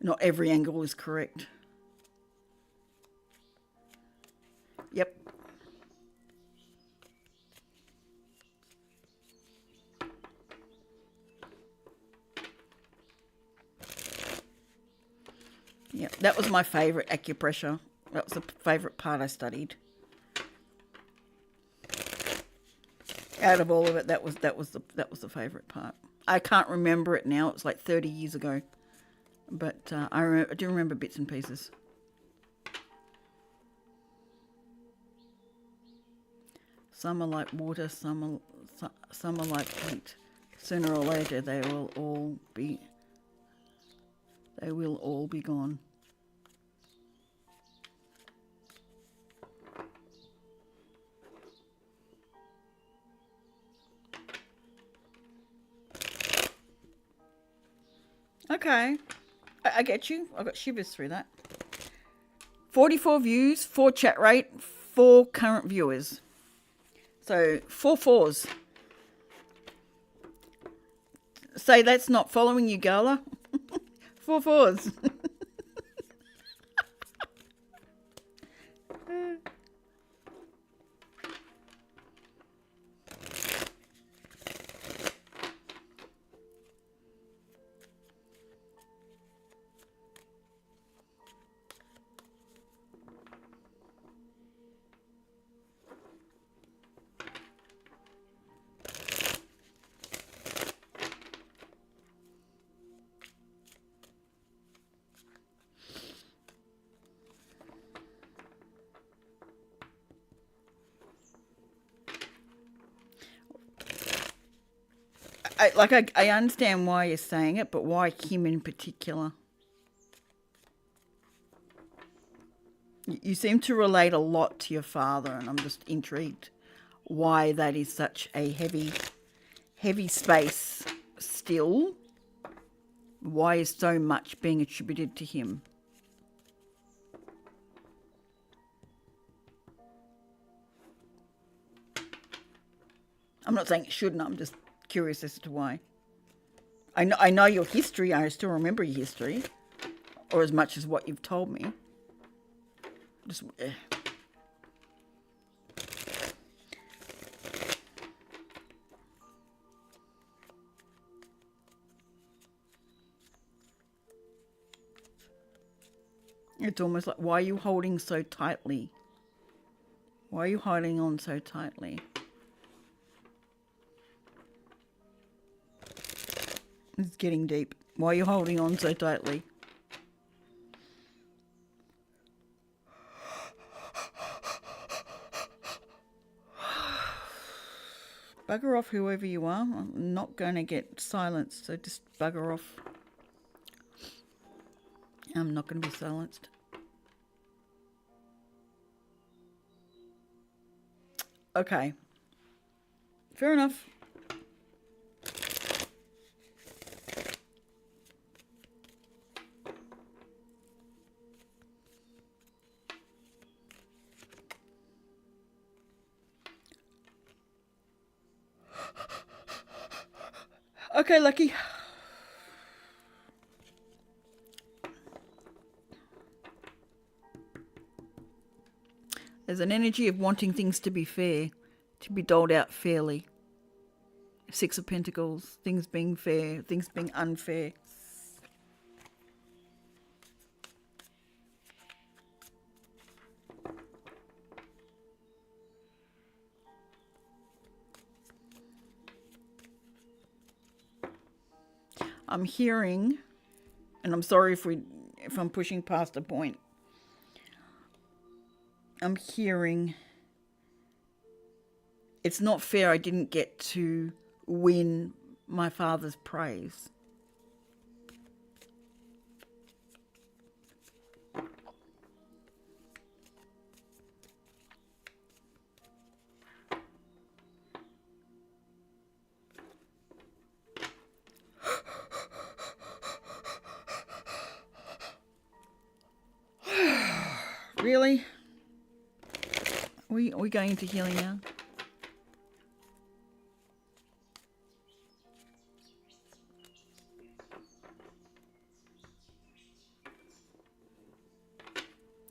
Not every angle is correct. Yep. Yep, that was my favourite acupressure. That was the favourite part I studied. Out of all of it, that was the favourite part. I can't remember it now. It was like 30 years ago, but I do remember bits and pieces. Some are like water, some are like heat. Sooner or later, they will all be gone. Okay, I get you. I got shivers through that. 44 views, 4 chat rate, 4 current viewers. So 4 fours. Say that's not following you, Gala. 4 fours. I understand why you're saying it, but why him in particular? You seem to relate a lot to your father, and I'm just intrigued why that is such a heavy space still. Why is so much being attributed to him? I'm not saying it shouldn't. I'm just curious as to why. I know your history. I still remember your history, or as much as what you've told me. Just. It's almost like, why are you holding so tightly? Why are you holding on so tightly? It's getting deep. Why are you holding on so tightly? Bugger off, whoever you are. I'm not going to get silenced, so just bugger off. I'm not going to be silenced. Okay. Fair enough. Okay, Lucky. There's an energy of wanting things to be fair, to be doled out fairly. 6 of Pentacles, things being fair, things being unfair. I'm hearing, and I'm sorry if I'm pushing past a point. I'm hearing it's not fair I didn't get to win my father's praise. Really? Are we going into healing now?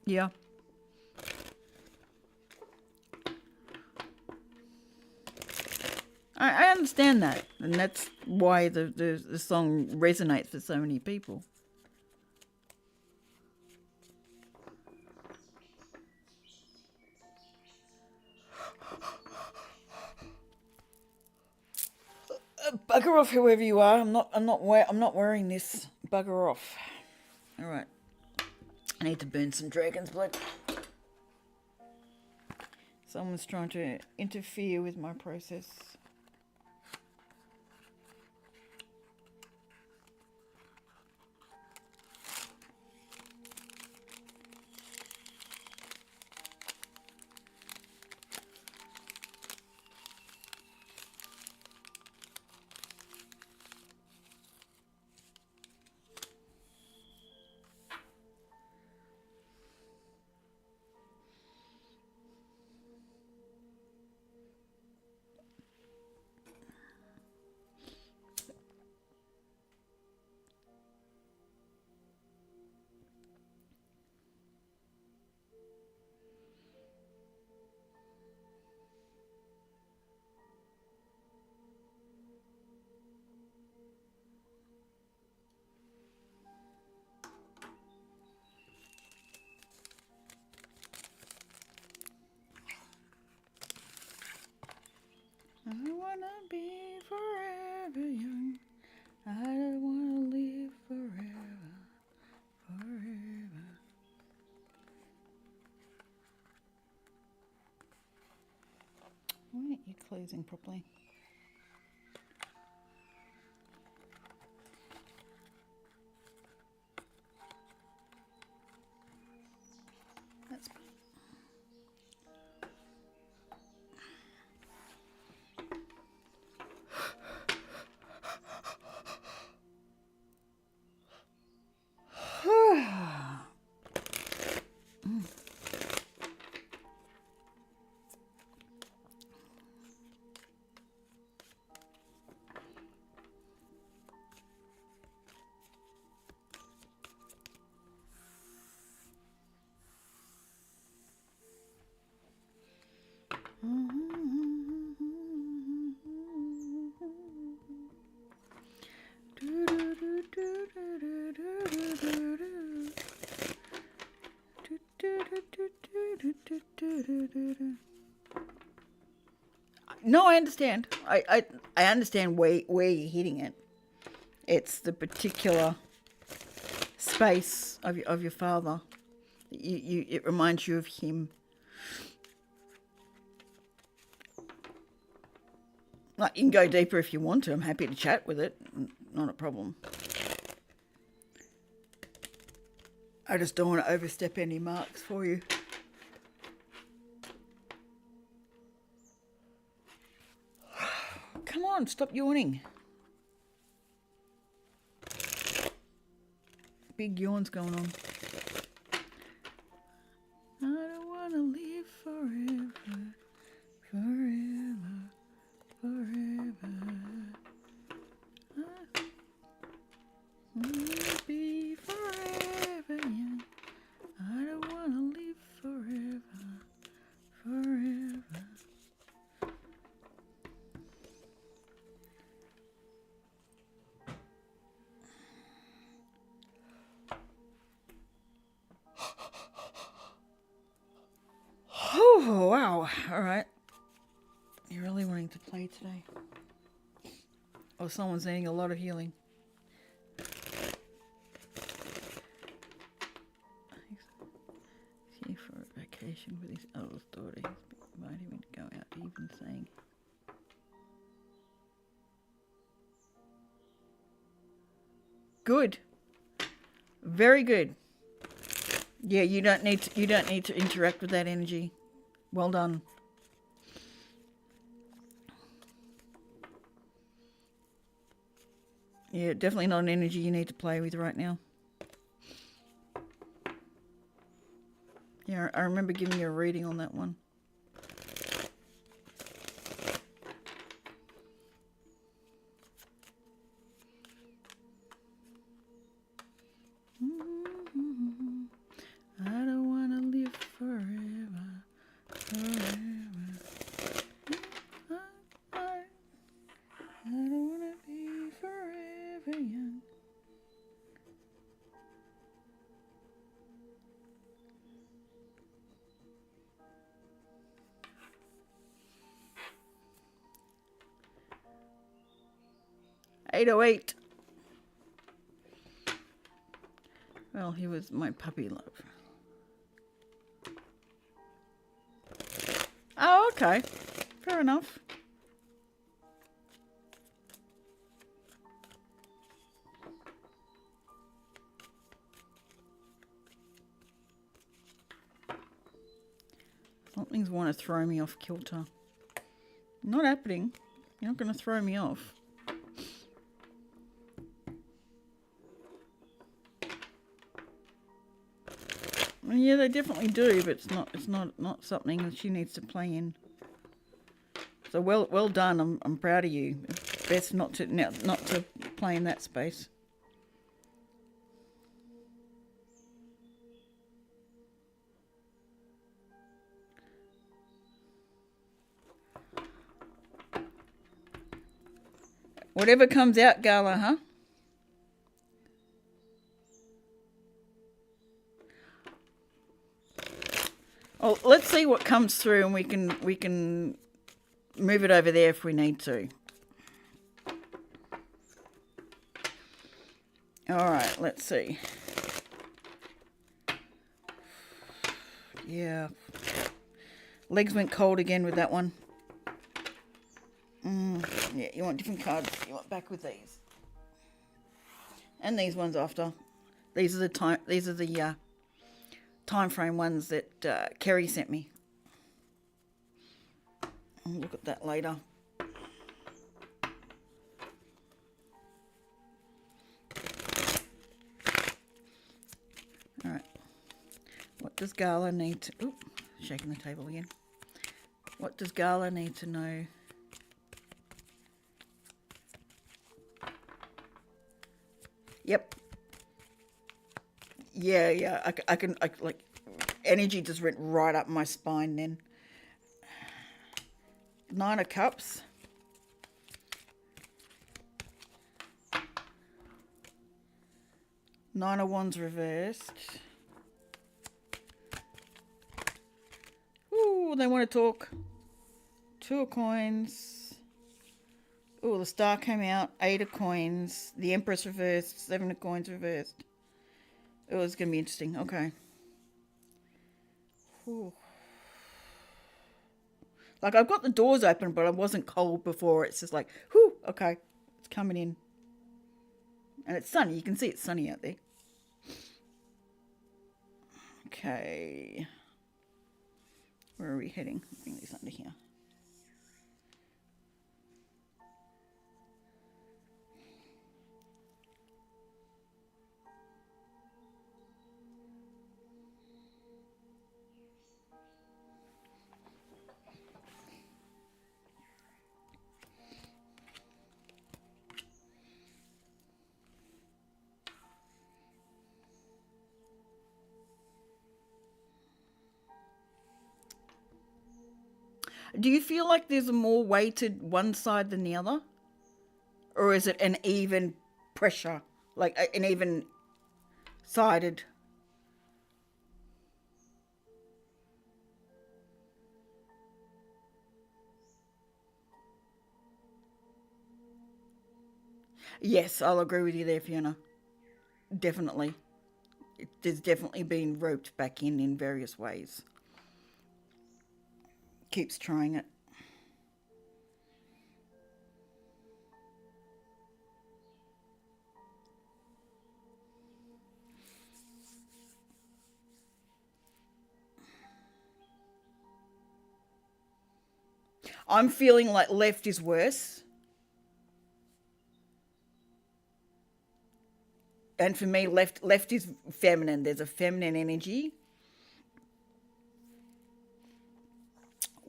Yeah. understand that, and that's why the song resonates for so many people. Bugger off, whoever you are. I'm not wearing this. Bugger off. All right. I need to burn some dragon's blood. Someone's trying to interfere with my process. I wanna be forever young. I don't wanna live forever, forever. Why aren't you closing properly? That's No, I understand. I understand where you're hitting it. It's the particular space of your father. It reminds you of him. Like, you can go deeper if you want to. I'm happy to chat with it. Not a problem. I just don't want to overstep any marks for you. Come on, stop yawning. Big yawns going on. I don't want to live forever, forever, forever. I want to be forever young. I don't want to live forever, forever. Oh, wow. All right. You're really wanting to play today. Or someone's needing a lot of healing. He's here for a vacation with his eldest daughter. He might even go out even saying. Good. Very good. Yeah, you don't need to interact with that energy. Well done. Yeah, definitely not an energy you need to play with right now. Yeah, I remember giving you a reading on that one. I don't want to live forever, forever. 808. Well, he was my puppy love. Oh, okay. Fair enough. Something's want to throw me off kilter. Not happening. You're not going to throw me off. Well, yeah, they definitely do, but it's not something that she needs to play in. So well done. I'm proud of you. It's best not to play in that space. Whatever comes out, Gala, huh? Oh, let's see what comes through, and we can move it over there if we need to. All right, let's see. Yeah, legs went cold again with that one. Yeah, you want different cards. You want back with these, and these ones after. These are the time frame ones that Kerry sent me. I'll look at that later. All right. What does Gala need to... Oop, shaking the table again. What does Gala need to know? Yep. Yeah. I can like energy just went right up my spine then. 9 of Cups. Nine of Wands reversed. Ooh, they want to talk. 2 of Coins. Ooh, the Star came out. 8 of Coins. The Empress reversed. 7 of Coins reversed. Oh, it's going to be interesting. Okay. Ooh. Like, I've got the doors open, but I wasn't cold before. It's just like, whew, okay. It's coming in. And it's sunny. You can see it's sunny out there. Okay. Where are we heading? Bring these under here. Do you feel like there's a more weighted one side than the other? Or is it an even pressure? Like an even sided? Yes, I'll agree with you there, Fiona. Definitely. There's definitely been roped back in various ways. Keeps trying it. I'm feeling like left is worse. And for me, left is feminine. There's a feminine energy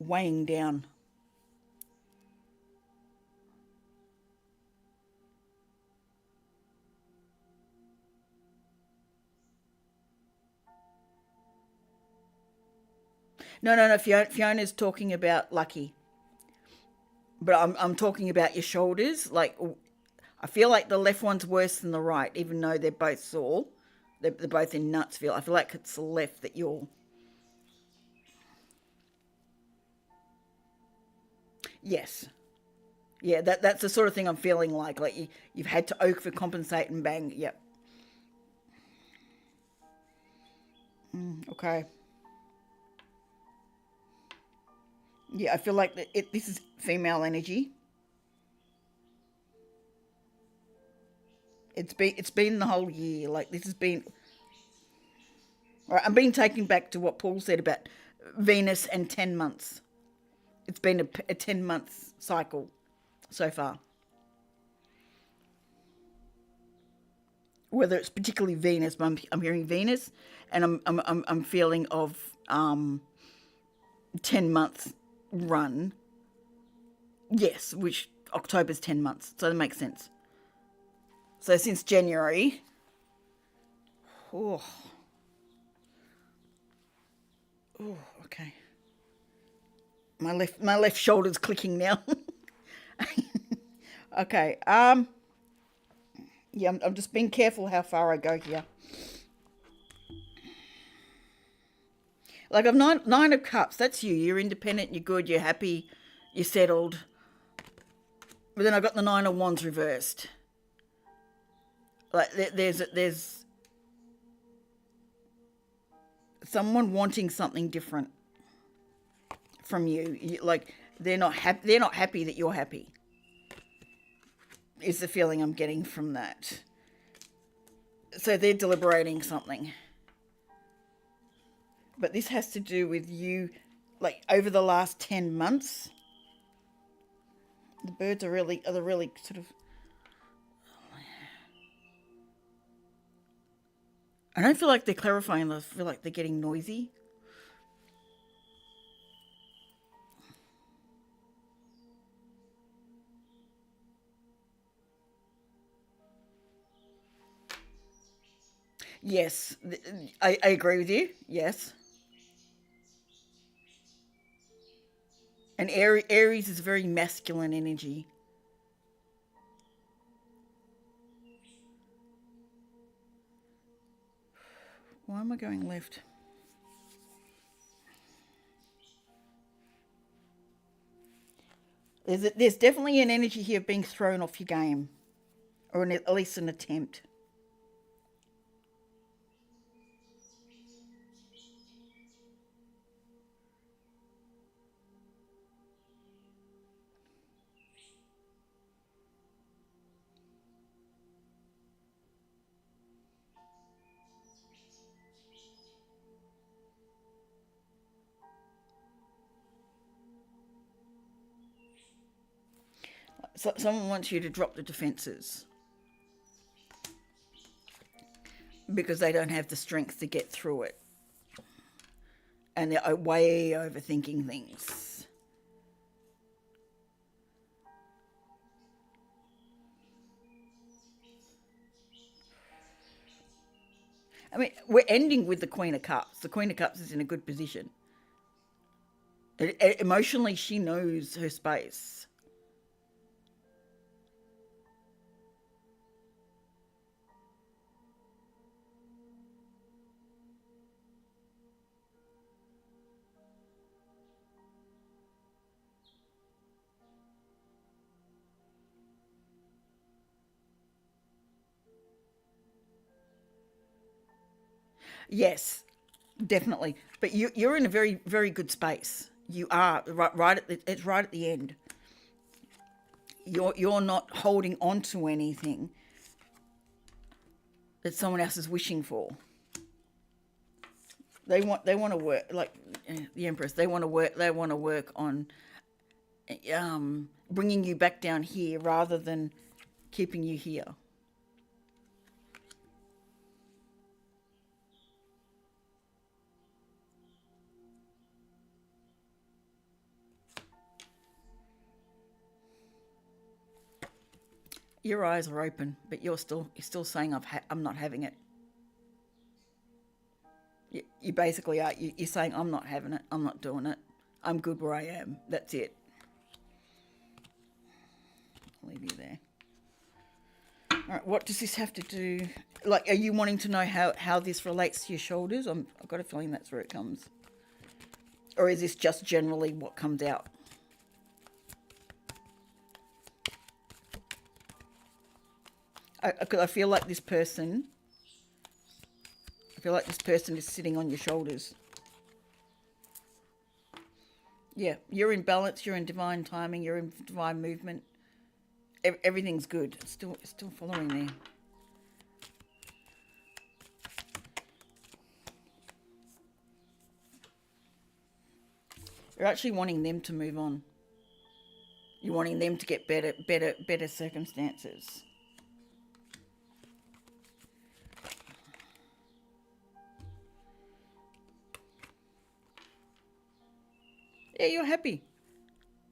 weighing down. No. Fiona's talking about Lucky. But I'm talking about your shoulders. Like, I feel like the left one's worse than the right, even though they're both sore. They're both in Nutsville. I feel like it's the left that you're... Yes. Yeah, that's the sort of thing I'm feeling like. Like you've had to overcompensate and bang. Yep. Okay. Yeah, I feel like this is female energy. It's been the whole year. Like this has been. All right, I'm being taken back to what Paul said about Venus and 10 months. It's been a 10 month cycle so far. Whether it's particularly Venus, but I'm hearing Venus, and I'm feeling of 10 months run. Yes, which October's 10 months, so that makes sense. So since January, oh, oh, okay. My left shoulder's clicking now. Okay. Yeah, I'm just being careful how far I go here. Like I've nine of cups. That's you. You're independent. You're good. You're happy. You're settled. But then I got the nine of wands reversed. Like there's someone wanting something different from you. Like they're not happy. They're not happy that you're happy. Is the feeling I'm getting from that. So they're deliberating something. But this has to do with you, like over the last 10 months. The birds are really sort of. I don't feel like they're clarifying. I feel like they're getting noisy. Yes, I agree with you. Yes. And Aries is very masculine energy. Why am I going left? There's definitely an energy here of being thrown off your game, or at least an attempt. So, someone wants you to drop the defenses because they don't have the strength to get through it, and they're way overthinking things. I mean, we're ending with the Queen of Cups. The Queen of Cups is in a good position. Emotionally, she knows her space. Yes, definitely. But you're in a very, very good space. You are right at it's right at the end. You're not holding on to anything that someone else is wishing for. They want to work like the Empress. They want to work on bringing you back down here rather than keeping you here. Your eyes are open, but you're still saying I'm not having it. You basically are. You're saying I'm not having it. I'm not doing it. I'm good where I am. That's it. I'll leave you there. All right. What does this have to do? Like, are you wanting to know how this relates to your shoulders? I've got a feeling that's where it comes. Or is this just generally what comes out? Because I feel like this person. I feel like this person is sitting on your shoulders. Yeah, you're in balance. You're in divine timing. You're in divine movement. Everything's good. It's still following there. You're actually wanting them to move on. You're wanting them to get better circumstances. Yeah, you're happy.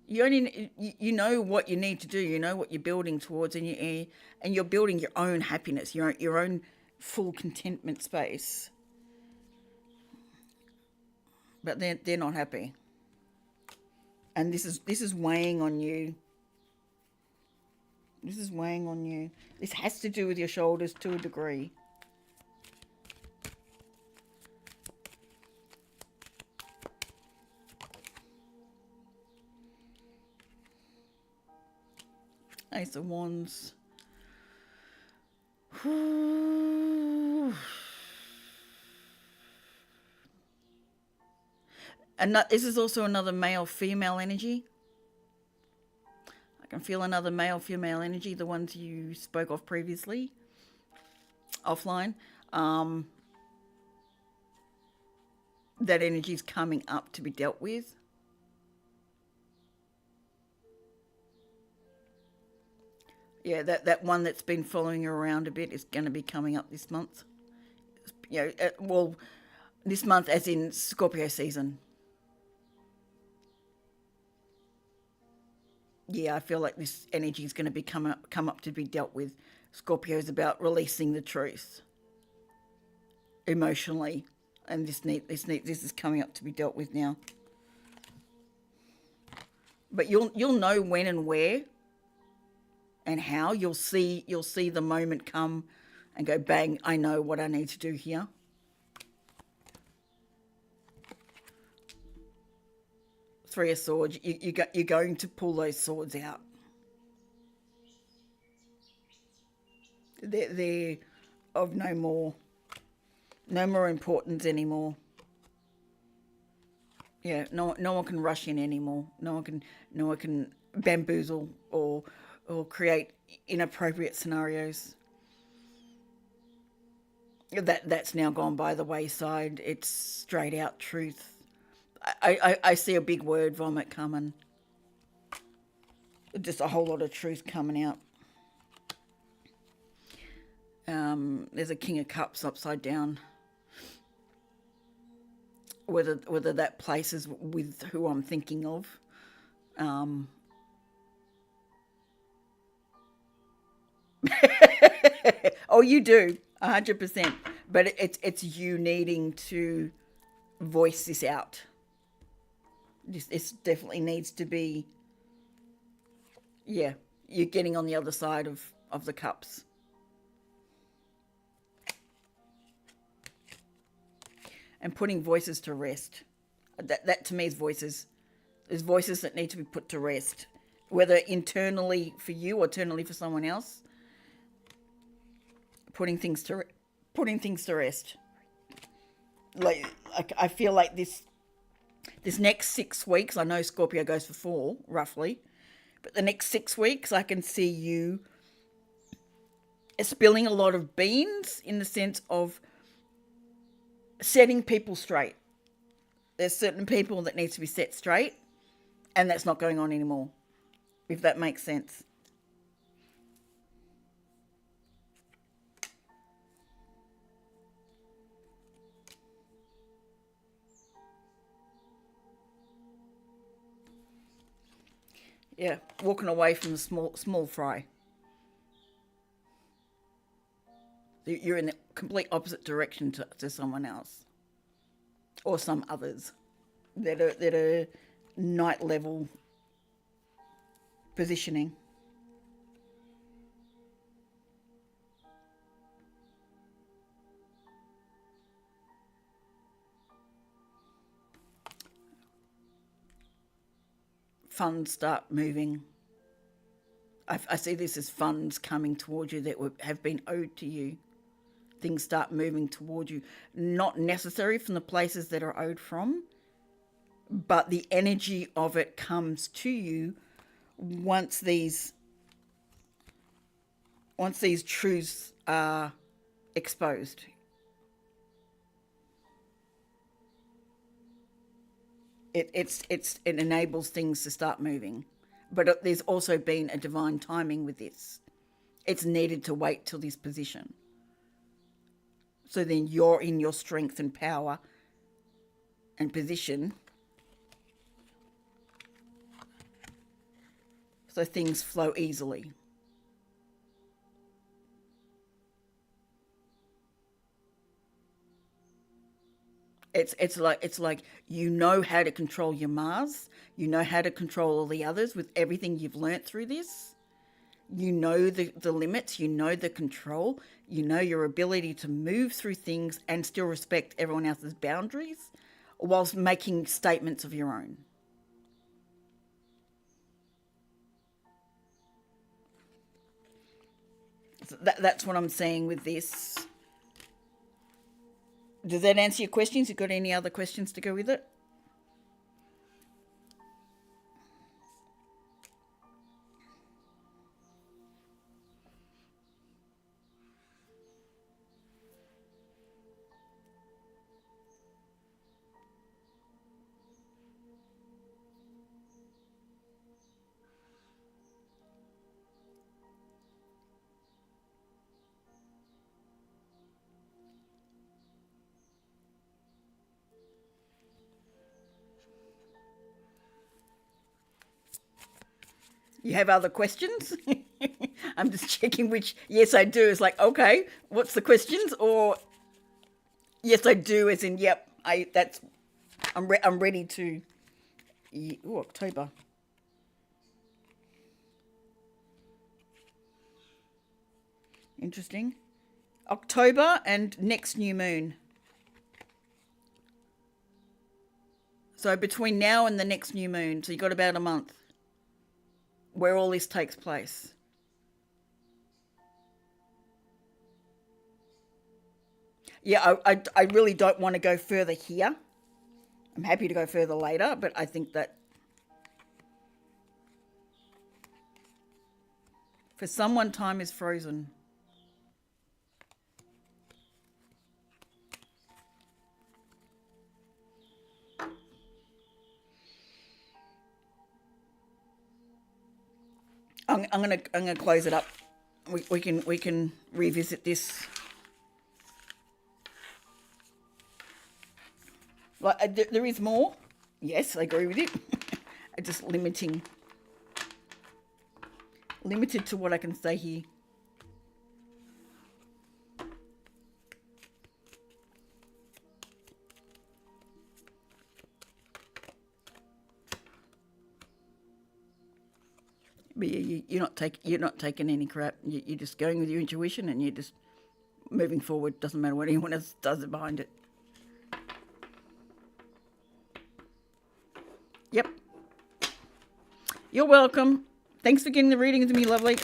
You know what you need to do. You know what you're building towards, and you're building your own happiness, your own full contentment space. But they're not happy, and this is weighing on you. This is weighing on you. This has to do with your shoulders to a degree. Ace of Wands. And this is also another male-female energy. I can feel another male-female energy, the ones you spoke of previously, offline. That energy is coming up to be dealt with. Yeah, that one that's been following you around a bit is going to be coming up this month. You know, well, this month as in Scorpio season. Yeah, I feel like this energy is going to be come up to be dealt with. Scorpio is about releasing the truth emotionally, and this is coming up to be dealt with now. But you'll know when and where and how. You'll see the moment come and go bang. I know what I need to do here. Three of Swords. You're going to pull those swords out. They're of no more importance anymore. Yeah, no one can rush in anymore. No one can bamboozle or create inappropriate scenarios. That's now gone by the wayside. It's straight out truth. I see a big word vomit coming. Just a whole lot of truth coming out. There's a King of Cups upside down. Whether that places with who I'm thinking of. Oh, you do, 100%. But it's you needing to voice this out. This definitely needs to be. Yeah, you're getting on the other side of the cups. And putting voices to rest. That to me is voices. There's voices that need to be put to rest, whether internally for you or internally for someone else. Putting things to rest. Like I feel like this next 6 weeks. I know Scorpio goes for 4 roughly, but the next 6 weeks I can see you spilling a lot of beans in the sense of setting people straight. There's certain people that needs to be set straight, and that's not going on anymore, if that makes sense. Yeah, walking away from the small fry. You're in the complete opposite direction to someone else, or some others that are night level positioning. Funds start moving. I see this as funds coming towards you that have been owed to you. Things start moving toward you, not necessarily from the places that are owed from, but the energy of it comes to you once these truths are exposed. It enables things to start moving. But there's also been a divine timing with this. It's needed to wait till this position. So then you're in your strength and power and position. So things flow easily. It's like you know how to control your Mars, you know how to control all the others with everything you've learnt through this. You know the limits, you know the control, you know your ability to move through things and still respect everyone else's boundaries whilst making statements of your own. So that's what I'm saying with this. Does that answer your questions? You got any other questions to go with it? You have other questions? I'm just checking which yes I do is like, okay, what's the questions? Or yes I do as in yep, I'm ready to. Ooh, October. Interesting. October and next new moon. So between now and the next new moon, so you got about a month where all this takes place. Yeah, I really don't want to go further here. I'm happy to go further later, but I think that for someone, time is frozen. I'm gonna close it up. We can revisit this. Like there is more. Yes, I agree with it. Just limited to what I can say here. But you're not taking any crap. You're just going with your intuition, and you're just moving forward. Doesn't matter what anyone else does behind it. Yep. You're welcome. Thanks for getting the reading to me, lovely.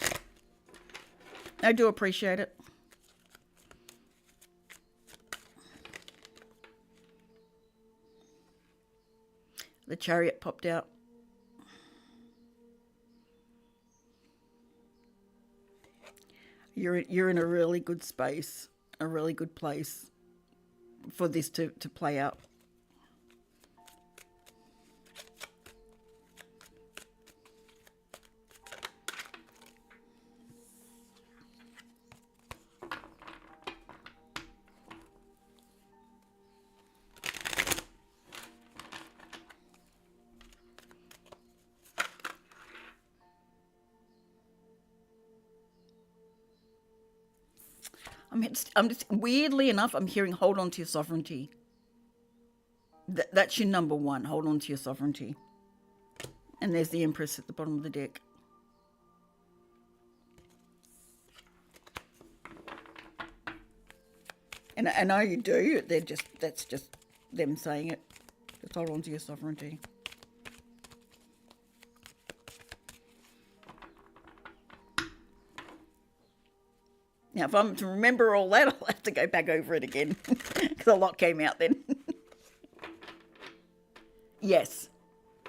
I do appreciate it. The Chariot popped out. You're in a really good space, a really good place for this to play out. I'm just weirdly enough, I'm hearing hold on to your sovereignty. That's your number one. Hold on to your sovereignty. And there's the Empress at the bottom of the deck. And I know you do. That's just them saying it. Just hold on to your sovereignty. Now, if I'm to remember all that, I'll have to go back over it again because a lot came out then. Yes,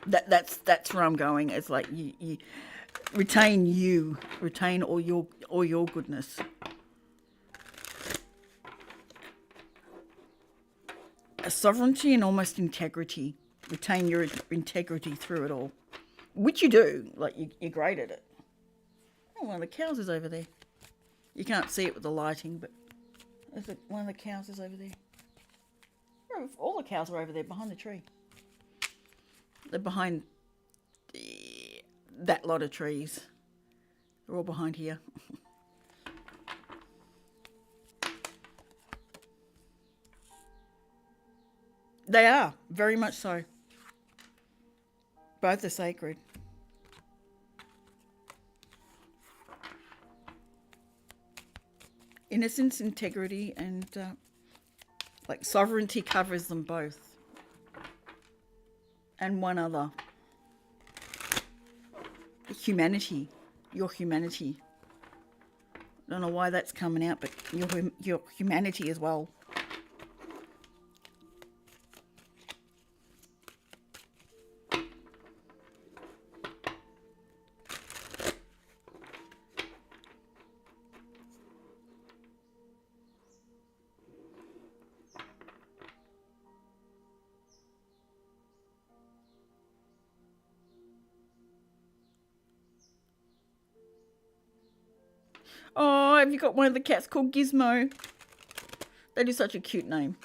that's where I'm going. It's like you retain all your goodness. A sovereignty and almost integrity. Retain your integrity through it all, which you do. Like you're great at it. Oh, one of the cows is over there. You can't see it with the lighting, but one of the cows is over there. All the cows are over there behind the tree. They're behind that lot of trees. They're all behind here. They are, very much so. Both are sacred. Innocence, integrity, and like sovereignty covers them both. And one other. Humanity. Your humanity. I don't know why that's coming out, but your humanity as well. Oh, have you got one of the cats called Gizmo? That is such a cute name.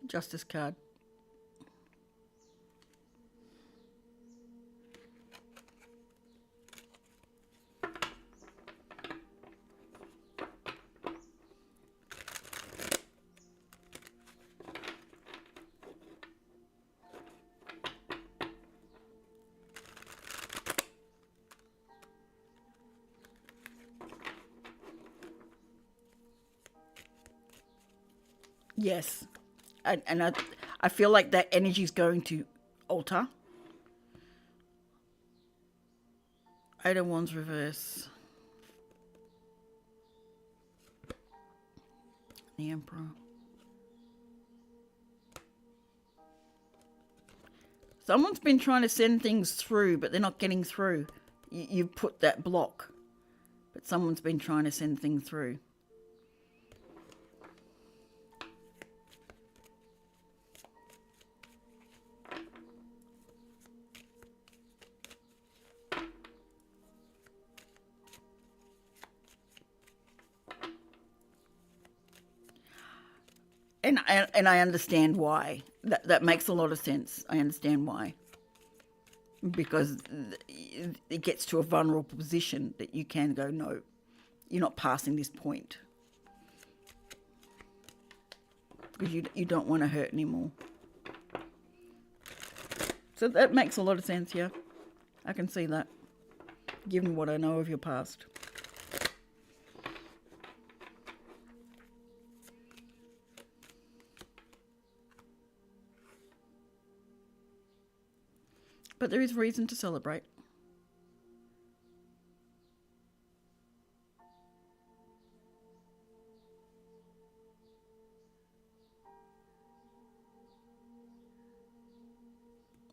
Justice card. Yes. And I feel like that energy is going to alter. Eight of Wands reverse. The Emperor. Someone's been trying to send things through, but they're not getting through. You've put that block. But someone's been trying to send things through. And I understand why. That makes a lot of sense. I understand why. Because it gets to a vulnerable position that you can go, no, you're not passing this point. Because you don't want to hurt anymore. So that makes a lot of sense, yeah. I can see that, given what I know of your past. But there is reason to celebrate.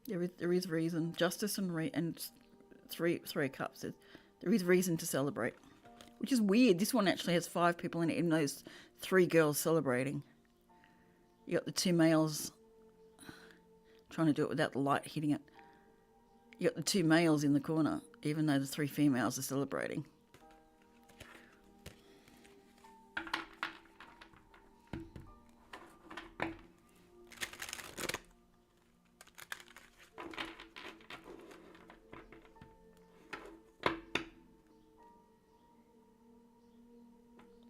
There is reason. Justice and three of cups. There is reason to celebrate. Which is weird. This one actually has 5 people in it, even those 3 girls celebrating. You got the 2 males trying to do it without the light hitting it. You got the 2 males in the corner, even though the 3 females are celebrating.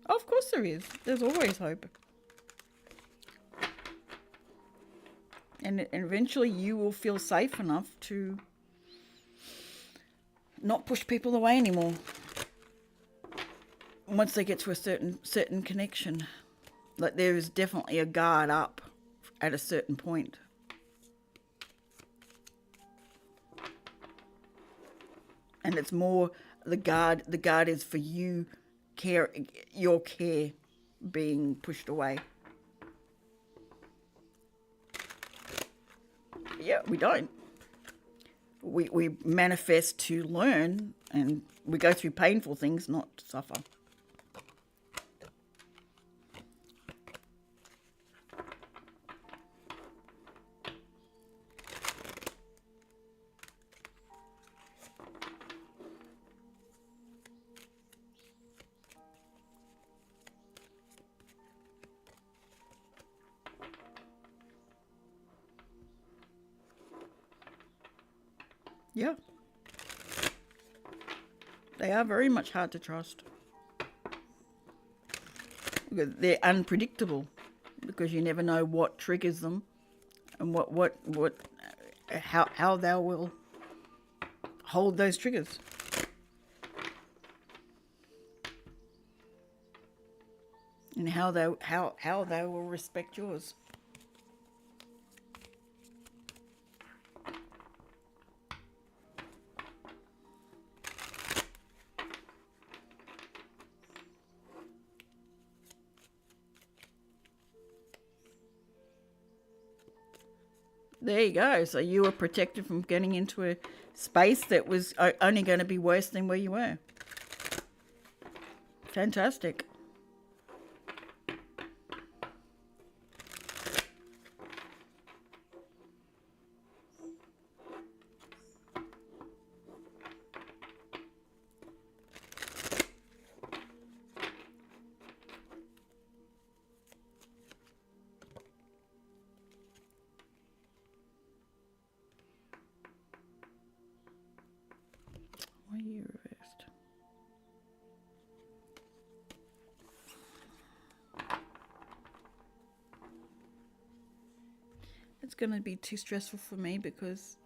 Oh, of course there is. There's always hope. And eventually you will feel safe enough to not push people away anymore. once they get to a certain connection. Like there is definitely a guard up at a certain point. And it's more the guard is for you, your care being pushed away. Yeah, we don't. We manifest to learn, and we go through painful things, not to suffer. Yeah. They are very much hard to trust. They're unpredictable because you never know what triggers them and how they will hold those triggers. And how they will respect yours. There you go. So you were protected from getting into a space that was only going to be worse than where you were. Fantastic. Why are you reversed? It's going to be too stressful for me because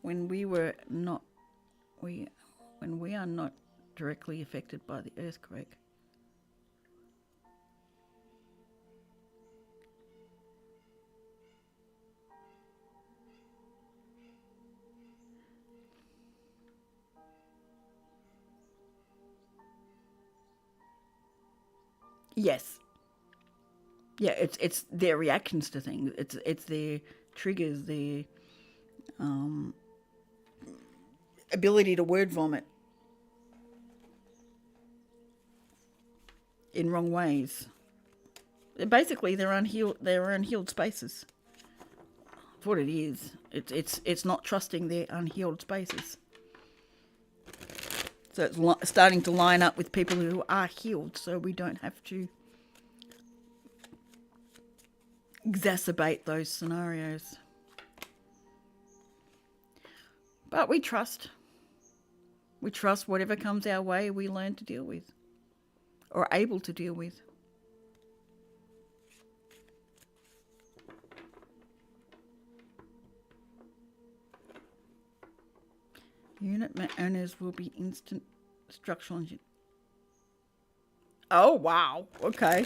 when we are not directly affected by the earthquake, yes, yeah, it's their reactions to things. It's their triggers, their ability to word vomit in wrong ways. Basically, they're unhealed spaces. That's what it is. It's not trusting their unhealed spaces. So it's starting to line up with people who are healed, so we don't have to exacerbate those scenarios. But we trust. We trust whatever comes our way, we learn to deal with, or are able to deal with. Unit owners will be instant structural engineers. Oh, wow. Okay.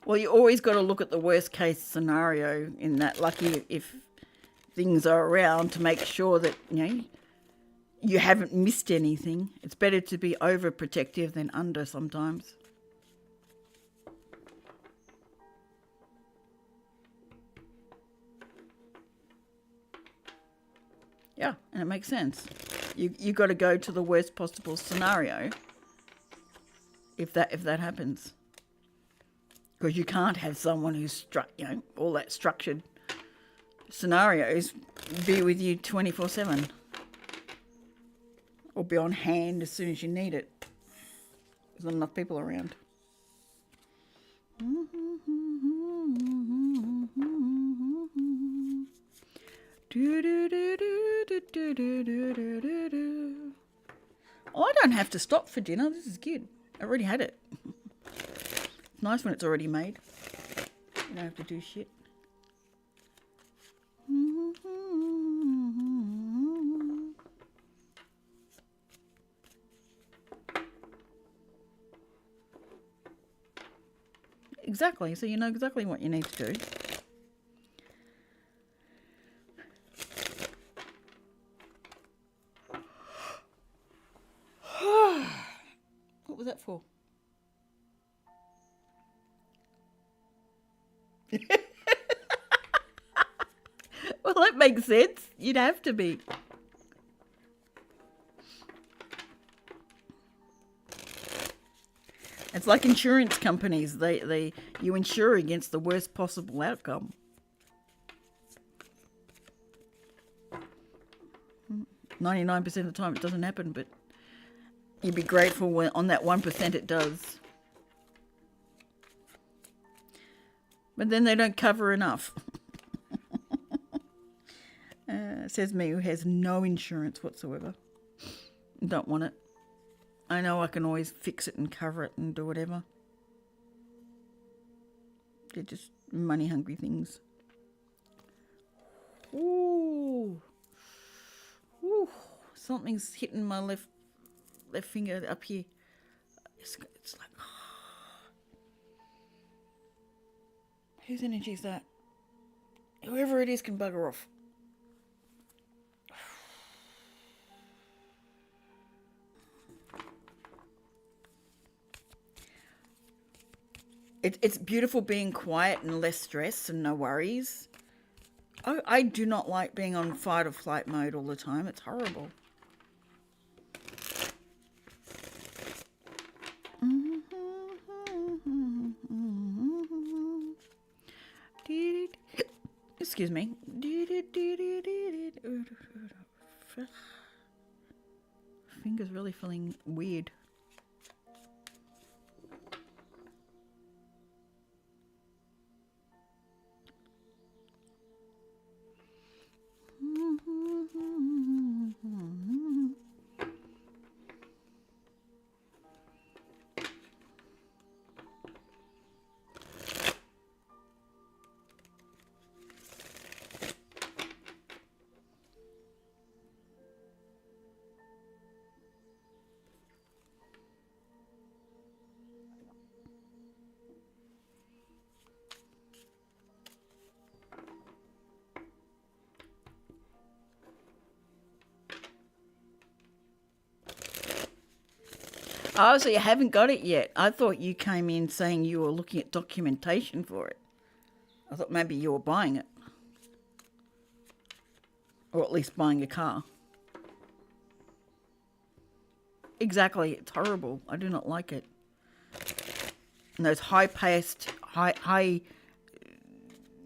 Well, you always got to look at the worst case scenario in that, lucky if things are around, to make sure that, you haven't missed anything. It's better to be overprotective than under sometimes. Yeah, and it makes sense. You got to go to the worst possible scenario if that happens. Because you can't have someone who's all that structured scenarios be with you 24/7. Or be on hand as soon as you need it. There's not enough people around. Oh, I don't have to stop for dinner. This is good. I already had it. It's nice when it's already made. You don't have to do shit. Exactly, so you know exactly what you need to do. What was that for? Well, that makes sense. You'd have to be. It's like insurance companies. You insure against the worst possible outcome. 99% of the time it doesn't happen, but you'd be grateful when on that 1% it does. But then they don't cover enough. Says me who has no insurance whatsoever. Don't want it. I know I can always fix it and cover it and do whatever. They're just money hungry things. Ooh. Ooh. Something's hitting my left finger up here. It's like... Whose energy is that? Whoever it is can bugger off. It's beautiful being quiet and less stress and no worries. I do not like being on fight or flight mode all the time. It's horrible. Excuse me. Finger's really feeling weird. Oh, so you haven't got it yet. I thought you came in saying you were looking at documentation for it. I thought maybe you were buying it. Or at least buying a car. Exactly. It's horrible. I do not like it. And those high-paced, high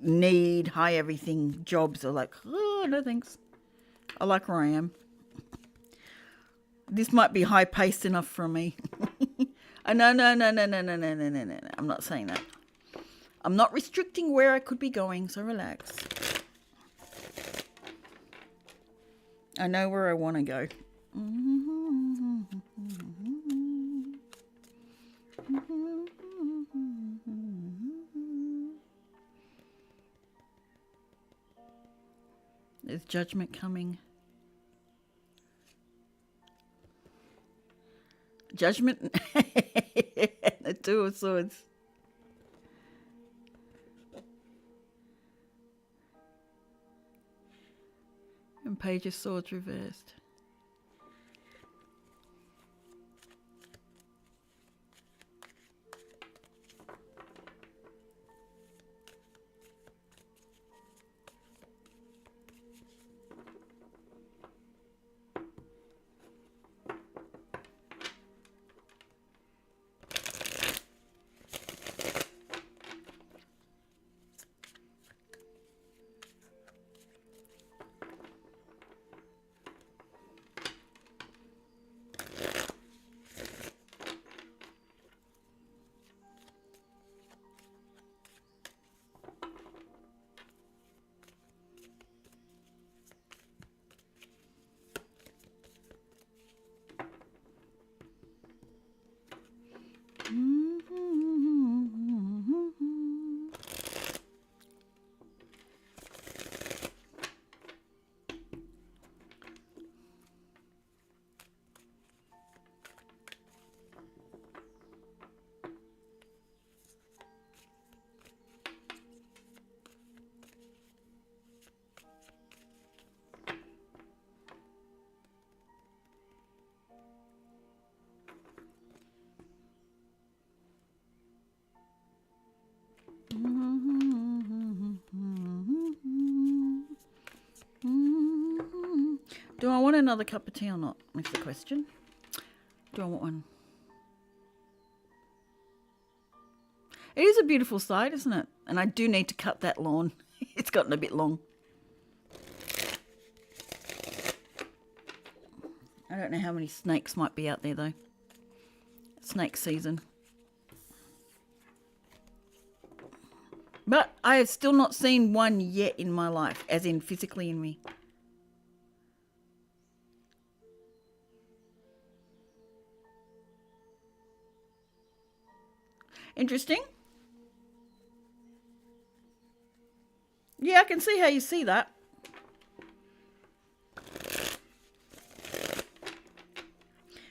need, high everything jobs are like, oh, no thanks. I like where I am. This might be high-paced enough for me. No. I'm not saying that. I'm not restricting where I could be going, so relax. I know where I want to go. There's judgment coming. Judgment. The Two of Swords. And Page of Swords reversed. Do I want another cup of tea or not? Is the question. Do I want one? It is a beautiful sight, isn't it? And I do need to cut that lawn. It's gotten a bit long. I don't know how many snakes might be out there though. Snake season. But I have still not seen one yet in my life, as in physically in me. Interesting. Yeah, I can see how you see that.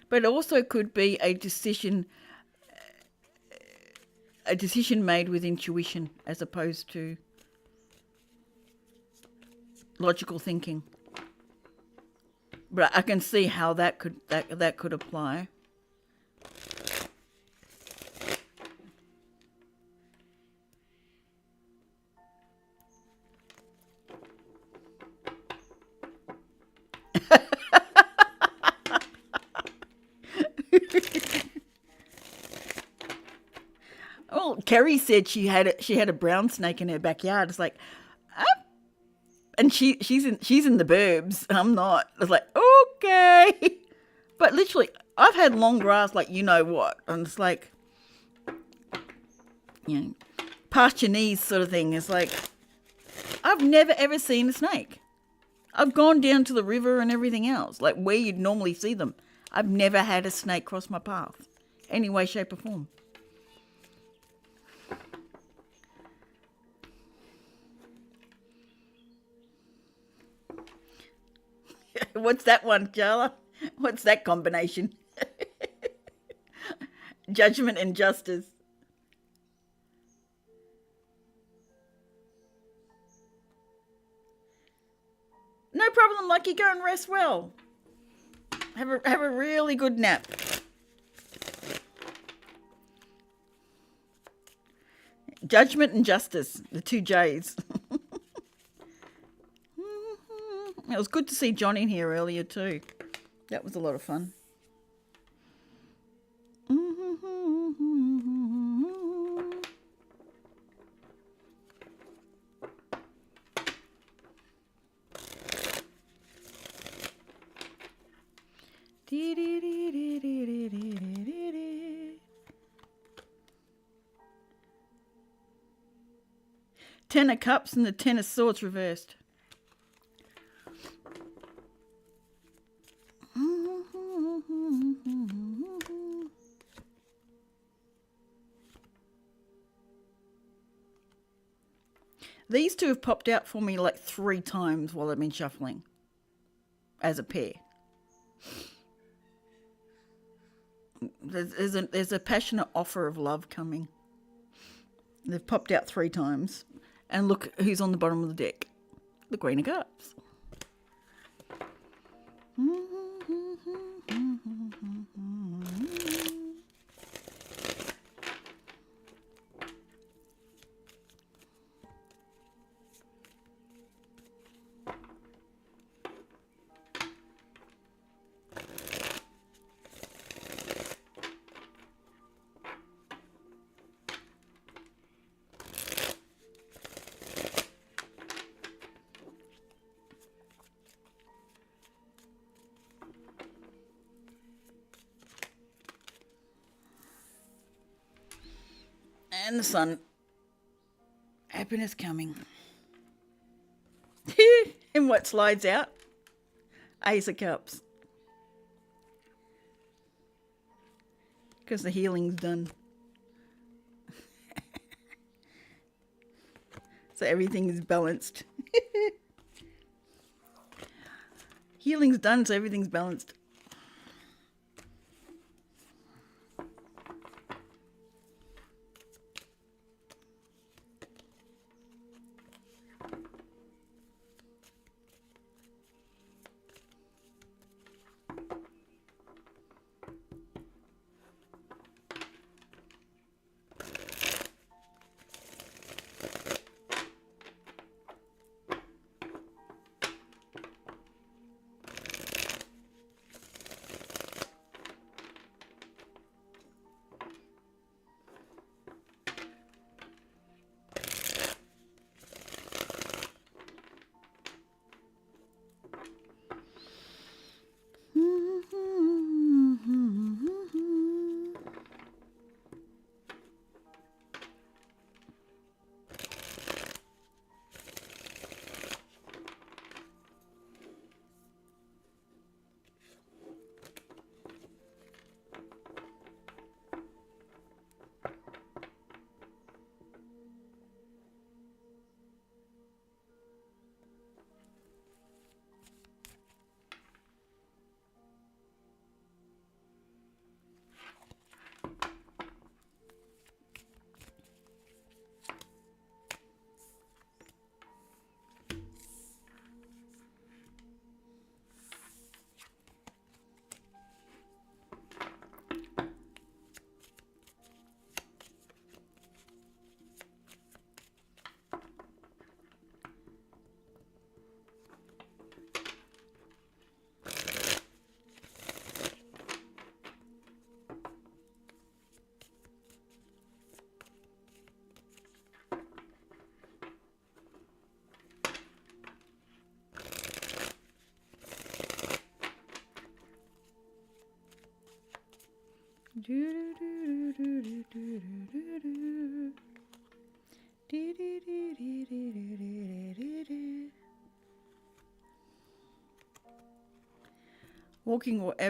But it also could be a decision made with intuition as opposed to logical thinking. But I can see how that could apply. Well, Kerry said she had a brown snake in her backyard. It's like, and she's in the burbs. I'm not. It's like, okay, but literally, I've had long grass, like you know what, and it's like, past your knees sort of thing. It's like, I've never ever seen a snake. I've gone down to the river and everything else, like where you'd normally see them. I've never had a snake cross my path, any way, shape, or form. What's that one, Jarla? What's that combination? Judgment and justice. No problem, Lucky. Go and rest well. Have a really good nap. Judgment and justice, the two J's. It was good to see John in here earlier too. That was a lot of fun. Ten of Cups and the Ten of Swords reversed. These two have popped out for me like 3 times while I've been shuffling as a pair. There's a passionate offer of love coming. They've popped out 3 times. And look who's on the bottom of the deck. The Queen of Cups. And the Sun. Happiness coming. And what slides out? Ace of Cups. Because the healing's done. So everything is balanced. Healing's done, so everything's balanced.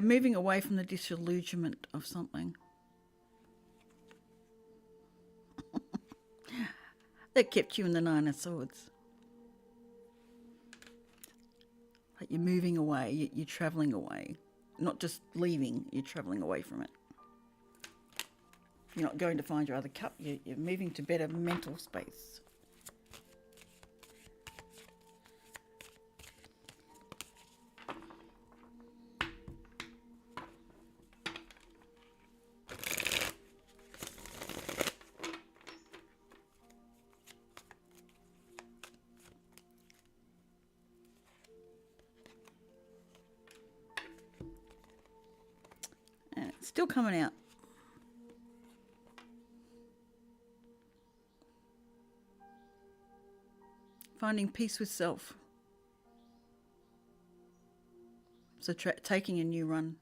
Moving away from the disillusionment of something. That kept you in the Nine of Swords. Like you're moving away, you're travelling away. Not just leaving, you're travelling away from it. You're not going to find your other cup, you're moving to better mental space. And it's still coming out. Finding peace with self. So taking a new run.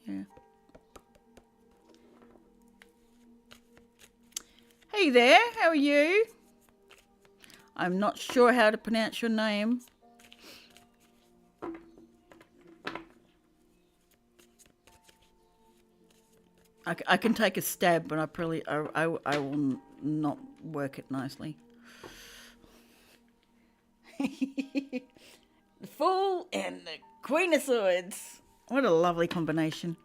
Yeah. Hey there, how are you? I'm not sure how to pronounce your name. I can take a stab, but I will not work it nicely. The Fool and the Queen of Swords. What a lovely combination.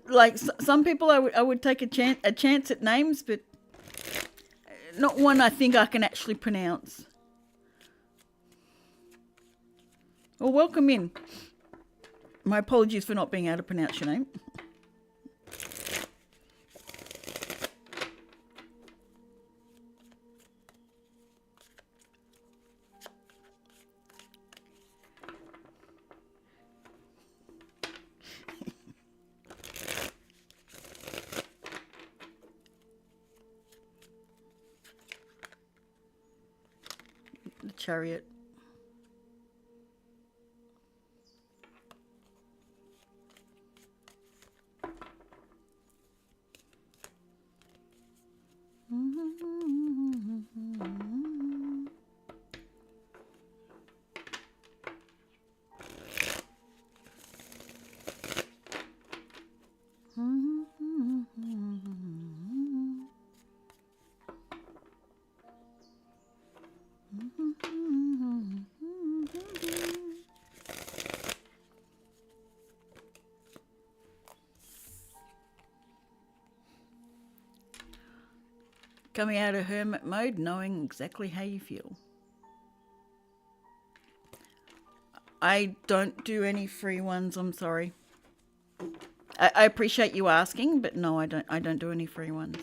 Like some people, I would take a chance at names, but not one I think I can actually pronounce. Well, welcome in. My apologies for not being able to pronounce your name. The Chariot. Coming out of hermit mode, knowing exactly how you feel. I don't do any free ones, I'm sorry. I appreciate you asking, but no, I don't do any free ones.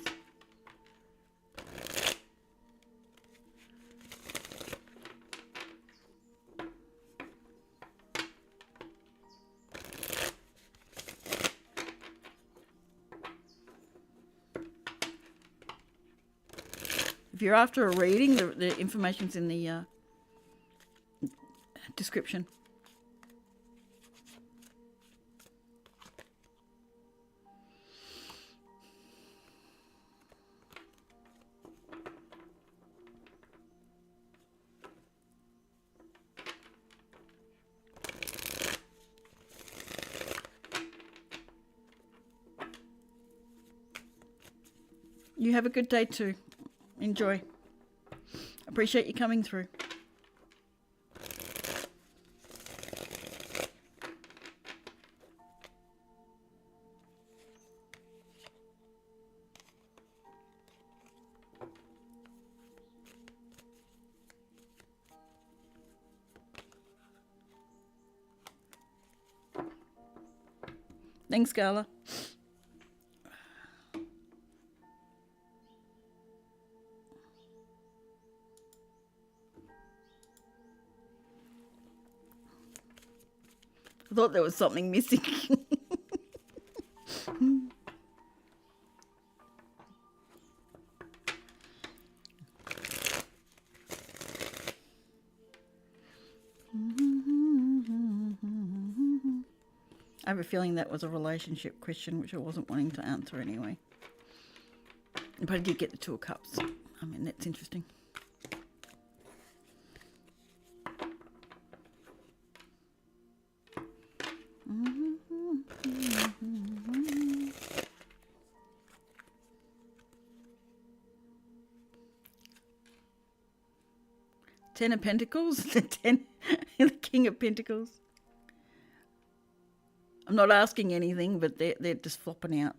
If you're after a reading, the information's in the description. You have a good day too. Enjoy. Appreciate you coming through. Thanks, Carla. I thought there was something missing. I have a feeling that was a relationship question, which I wasn't wanting to answer anyway. But I did get the Two of Cups. I mean, that's interesting. Ten of Pentacles, the King of Pentacles. I'm not asking anything, but they're just flopping out.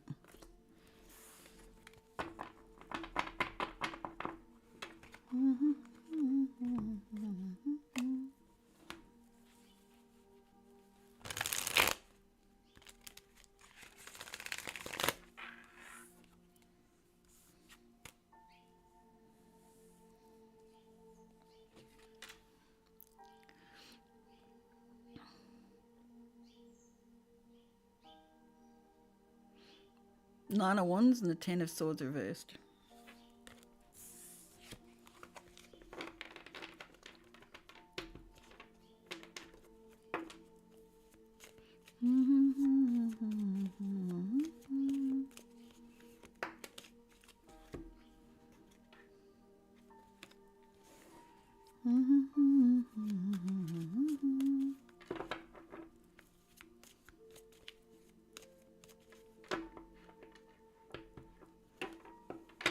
Nine of Wands and the Ten of Swords reversed.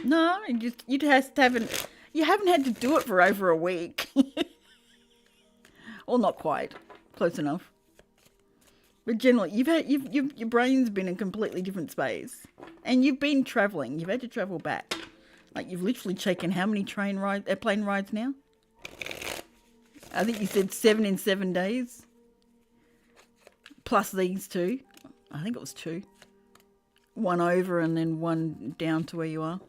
No, you just haven't. You haven't had to do it for over a week. Well, not quite. Close enough. But generally, your brain's been in a completely different space, and you've been travelling. You've had to travel back. Like you've literally taken how many plane rides now? I think you said 7 in 7 days. Plus these two. I think it was 2. One over and then one down to where you are.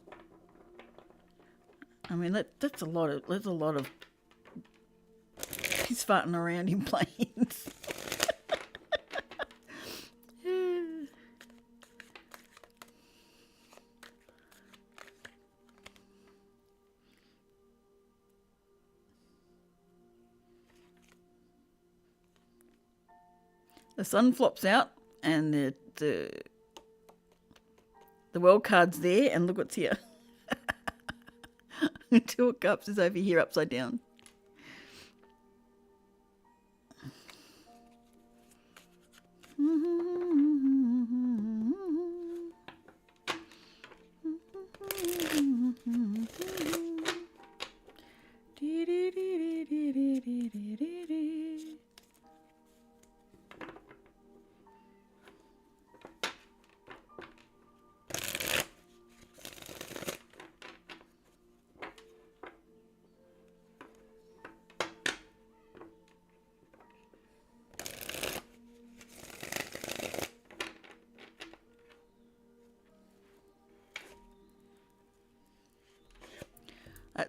I mean, that's a lot of piss farting around in planes. The sun flops out and the world card's there, and look what's here. Two of Cups is over here upside down.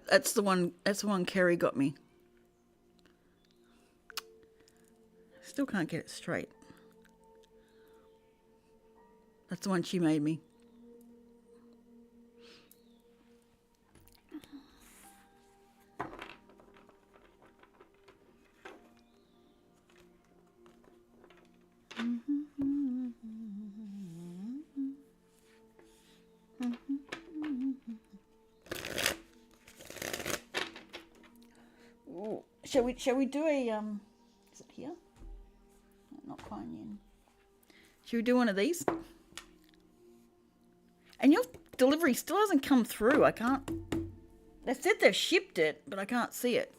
That's the one. That's the one Kerry got me. Still can't get it straight. That's the one she made me. Ooh. Shall we do a is it here? No, not quite in. Should we do one of these? And your delivery still hasn't come through. I can't. They said they've shipped it, but I can't see it.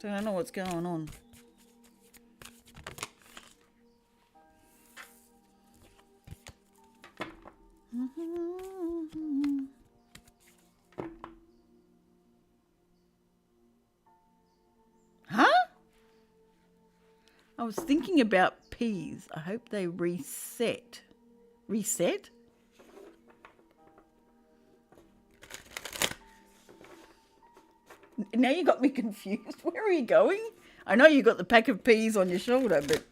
So I don't know what's going on. Huh? I was thinking about peas. I hope they reset. Reset? Now you got me confused. Where are you going? I know you got the pack of peas on your shoulder, but...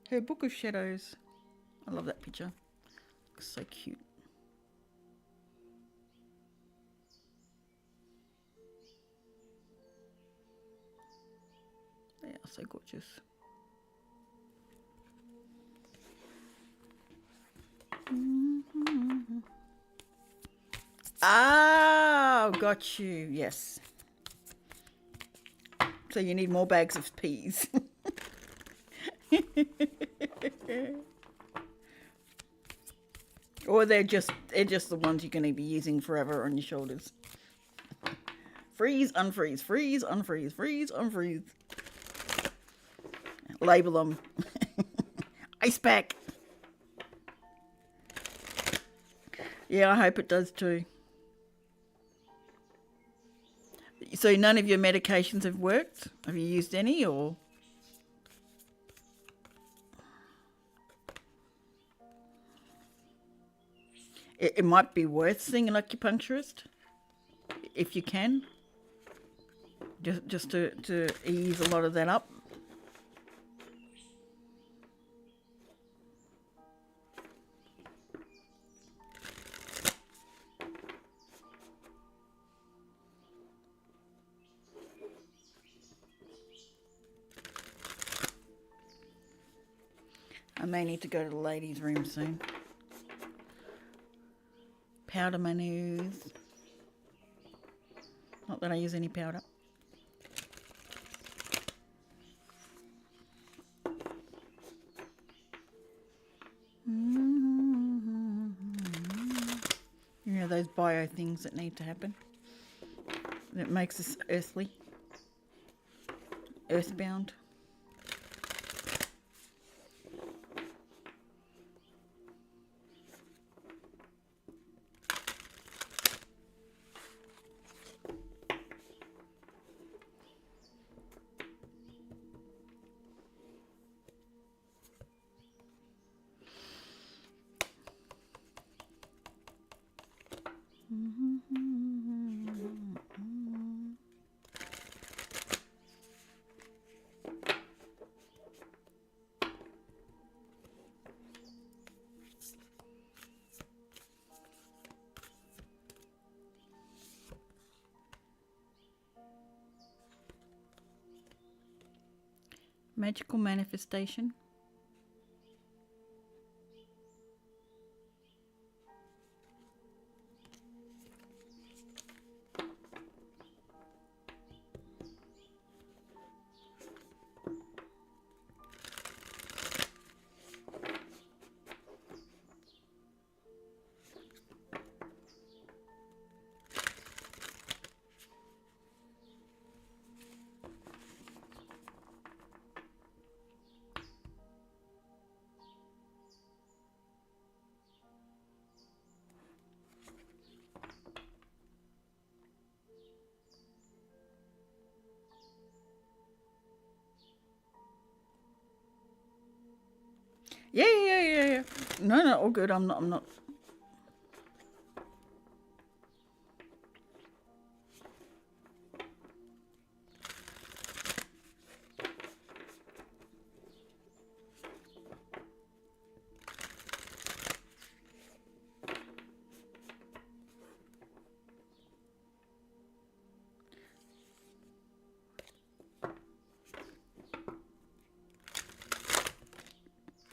Her Book of Shadows. I love that picture. Looks so cute. They are so gorgeous. Oh, got you. Yes. So you need more bags of peas. Or they're just the ones you're going to be using forever on your shoulders. Freeze, unfreeze, freeze, unfreeze, freeze, unfreeze. Label them. Ice pack. Yeah, I hope it does too. So none of your medications have worked? Have you used any or? It might be worth seeing an acupuncturist if you can. Just to ease a lot of that up. I may need to go to the ladies' room soon. Powder my nose. Not that I use any powder. You know, those bio things that need to happen. That makes us earthly. Earthbound. Magical manifestation. Yeah. No, all good. I'm not.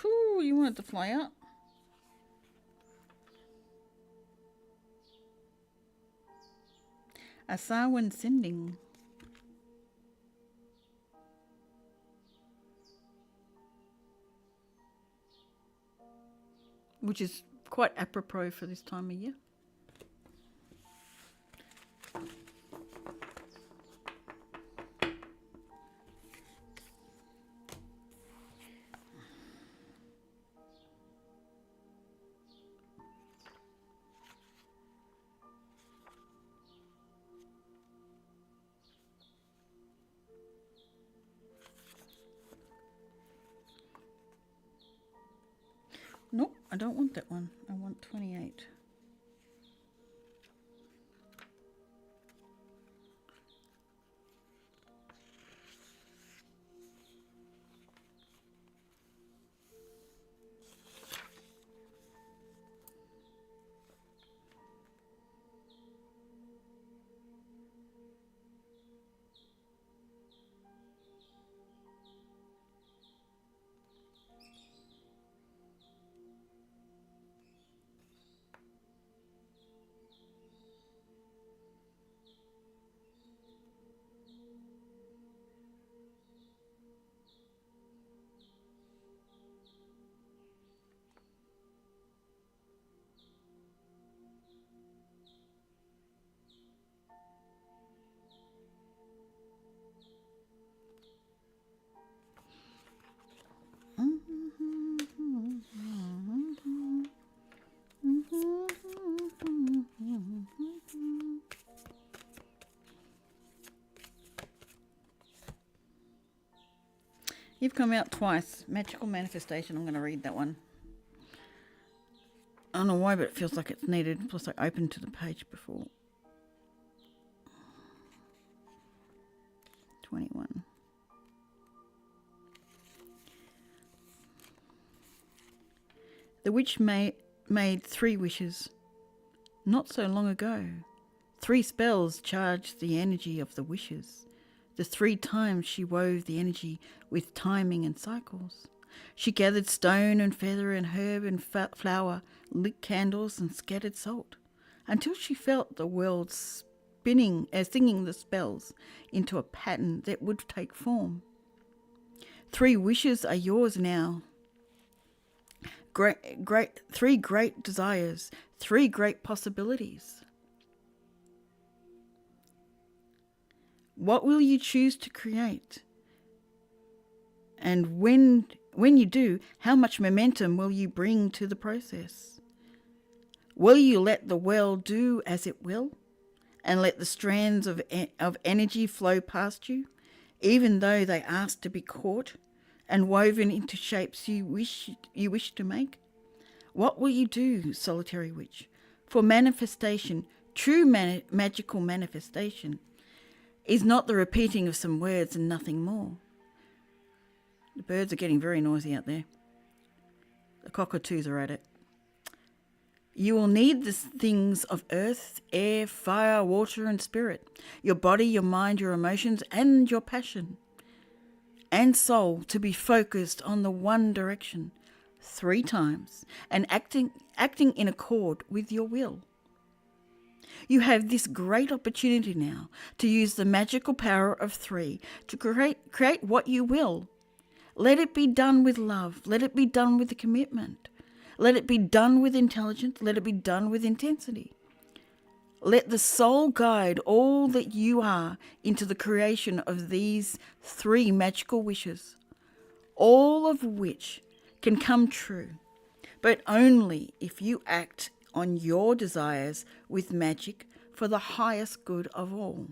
Ooh, you want it to fly out? Asawan sending. Which is quite apropos for this time of year. Nope, I don't want that one. I want 28. You've come out twice. Magical manifestation. I'm going to read that one. I don't know why, but it feels like it's needed. Plus, I opened to the page before. 21. The witch made 3 wishes not so long ago. 3 spells charged the energy of the wishes. The 3 times she wove the energy with timing and cycles. She gathered stone and feather and herb and flower, lit candles and scattered salt, until she felt the world singing the spells into a pattern that would take form. 3 wishes are yours now. 3 great desires, 3 great possibilities. What will you choose to create? And when you do, how much momentum will you bring to the process? Will you let the world do as it will and let the strands of energy flow past you, even though they ask to be caught and woven into shapes you wish to make? What will you do, solitary witch? For manifestation, true magical manifestation, is not the repeating of some words and nothing more. The birds are getting very noisy out there. The cockatoos are at it. You will need the things of earth, air, fire, water, and spirit. Your body, your mind, your emotions, and your passion and soul to be focused on the one direction 3 times and acting in accord with your will. You have this great opportunity now to use the magical power of 3 to create what you will. Let it be done with love. Let it be done with commitment. Let it be done with intelligence. Let it be done with intensity. Let the soul guide all that you are into the creation of these 3 magical wishes, all of which can come true, but only if you act on your desires with magic for the highest good of all.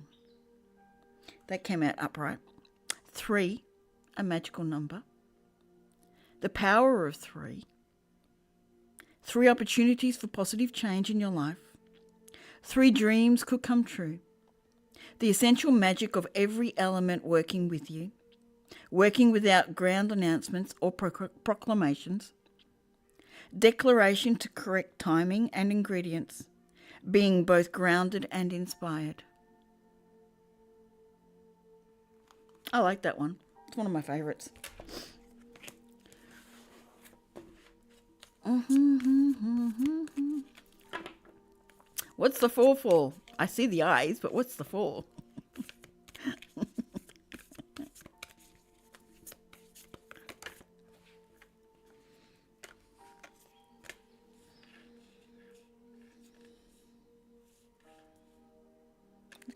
That came out upright. 3, a magical number. The power of 3. 3 opportunities for positive change in your life. 3 dreams could come true. The essential magic of every element working with you. Working without ground announcements or proclamations. Declaration to correct timing and ingredients, being both grounded and inspired. I like that one. It's one of my favorites. What's the 4 for? I see the eyes, but what's the 4?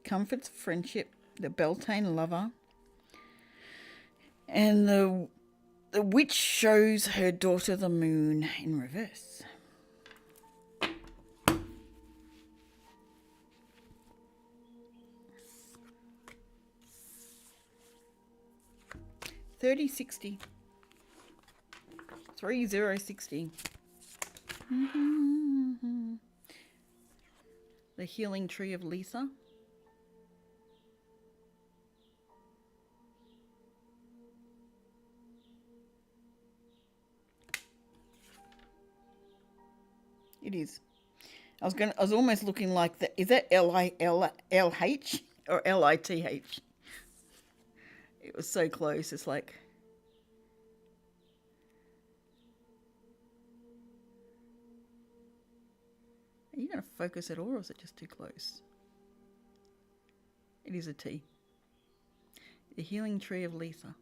Comforts friendship, the Beltane lover, and the witch shows her daughter the moon in reverse. $30.60. $30.60. The healing tree of Lisa. It is. I was almost looking like that. Is that Lilh or Lith? It was so close. It's like. Are you going to focus at all, or is it just too close? It is a T. The healing tree of Lisa.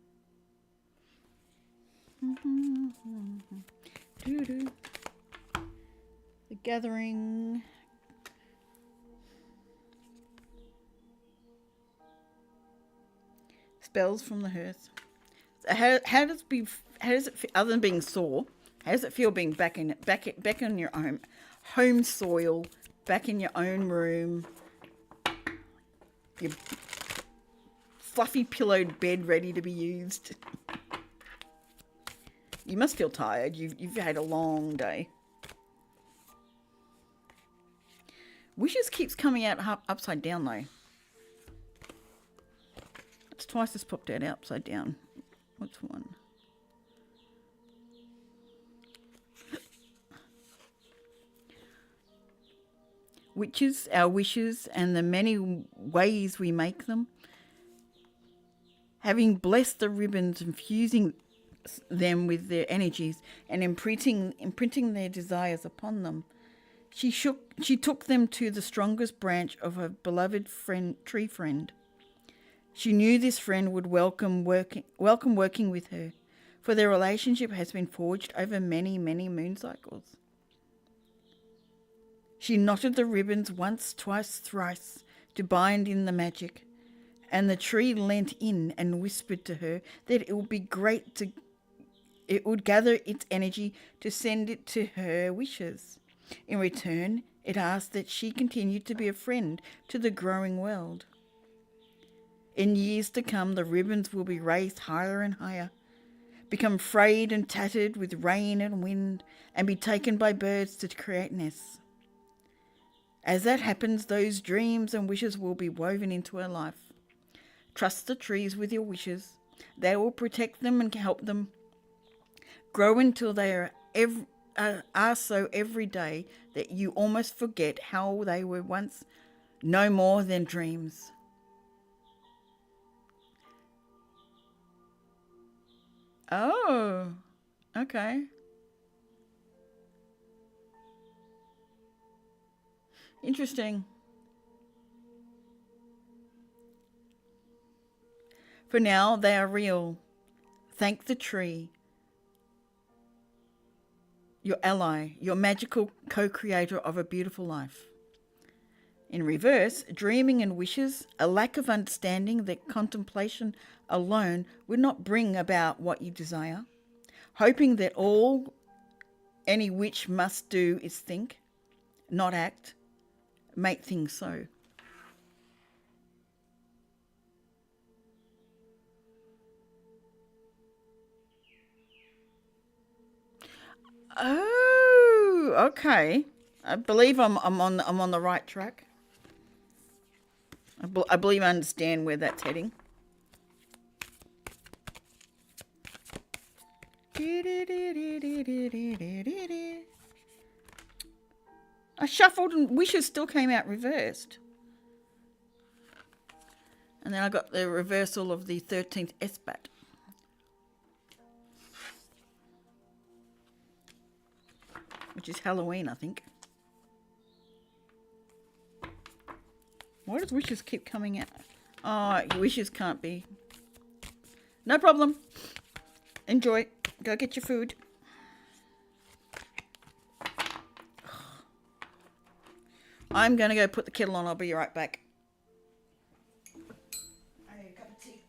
The gathering. Spells from the hearth. How does it feel, other than being sore? How does it feel being back in your home soil, back in your own room, your fluffy pillowed bed ready to be used? You must feel tired. You've had a long day. Wishes keeps coming out upside down though. It's twice as popped out upside down. What's one? Witches, our wishes, and the many ways we make them. Having blessed the ribbons and fusing them with their energies and imprinting their desires upon them, she took them to the strongest branch of her beloved tree friend. She knew this friend would welcome working with her, for their relationship has been forged over many, many moon cycles. She knotted the ribbons once, twice, thrice to bind in the magic, and the tree leant in and whispered to her that it would gather its energy to send it to her wishes. In return, it asked that she continue to be a friend to the growing world. In years to come, the ribbons will be raised higher and higher, become frayed and tattered with rain and wind, and be taken by birds to create nests. As that happens, those dreams and wishes will be woven into her life. Trust the trees with your wishes. They will protect them and help them grow until they are so every day that you almost forget how they were once no more than dreams. Oh, okay. Interesting. For now, they are real. Thank the tree, your ally, your magical co-creator of a beautiful life. In reverse, dreaming and wishes, a lack of understanding that contemplation alone would not bring about what you desire. Hoping that all any witch must do is think, not act, make things so. Oh, okay. I believe I'm on the right track. I believe I understand where that's heading. I shuffled and wishes still came out reversed. And then I got the reversal of the 13th Esbat. Which is Halloween, I think. Why does wishes keep coming out? Oh, wishes can't be. No problem. Enjoy. Go get your food. I'm going to go put the kettle on. I'll be right back. I need a cup of tea.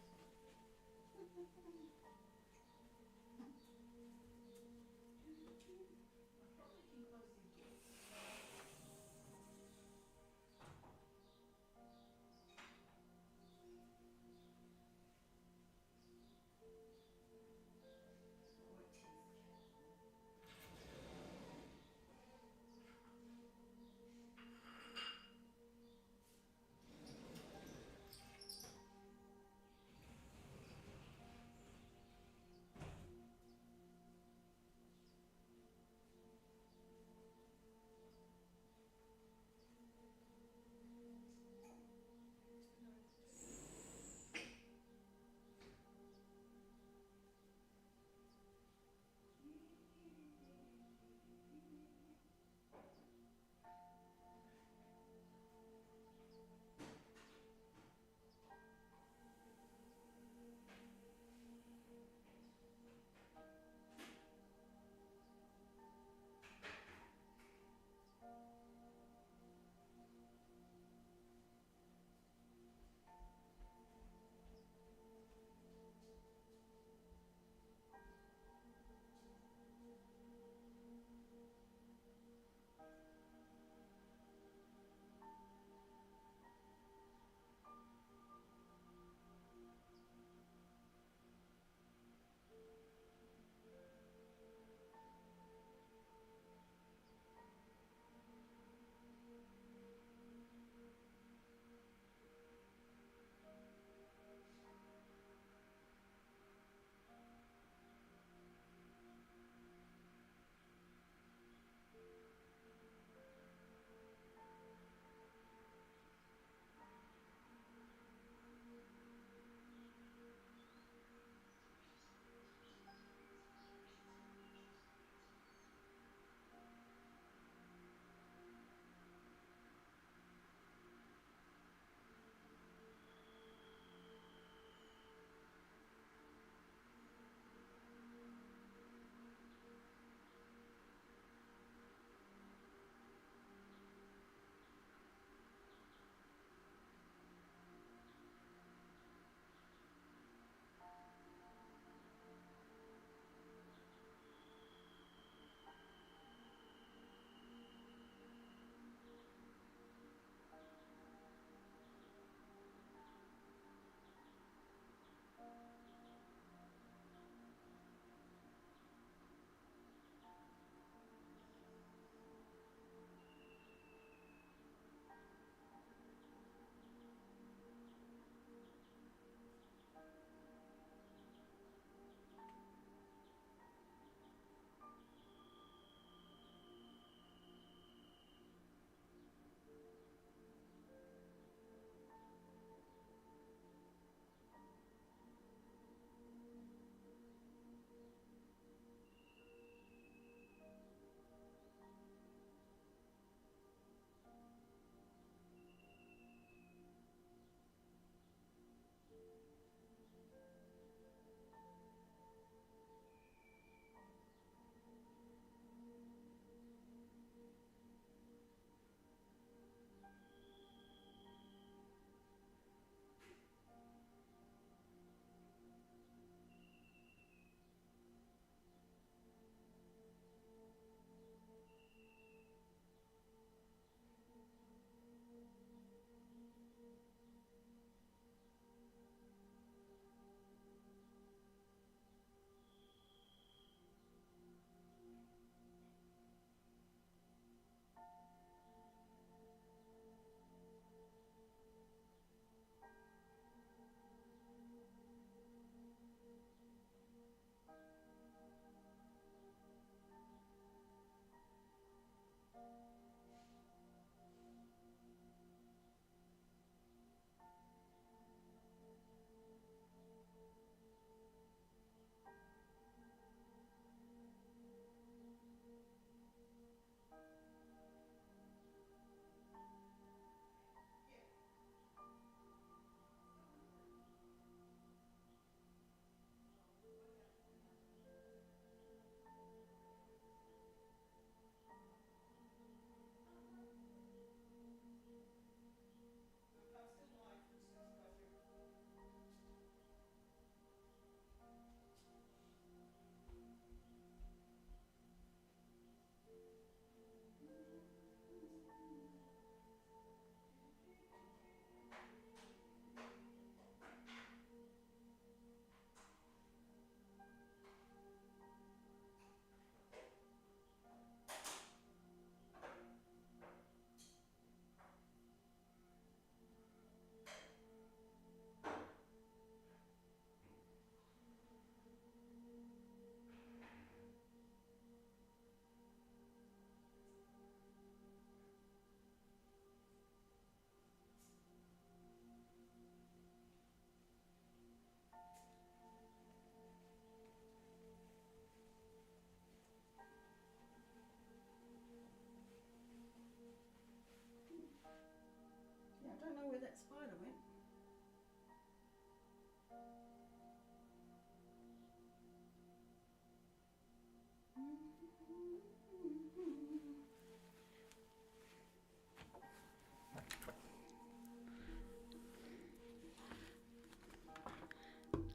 don't know where that spider went.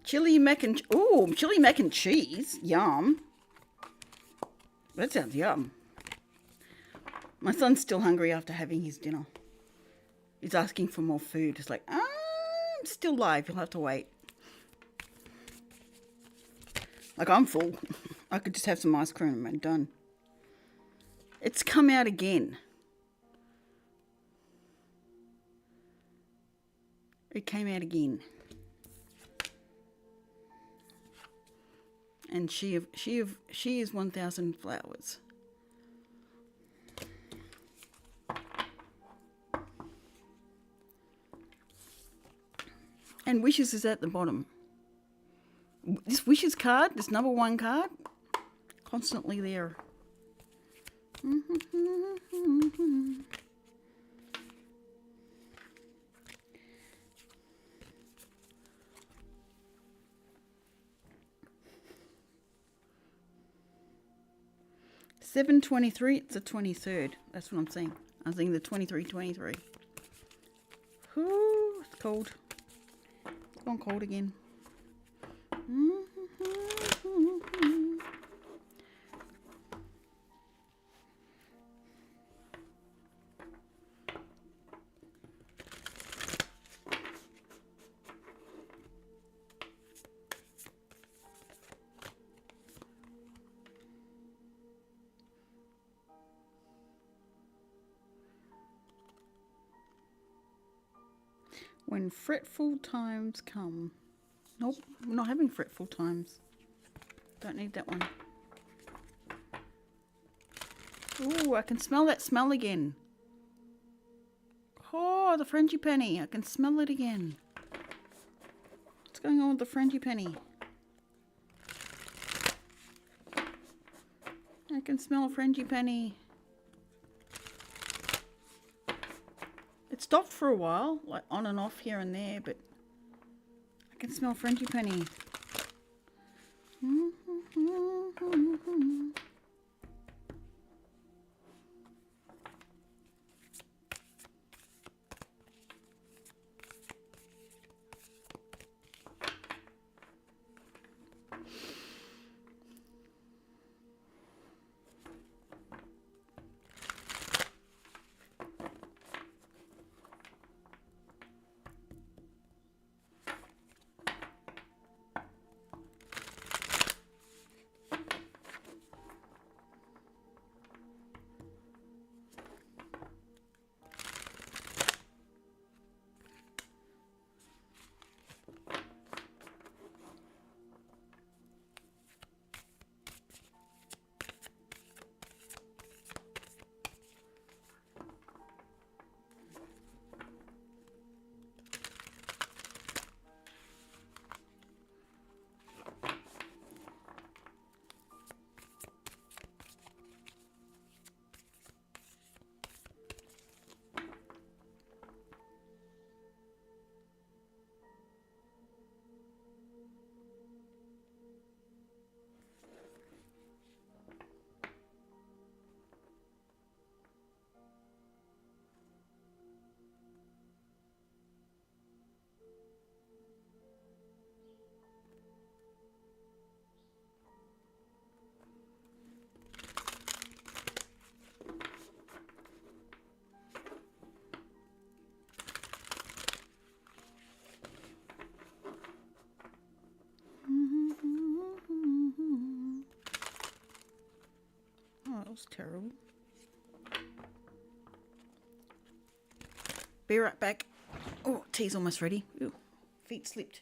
Chili mac and cheese. Yum. That sounds yum. My son's still hungry after having his dinner. He's asking for more food. It's like, I'm still live. You'll have to wait. Like, I'm full. I could just have some ice cream and done. It's come out again. It came out again. And she is 1,000 flowers. And wishes is at the bottom. This wishes card, this number 1 card, constantly there. $7.23. It's the 23rd. That's what I'm saying. I'm saying the 23. Whoo, it's cold. It's gone cold again. When fretful times come. Nope, we're not having fretful times. Don't need that one. Ooh, I can smell that smell again. Oh, the frangipani. I can smell it again. What's going on with the frangipani? I can smell a frangipani. It stopped for a while, like on and off here and there, but I can smell frangipani. That was terrible. Be right back. Oh, tea's almost ready. Ooh, feet slipped.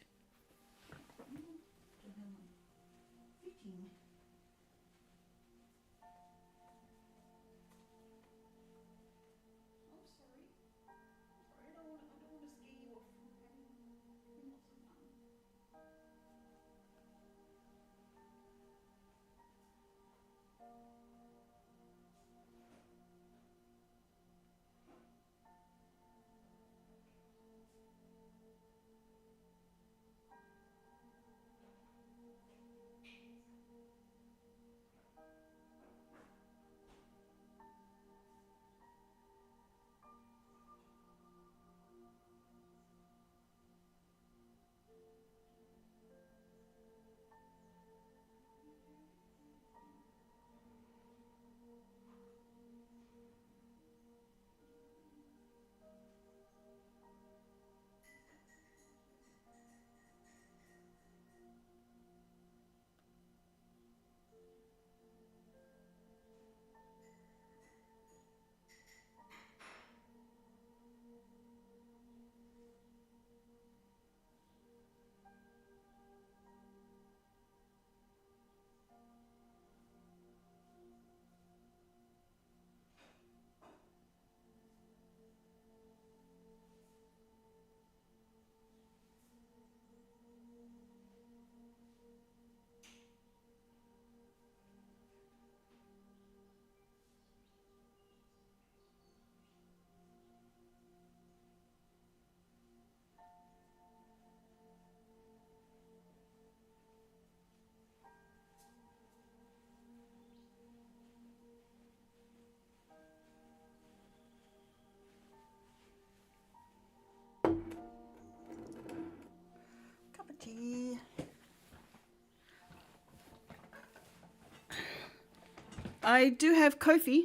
I do have Kofi,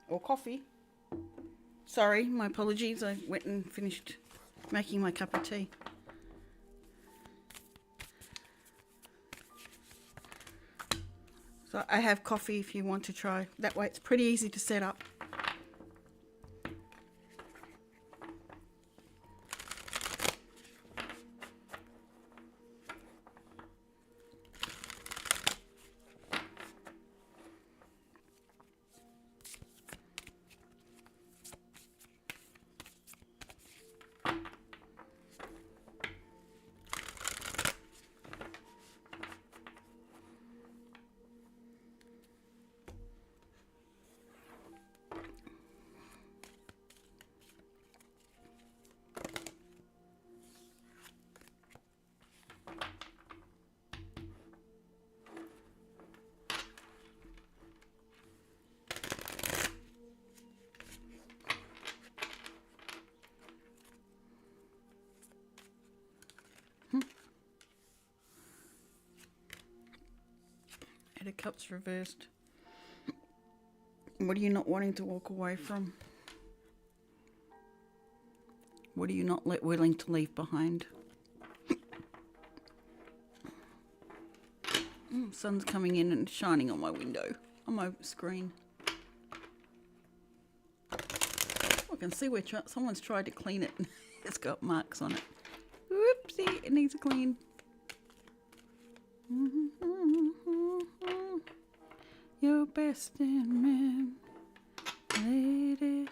or coffee. Sorry, my apologies. I went and finished making my cup of tea. So I have coffee if you want to try. That way it's pretty easy to set up. And the cup's reversed. What are you not wanting to walk away from? What are you not willing to leave behind? Sun's coming in and shining on my window, on my screen. I can see where someone's tried to clean it. It's got marks on it. Whoopsie, it needs a clean. Your best in man, lady.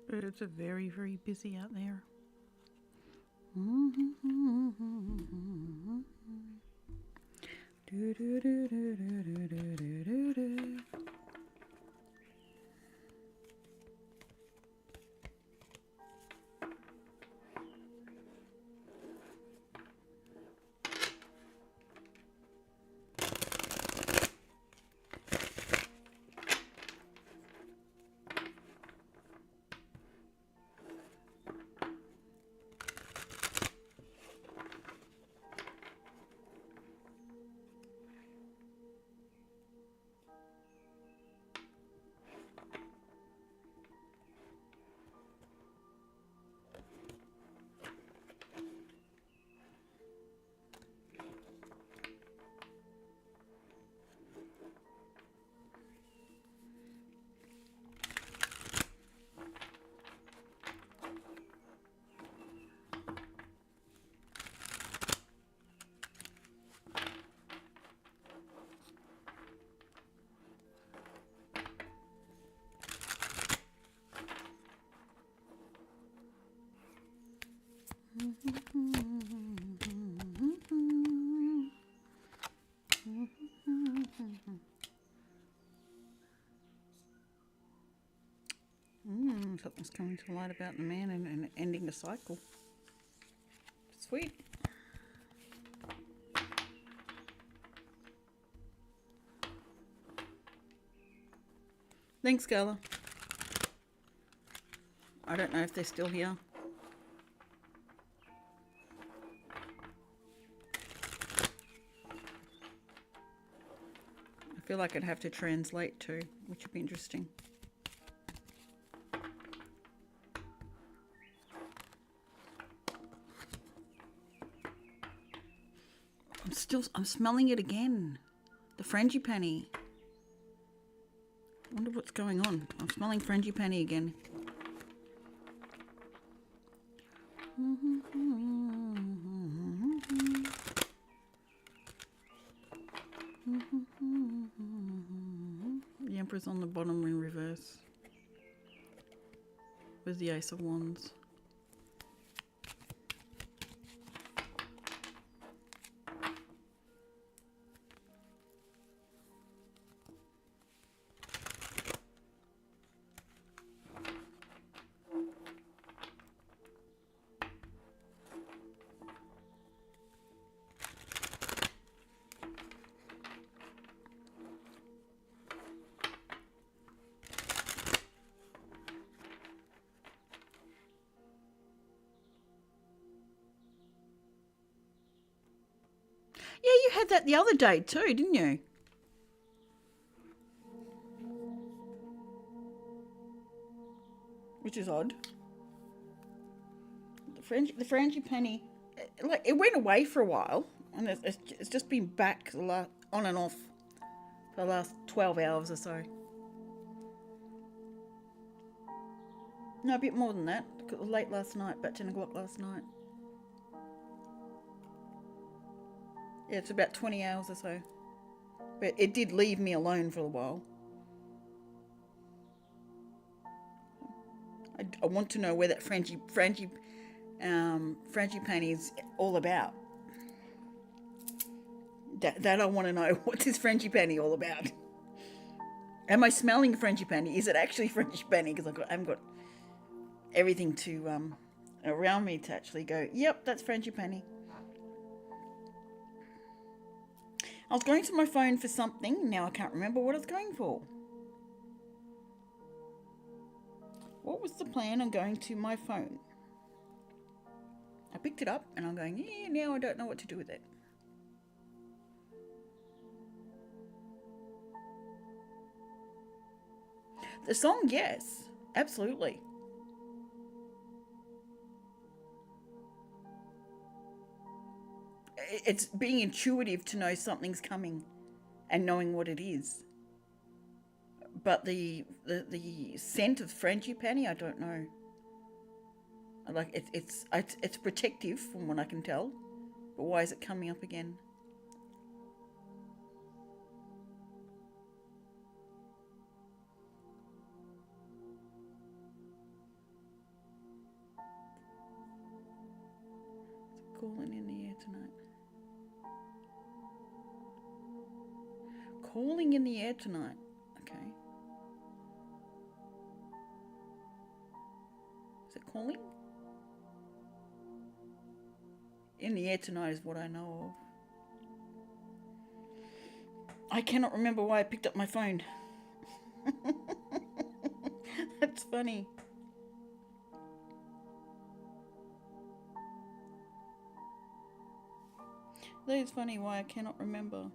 Birds are very, very busy out there. Something's coming to light about the man and ending a cycle. Sweet. Thanks, Carla. I don't know if they're still here. I feel like I'd have to translate too, which would be interesting. I'm smelling it again. The frangipani. I wonder what's going on. I'm smelling frangipani again. The Emperor's on the bottom in reverse. With the Ace of Wands. Yeah, you had that the other day too, didn't you? Which is odd. The frangipani, like it went away for a while, and it's just been back on and off for the last 12 hours or so. No, a bit more than that. It was late last night, about 10 o'clock last night. Yeah, it's about 20 hours or so. But it did leave me alone for a while. I want to know where that frangipani is all about. That I want to know. What's this frangipani all about? Am I smelling frangipani? Is it actually frangipani? Because I haven't got everything to around me to actually go, yep, that's frangipani. I was going to my phone for something. Now I can't remember what I was going for. What was the plan on going to my phone? I picked it up and I'm going, yeah, now I don't know what to do with it. The song, yes, absolutely. It's being intuitive to know something's coming and knowing what it is. But the scent of frangipani, I don't know. Like it's protective from what I can tell, but why is it coming up again? It's calling in the air tonight. Calling in the air tonight. Okay. Is it calling? In the air tonight is what I know of. I cannot remember why I picked up my phone. That's funny. That is funny why I cannot remember.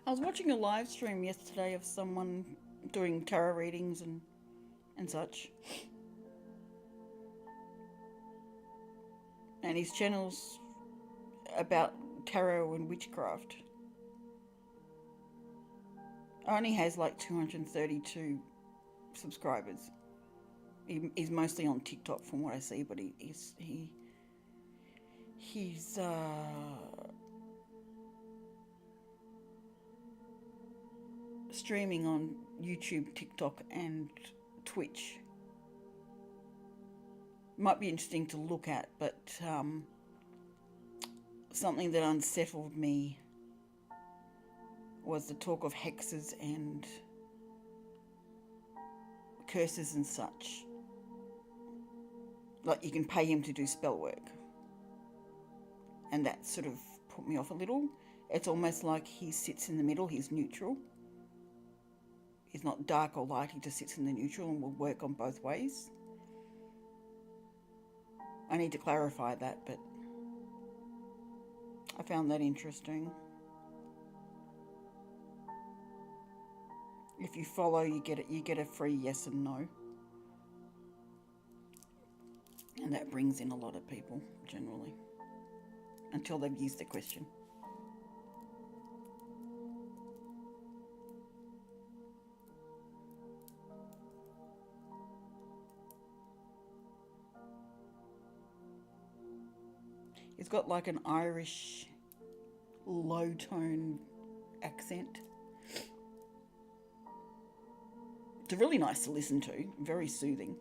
I was watching a live stream yesterday of someone doing tarot readings and such. And his channel's about tarot and witchcraft. Only has like 232 subscribers. He's mostly on TikTok from what I see, but he's streaming on YouTube, TikTok, and Twitch. Might be interesting to look at, but something that unsettled me was the talk of hexes and curses and such. Like you can pay him to do spell work. And that sort of put me off a little. It's almost like he sits in the middle, he's neutral. He's not dark or light, he just sits in the neutral and will work on both ways. I need to clarify that, but I found that interesting. If you follow, you get a free yes and no. And that brings in a lot of people, generally. Until they've used the question. It's got like an Irish low tone accent. It's really nice to listen to, very soothing.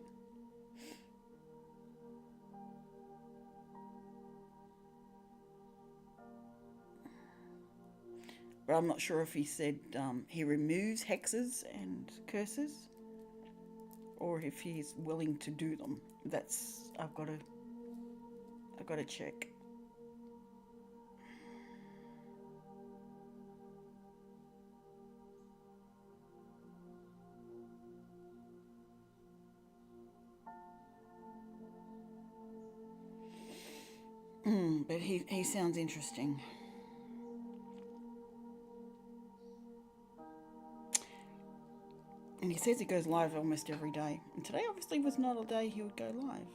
But I'm not sure if he said he removes hexes and curses, or if he's willing to do them. That's I've got to check. But he sounds interesting. And he says he goes live almost every day. And today obviously was not a day he would go live.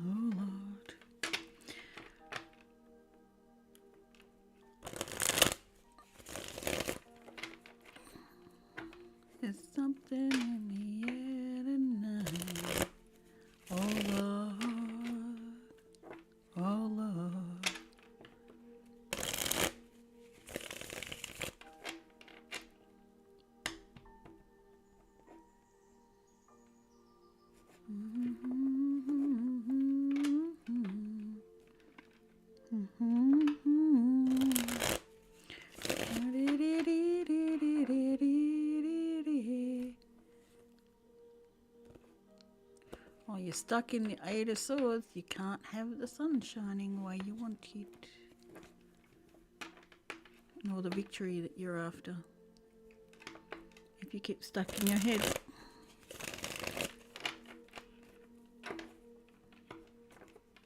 Oh Lord. There's something in the air tonight. Oh Lord. Oh Lord. Oh, you're stuck in the Eight of Swords. You can't have the sun shining the way you want it. Nor the victory that you're after. if you keep stuck in your head.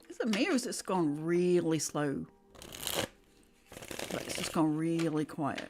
Is it me or has it gone really slow? Like it's just gone really quiet.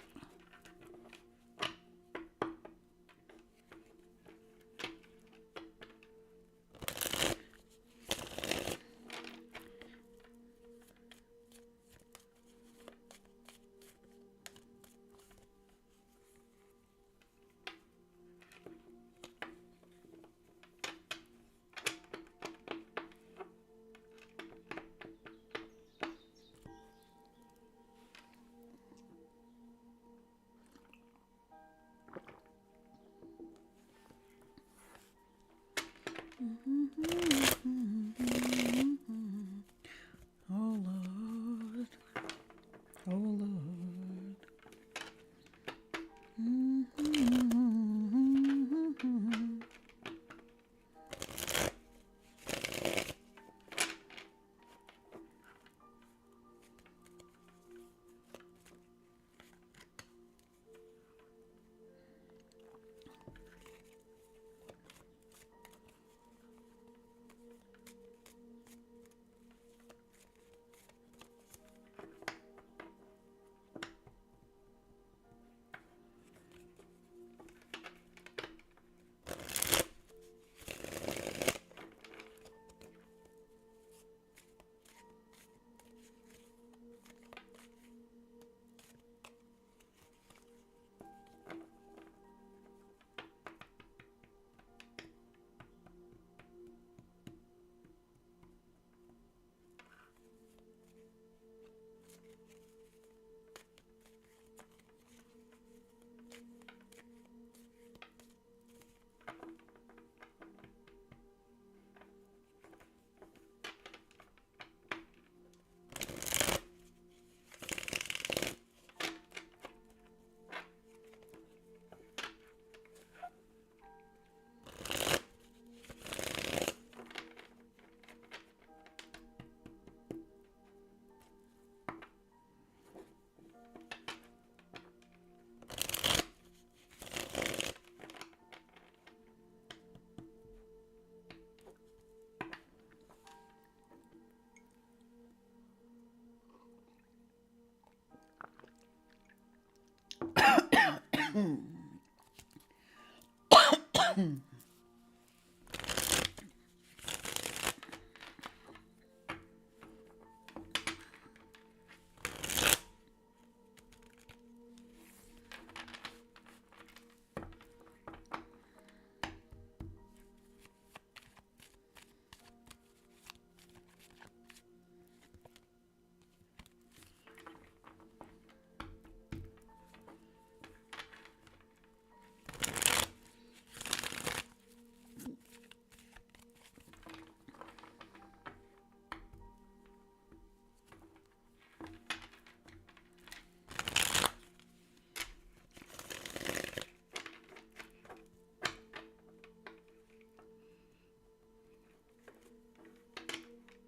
Oh Lord, oh Lord.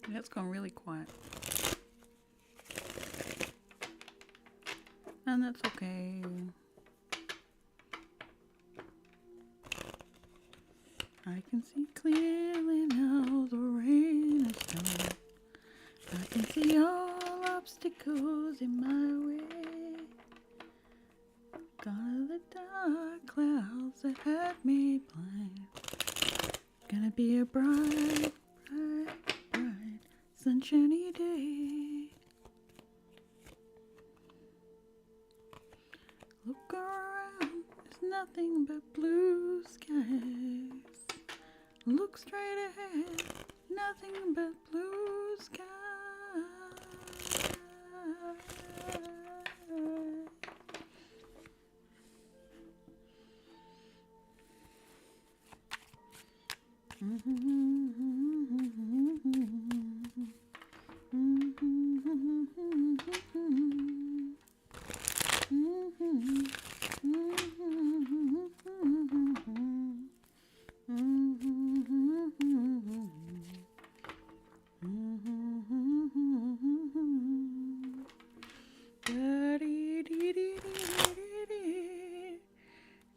It's gone really quiet. And that's okay. I can see clearly now the rain is done. I can see all obstacles in my way. Gone are the dark clouds that had me blind. Gonna be a bright, bright, bright, sunshiny day. Look around, there's nothing but blue skies. Look straight ahead, nothing but blue skies.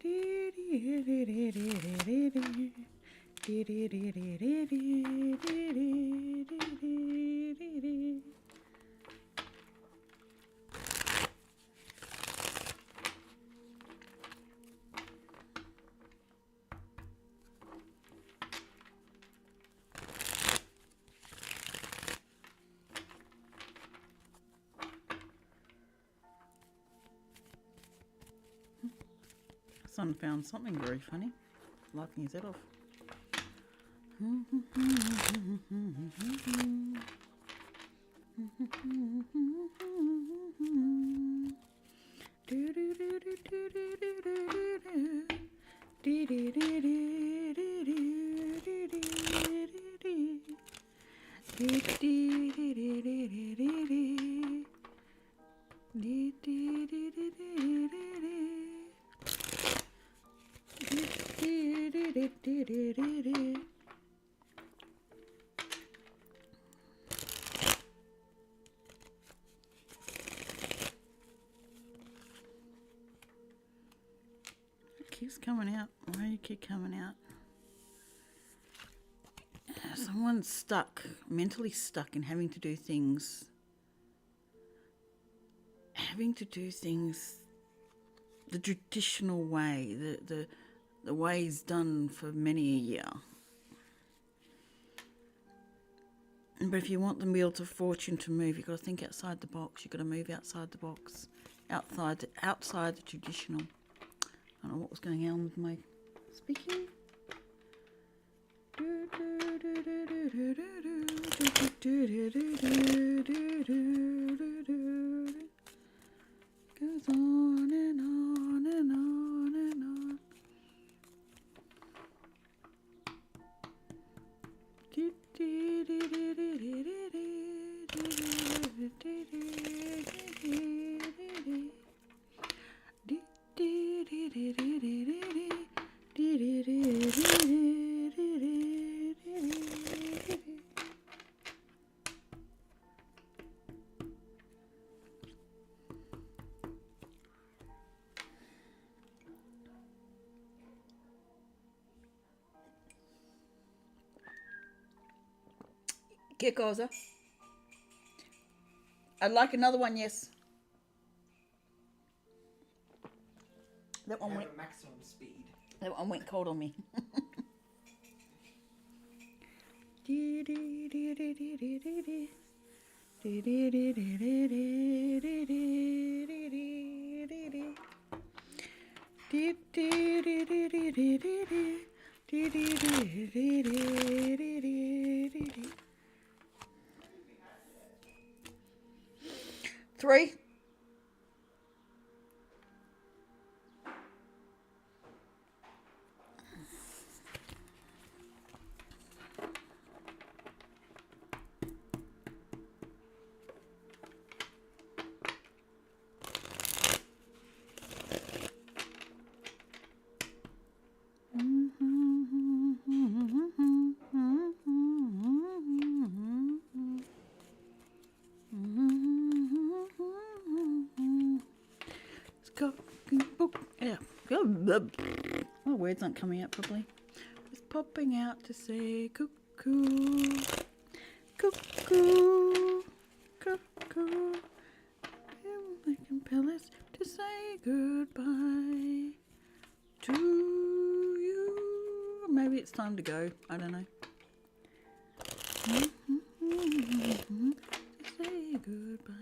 Dee Son found something very funny. Laughing his head off. It keeps coming out. Why do you keep coming out? Someone's stuck, mentally stuck in having to do things the traditional way, the ways done for many a year. But if you want the wheel of fortune to move, you've got to think outside the box. You've got to move outside the box, outside the traditional. I don't know what was going on with my speaking. Goes on and on and on and on. Che cosa? I'd like another one, yes. That one went maximum speed. That one went cold on me. Three. Yeah. My words aren't coming out properly. It's popping out to say cuckoo, cuckoo, cuckoo. They compel us to say goodbye to you. Maybe it's time to go. I don't know. To say goodbye.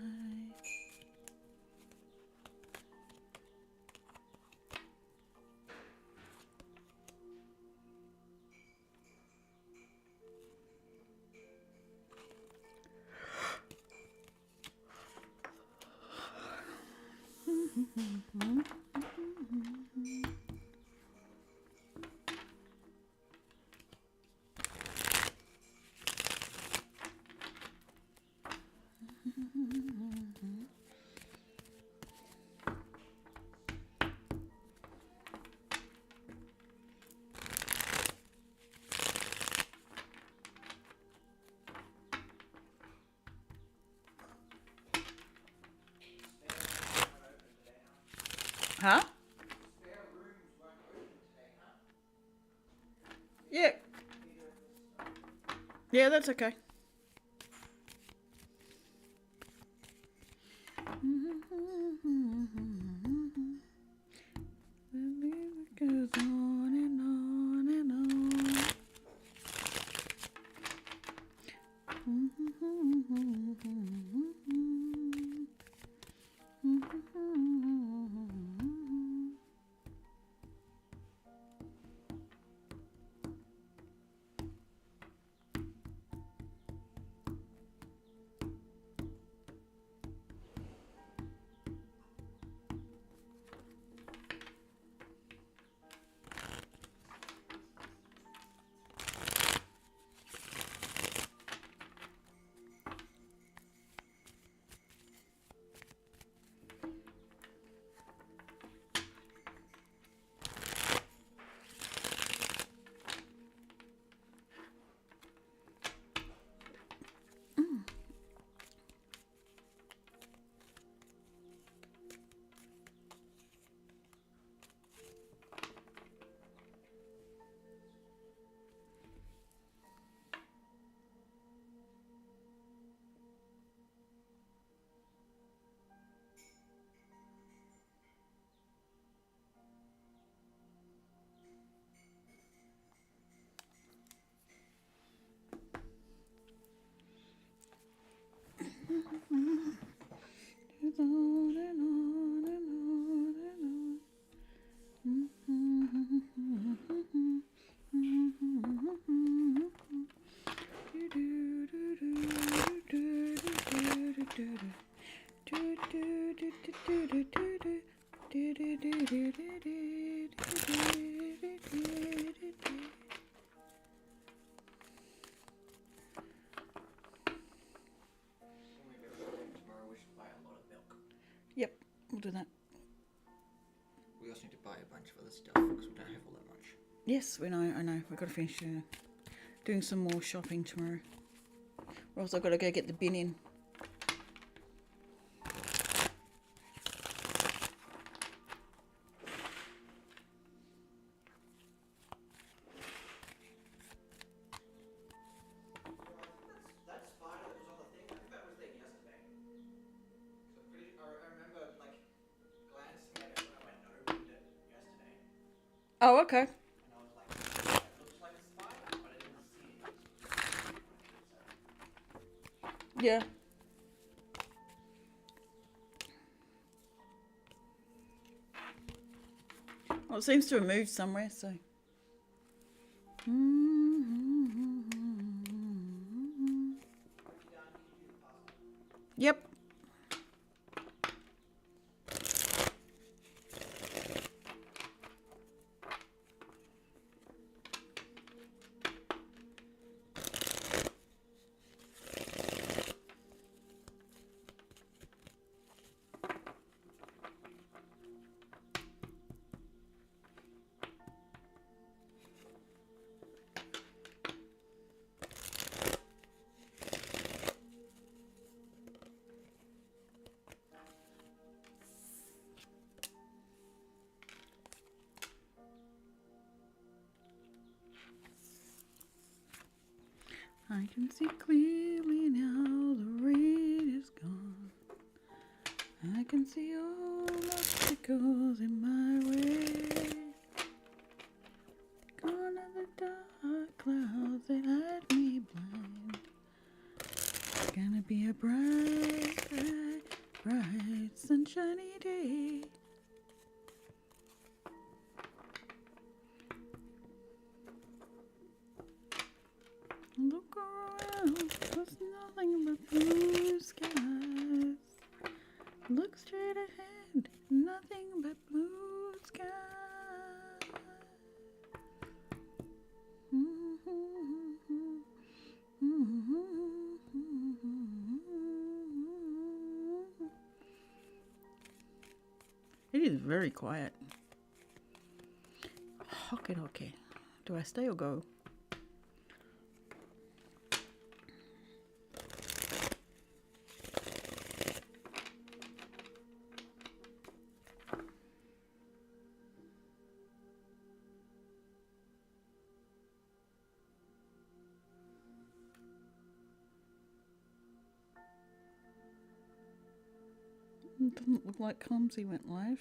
Huh? Yeah. Yeah, that's okay. It goes on and on and on. Goes on and on and on Tomorrow we should buy a lot of milk. Yep, we'll do that. We also need to buy a bunch of other stuff because we don't have all that much. Yes, we know, I know. We've got to finish doing some more shopping tomorrow. Or else I've got to go get the bin in. That spider that was on the thing, I think that was there yesterday. So I remember like glancing at it when I went and opened it yesterday, Oh, okay. and I was like, it looks like a spider, but I didn't see it. Yeah. Well, it seems to have moved somewhere, so. Yep. I can see clearly now the rain is gone. I can see all obstacles in my way. Gone are the dark clouds that had me blind. It's gonna be a bright, bright, bright, sunshiny day. Look around, there's nothing but blue skies. Look straight ahead, nothing but blue skies. It is very quiet. Okay. Do I stay or go? It doesn't look like Clumsy went live.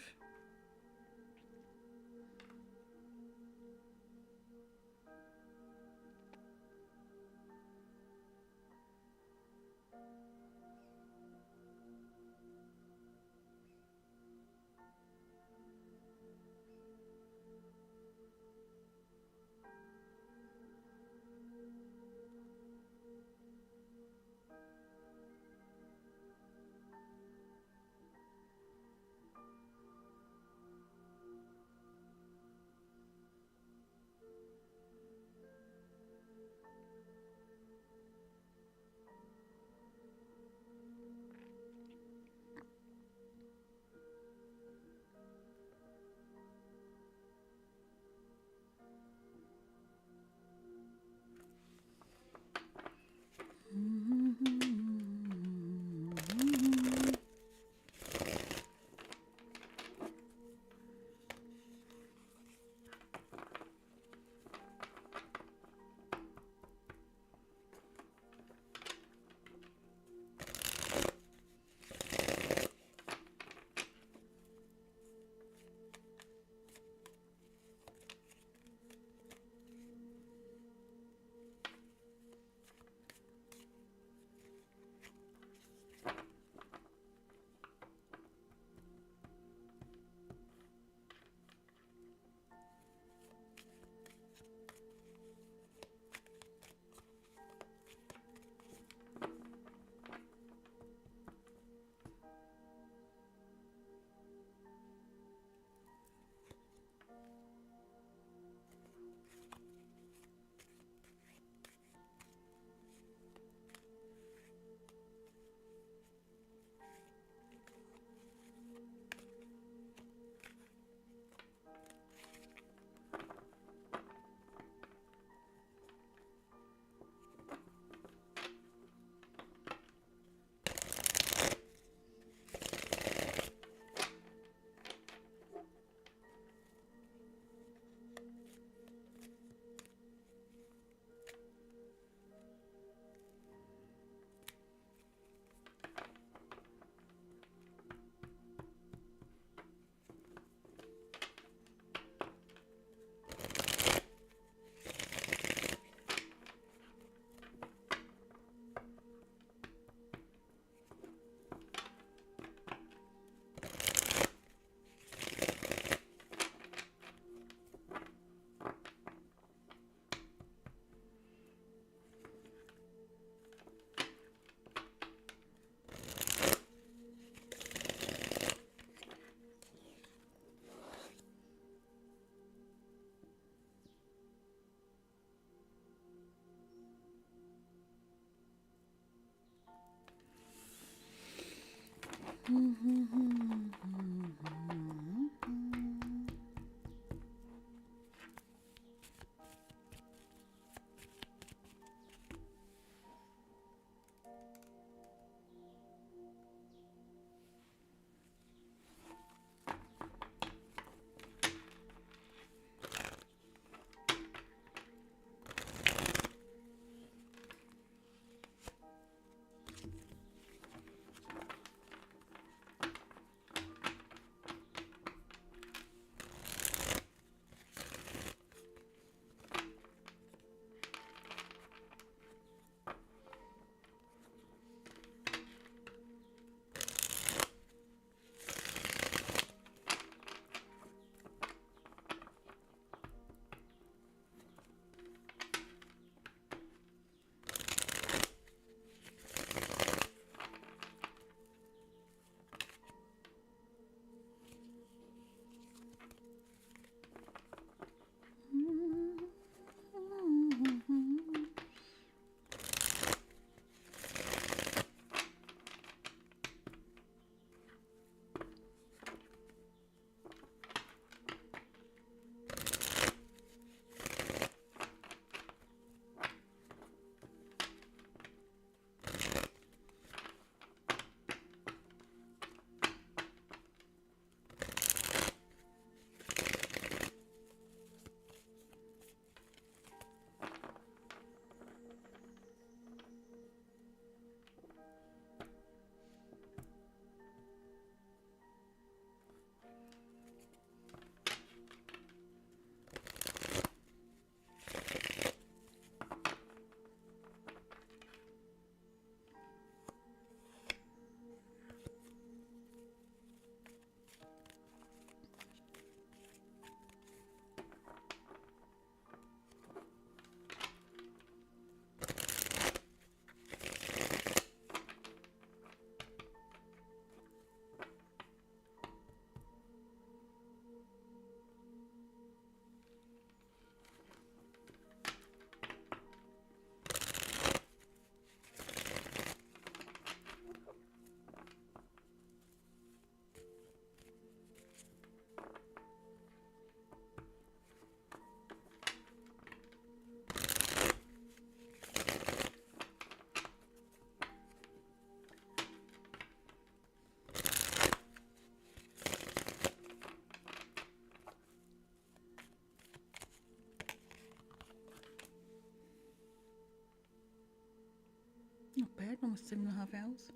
take almost 7.5 hours.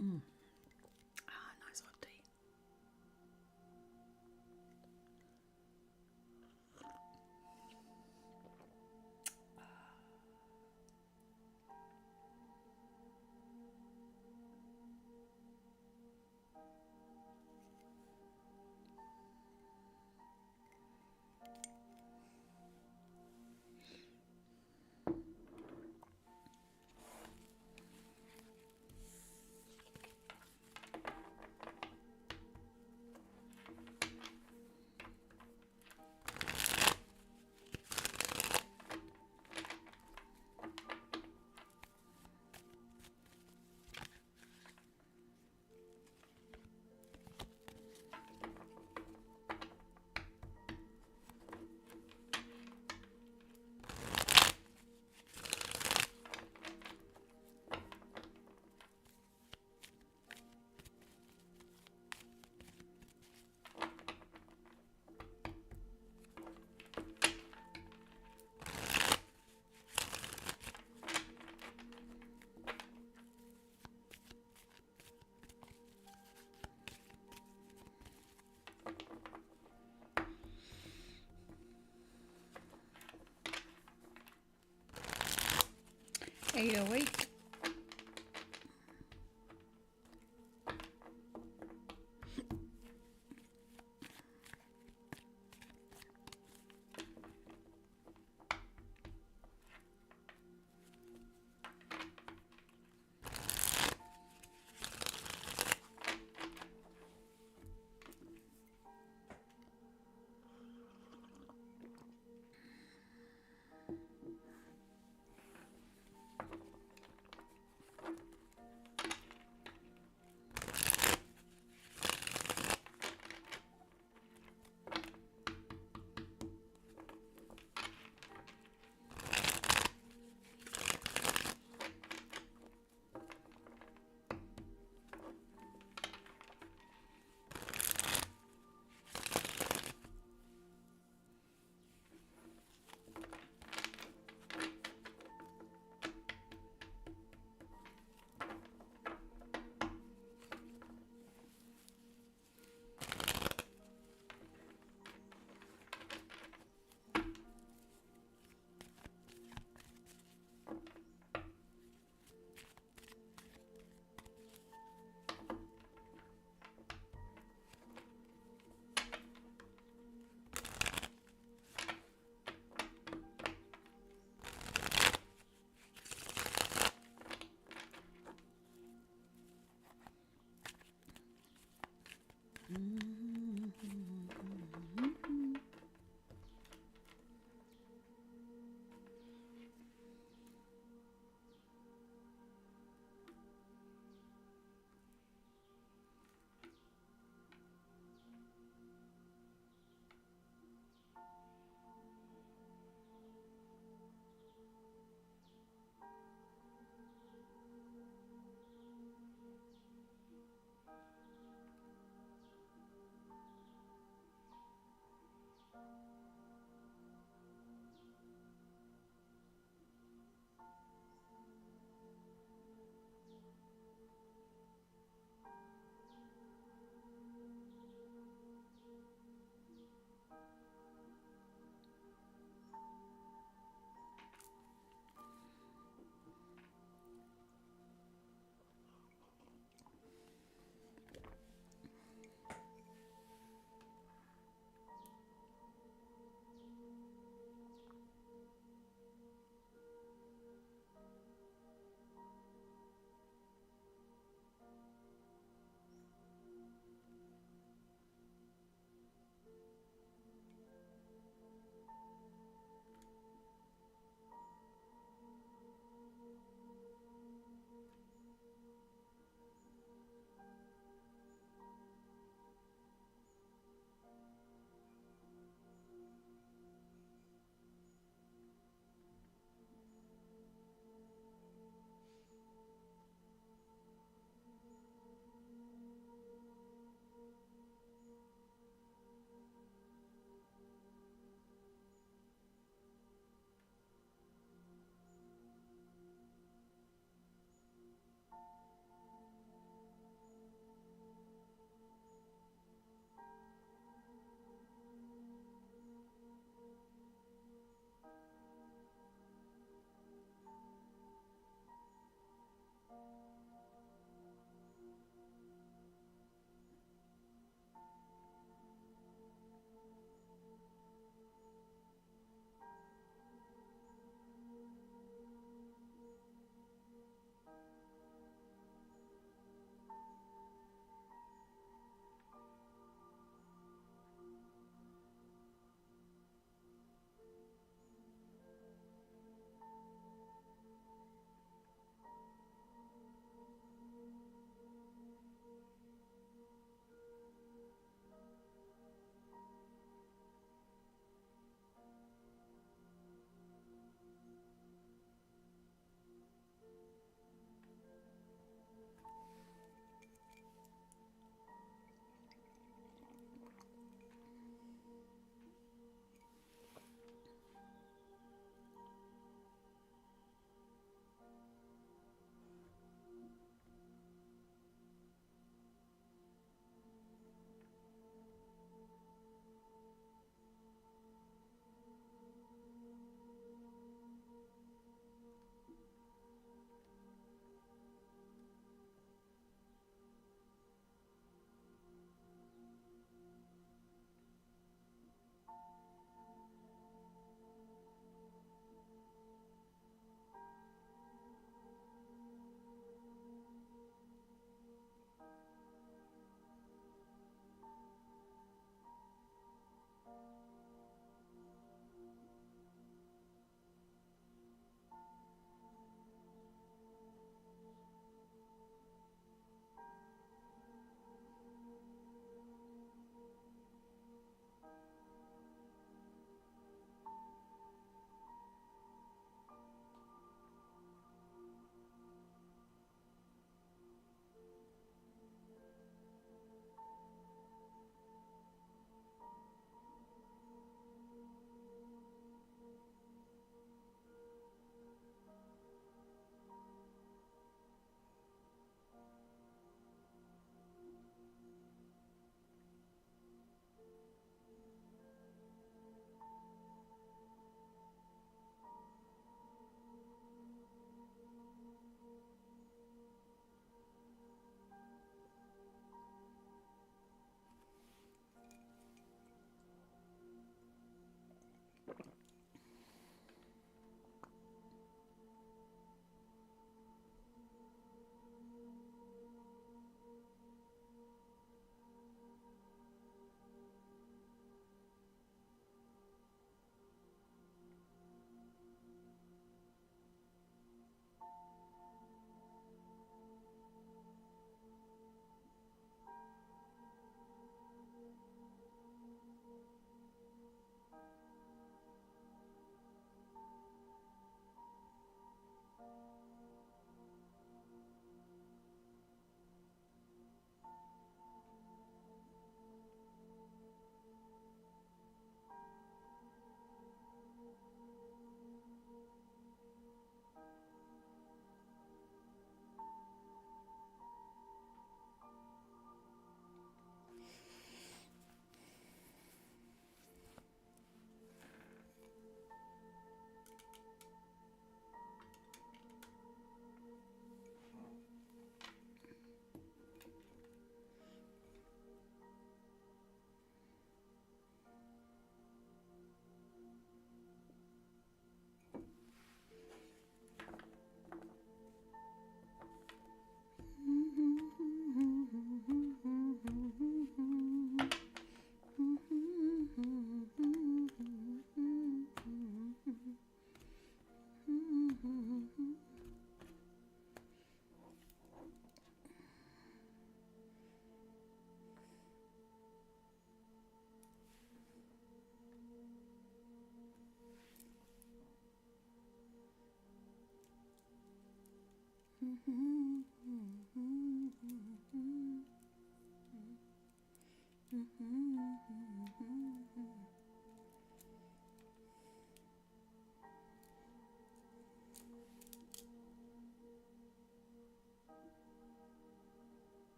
Nice hot tea. $8 a week.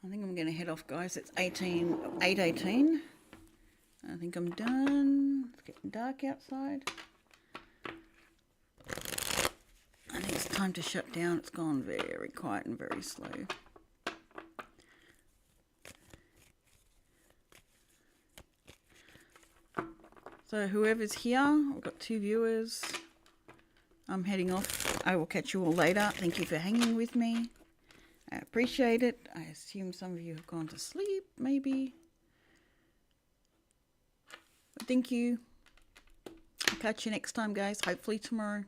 I think I'm going to head off, guys. It's 8:18. I think I'm done. It's getting dark outside. I think it's time to shut down. It's gone very quiet and very slow. So whoever's here, we've got 2 viewers. I'm heading off. I will catch you all later. Thank you for hanging with me. I appreciate it. I assume some of you have gone to sleep, maybe. But thank you. I'll catch you next time, guys. Hopefully tomorrow.